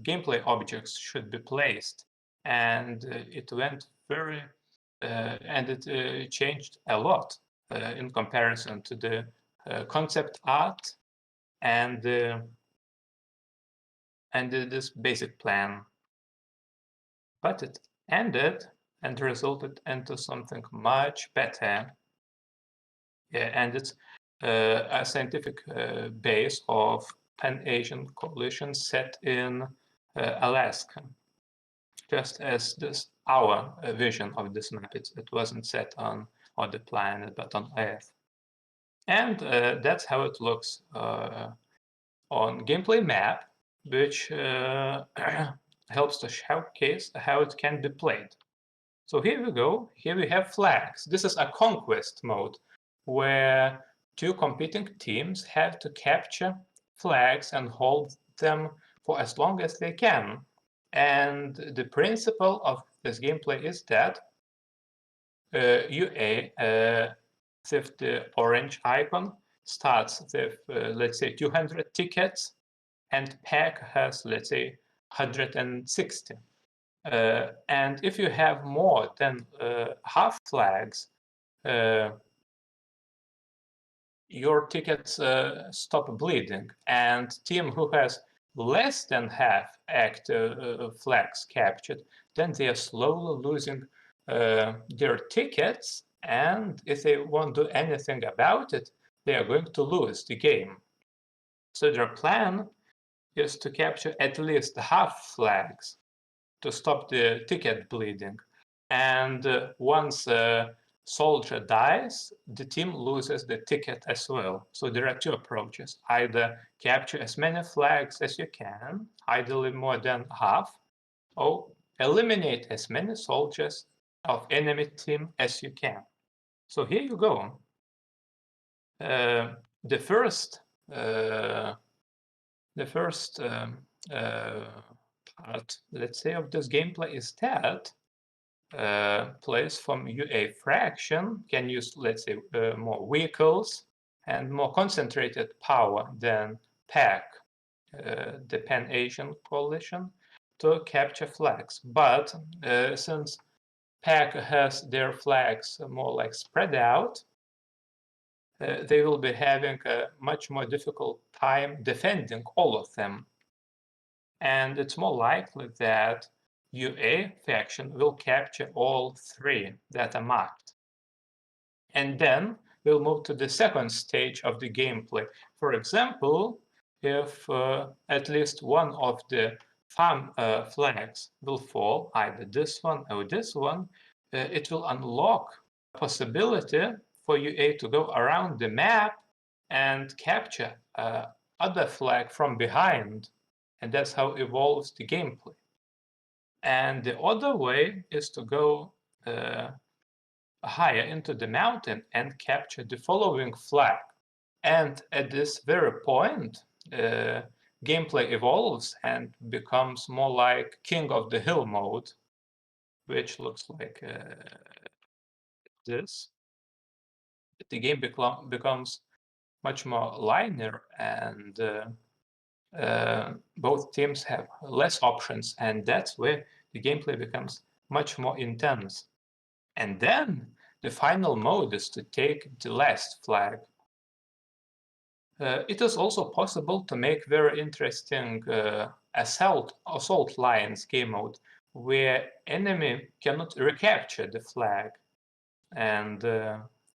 gameplay objects should be placed. And it went very, and it changed a lot in comparison to the concept art and this basic plan. But it ended and resulted into something much better. Yeah, and it's a scientific base of Pan-Asian coalition set in Alaska. Just as this our vision of this map, it wasn't set on the planet, but on Earth. And that's how it looks on gameplay map, which helps to showcase how it can be played. So here we go. Here we have flags. This is a conquest mode where two competing teams have to capture flags and hold them for as long as they can. And the principle of this gameplay is that UA, with the orange icon, starts with, let's say, 200 tickets, and PAC has, let's say, 160. And if you have more than half flags, your tickets stop bleeding, and team who has less than half active flags captured, then they are slowly losing their tickets, and if they won't do anything about it, they are going to lose the game. So their plan is to capture at least half flags to stop the ticket bleeding. And once a soldier dies, the team loses the ticket as well. So there are two approaches. Either capture as many flags as you can, ideally more than half, or eliminate as many soldiers of enemy team as you can. So here you go. The first part, let's say, of this gameplay is that players from UA fraction can use, let's say, more vehicles and more concentrated power than PAC, the Pan-Asian Coalition, to capture flags. But since PAC has their flags more like spread out, they will be having a much more difficult time defending all of them. And it's more likely that UA faction will capture all three that are marked. And then we'll move to the second stage of the gameplay. For example, if at least one of the farm flags will fall, either this one or this one, it will unlock a possibility for UA to go around the map and capture other flag from behind. And that's how evolves the gameplay. And the other way is to go higher into the mountain and capture the following flag. And at this very point, gameplay evolves and becomes more like King of the Hill mode, which looks like this. The game becomes much more linear, and both teams have less options, and that's where the gameplay becomes much more intense. And then the final mode is to take the last flag. It is also possible to make very interesting assault lines game mode, where enemy cannot recapture the flag, and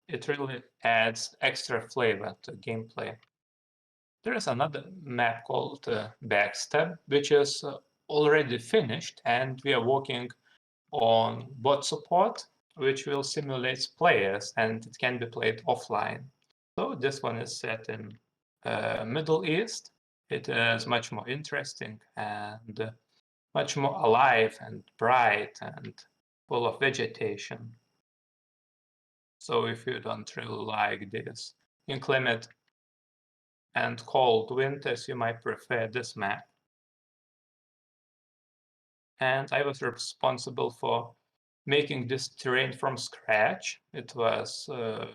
it really adds extra flavor to gameplay. There is another map called Backstab, which is already finished, and we are working on bot support, which will simulate players, and it can be played offline. So this one is set in Middle East. It is much more interesting and much more alive and bright and full of vegetation. So if you don't really like this inclement and cold winters, you might prefer this map. And I was responsible for making this terrain from scratch. It was a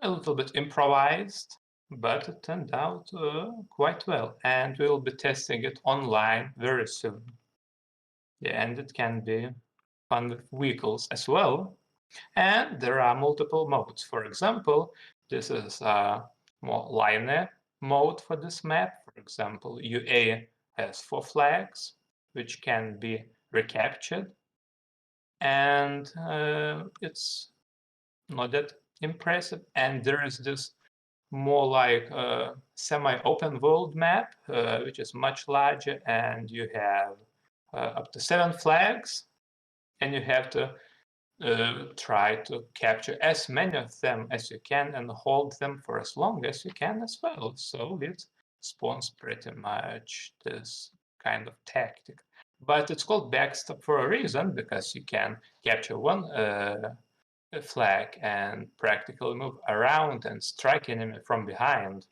little bit improvised, but it turned out quite well. And we will be testing it online very soon. Yeah, and it can be fun with vehicles as well. And there are multiple modes. For example, this is a more linear mode for this map. For example, UA has 4 flags, which can be recaptured. And it's not that impressive. And there is this more like semi-open world map, which is much larger, and you have up to 7 flags, and you have to try to capture as many of them as you can and hold them for as long as you can as well. So it spawns pretty much this kind of tactic. But it's called backstab for a reason, because you can capture one flag and practically move around and strike enemy from behind.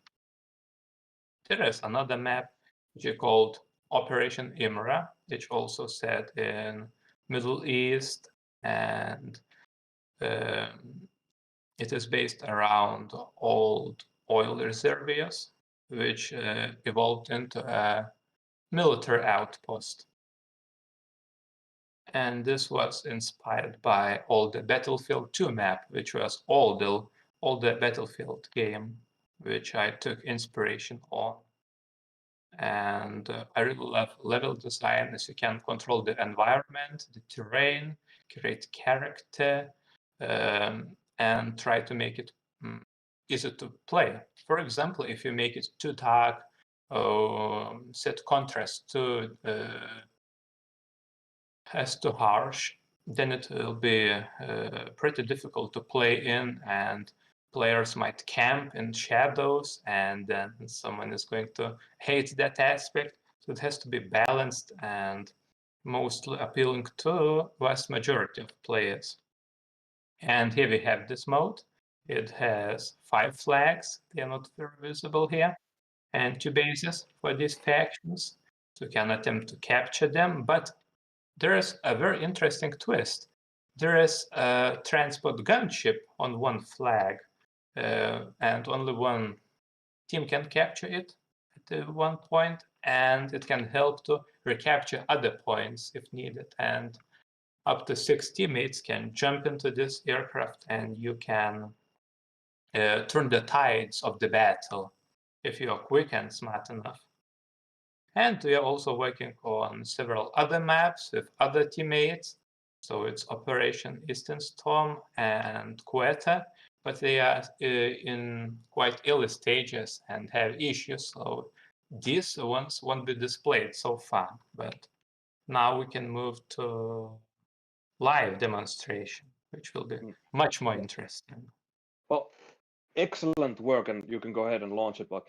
There is another map which is called Operation Imra, which also set in Middle East, and it is based around old oil reservoirs, which evolved into a military outpost. And this was inspired by older Battlefield 2 map, which was older Battlefield game, which I took inspiration on. And I really love level design, as you can control the environment, the terrain, create character, and try to make it easy to play. For example, if you make it too dark, set contrast to as too harsh, then it will be pretty difficult to play in, and players might camp in shadows, and then someone is going to hate that aspect. So it has to be balanced and mostly appealing to vast majority of players. And here we have this mode. It has 5 flags. They are not very visible here. And 2 bases for these factions. So you can attempt to capture them, but there is a very interesting twist. There is a transport gunship on one flag, and only one team can capture it at one point, and it can help to recapture other points if needed. And up to 6 teammates can jump into this aircraft, and you can turn the tides of the battle if you are quick and smart enough. And we are also working on several other maps with other teammates. So it's Operation Eastern Storm and Quetta, but they are in quite early stages and have issues. So these ones won't be displayed so far, but now we can move to live demonstration, which will be much more interesting. Well, excellent work, and you can go ahead and launch it, but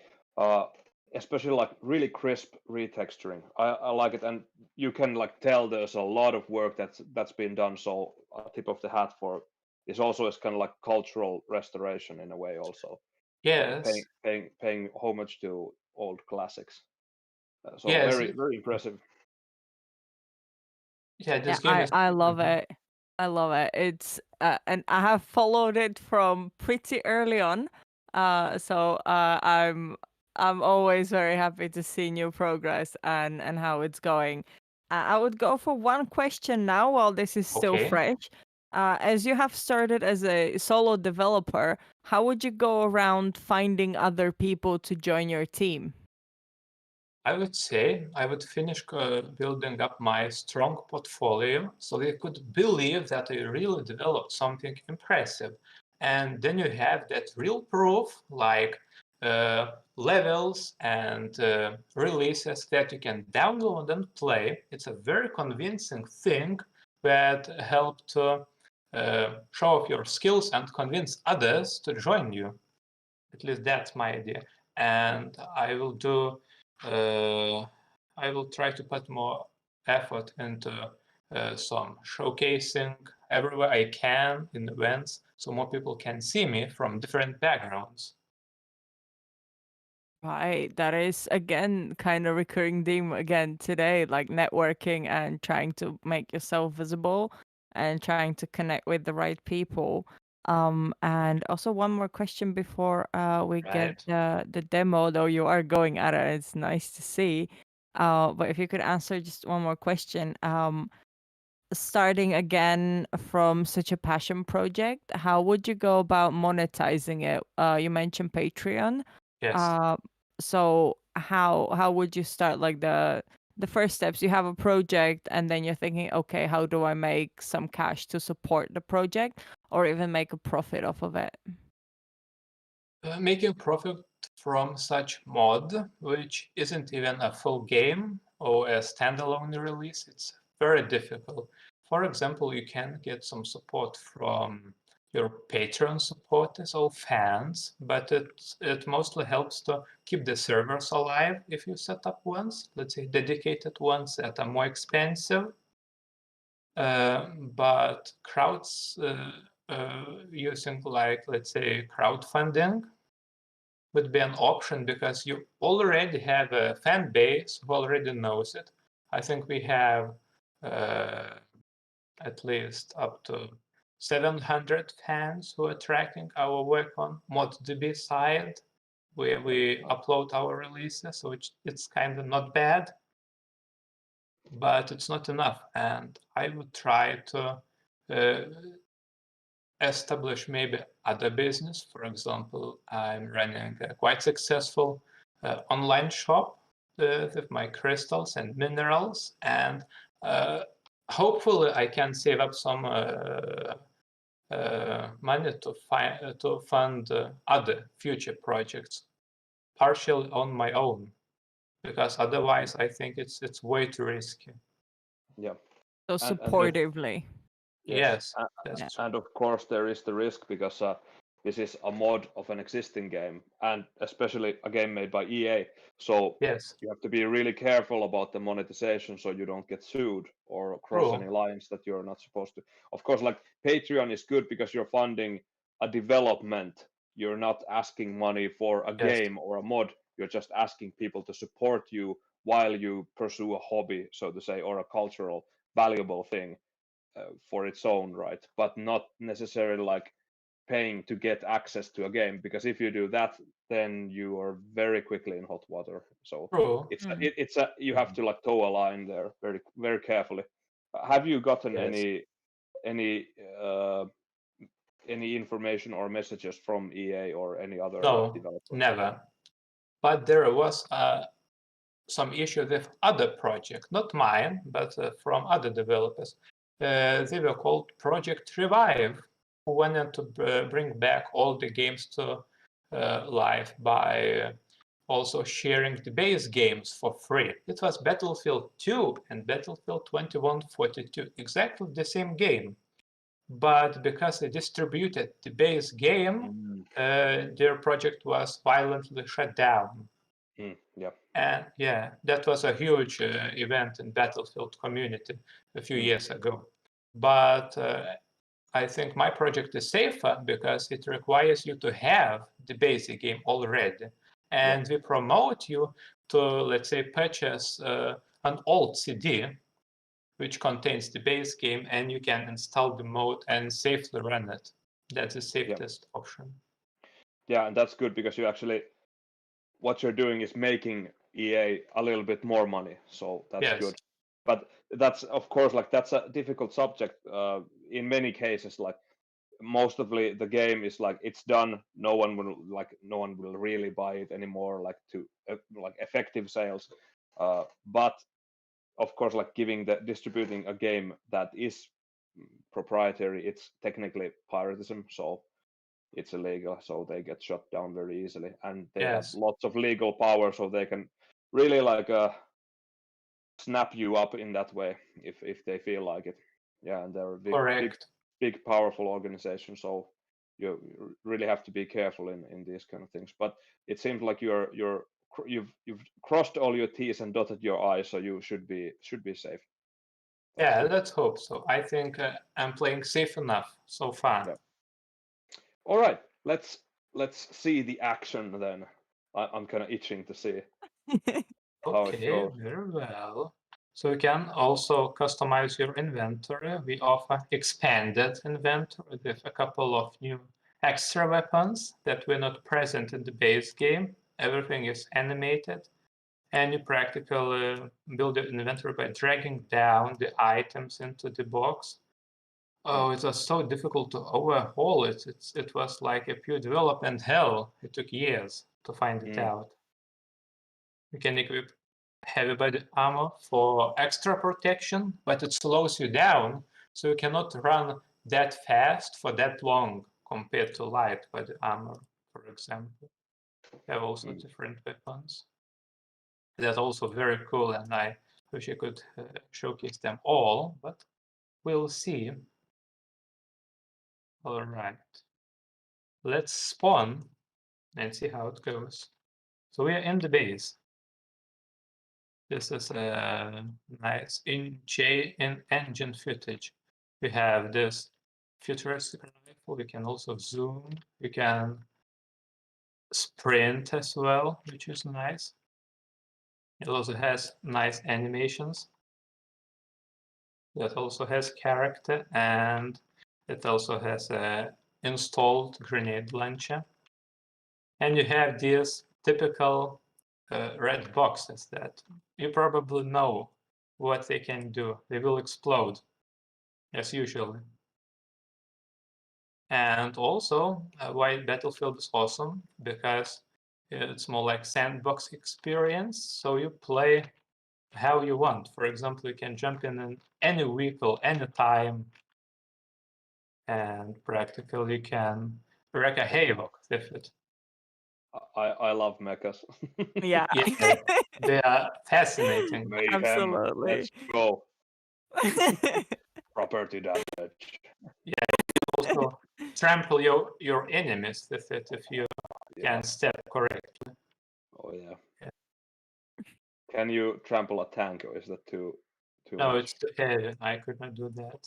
especially like really crisp retexturing. I like it, and you can like tell there's a lot of work that's been done. So a tip of the hat for is also as kind of like cultural restoration in a way, also. Yes. Paying homage to old classics. So yes. very impressive. Yeah, this game is. I love it. I love it. It's and I have followed it from pretty early on. So I'm always very happy to see new progress and how it's going. I would go for one question now while this is still Okay. fresh. As you have started as a solo developer, how would you go around finding other people to join your team? I would say I would finish building up my strong portfolio so they could believe that I really developed something impressive. And then you have that real proof, like levels and releases that you can download and play. It's a very convincing thing that help to show off your skills and convince others to join you. At least that's my idea. And I will try to put more effort into some showcasing everywhere I can in events, so more people can see me from different backgrounds. Right, that is again kind of recurring theme again today, like networking and trying to make yourself visible and trying to connect with the right people. And also one more question before we get the demo, though you are going at it, it's nice to see. But if you could answer just one more question. Starting again from such a passion project, how would you go about monetizing it? You mentioned Patreon. Yes. So how would you start, like the first steps? You have a project and then you're thinking, okay, how do I make some cash to support the project or even make a profit off of it? Making profit from such mod, which isn't even a full game or a standalone release, it's very difficult. For example, you can get some support from your Patreon supporters or fans, but it mostly helps to keep the servers alive if you set up ones, let's say dedicated ones that are more expensive. But using, like, let's say, crowdfunding would be an option, because you already have a fan base who already knows it. I think we have at least up to 700 fans who are tracking our work on ModDB side, where we upload our releases, so it's kind of not bad, but it's not enough. And I would try to establish maybe other business. For example, I'm running a quite successful online shop with my crystals and minerals, and hopefully I can save up some money to fund other future projects, partially on my own, because otherwise I think it's way too risky. Yeah. So supportively. Yes. And of course there is the risk, because this is a mod of an existing game, and especially a game made by EA. So yes, you have to be really careful about the monetization, so you don't get sued or cross any lines that you're not supposed to. Of course, like Patreon is good because you're funding a development. You're not asking money for a game or a mod. You're just asking people to support you while you pursue a hobby, so to say, or a cultural valuable thing for its own, right? But not necessarily like paying to get access to a game, because if you do that, then you are very quickly in hot water. So it's a you have to like toe a line there very very carefully. Have you gotten any information or messages from EA or any other developers? Never. But there was some issue with other project, not mine, but from other developers. They were called Project Revive, who wanted to bring back all the games to life by also sharing the base games for free. It was Battlefield 2 and Battlefield 2142, exactly the same game. But because they distributed the base game, their project was violently shut down. Yeah. And yeah, that was a huge event in Battlefield community a few years ago. But I think my project is safer because it requires you to have the basic game already. And we promote you to, let's say, purchase an old CD, which contains the base game, and you can install the mode and safely run it. That's the safest option. Yeah, and that's good, because you actually, what you're doing is making EA a little bit more money, so that's good. But that's, of course, like that's a difficult subject in many cases. Like most of the game is like it's done. No one will really buy it anymore, like to like effective sales. But of course, like distributing a game that is proprietary, it's technically piratism, so it's illegal, so they get shut down very easily, and they have lots of legal power, so they can really like snap you up in that way if they feel like it. Yeah, and they're a big powerful organization, so you really have to be careful in these kind of things. But it seems like you've crossed all your T's and dotted your I's, so you should be safe. Yeah, let's hope so. I think I'm playing safe enough so far. Yeah. All right, let's see the action then. I'm kind of itching to see how it goes. Very well. So you can also customize your inventory. We offer expanded inventory with a couple of new extra weapons that were not present in the base game. Everything is animated, and you practically build your inventory by dragging down the items into the box. Oh, it was so difficult to overhaul it. It was like a pure development hell. It took years to find it out. You can equip heavy body armor for extra protection, but it slows you down, so you cannot run that fast for that long compared to light body armor, for example. You have also different weapons. That's also very cool, and I wish I could showcase them all, but we'll see. All right. Let's spawn and see how it goes. So we are in the base. This is a nice in engine footage. We have this futuristic rifle. You can also zoom. You can sprint as well, which is nice. It also has nice animations. It also has character, and it also has a installed grenade launcher. And you have these typical red boxes that you probably know what they can do. They will explode, as usual. And also, why Battlefield is awesome, because it's more like sandbox experience. So you play how you want. For example, you can jump in any vehicle, anytime, and practically you can wreak a havoc with it. I love mechas. Yeah. Yeah, they are fascinating. Mayhem. Absolutely. Let's go. Property damage. Yeah, you also trample your enemies with it if you can step correctly. Oh yeah. Can you trample a tank, or is that too No, much? it's too heavy. I could not do that.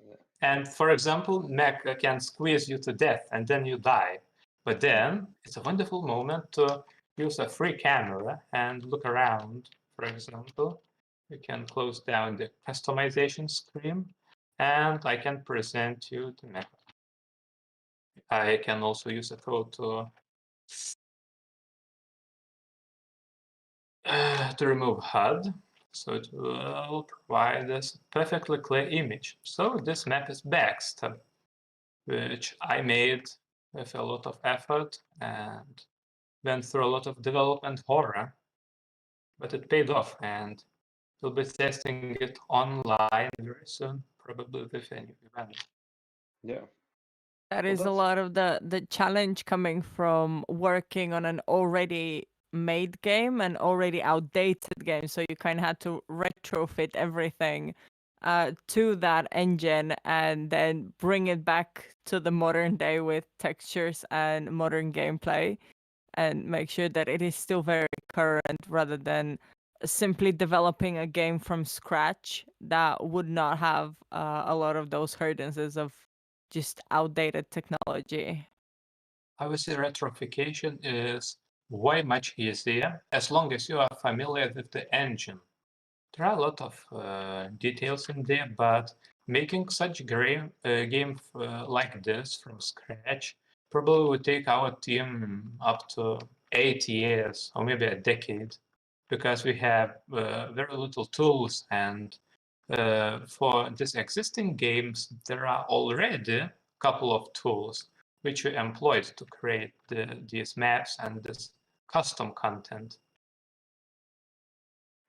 Yeah. And for example, mech can squeeze you to death and then you die. But then it's a wonderful moment to use a free camera and look around. For example, you can close down the customization screen and I can present you the mech. I can also use a code to remove HUD. So it will provide us a perfectly clear image. So this map is Backstab, which I made with a lot of effort and went through a lot of development horror, but it paid off, and we'll be testing it online very soon, probably with a new event. Yeah. That Well, is a that's- lot of the challenge coming from working on an already made game and already outdated game. So you kind of had to retrofit everything to that engine and then bring it back to the modern day with textures and modern gameplay and make sure that it is still very current rather than simply developing a game from scratch that would not have a lot of those hurdles of just outdated technology. I would say retrofittation is way much easier as long as you are familiar with the engine. There are a lot of details in there, but making such a game like this from scratch probably would take our team up to 8 years or maybe a decade, because we have very little tools, and for these existing games there are already a couple of tools which we employed to create these maps and this custom content.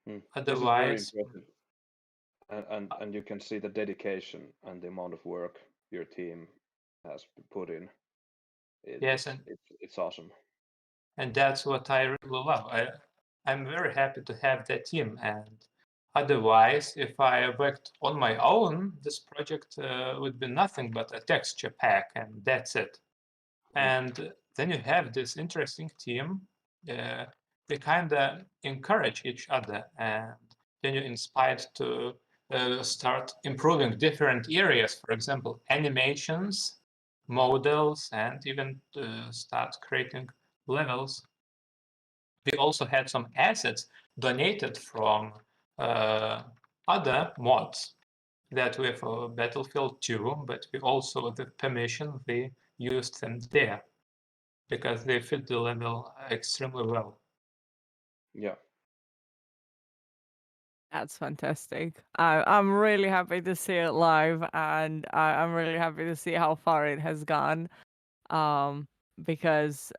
This is very Otherwise, impressive. And you can see the dedication and the amount of work your team has put in. yes, and It's awesome. and that's what I really love. I'm very happy to have that team, and otherwise, if I worked on my own, this project would be nothing but a texture pack, and that's it. And then you have this interesting team. They kind of encourage each other, and then you're inspired to start improving different areas. For example, animations, models, and even start creating levels. We also had some assets donated from other mods that were for Battlefield 2, but we also, with permission, we used them there because they fit the level extremely well. Yeah. That's fantastic. I'm really happy to see it live, and I'm really happy to see how far it has gone. Because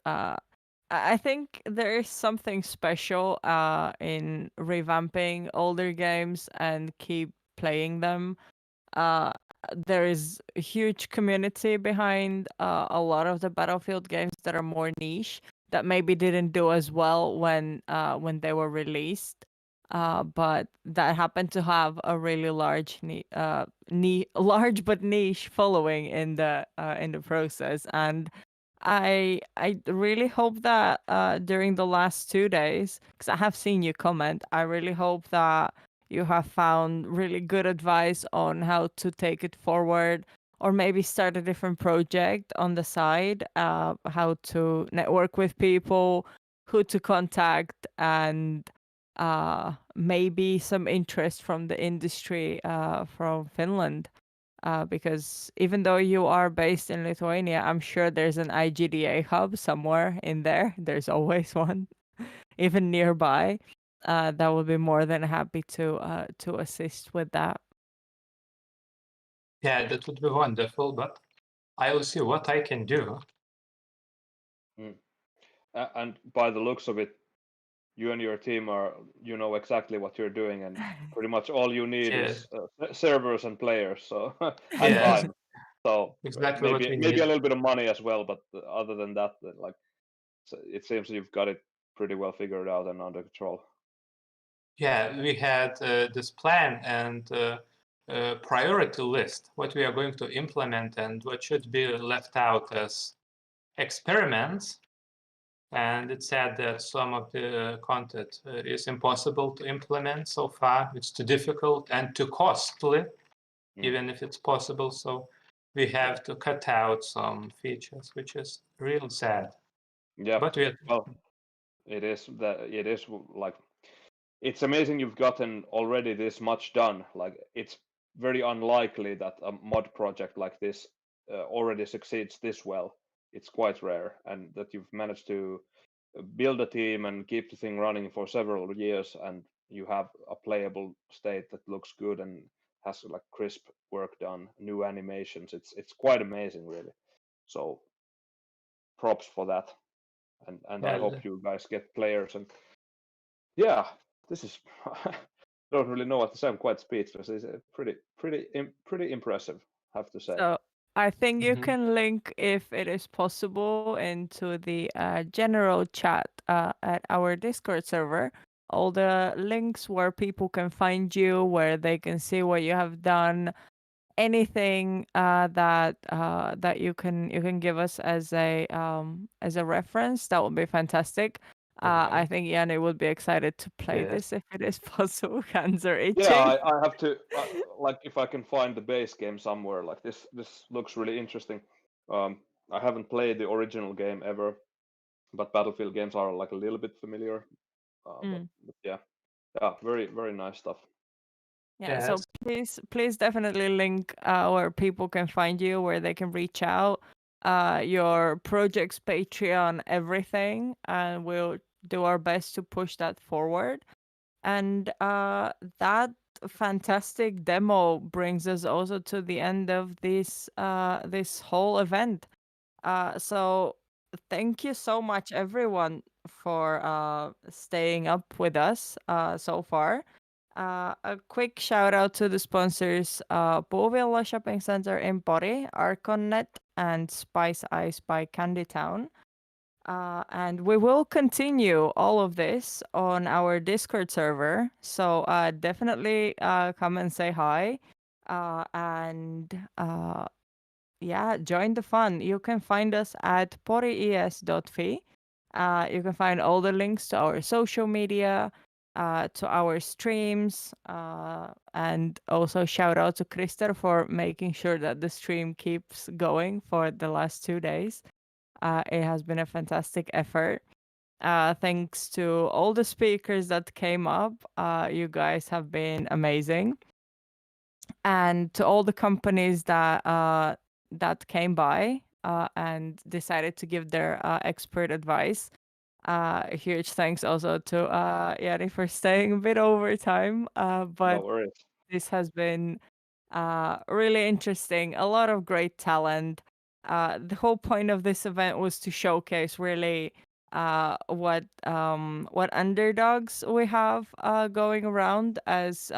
I think there is something special in revamping older games and keep playing them. There is a huge community behind a lot of the Battlefield games that are more niche that maybe didn't do as well when they were released. But that happened to have a really large large but niche following in the process. And I really hope that during the last 2 days, because I have seen you comment, I really hope that you have found really good advice on how to take it forward, or maybe start a different project on the side, how to network with people, who to contact, and maybe some interest from the industry from Finland. Because even though you are based in Lithuania, I'm sure there's an IGDA hub somewhere in there. There's always one, even nearby. That will be more than happy to assist with that. Yeah, that would be wonderful, but I will see what I can do. And by the looks of it, you and your team you know exactly what you're doing, and pretty much all you need is servers and players, so and time. So exactly what we maybe need. a little bit of money as well, but other than that, like, it seems you've got it pretty well figured out and under control. Yeah, we had this plan and priority list, what we are going to implement and what should be left out as experiments. And it said that some of the content is impossible to implement so far. It's too difficult and too costly, even if it's possible. So we have to cut out some features, which is real sad. Yeah, but well, it is like, it's amazing you've gotten already this much done. Like, it's very unlikely that a mod project like this already succeeds this well. It's quite rare, and that you've managed to build a team and keep the thing running for several years, and you have a playable state that looks good and has like crisp work done, new animations. It's quite amazing, really. So props for that, and I hope you guys get players. And yeah, this is don't really know what to say. I'm quite speechless. It's pretty impressive, I have to say. So I think you can link, if it is possible, into the general chat at our Discord server, all the links where people can find you, where they can see what you have done, anything that you can give us as a reference. That would be fantastic. I think Yanni would be excited to play this if it is possible. Hands are itching. Yeah, I have to like, if I can find the base game somewhere. Like, this looks really interesting. I haven't played the original game ever, but Battlefield games are like a little bit familiar. But yeah, very, very nice stuff. Yeah, so please definitely link where people can find you, where they can reach out, your project's Patreon, everything, and we'll do our best to push that forward. And that fantastic demo brings us also to the end of this whole event. So thank you so much, everyone, for staying up with us so far. A quick shout out to the sponsors, Puuvilla Shopping Center in Pori, Arconnet, and Spice Ice by Candy Town. And we will continue all of this on our Discord server. So definitely come and say hi. And yeah, join the fun. You can find us at pories.fi. You can find all the links to our social media, to our streams, and also shout out to Krister for making sure that the stream keeps going for the last 2 days. It has been a fantastic effort. Thanks to all the speakers that came up. You guys have been amazing. And to all the companies that came by and decided to give their expert advice. A huge thanks also to Jari for staying a bit over time. But no worries. This has been really interesting. A lot of great talent. The whole point of this event was to showcase really what underdogs we have going around, as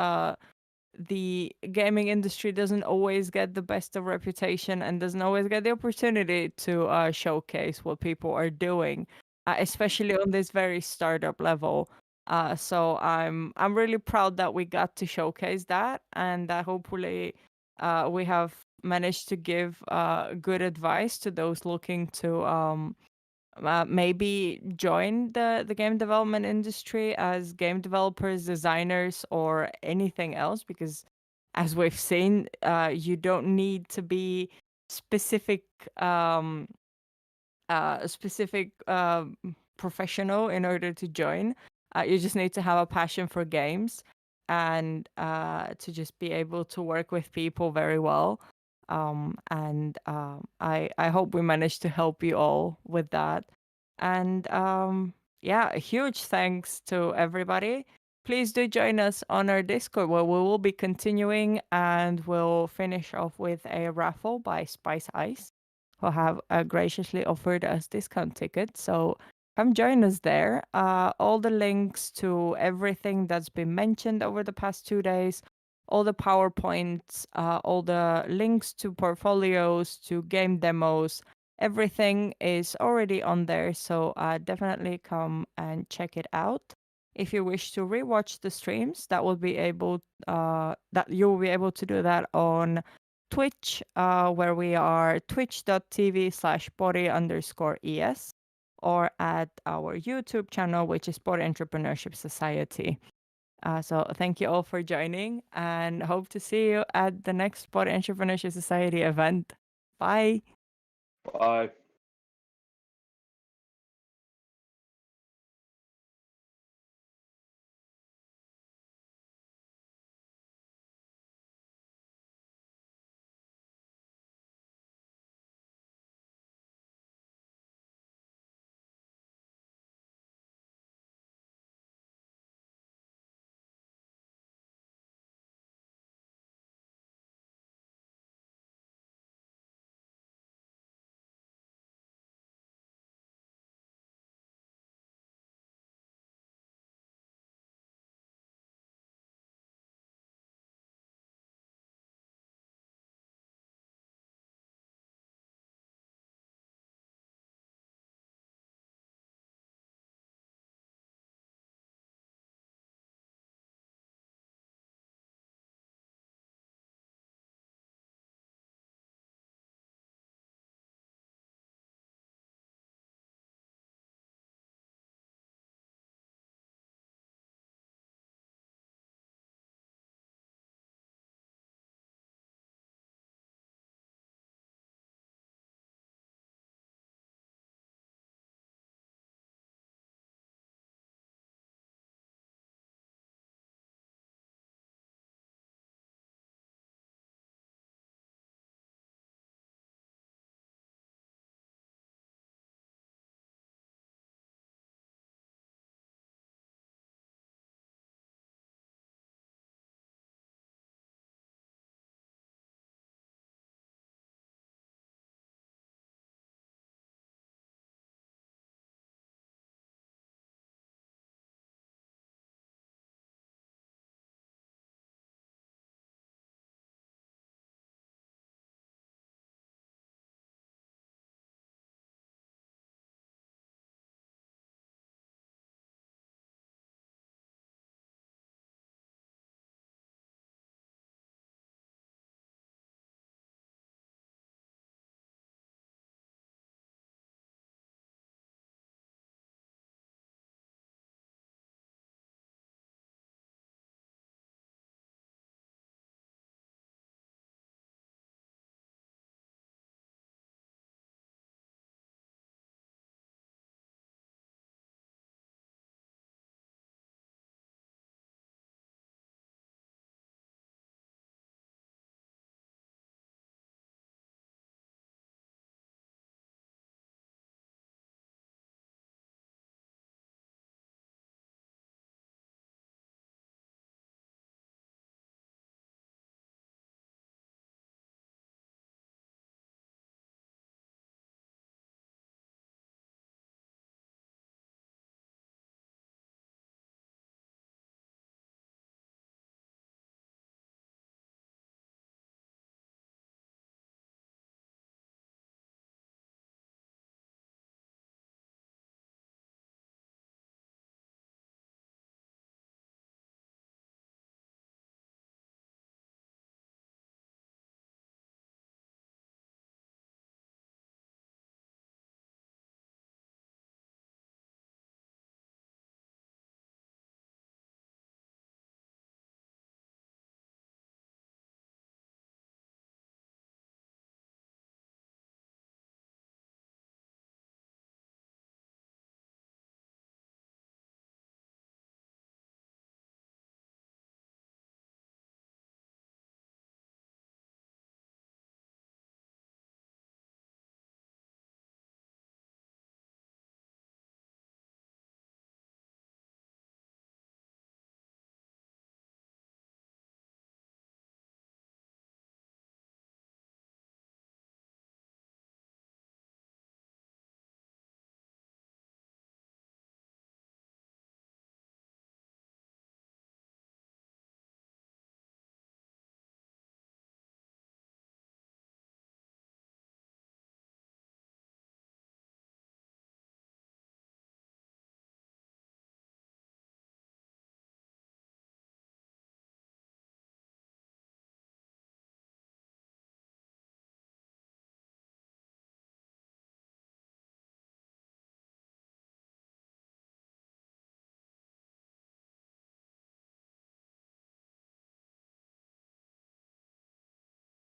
the gaming industry doesn't always get the best of reputation and doesn't always get the opportunity to showcase what people are doing, especially on this very startup level. So I'm really proud that we got to showcase that, and that hopefully we have managed to give good advice to those looking to maybe join the game development industry as game developers, designers, or anything else, because as we've seen, you don't need to be specific professional in order to join. You just need to have a passion for games and to just be able to work with people very well. I hope we managed to help you all with that. And yeah, a huge thanks to everybody. Please do join us on our Discord where we will be continuing, and we'll finish off with a raffle by Spice Ice, who have graciously offered us discount tickets. So come join us there. All the links to everything that's been mentioned over the past 2 days, all the PowerPoints, all the links to portfolios, to game demos, everything is already on there. So definitely come and check it out. If you wish to rewatch the streams, that you'll be able to do that on Twitch, where we are twitch.tv/Pori_ES, or at our YouTube channel, which is Pori Entrepreneurship Society. So thank you all for joining, and hope to see you at the next Pori Entrepreneurship Society event. Bye. Bye.